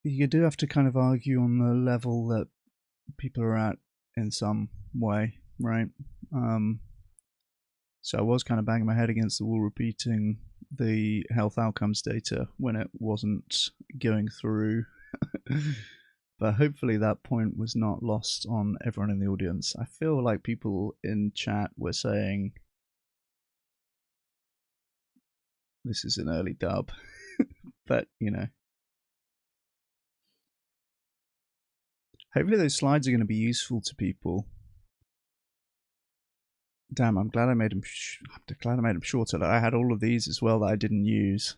you do have to kind of argue on the level that people are at in some way, right? So I was kind of banging my head against the wall repeating the health outcomes data when it wasn't going through. But hopefully that point was not lost on everyone in the audience. I feel like people in chat were saying this is an early dub, but hopefully those slides are going to be useful to people. Damn, I'm glad I made them. Glad I made them shorter. I had all of these as well that I didn't use.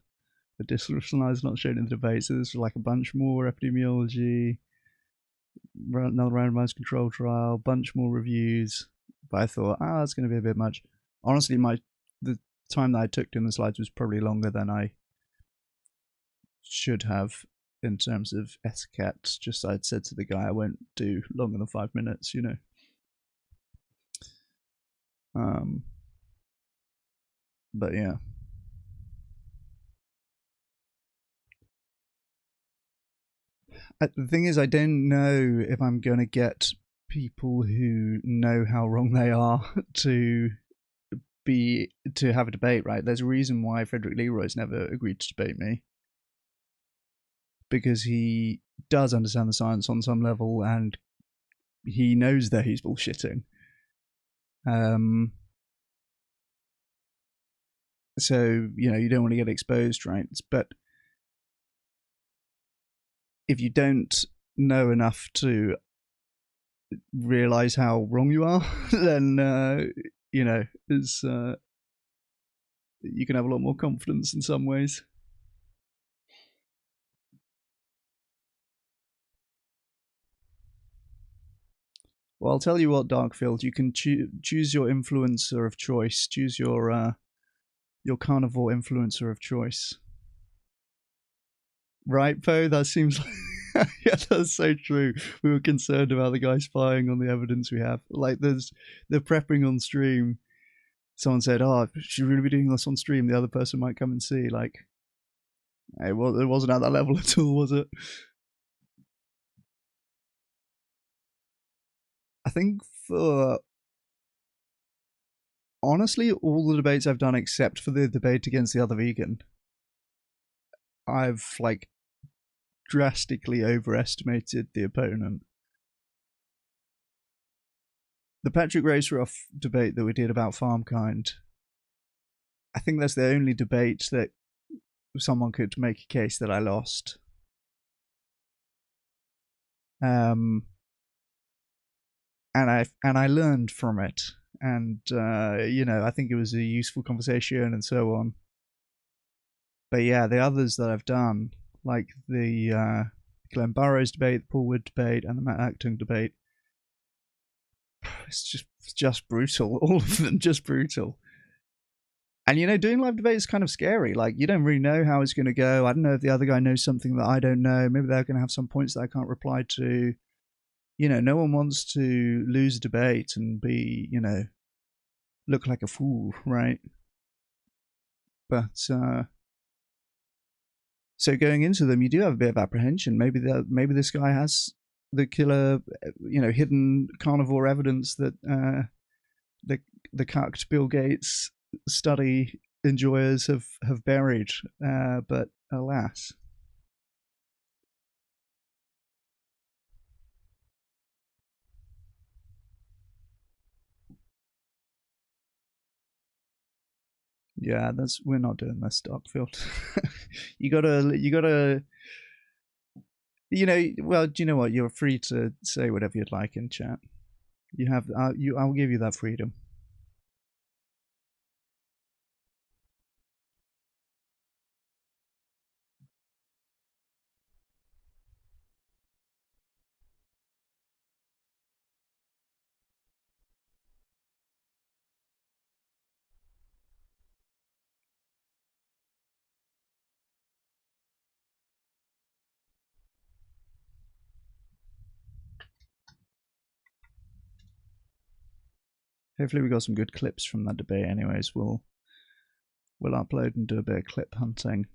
The distributionalized not shown in the debate. So this was like a bunch more epidemiology, another randomized control trial, bunch more reviews. But I thought, that's going to be a bit much. Honestly, the time that I took doing the slides was probably longer than I should have in terms of etiquette. Just I'd said to the guy I won't do longer than 5 minutes, you know. But yeah. The thing is, I don't know if I'm going to get people who know how wrong they are to have a debate, right? There's a reason why Frederick Leroy's never agreed to debate me. Because he does understand the science on some level, and he knows that he's bullshitting. So, you know, you don't want to get exposed, right? But if you don't know enough to realize how wrong you are, then, you know, you can have a lot more confidence in some ways. Well, I'll tell you what, Darkfield, you can choose your influencer of choice. Choose your carnivore influencer of choice. Right, Poe? That seems like... yeah, that's so true. We were concerned about the guy spying on the evidence we have. Like, they're prepping on stream. Someone said, should we really be doing this on stream? The other person might come and see. Like, it wasn't at that level at all, was it? I think for... honestly, all the debates I've done except for the debate against the other vegan, I've, like, drastically overestimated the opponent. The Patrick Raceroff debate that we did about FarmKind, I think that's the only debate that someone could make a case that I lost. And I learned from it, and you know, I think it was a useful conversation and so on. But yeah, the others that I've done, like the Glenn Burrows debate, the Paul Wood debate, and the Matt Auchtung debate, it's just brutal. All of them just brutal. And you know, doing live debate is kind of scary. Like, you don't really know how it's going to go. I don't know if the other guy knows something that I don't know. Maybe they're going to have some points that I can't reply to. You know, no one wants to lose a debate and be, you know, look like a fool, right? But so going into them, you do have a bit of apprehension. Maybe this guy has the killer, you know, hidden carnivore evidence that the cucked Bill Gates study enjoyers have buried, but alas. Yeah, we're not doing this, Darkfield. you gotta, you know. Well, do you know what? You're free to say whatever you'd like in chat. You have, I'll give you that freedom. Hopefully we got some good clips from that debate anyways. We'll upload and do a bit of clip hunting.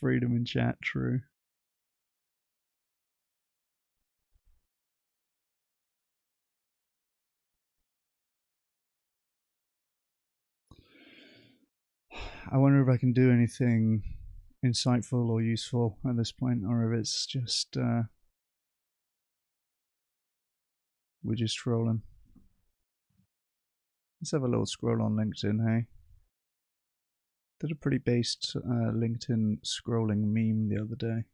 Freedom in chat, true. I wonder if I can do anything insightful or useful at this point, or if it's just we're just trolling. Let's have a little scroll on LinkedIn, hey? Did a pretty based LinkedIn scrolling meme the other day.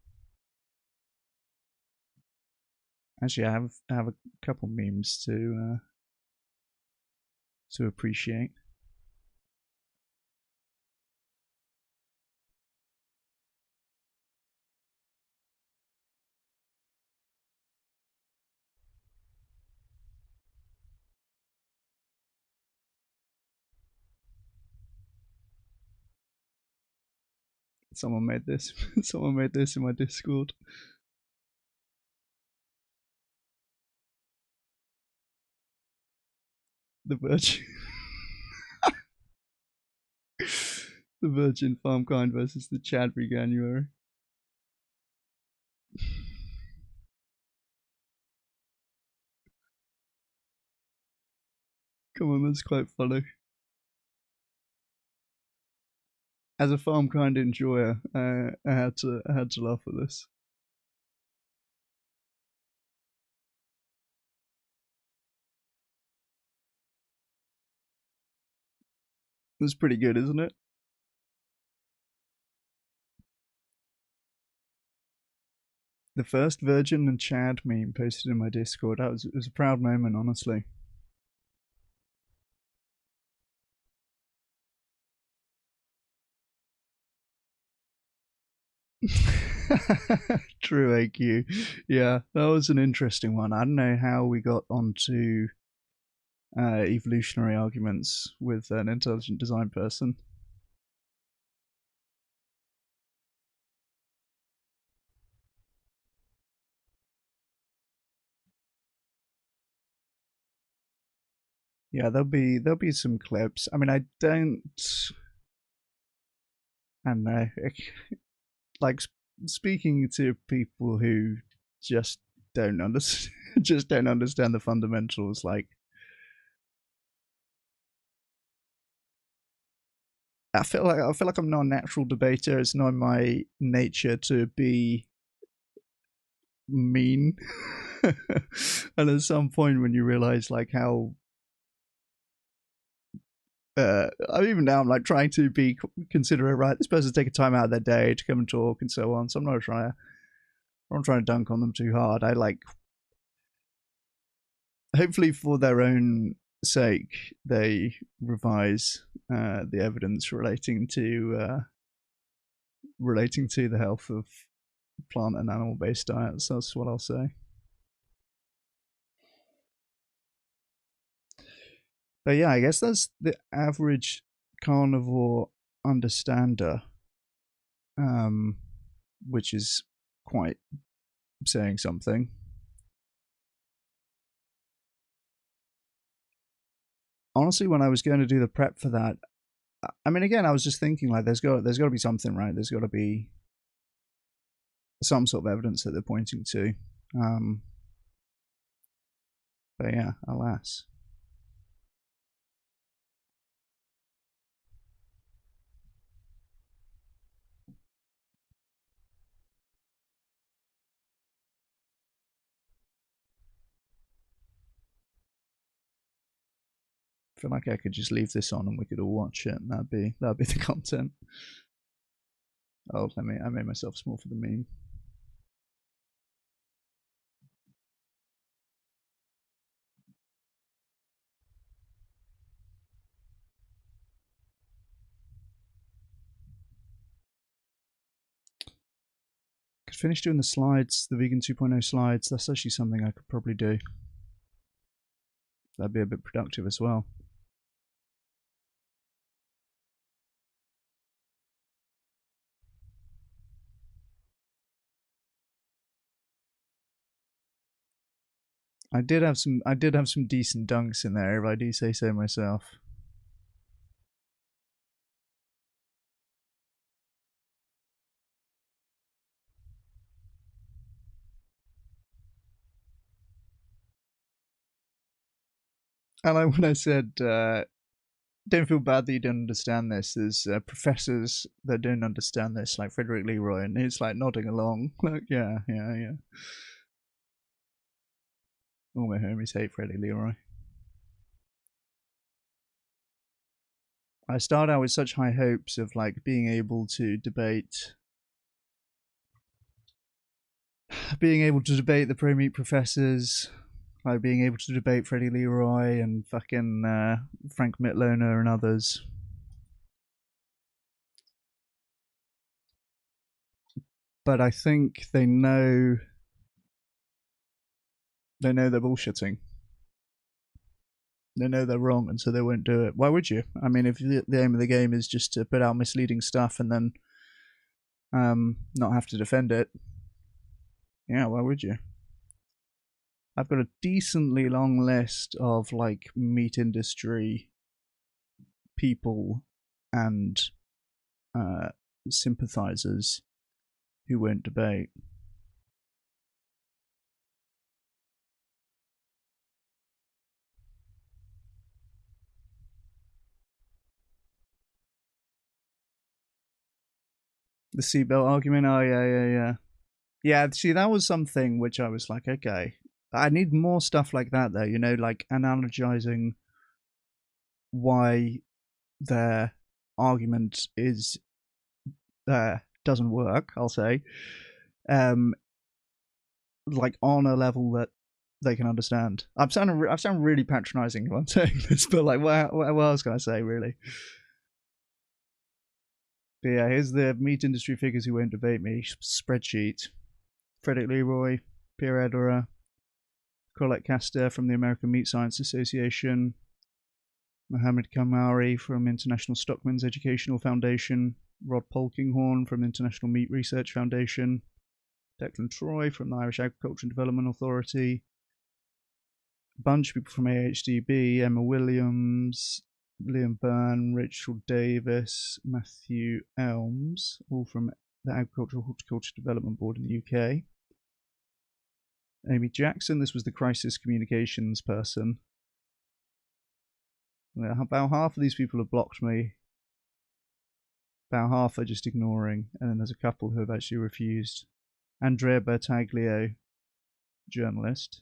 Actually, I have a couple memes to appreciate. Someone made this. Someone made this in my Discord. The Virgin. The Virgin Farm Kind versus the Chad January. Come on, that's quite funny. As a farm kind enjoyer, I had to laugh at this. That's pretty good, isn't it? The first Virgin and Chad meme posted in my Discord. It was a proud moment, honestly. True AQ. Yeah, that was an interesting one. I don't know how we got onto evolutionary arguments with an intelligent design person. Yeah, there'll be some clips. I mean, I don't know. Like speaking to people who just don't understand, the fundamentals. Like, I feel like I'm not a natural debater. It's not in my nature to be mean. And at some point, when you realize like how even now I'm like trying to be considerate, right? This person's taking time out of their day to come and talk and so on. So I'm not trying to dunk on them too hard. I like, hopefully for their own sake, they revise the evidence relating to the health of plant and animal based diets. That's what I'll say. But yeah, I guess that's the average carnivore understander, which is quite saying something. Honestly, when I was going to do the prep for that, I mean, again, I was just thinking like, there's got to be something, right? There's got to be some sort of evidence that they're pointing to. But yeah, alas. I feel like I could just leave this on and we could all watch it, and that'd be the content. Oh, I made myself small for the meme. Could finish doing the slides, the vegan 2.0 slides. That's actually something I could probably do. That'd be a bit productive as well. I did have some decent dunks in there, if I do say so myself. And when I said, don't feel bad that you don't understand this, there's professors that don't understand this, like Frederick Leroy, and he's like nodding along, like, yeah. All my homies hate Freddie Leroy. I started out with such high hopes of like being able to debate the pro-meat professors, like being able to debate Freddie Leroy and fucking Frank Mitloner and others. But I think they know they're bullshitting. They know they're wrong, and so they won't do it. Why would you? I mean, if the aim of the game is just to put out misleading stuff and then not have to defend it, yeah, why would you? I've got a decently long list of like meat industry people and sympathizers who won't debate. The seatbelt argument, oh yeah. Yeah, see, that was something which I was like, okay, I need more stuff like that though, you know, like analogizing why their argument is doesn't work, I'll say, like on a level that they can understand. I sound really patronizing when I'm saying this, but like, what else can I say, really? But yeah, here's the meat industry figures who won't debate me spreadsheet. Frederick Leroy, Pierre Ederer, Colette Castor from the American Meat Science Association, Mohammed Kamari from International Stockman's Educational Foundation, Rod Polkinghorne from International Meat Research Foundation, Declan Troy from the Irish Agriculture and Development Authority, a bunch of people from AHDB, Emma Williams, Liam Byrne, Rachel Davis, Matthew Elms, all from the Agricultural Horticulture Development Board in the UK. Amy Jackson, this was the crisis communications person. About half of these people have blocked me. About half are just ignoring, and then there's a couple who have actually refused. Andrea Bertaglio, journalist.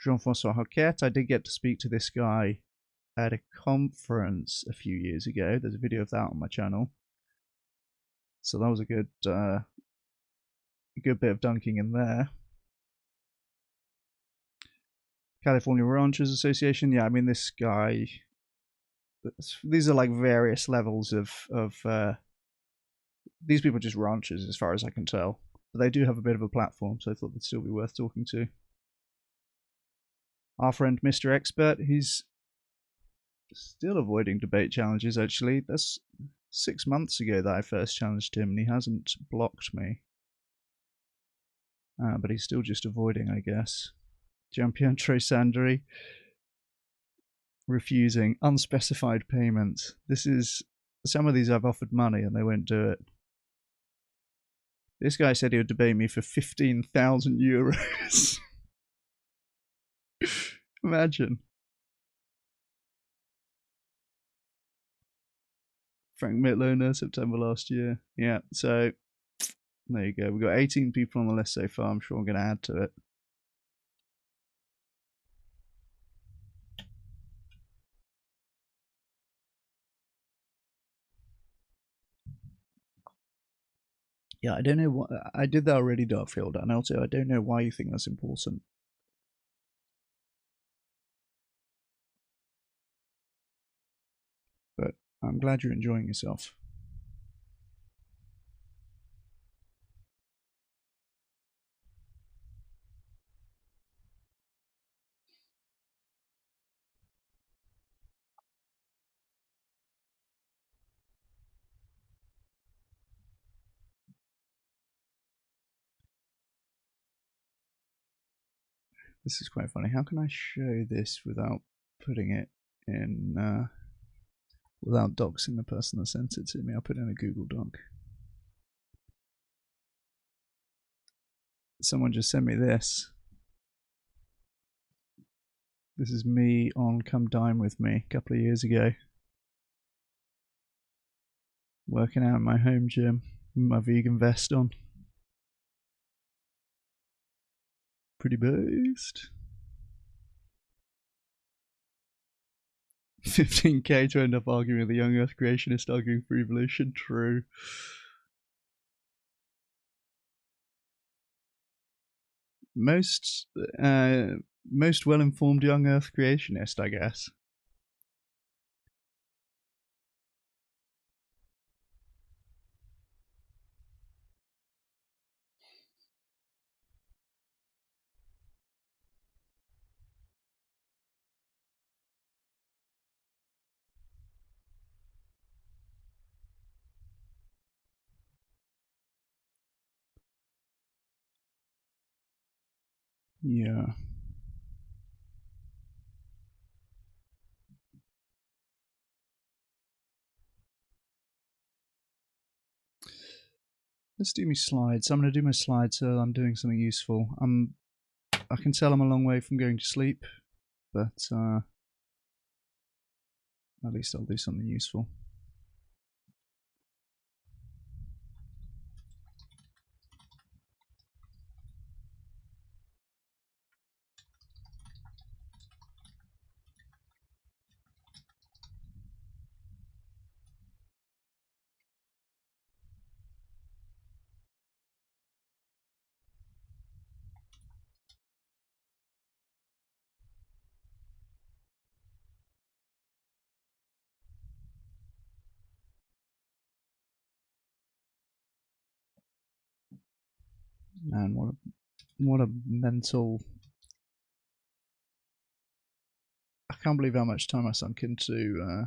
Jean-François Hoquet, I did get to speak to this guy at a conference a few years ago. There's a video of that on my channel. So that was a good bit of dunking in there. California Ranchers Association, yeah, I mean this guy, these are like various levels of these people are just ranchers as far as I can tell. But they do have a bit of a platform, so I thought they'd still be worth talking to. Our friend Mr. Expert, he's still avoiding debate challenges actually. That's 6 months ago that I first challenged him and he hasn't blocked me. But he's still just avoiding, I guess. Gianpietro Sandri, refusing unspecified payments. This is, some of these I've offered money and they won't do it. This guy said he would debate me for 15,000 euros. Imagine. Frank Mitloner, September last year. Yeah, so there you go. We've got 18 people on the list so far. I'm sure I'm going to add to it. Yeah, I don't know what I did that already, Darkfield, and also I don't know why you think that's important. But I'm glad you're enjoying yourself. This is quite funny. How can I show this without putting it in, without doxing the person that sent it to me? I'll put it in a Google Doc. Someone just sent me this. This is me on Come Dine With Me a couple of years ago. Working out in my home gym with my vegan vest on. Pretty based. 15k to end up arguing with the young Earth creationist arguing for evolution. True. Most well-informed young Earth creationist, I guess. Yeah. Let's do my slides. I'm going to do my slides so I'm doing something useful. I can tell I'm a long way from going to sleep, but at least I'll do something useful. Man, what a mental... I can't believe how much time I sunk into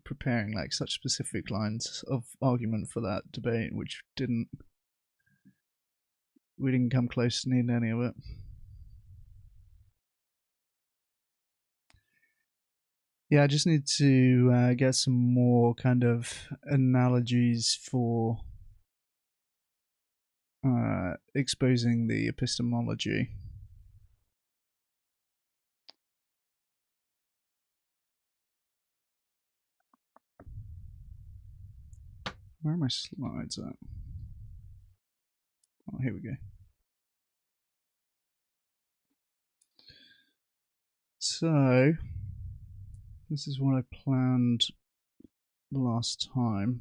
preparing like such specific lines of argument for that debate, which we didn't come close to needing any of it. Yeah, I just need to get some more kind of analogies for exposing the epistemology. Where are my slides at? Oh, here we go. So, this is what I planned last time.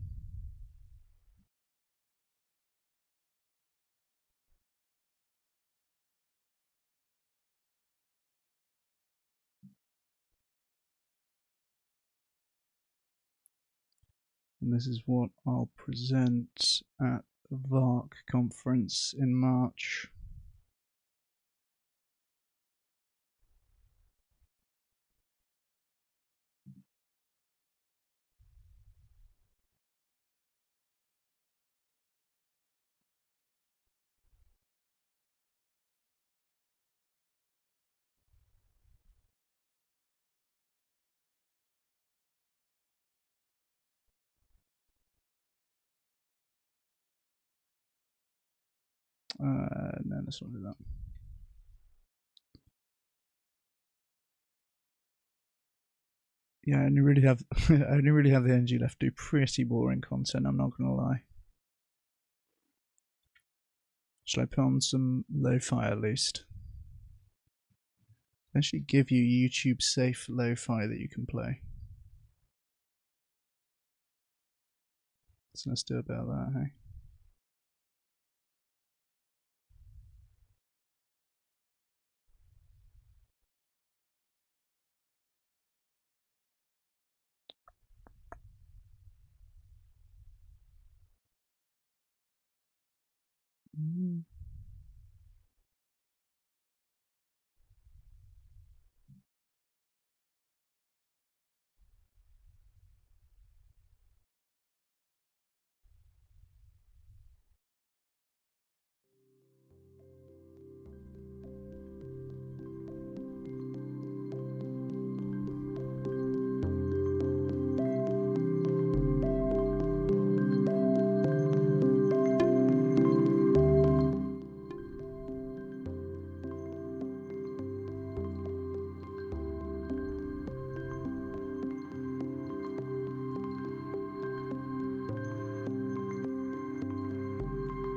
And this is what I'll present at the VARC conference in March. No, let's not do that. Yeah, I only really have I only really have the energy left to do pretty boring content, I'm not gonna lie. Shall I put on some lo-fi at least? They actually give you YouTube safe lo-fi that you can play. So let's do about that, hey?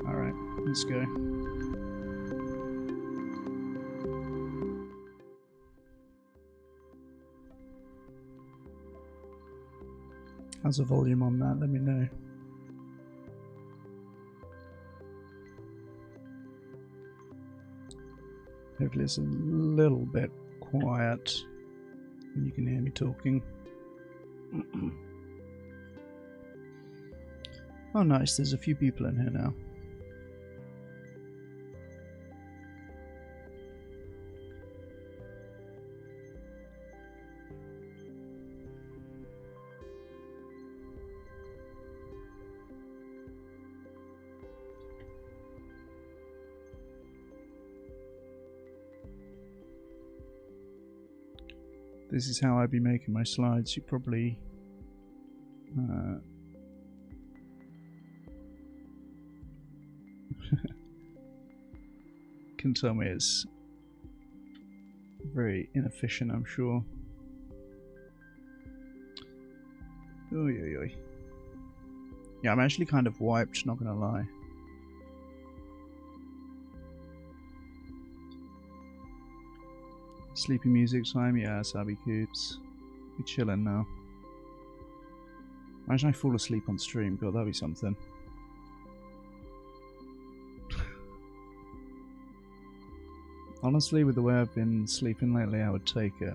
Alright, let's go. How's the volume on that? Let me know. Hopefully it's a little bit quiet and you can hear me talking. Oh nice, there's a few people in here now. This is how I'd be making my slides. You probably can tell me it's very inefficient, I'm sure. Oy, oy, oy. Yeah, I'm actually kind of wiped, not gonna lie. Sleepy music time, yeah, Sabi Coops. Be chilling now. Imagine I fall asleep on stream, god, that'd be something. Honestly, with the way I've been sleeping lately, I would take it.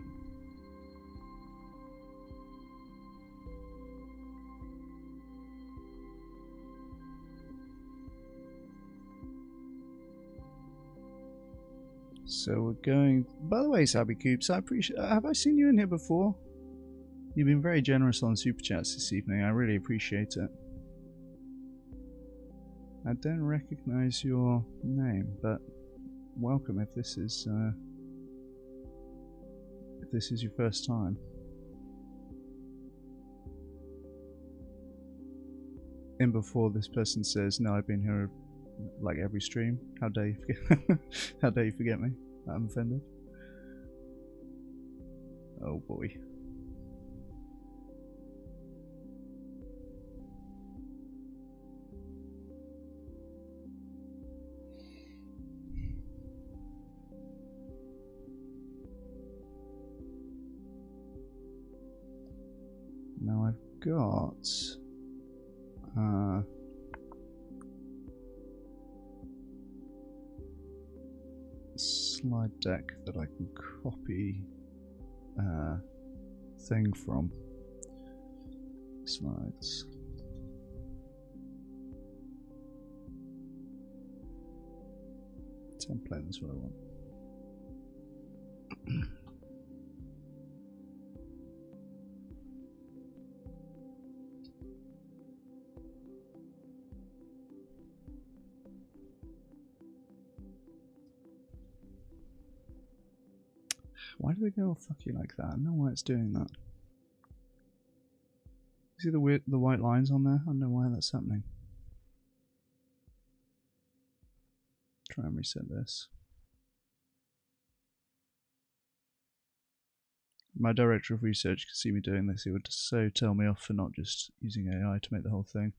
So we're going... By the way, Sabi Coops, I appreciate... Have I seen you in here before? You've been very generous on Super Chats this evening, I really appreciate it. I don't recognize your name, but welcome if this is your first time. And before this person says, no, I've been here like every stream. How dare you forget? How dare you forget me? I'm offended. Oh boy. Now I've got slide deck that I can copy thing from. Slides. Template is what I want. Why do they go all fucky like that? I don't know why it's doing that. See the white lines on there? I don't know why that's happening. Try and reset this. My director of research could see me doing this, he would so tell me off for not just using AI to make the whole thing.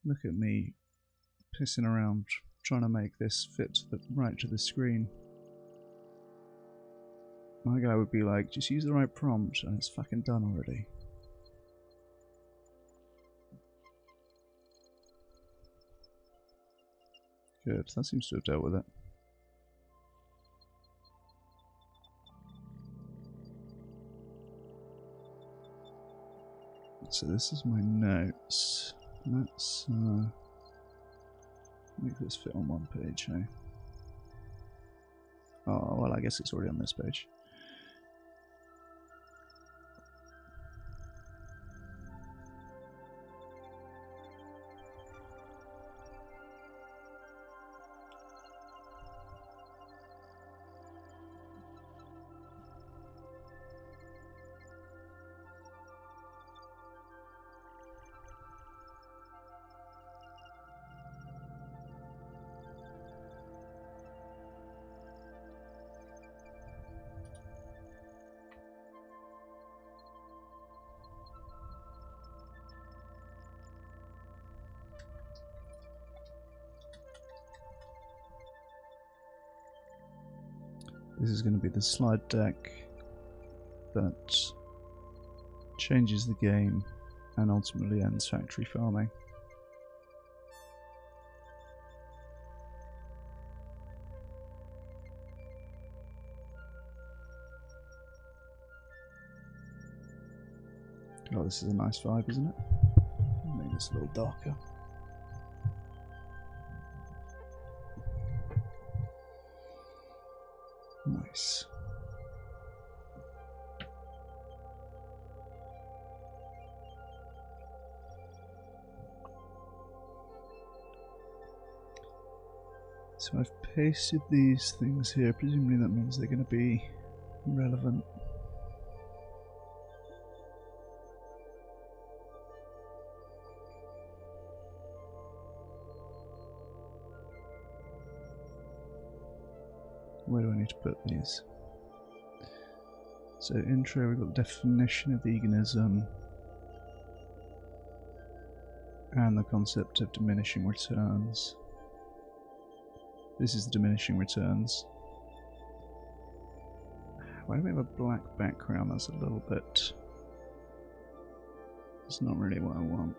Look at me pissing around trying to make this fit right to the screen. My guy would be like, just use the right prompt and it's fucking done already. Good, that seems to have dealt with it. So this is my notes. Let's make this fit on one page, eh? Oh, well, I guess it's already on this page. This is going to be the slide deck that changes the game and ultimately ends factory farming. Oh, this is a nice vibe, isn't it? Make this a little darker. Nice. So I've pasted these things here, presumably that means they're going to be relevant. Where do I need to put these? So intro, we've got the definition of veganism and the concept of diminishing returns. This is the diminishing returns. Why do we have a black background? That's a little bit... It's not really what I want.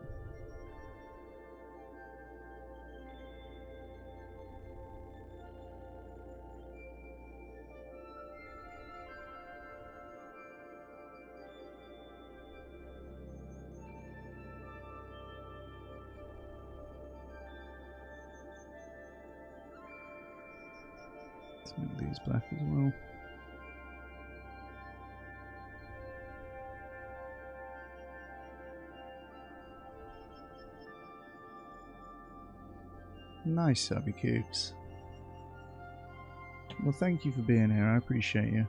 Let's make these black as well. Nice, Subby Cubes. Well, thank you for being here. I appreciate you.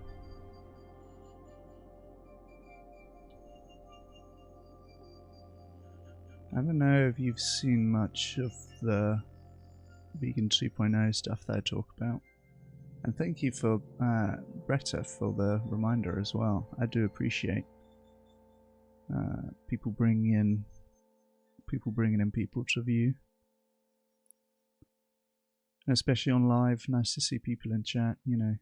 I don't know if you've seen much of the Vegan 2.0 stuff that I talk about. And thank you for Bretta for the reminder as well. I do appreciate people bringing in people to view, and especially on live. Nice to see people in chat. You know.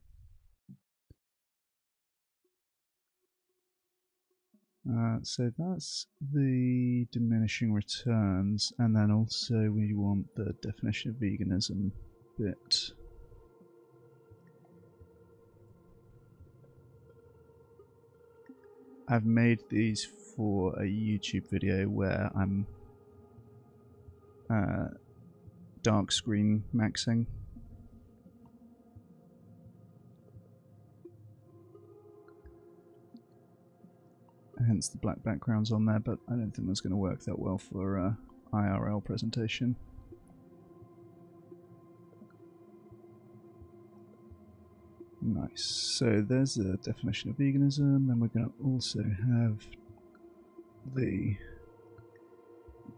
So that's the diminishing returns, and then also we want the definition of veganism bit. I've made these for a YouTube video where I'm dark screen maxing. Hence the black backgrounds on there, but I don't think that's going to work that well for IRL presentation. Nice. So there's the definition of veganism, then we're going to also have the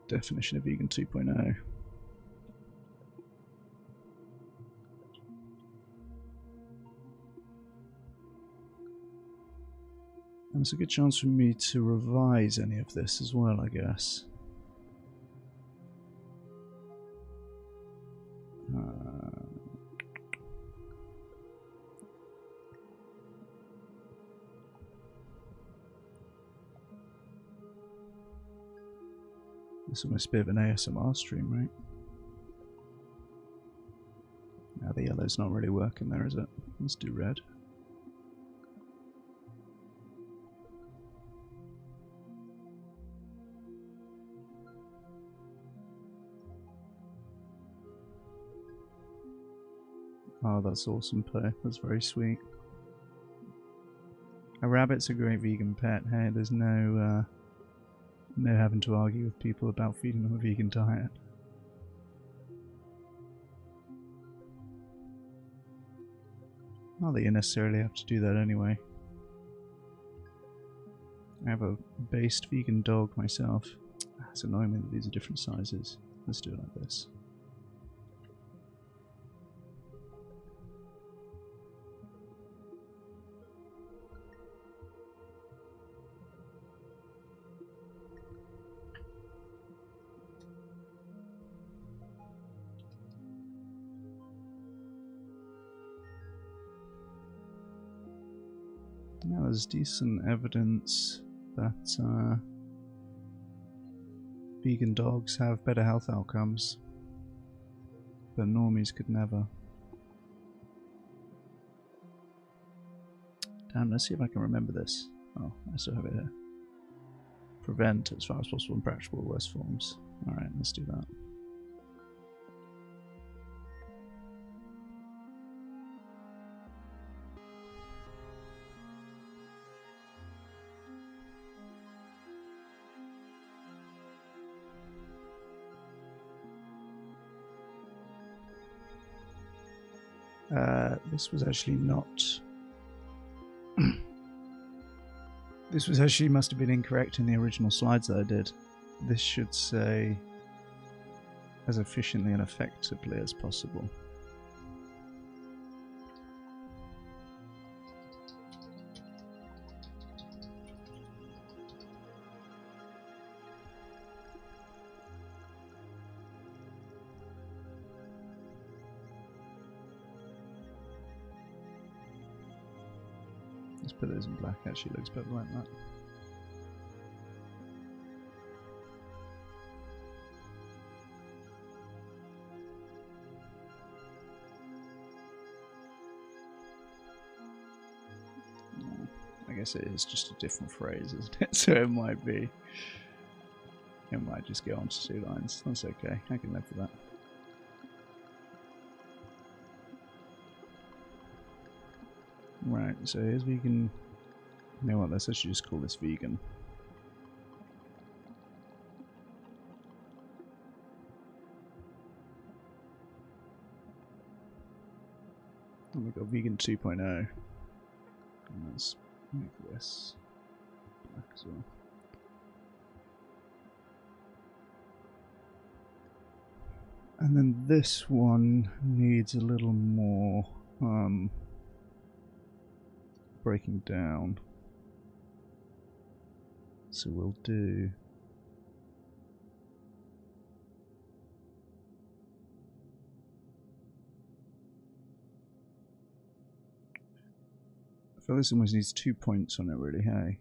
definition of vegan 2.0. And it's a good chance for me to revise any of this as well, I guess. This is almost a bit of an ASMR stream, right? Now the yellow's not really working there, is it? Let's do red. Oh, that's awesome, Play. That's very sweet. A rabbit's a great vegan pet. Hey, there's no having to argue with people about feeding them a vegan diet. Not that you necessarily have to do that anyway. I have a based vegan dog myself. It's annoying that these are different sizes. Let's do it like this. Now there's decent evidence that vegan dogs have better health outcomes, but normies could never. Damn, let's see if I can remember this. Oh, I still have it here. Prevent as far as possible impractical worst forms. Alright, let's do that. This was actually not... This was actually must have been incorrect in the original slides that I did. This should say as efficiently and effectively as possible. Let's put those in black, actually looks better like that. I guess it is just a different phrase, isn't it? So it might be... It might just go on to 2 lines. That's okay, I can live with that. Right, so here's vegan. You know what, let's actually just call this vegan. And we've got vegan 2.0. And let's make this black as well. And then this one needs a little more breaking down. So we'll do I feel this almost needs 2 points on it really, hey?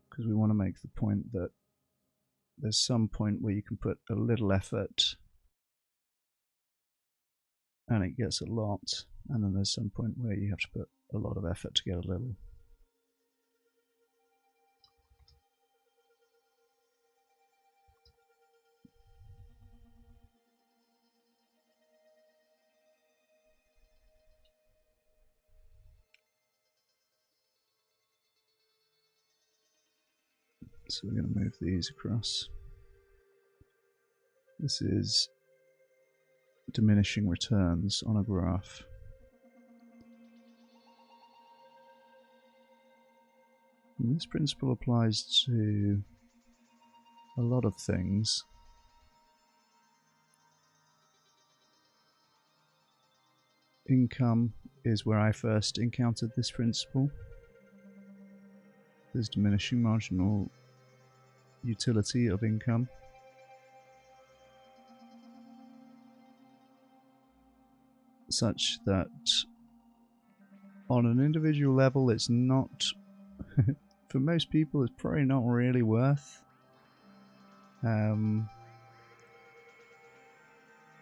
Because we want to make the point that there's some point where you can put a little effort and it gets a lot, and then there's some point where you have to put a lot of effort to get a little. So we're going to move these across. This is diminishing returns on a graph. And this principle applies to a lot of things. Income is where I first encountered this principle. There's diminishing marginal utility of income. Such that on an individual level it's not, for most people it's probably not really worth the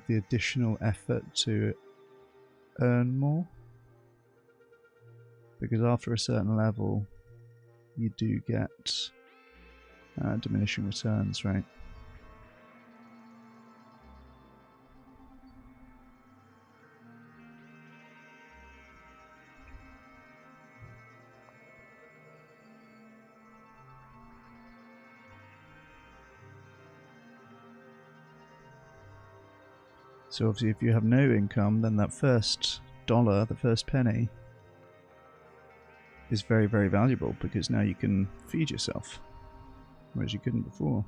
additional effort to earn more, because after a certain level you do get diminishing returns, right? So obviously if you have no income, then that first dollar, the first penny, is very, very valuable, because now you can feed yourself, whereas you couldn't before.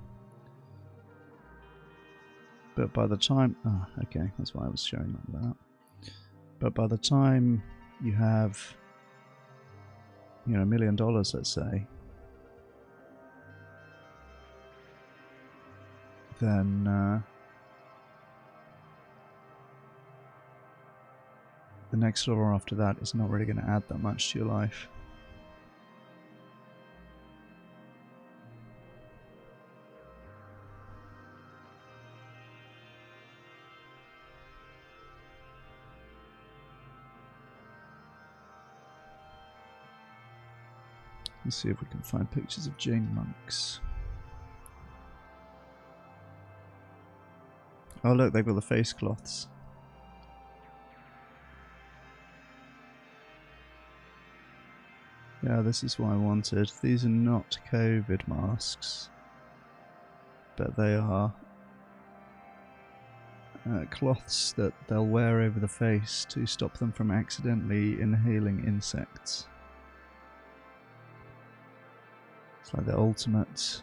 But by the time... Oh, okay, that's why I was showing like that. But by the time you have, you know, $1 million, let's say, then the next level after that is not really going to add that much to your life. Let's see if we can find pictures of Jain monks. Oh look, they've got the face cloths. Yeah, this is what I wanted. These are not COVID masks, but they are cloths that they'll wear over the face to stop them from accidentally inhaling insects. It's like the ultimate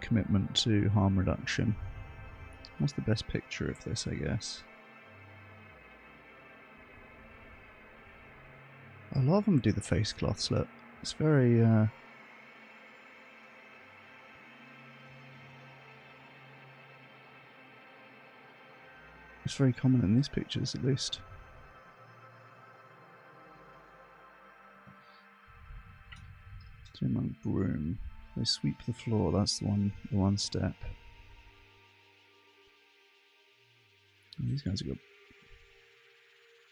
commitment to harm reduction. What's the best picture of this, I guess? A lot of them do the face cloths, look. It's very, it's very common in these pictures, at least. Monk broom. They sweep the floor, that's the one step. Oh, these guys are good.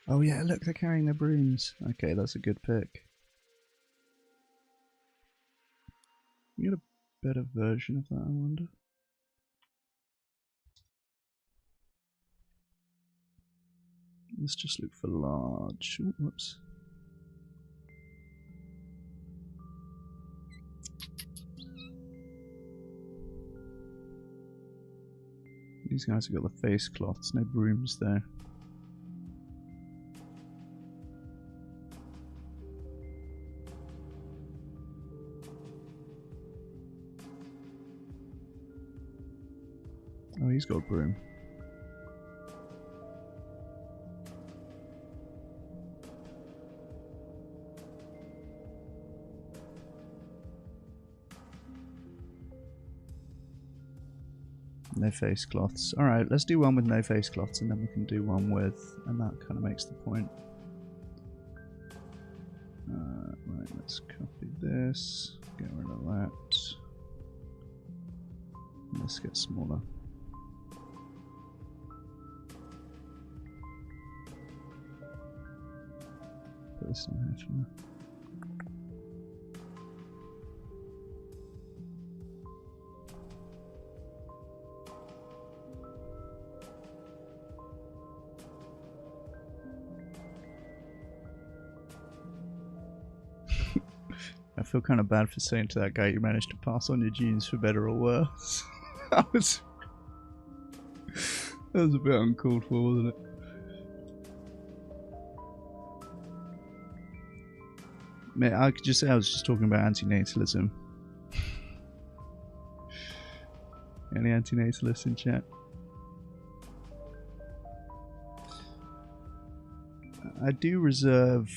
Oh yeah, look, they're carrying their brooms. Okay, that's a good pick. You get a better version of that, I wonder. Let's just look for large. Ooh, whoops. These guys have got the face cloths, no brooms there. Oh, he's got a broom. No face cloths. Alright, let's do one with no face cloths and then we can do one with, and that kind of makes the point. Right, let's copy this, get rid of that. Let's get smaller. Put this on here for now. I feel kind of bad for saying to that guy you managed to pass on your genes for better or worse. that was a bit uncalled for, wasn't it? Mate, I could just say I was just talking about antinatalism. Any antinatalists in chat? I do reserve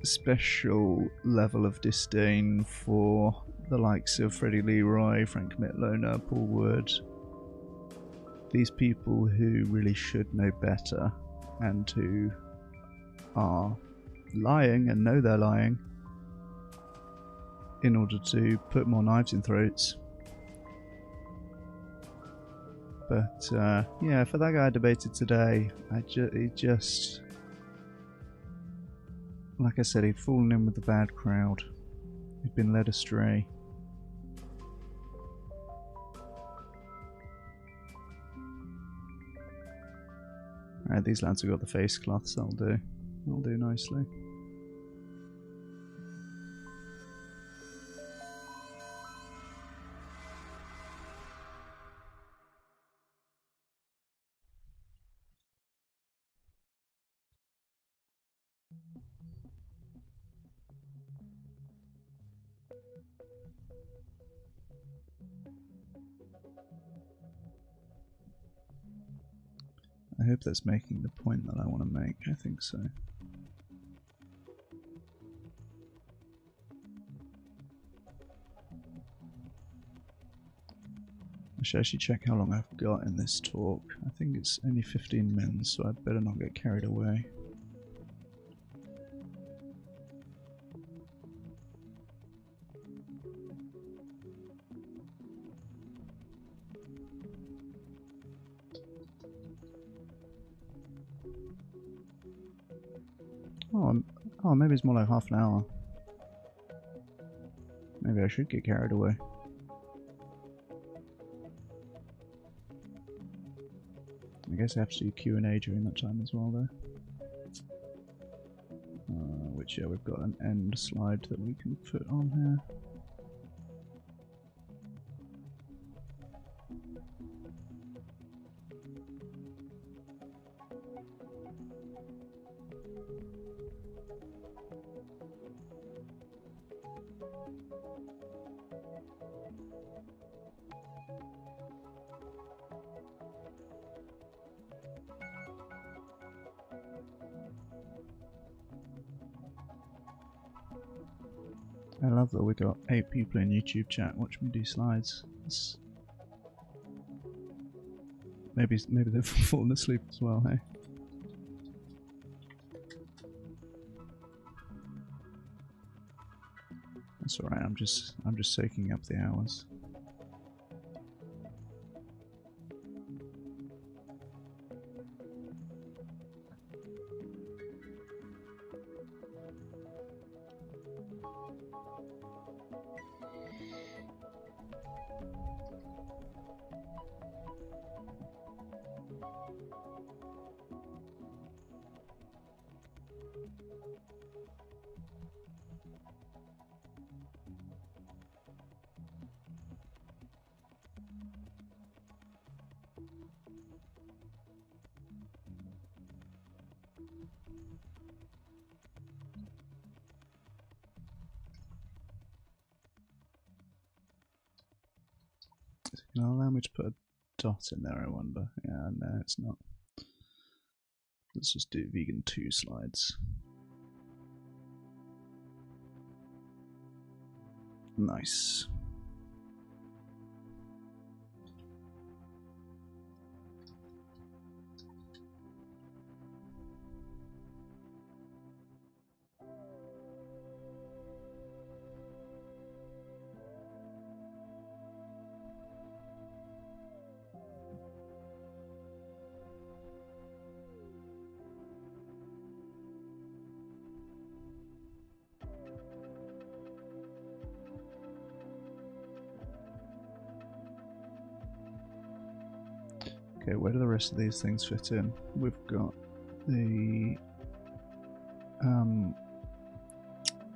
special level of disdain for the likes of Freddie Leroy, Frank Mitloner, Paul Wood. These people who really should know better and who are lying and know they're lying in order to put more knives in throats. But yeah, for that guy I debated today, he just, like I said, he'd fallen in with the bad crowd. He'd been led astray. Alright, these lads have got the face cloths, that'll do. That'll do nicely. I hope that's making the point that I want to make. I think so. I should actually check how long I've got in this talk. I think it's only 15 minutes, so I'd better not get carried away. Oh, maybe it's more like half an hour. Maybe I should get carried away. I guess I have to do Q&A during that time as well, though. Which, yeah, we've got an end slide that we can put on here. I love that we got 8 people in YouTube chat watching me do slides. Maybe they've fallen asleep as well, hey? That's alright, I'm just soaking up the hours. Is it going to allow me to put a dot in there, I wonder? Yeah, no, it's not. Let's just do vegan 2 slides. Nice. Okay, where do the rest of these things fit in? We've got the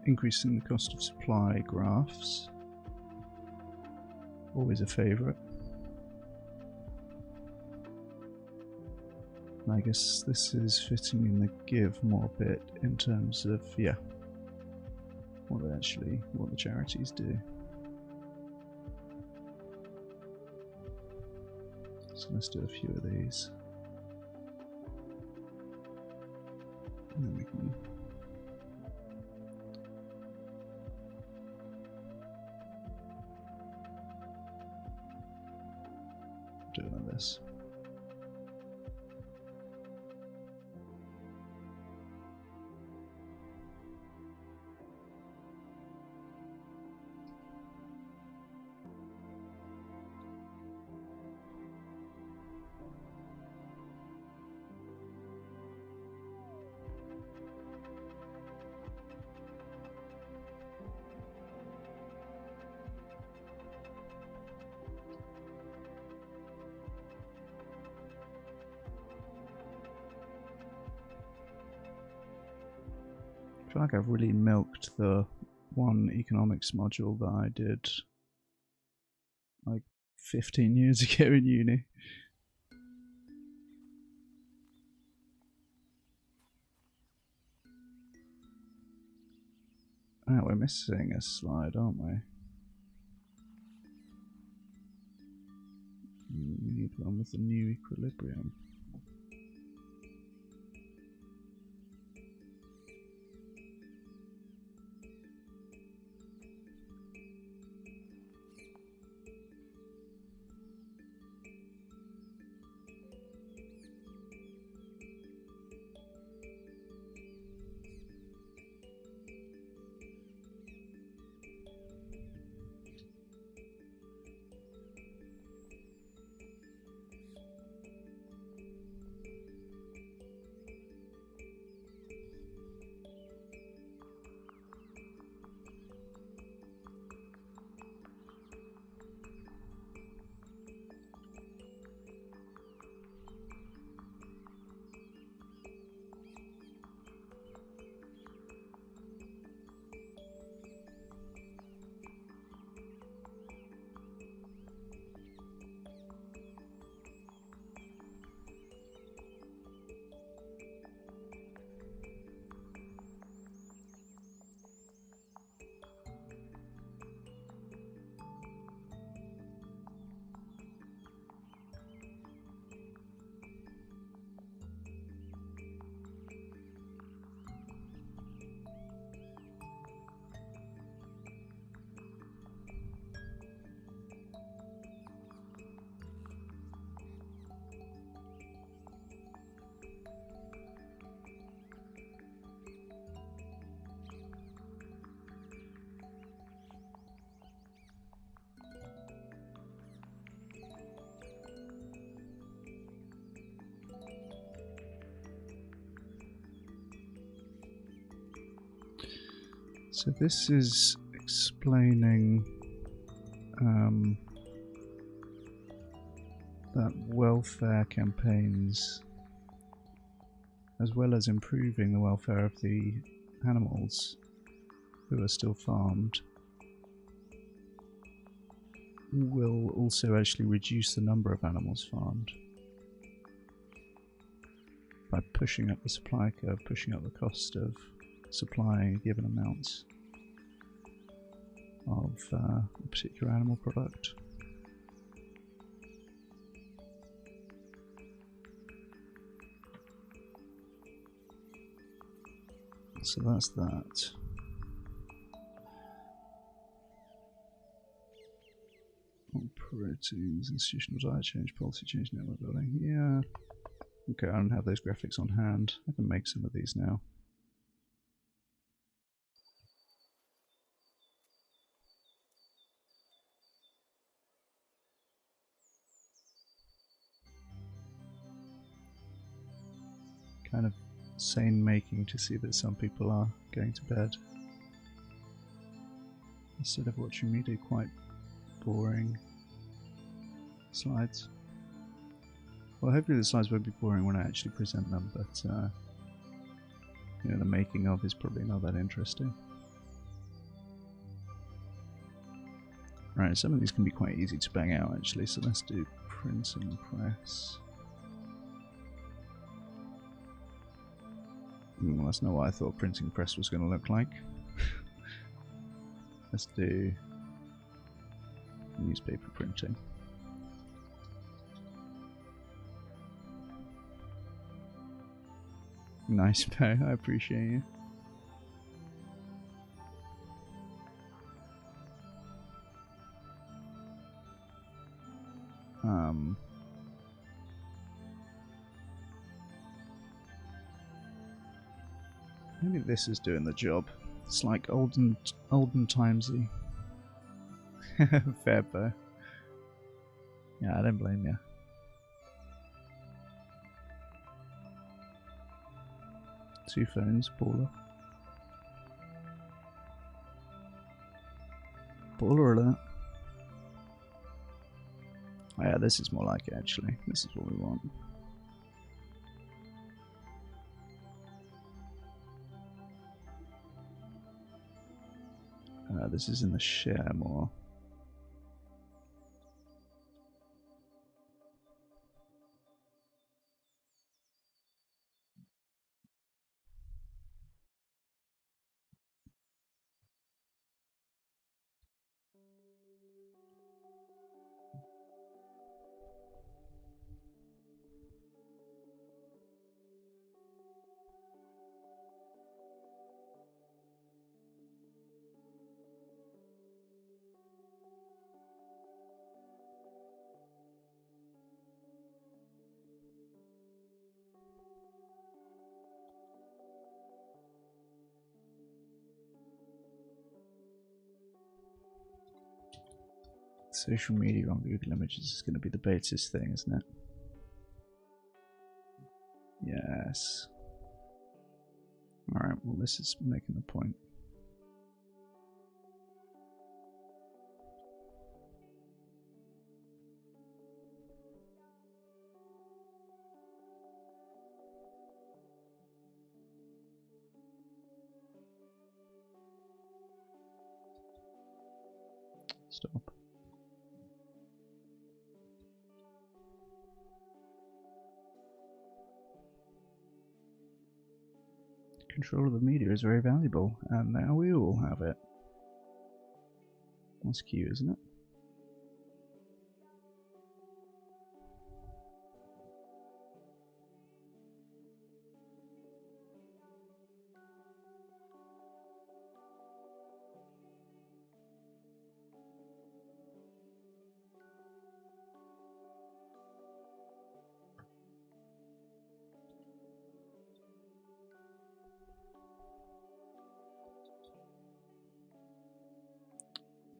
increasing the cost of supply graphs. Always a favourite. I guess this is fitting in the give more bit in terms of, yeah, what the charities do. So let's do a few of these. And then we can do it like this. I feel like I've really milked the one economics module that I did like 15 years ago in uni. Ah, we're missing a slide, aren't we? We need one with the new equilibrium. So this is explaining that welfare campaigns, as well as improving the welfare of the animals who are still farmed, will also actually reduce the number of animals farmed by pushing up the supply curve, pushing up the cost of supplying a given amount of a particular animal product. So that's that. Proteins, institutional diet change, policy change, network building. Yeah. Okay, I don't have those graphics on hand. I can make some of these now. Kind of sane making to see that some people are going to bed instead of watching me do quite boring slides. Well, hopefully the slides won't be boring when I actually present them, but you know, the making of is probably not that interesting. Right, some of these can be quite easy to bang out actually, so let's do print and press. Well, that's not what I thought printing press was going to look like. Let's do newspaper printing. Nice, Poe, I appreciate you. Maybe this is doing the job. It's like olden timesy. Fair, Poe. Yeah, I don't blame you. Two phones, Paula. Baller alert. Oh yeah, this is more like it actually. This is what we want. This is in the share more. Social media on Google Images is going to be the basis thing, isn't it? Yes. Alright, well this is making the point. Stop. Control of the media is very valuable, and now we all have it. That's cute, isn't it?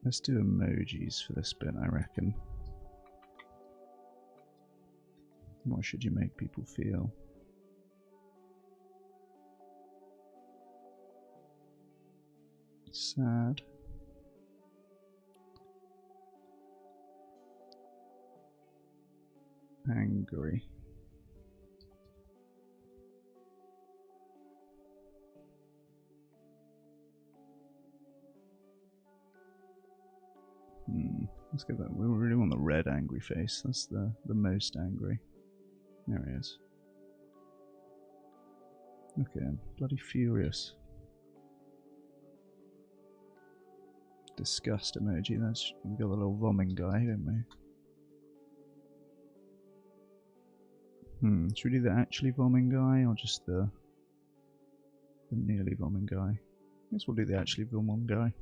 Let's do emojis for this bit, I reckon. What should you make people feel? Sad. Angry. Let's get that. We really want the red angry face. That's the most angry. There he is. Okay, I'm bloody furious. Disgust emoji. That's we got the little vomiting guy, don't we? Should we do the actually vomiting guy or just the nearly vomiting guy? I guess we'll do the actually vomiting guy.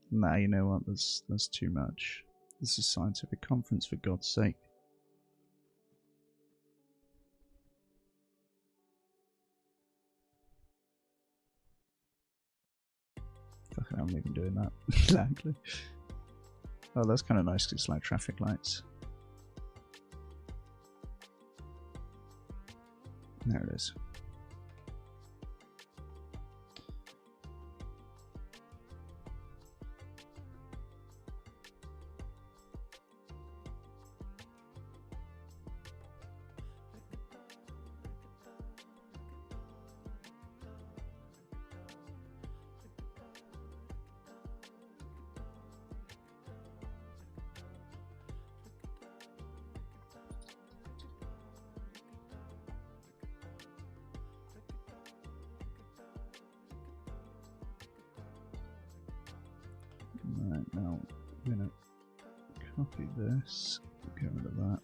Nah, you know what? That's too much. This is a scientific conference, for God's sake. Fucking hell, I'm even doing that. Exactly. Oh, that's kind of nice because it's like traffic lights. There it is. Right, now I'm gonna copy this, get rid of that.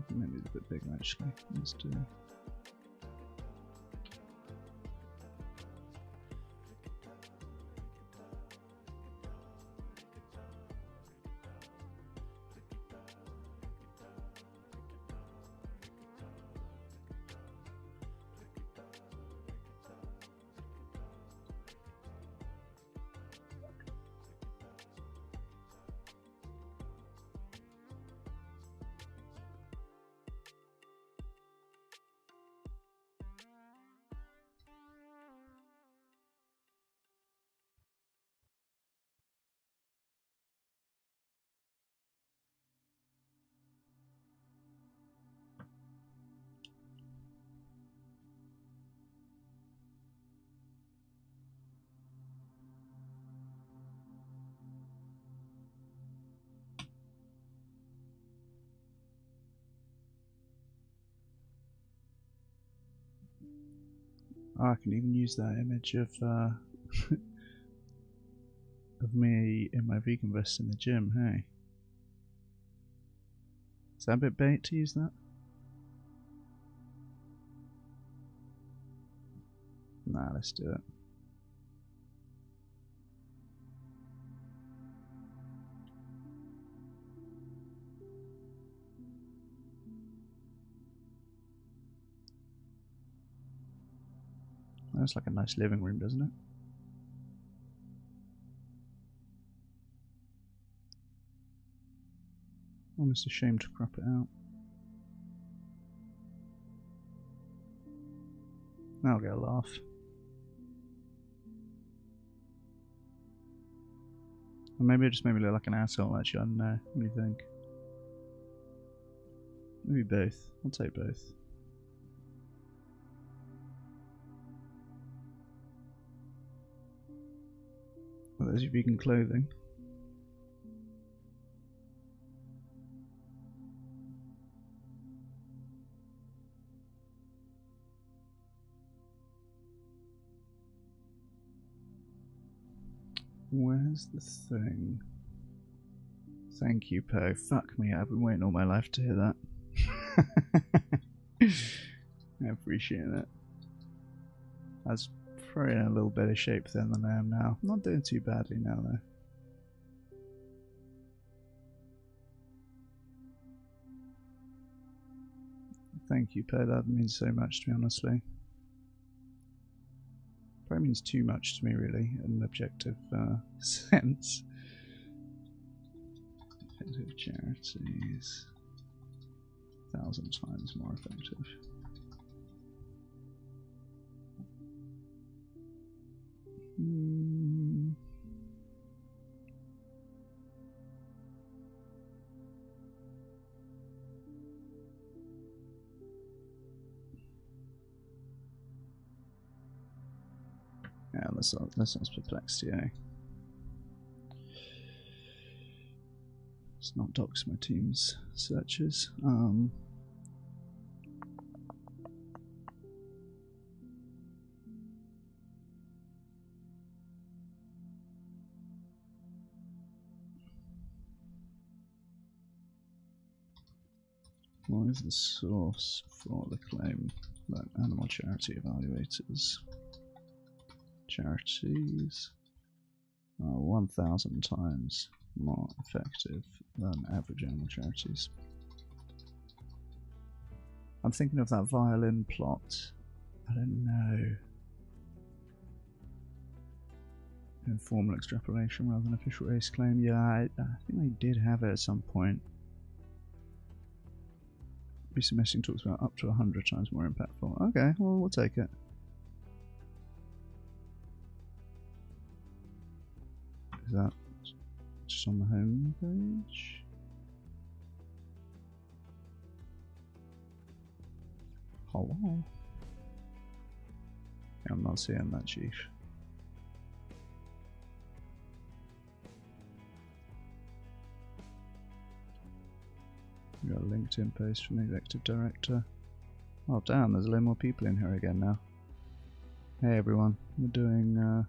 Maybe it's a bit bigger actually. Let's do. Oh, I can even use that image of of me in my vegan vest in the gym, hey? Is that a bit bait to use that? Nah, let's do it. That's like a nice living room, doesn't it? Almost ashamed to crop it out. I'll get a laugh. Or maybe it just made me look like an asshole, actually, I don't know. What do you think? Maybe both. I'll take both. Well, there's your vegan clothing. Where's the thing? Thank you, Poe. Fuck me, I've been waiting all my life to hear that. I appreciate that. I was probably in a little better shape then than I am now. I'm not doing too badly now, though. Thank you, Poe. That means so much to me, honestly. Probably framing is too much to me, really, in an objective sense. Effective charities, 1,000 times more effective. Yeah, that's not perplexity, eh? Let's not dox my team's searches. What is the source for the claim that animal charity evaluators charities are 1,000 times more effective than average animal charities? I'm thinking of that violin plot. I don't know. Informal extrapolation rather than official race claim. Yeah, I think they did have it at some point. Recent messaging talks about up to 100 times more impactful. Okay, well, we'll take it. Is that just on the home page? Hello? Yeah, I'm not seeing that, Chief. We got a LinkedIn post from the executive director. Oh damn, there's a lot more people in here again now. Hey everyone, we're doing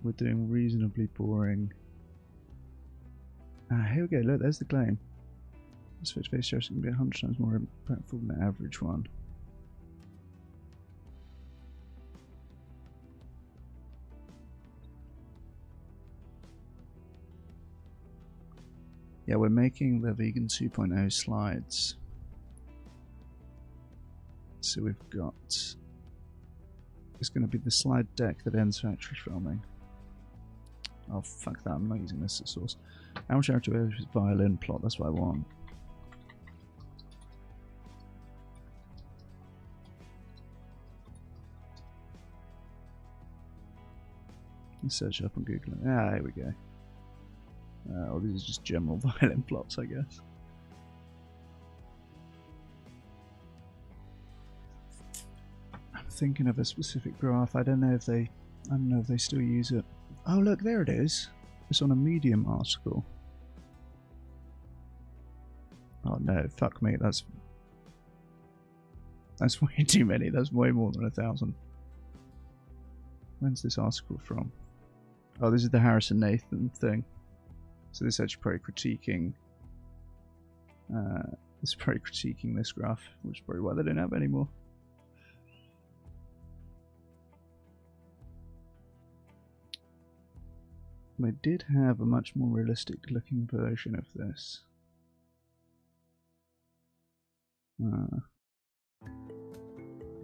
we're doing reasonably boring. Here we go, look, there's the claim. This face charity can be 100 times more impactful than the average one. Yeah, we're making the vegan 2.0 slides. So we've got... It's going to be the slide deck that ends factory filming. Oh, fuck that, I'm not using this as a source. Animal charity is violin plot, that's what I want. Let's search up on Google. Ah, here we go. Oh, these are just general violin plots, I guess. I'm thinking of a specific graph. I don't know if they still use it. Oh, look, there it is. It's on a Medium article. Oh no, fuck me. That's way too many. That's way more than 1,000. When's this article from? Oh, this is the Harrison Nathan thing. So this is actually probably critiquing. It's probably critiquing this graph, which is probably why they don't have it anymore. They did have a much more realistic looking version of this.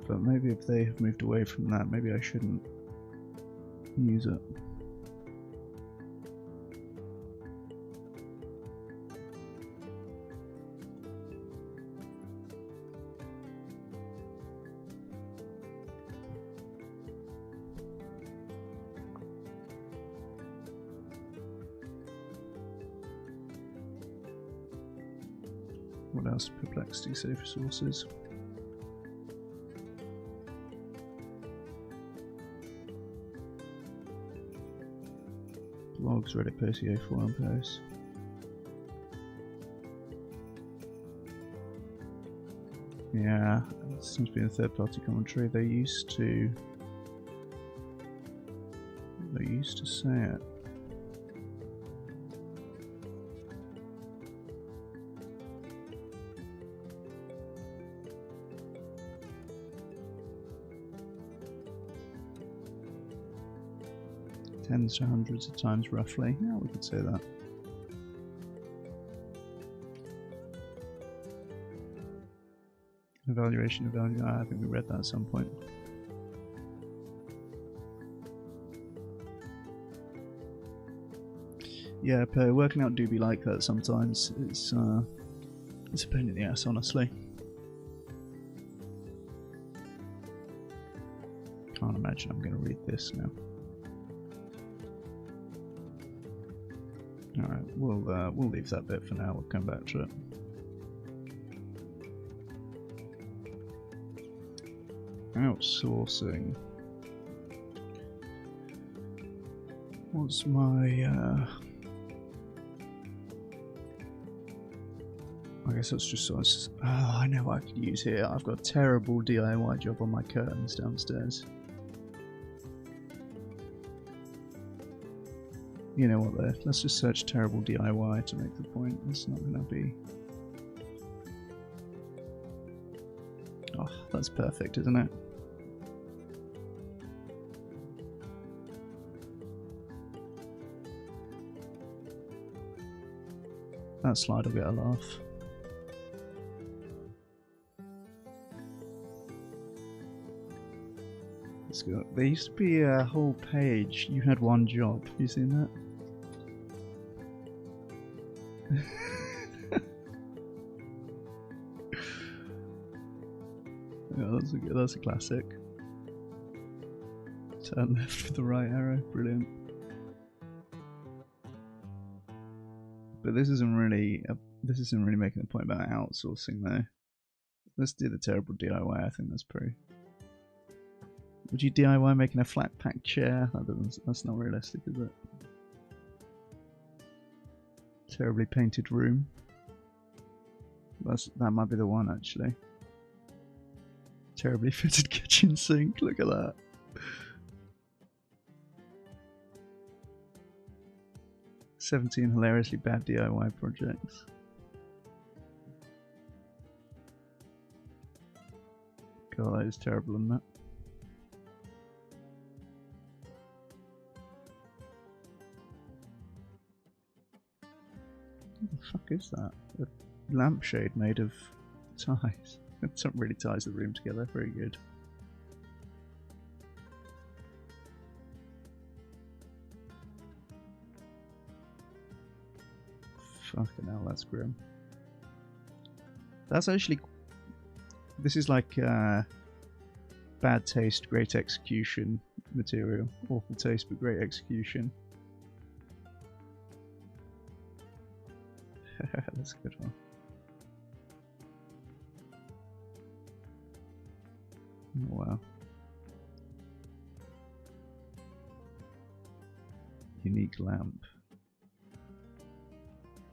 But maybe if they have moved away from that, maybe I shouldn't use it. What else? Perplexity, safer sources. Blogs, Reddit posts, EA forum posts. Yeah, it seems to be a third-party commentary. They used to say it. Tens to hundreds of times, roughly. Yeah, we could say that. Evaluation. I think we read that at some point. Yeah, working out do be like that sometimes. It's a pain in the ass, honestly. Can't imagine I'm going to read this now. All right, we'll leave that bit for now. We'll come back to it. Outsourcing. What's my I guess that's just sort of, oh, I know what I could use here. I've got a terrible DIY job on my curtains downstairs. You know what, there. Let's just search terrible DIY to make the point. It's not going to be... Oh, that's perfect, isn't it? That slide will get a laugh. Let's go. There used to be a whole page. You had one job. You seen that? Yeah, that's a classic. Turn left with the right arrow. Brilliant. But this isn't really making a point about outsourcing though. Let's do the terrible DIY. I think that's pretty. Would you DIY making a flat pack chair? That's not realistic, is it? Terribly painted room. That might be the one actually. Terribly fitted kitchen sink. Look at that. "17 hilariously bad DIY projects." God, that is terrible, isn't it? What the fuck is that? A lampshade made of ties. It really ties the room together. Very good. Fucking hell, that's grim. That's actually... This is like bad taste, great execution material. Awful taste, but great execution. That's a good one. Oh, wow. Unique lamp.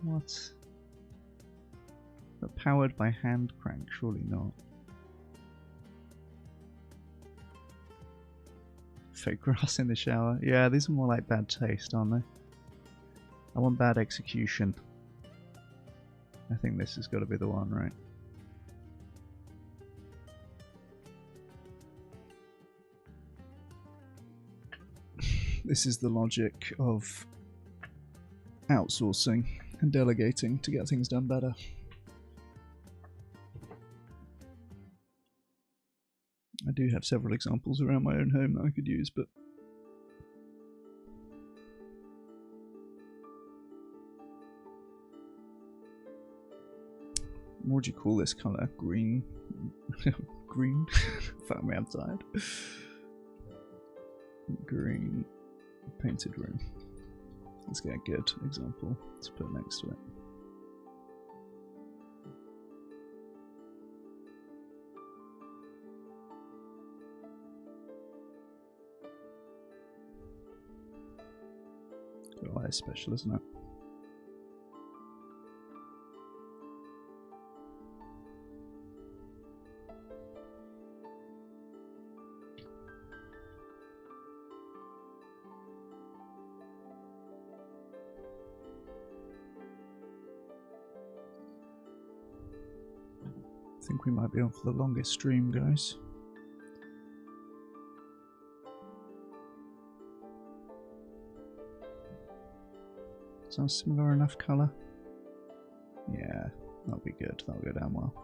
What? But powered by hand crank? Surely not. Fake grass in the shower. Yeah, these are more like bad taste, aren't they? I want bad execution. I think this has got to be the one, right? This is the logic of outsourcing and delegating to get things done better. I do have several examples around my own home that I could use, but what would you call this colour? Green? Green? Fuck me, I'm tired. Green painted room. Let's get a good example to put next to it. Oh, that's special, isn't it? I think we might be on for the longest stream, guys. Is that a similar enough colour? Yeah, that'll be good. That'll go down well.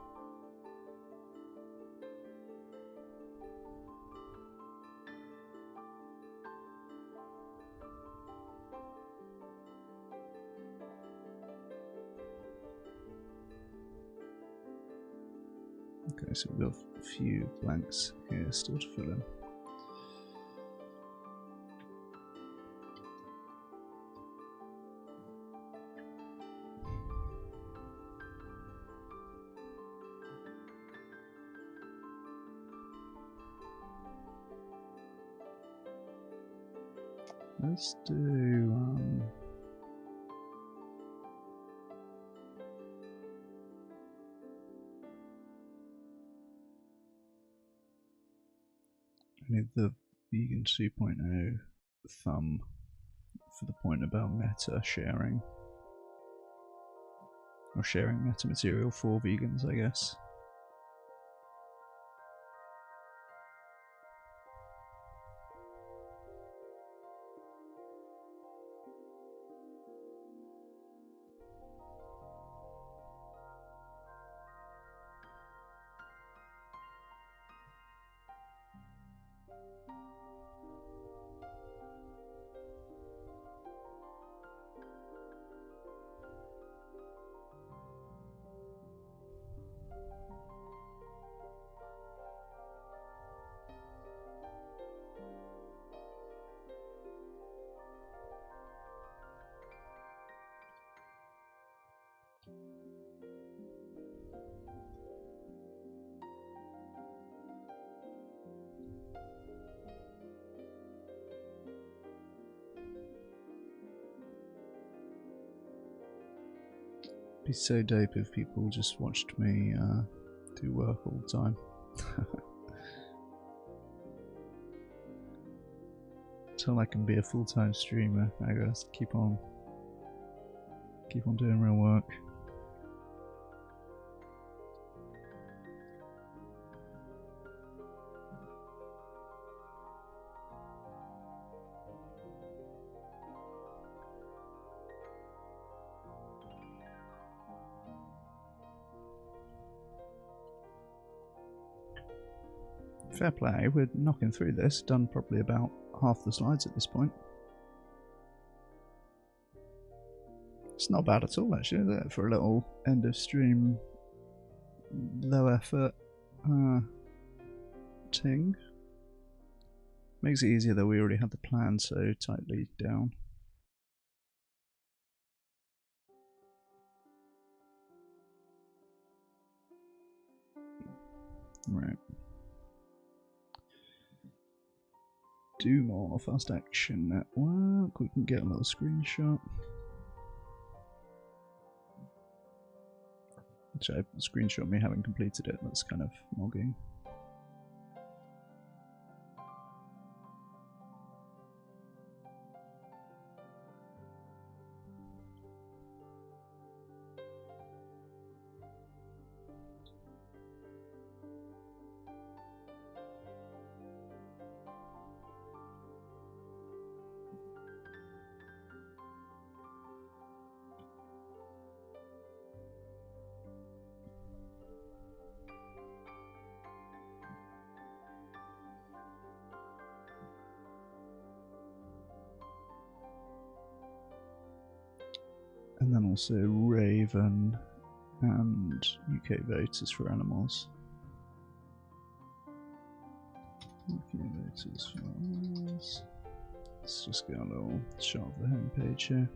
Okay, so we've got a few blanks here still to fill in. Let's do I need the vegan 2.0 thumb for the point about meta sharing. Or sharing meta material for vegans, I guess. It'd be so dope if people just watched me do work all the time. Until I can be a full-time streamer, I guess. Keep on doing real work. Fair play, we're knocking through this, done probably about half the slides at this point. It's not bad at all actually, is it, for a little end of stream, low effort ting. Makes it easier that we already had the plan so tightly down. Right. Do more fast action network. We can get a little screenshot. Which I screenshot me having completed it. That's kind of mogging. And then also Raven and UK voters for animals. UK voters for animals. Let's just get a little shot of the homepage here.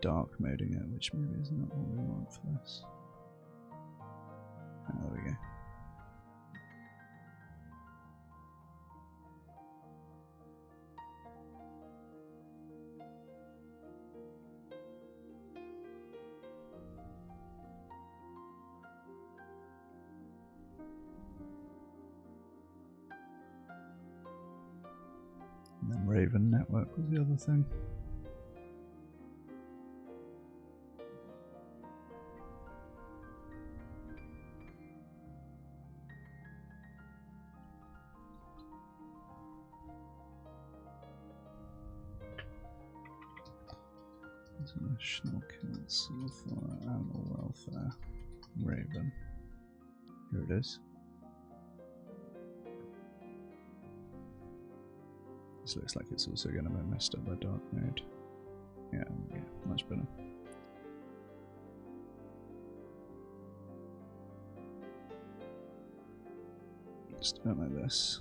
Dark moding it, which maybe is not what we want for this. Oh, there we go. And then Raven Network was the other thing. International Council for Animal Welfare. Raven. Here it is. This looks like it's also going to be messed up by dark mode. Yeah, much better. Just about like this.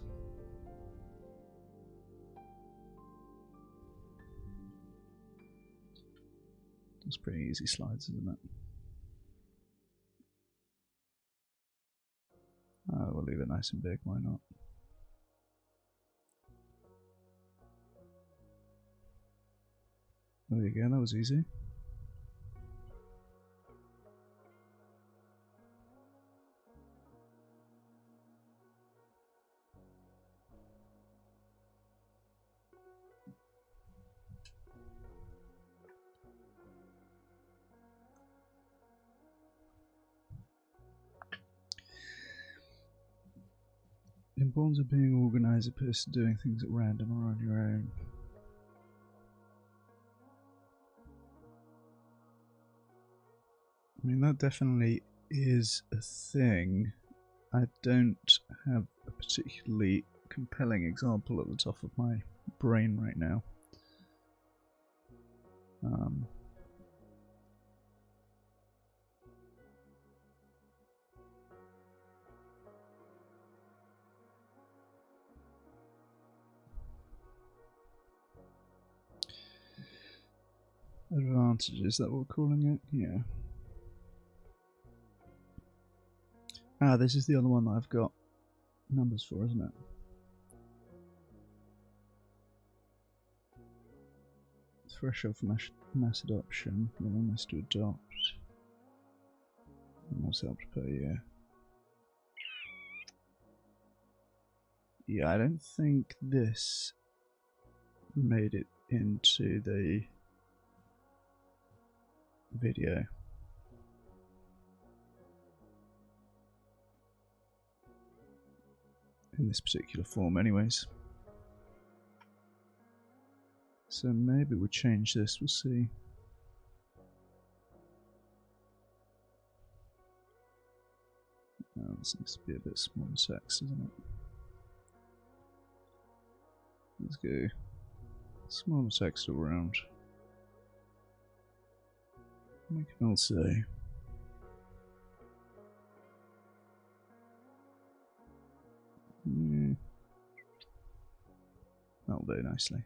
It's pretty easy slides, isn't it? We'll leave it nice and big, why not? There you go, that was easy. The importance of being organised opposed to doing things at random or on your own. I mean, that definitely is a thing. I don't have a particularly compelling example at the top of my brain right now. Advantages, is that what we're calling it? Yeah. This is the other one that I've got numbers for, isn't it? Threshold for mass adoption, willingness to adopt. What's helped per year? Yeah, I don't think this made it into the video. In this particular form, anyways. So maybe we'll change this, we'll see. This needs to be a bit small text, doesn't it? Let's go smaller text all around. We can also that'll do nicely.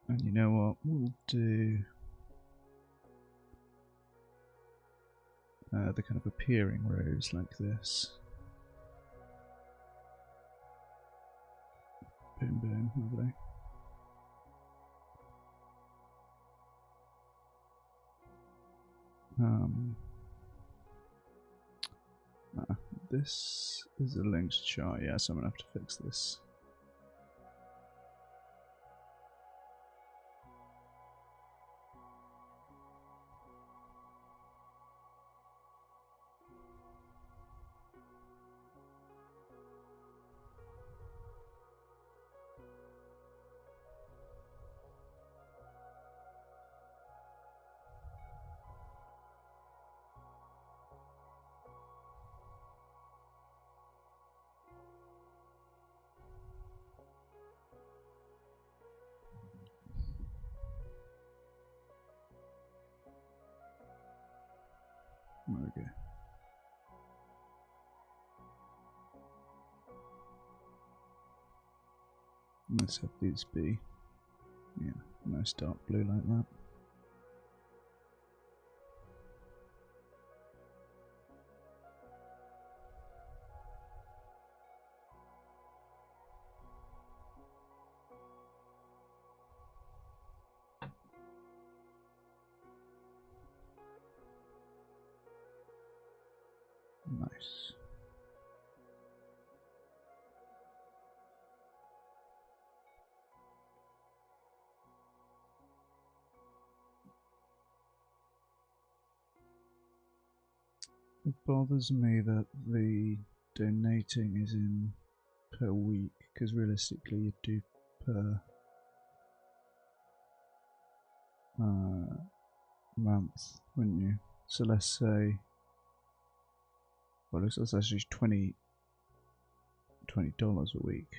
And you know what, we'll do the kind of appearing rows like this. Boom, boom, lovely. This is a linked chart, yeah, so I'm gonna have to fix this. Okay. Let's have these be, yeah, nice dark blue like that. Nice. It bothers me that the donating is in per week, because realistically you'd do per month, wouldn't you? So let's say, well, let's actually $20 a week.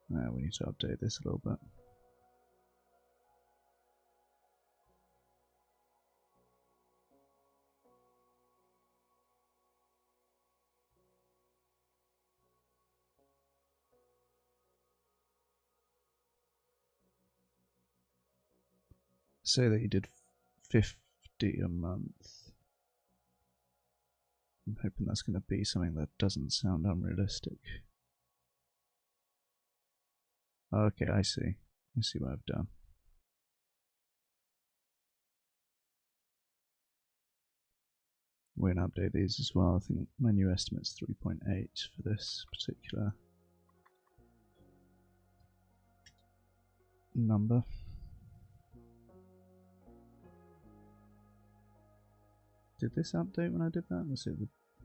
Now we need to update this a little bit. Say that you did 50 a month. I'm hoping that's going to be something that doesn't sound unrealistic. Okay, I see. I see what I've done. We're going to update these as well. I think my new estimate's 3.8 for this particular number. Did this update when I did that? Let's see.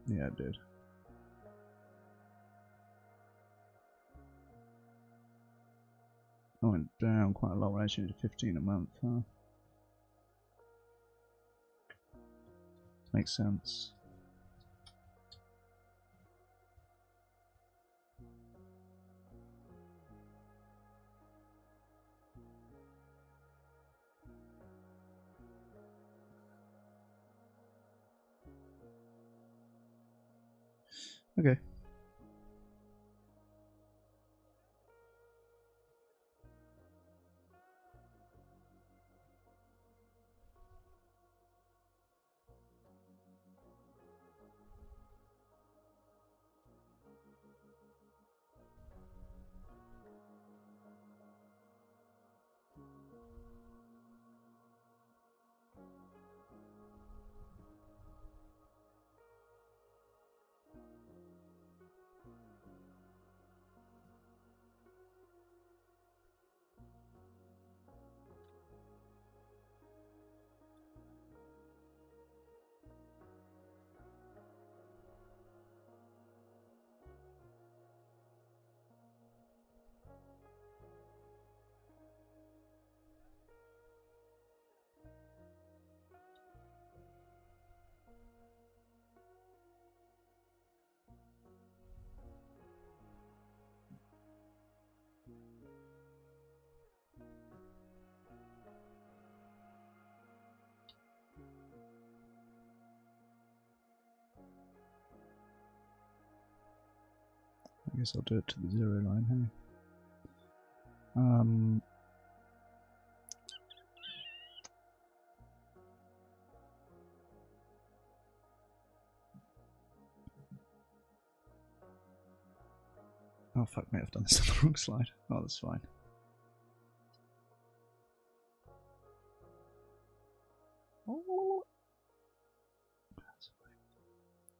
Yeah, it did. I went down quite a lot when I actually did 15 a month, huh? Makes sense. Okay. I guess I'll do it to the 0 line, hey? Oh fuck me, I've done this on the wrong slide. Oh, that's fine. Oh.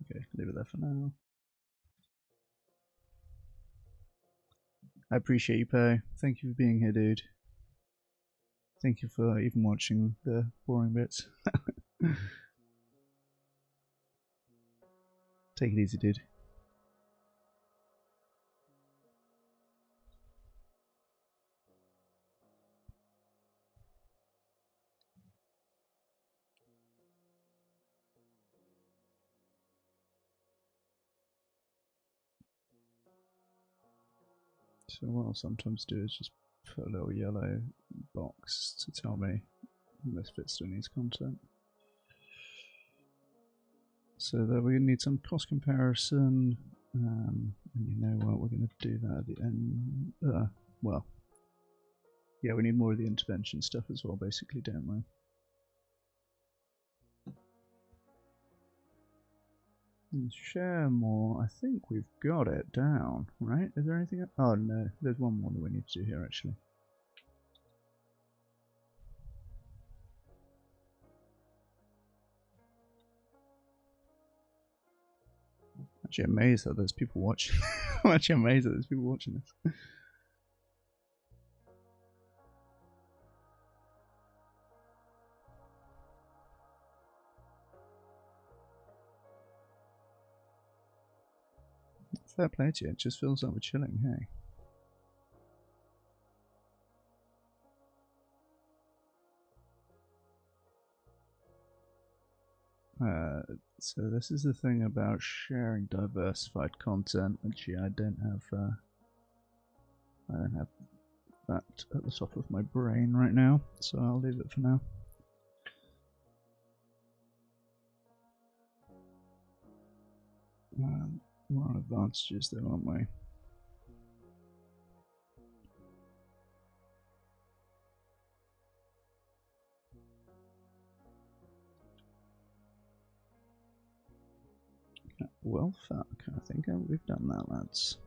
Okay, leave it there for now. I appreciate you, Poe. Thank you for being here, dude. Thank you for even watching the boring bits. Take it easy, dude. So what I'll sometimes do is just put a little yellow box to tell me this bit still needs content. So that we need some cost comparison, and you know what, we're going to do that at the end. Well, yeah, we need more of the intervention stuff as well, basically, don't we? And share more. I think we've got it down, right? Is there anything else? Oh no, there's one more that we need to do here actually. I'm actually amazed that there's people watching. I'm actually amazed that there's people watching this. Fair play to you. It just feels like we're chilling, hey? So this is the thing about sharing diversified content, which I don't have that at the top of my brain right now, so I'll leave it for now. We're on advantages though, aren't we? Well, fuck, I think we've done that, lads.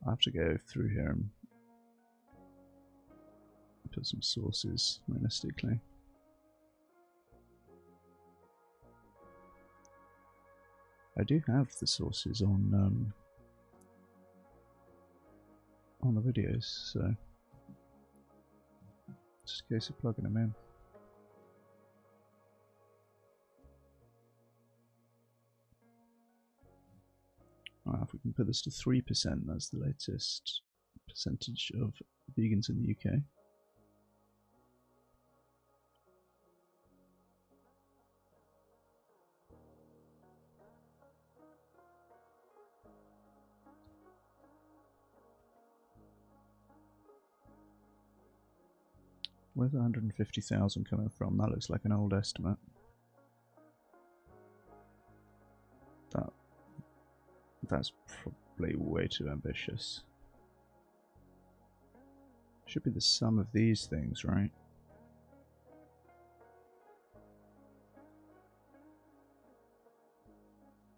I'll have to go through here and put some sources, realistically. I do have the sources on the videos, so just a case of plugging them in. If we can put this to 3%, that's the latest percentage of vegans in the UK. Where's 150,000 coming from? That looks like an old estimate. That's probably way too ambitious. Should be the sum of these things, right?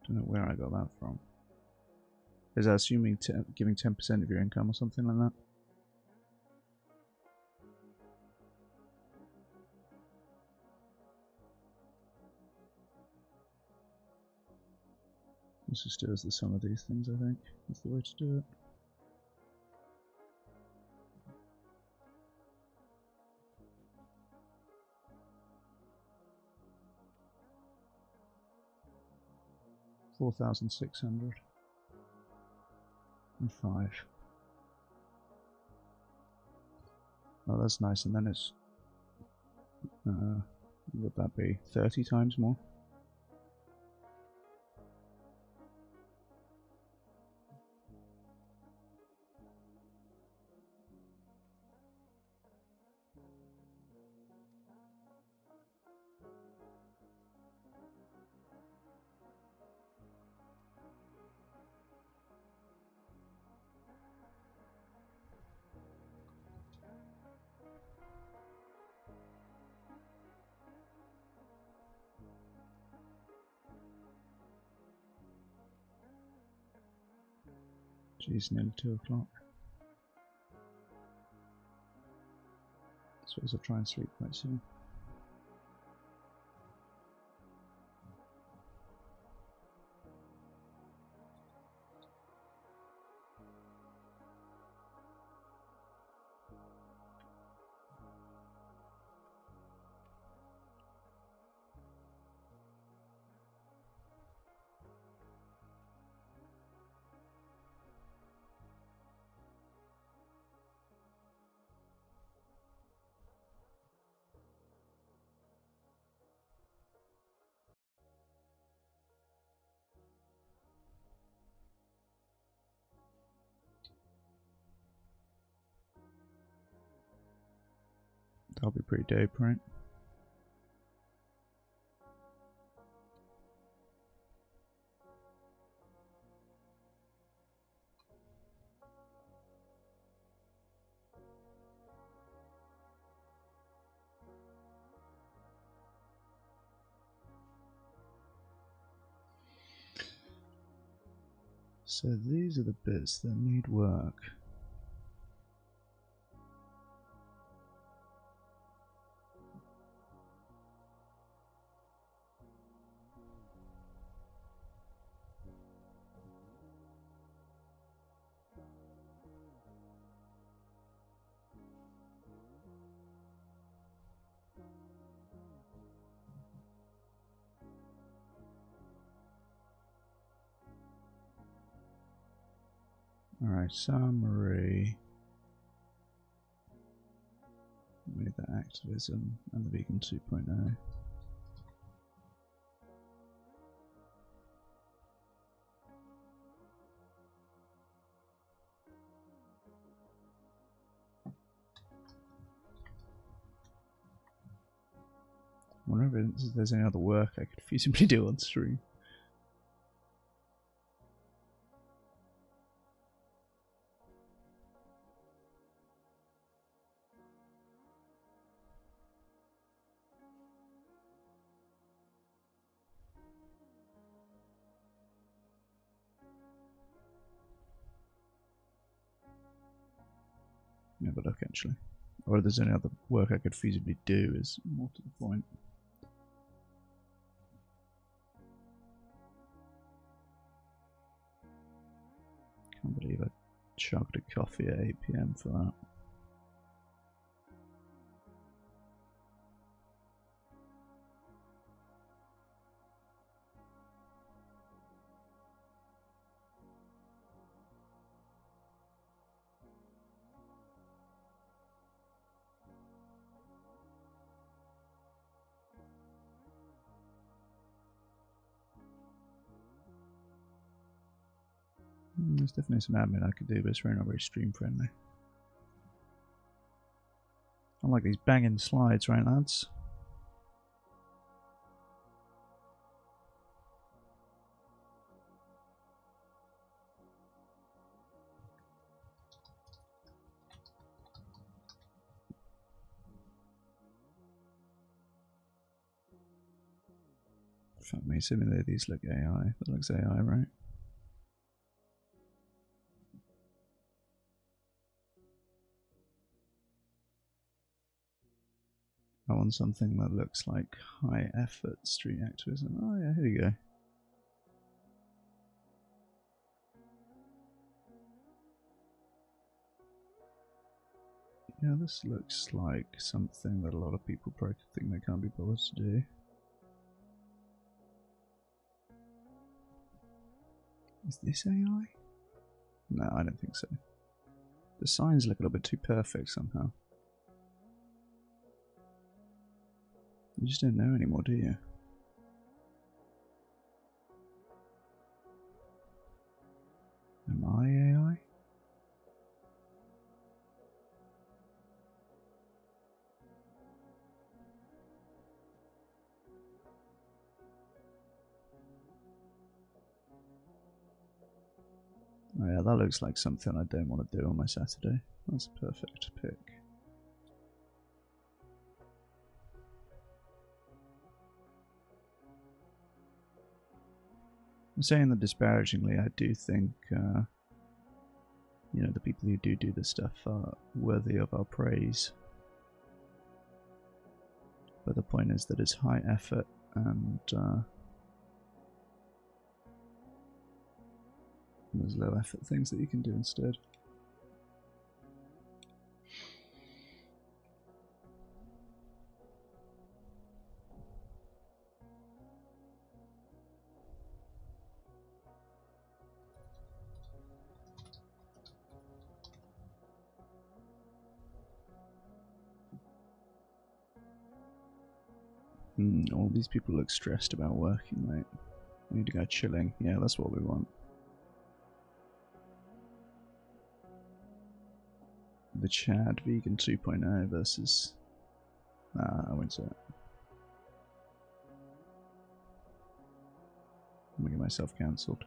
Don't know where I got that from. Is that assuming giving 10% of your income or something like that? Let's just do as the sum of these things, I think. That's the way to do it. $4,600 and 5. Oh, that's nice. And then it's would that be 30 times more? Jeez, nearly 2 o'clock. I suppose I'll try and sleep quite soon. That'll be pretty dope, right? So these are the bits that need work. Alright, summary. With the activism and the vegan 2.0. I wonder if there's any other work I could feasibly do on stream. Have a look, actually. Or if there's any other work I could feasibly do is more to the point. Can't believe I chugged a coffee at 8 PM for that. There's definitely some admin I could do, but it's really not very stream friendly. I like these banging slides, right, lads? Fuck me, similarly these look AI. That looks AI, right? I want something that looks like high effort street activism. Oh yeah, here we go. Yeah, this looks like something that a lot of people probably think they can't be bothered to do. Is this AI? No, I don't think so. The signs look a little bit too perfect somehow. You just don't know anymore, do you? Am I AI? Oh yeah, that looks like something I don't want to do on my Saturday. That's a perfect pick. I'm saying that disparagingly, I do think, you know, the people who do this stuff are worthy of our praise. But the point is that it's high effort and there's low effort things that you can do instead. All these people look stressed about working, mate. We need to go chilling. Yeah, that's what we want. The Chad Vegan 2.0 versus... Nah, I won't say it. I'm gonna get myself cancelled.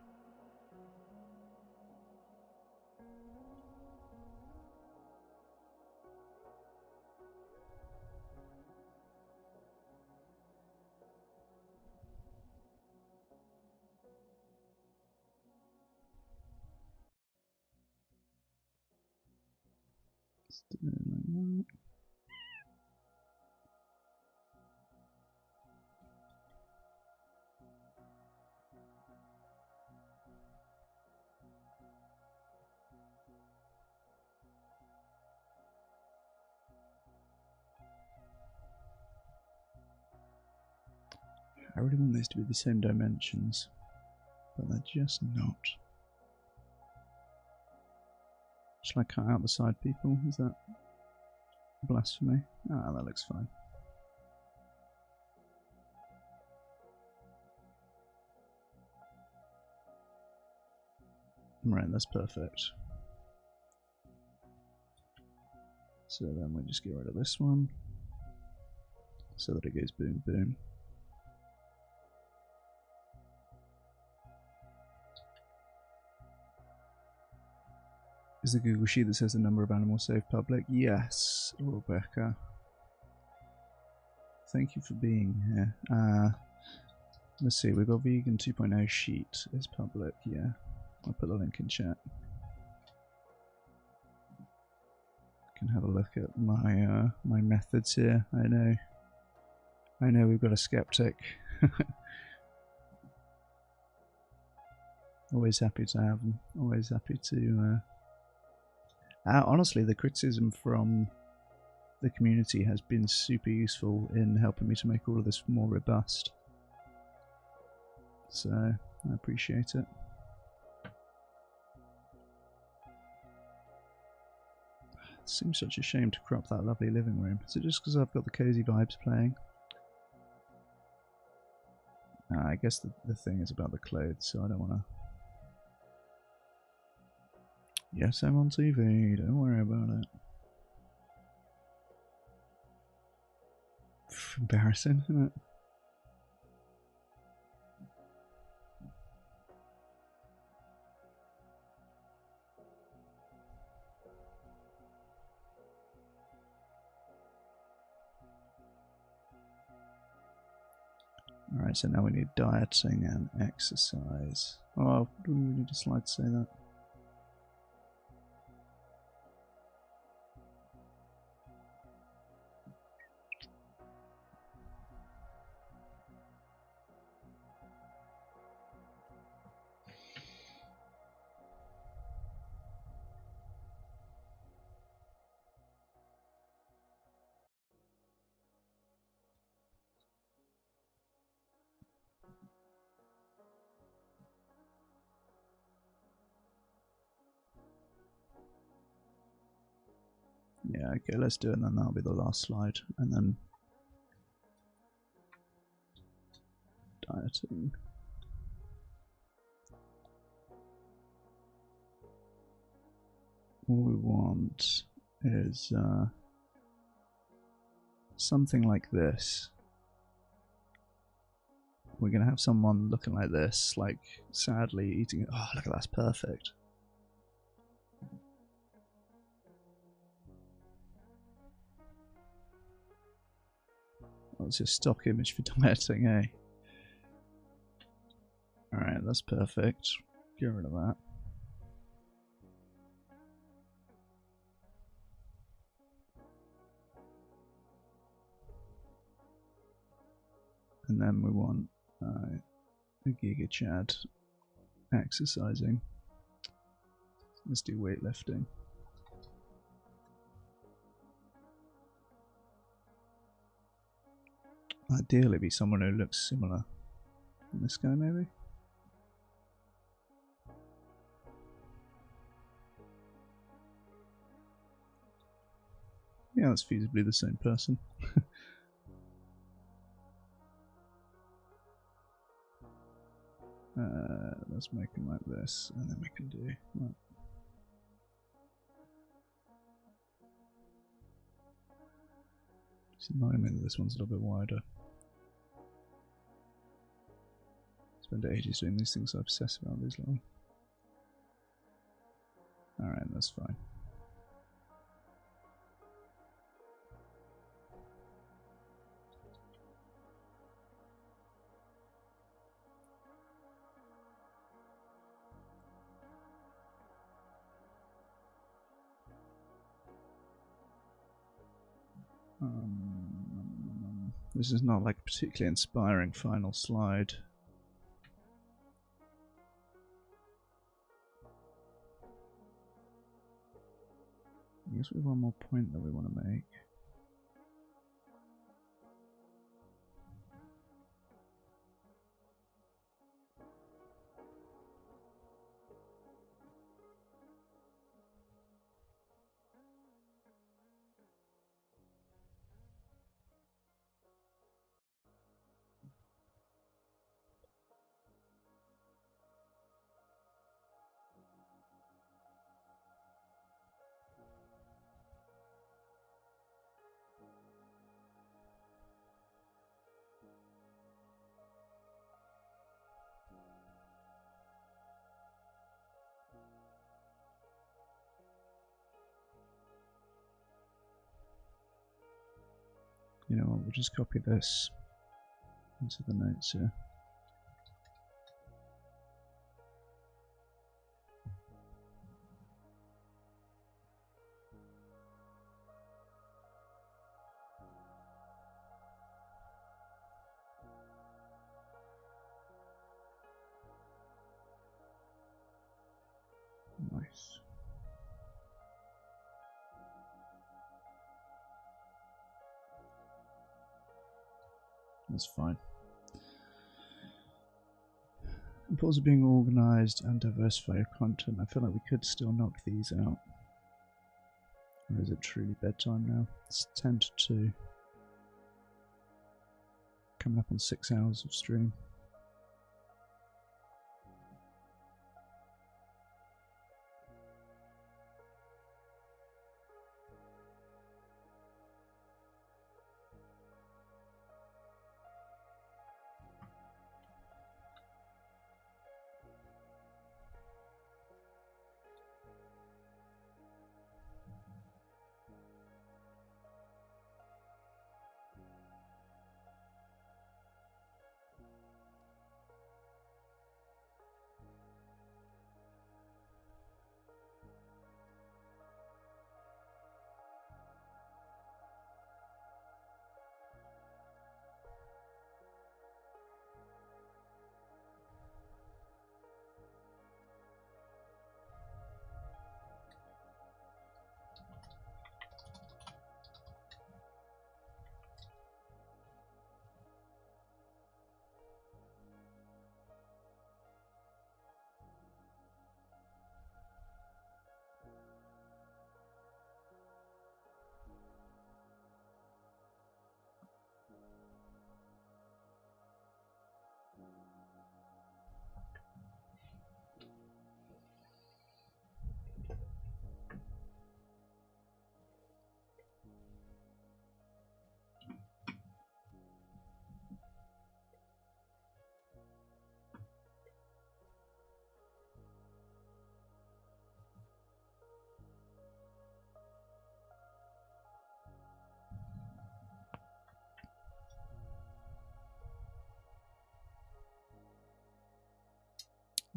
I really want these to be the same dimensions, but they're just not. Shall I cut out the side people? Is that blasphemy? Ah, that looks fine. Right, that's perfect. So then we just get rid of this one, so that it goes boom boom. Is the Google Sheet that says the number of animals saved public? Yes, Rebecca. Thank you for being here. Let's see, we've got vegan 2.0 sheet is public, yeah. I'll put the link in chat. You can have a look at my my methods here. I know we've got a skeptic. Always happy to have them. Always happy to honestly, the criticism from the community has been super useful in helping me to make all of this more robust. So, I appreciate it. It seems such a shame to crop that lovely living room. Is it just because I've got the cozy vibes playing? I guess the thing is about the clothes, so I don't want to... Yes, I'm on TV, don't worry about it. Embarrassing, isn't it? Alright, so now we need dieting and exercise. Oh, do we need a slide to say that? Yeah, okay, let's do it, and then that'll be the last slide, and then dieting. All we want is something like this. We're gonna have someone looking like this, like sadly eating it. Oh, look at that, that's perfect. Oh, it's a stock image for dieting, eh? Alright, that's perfect. Get rid of that. And then we want a Giga Chad exercising. Let's do weightlifting. Ideally be someone who looks similar. This guy maybe? Yeah, that's feasibly the same person. Let's make him like this, and then we can do... Right. It's annoying me that this one's a little bit wider. Spend ages doing these things, I obsess about these little... Alright, that's fine. This is not like a particularly inspiring final slide. I guess we have one more point that we want to make. You know what, we'll just copy this into the notes here. Nice. That's fine. Reports are being organised and diversify your content. I feel like we could still knock these out. Or is it truly bedtime now? It's 10 to 2. Coming up on 6 hours of stream.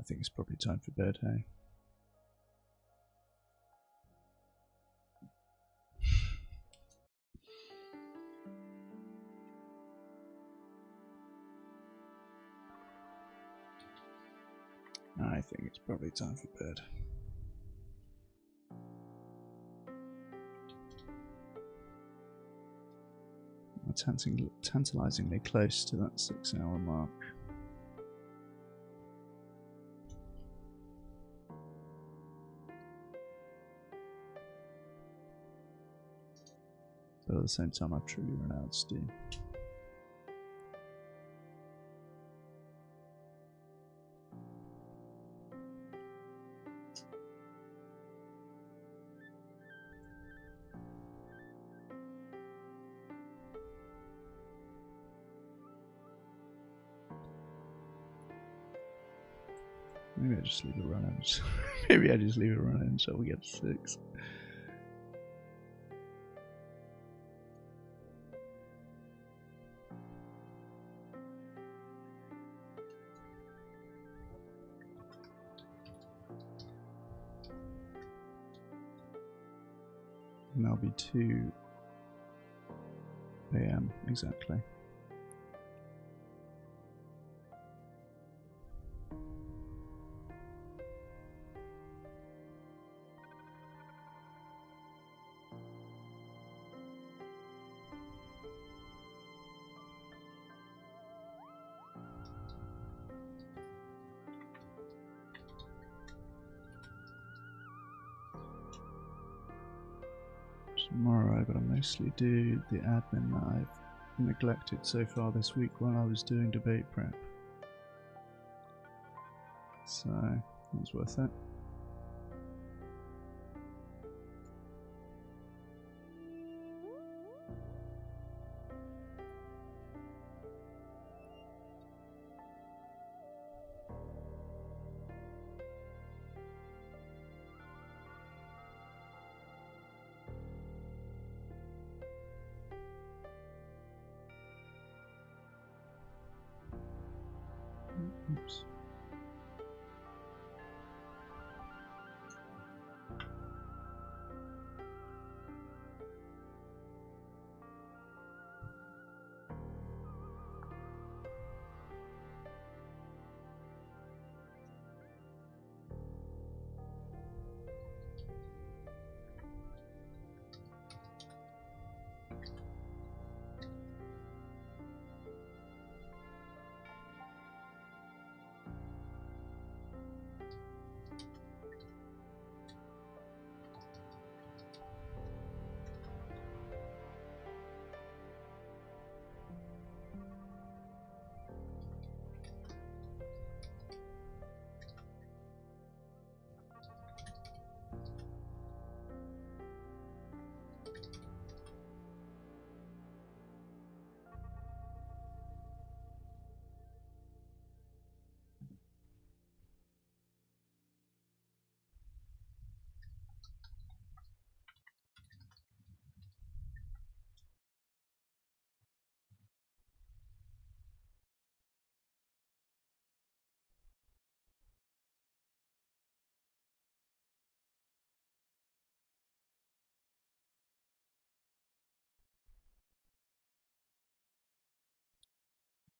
I think it's probably time for bed, hey? I think it's probably time for bed. We're tantalizingly close to that 6-hour mark. But at the same time, I've truly run out of steam. Maybe I just leave it running. Maybe I just leave it running until we get to 6. And that'll be 2 AM exactly. Tomorrow, but I'll mostly do the admin that I've neglected so far this week while I was doing debate prep. So, that was worth it.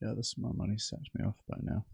Yeah, this my money sets me off by now.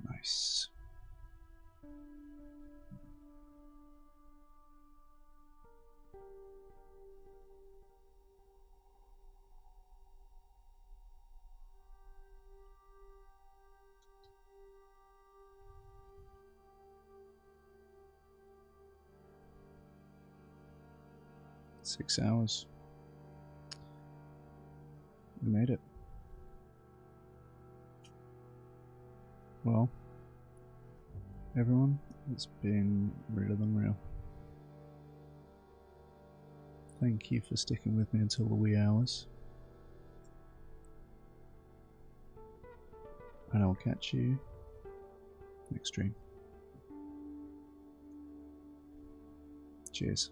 Nice. Six hours. We made it. Well, everyone, it's been realer than real. Thank you for sticking with me until the wee hours. And I'll catch you next stream. Cheers.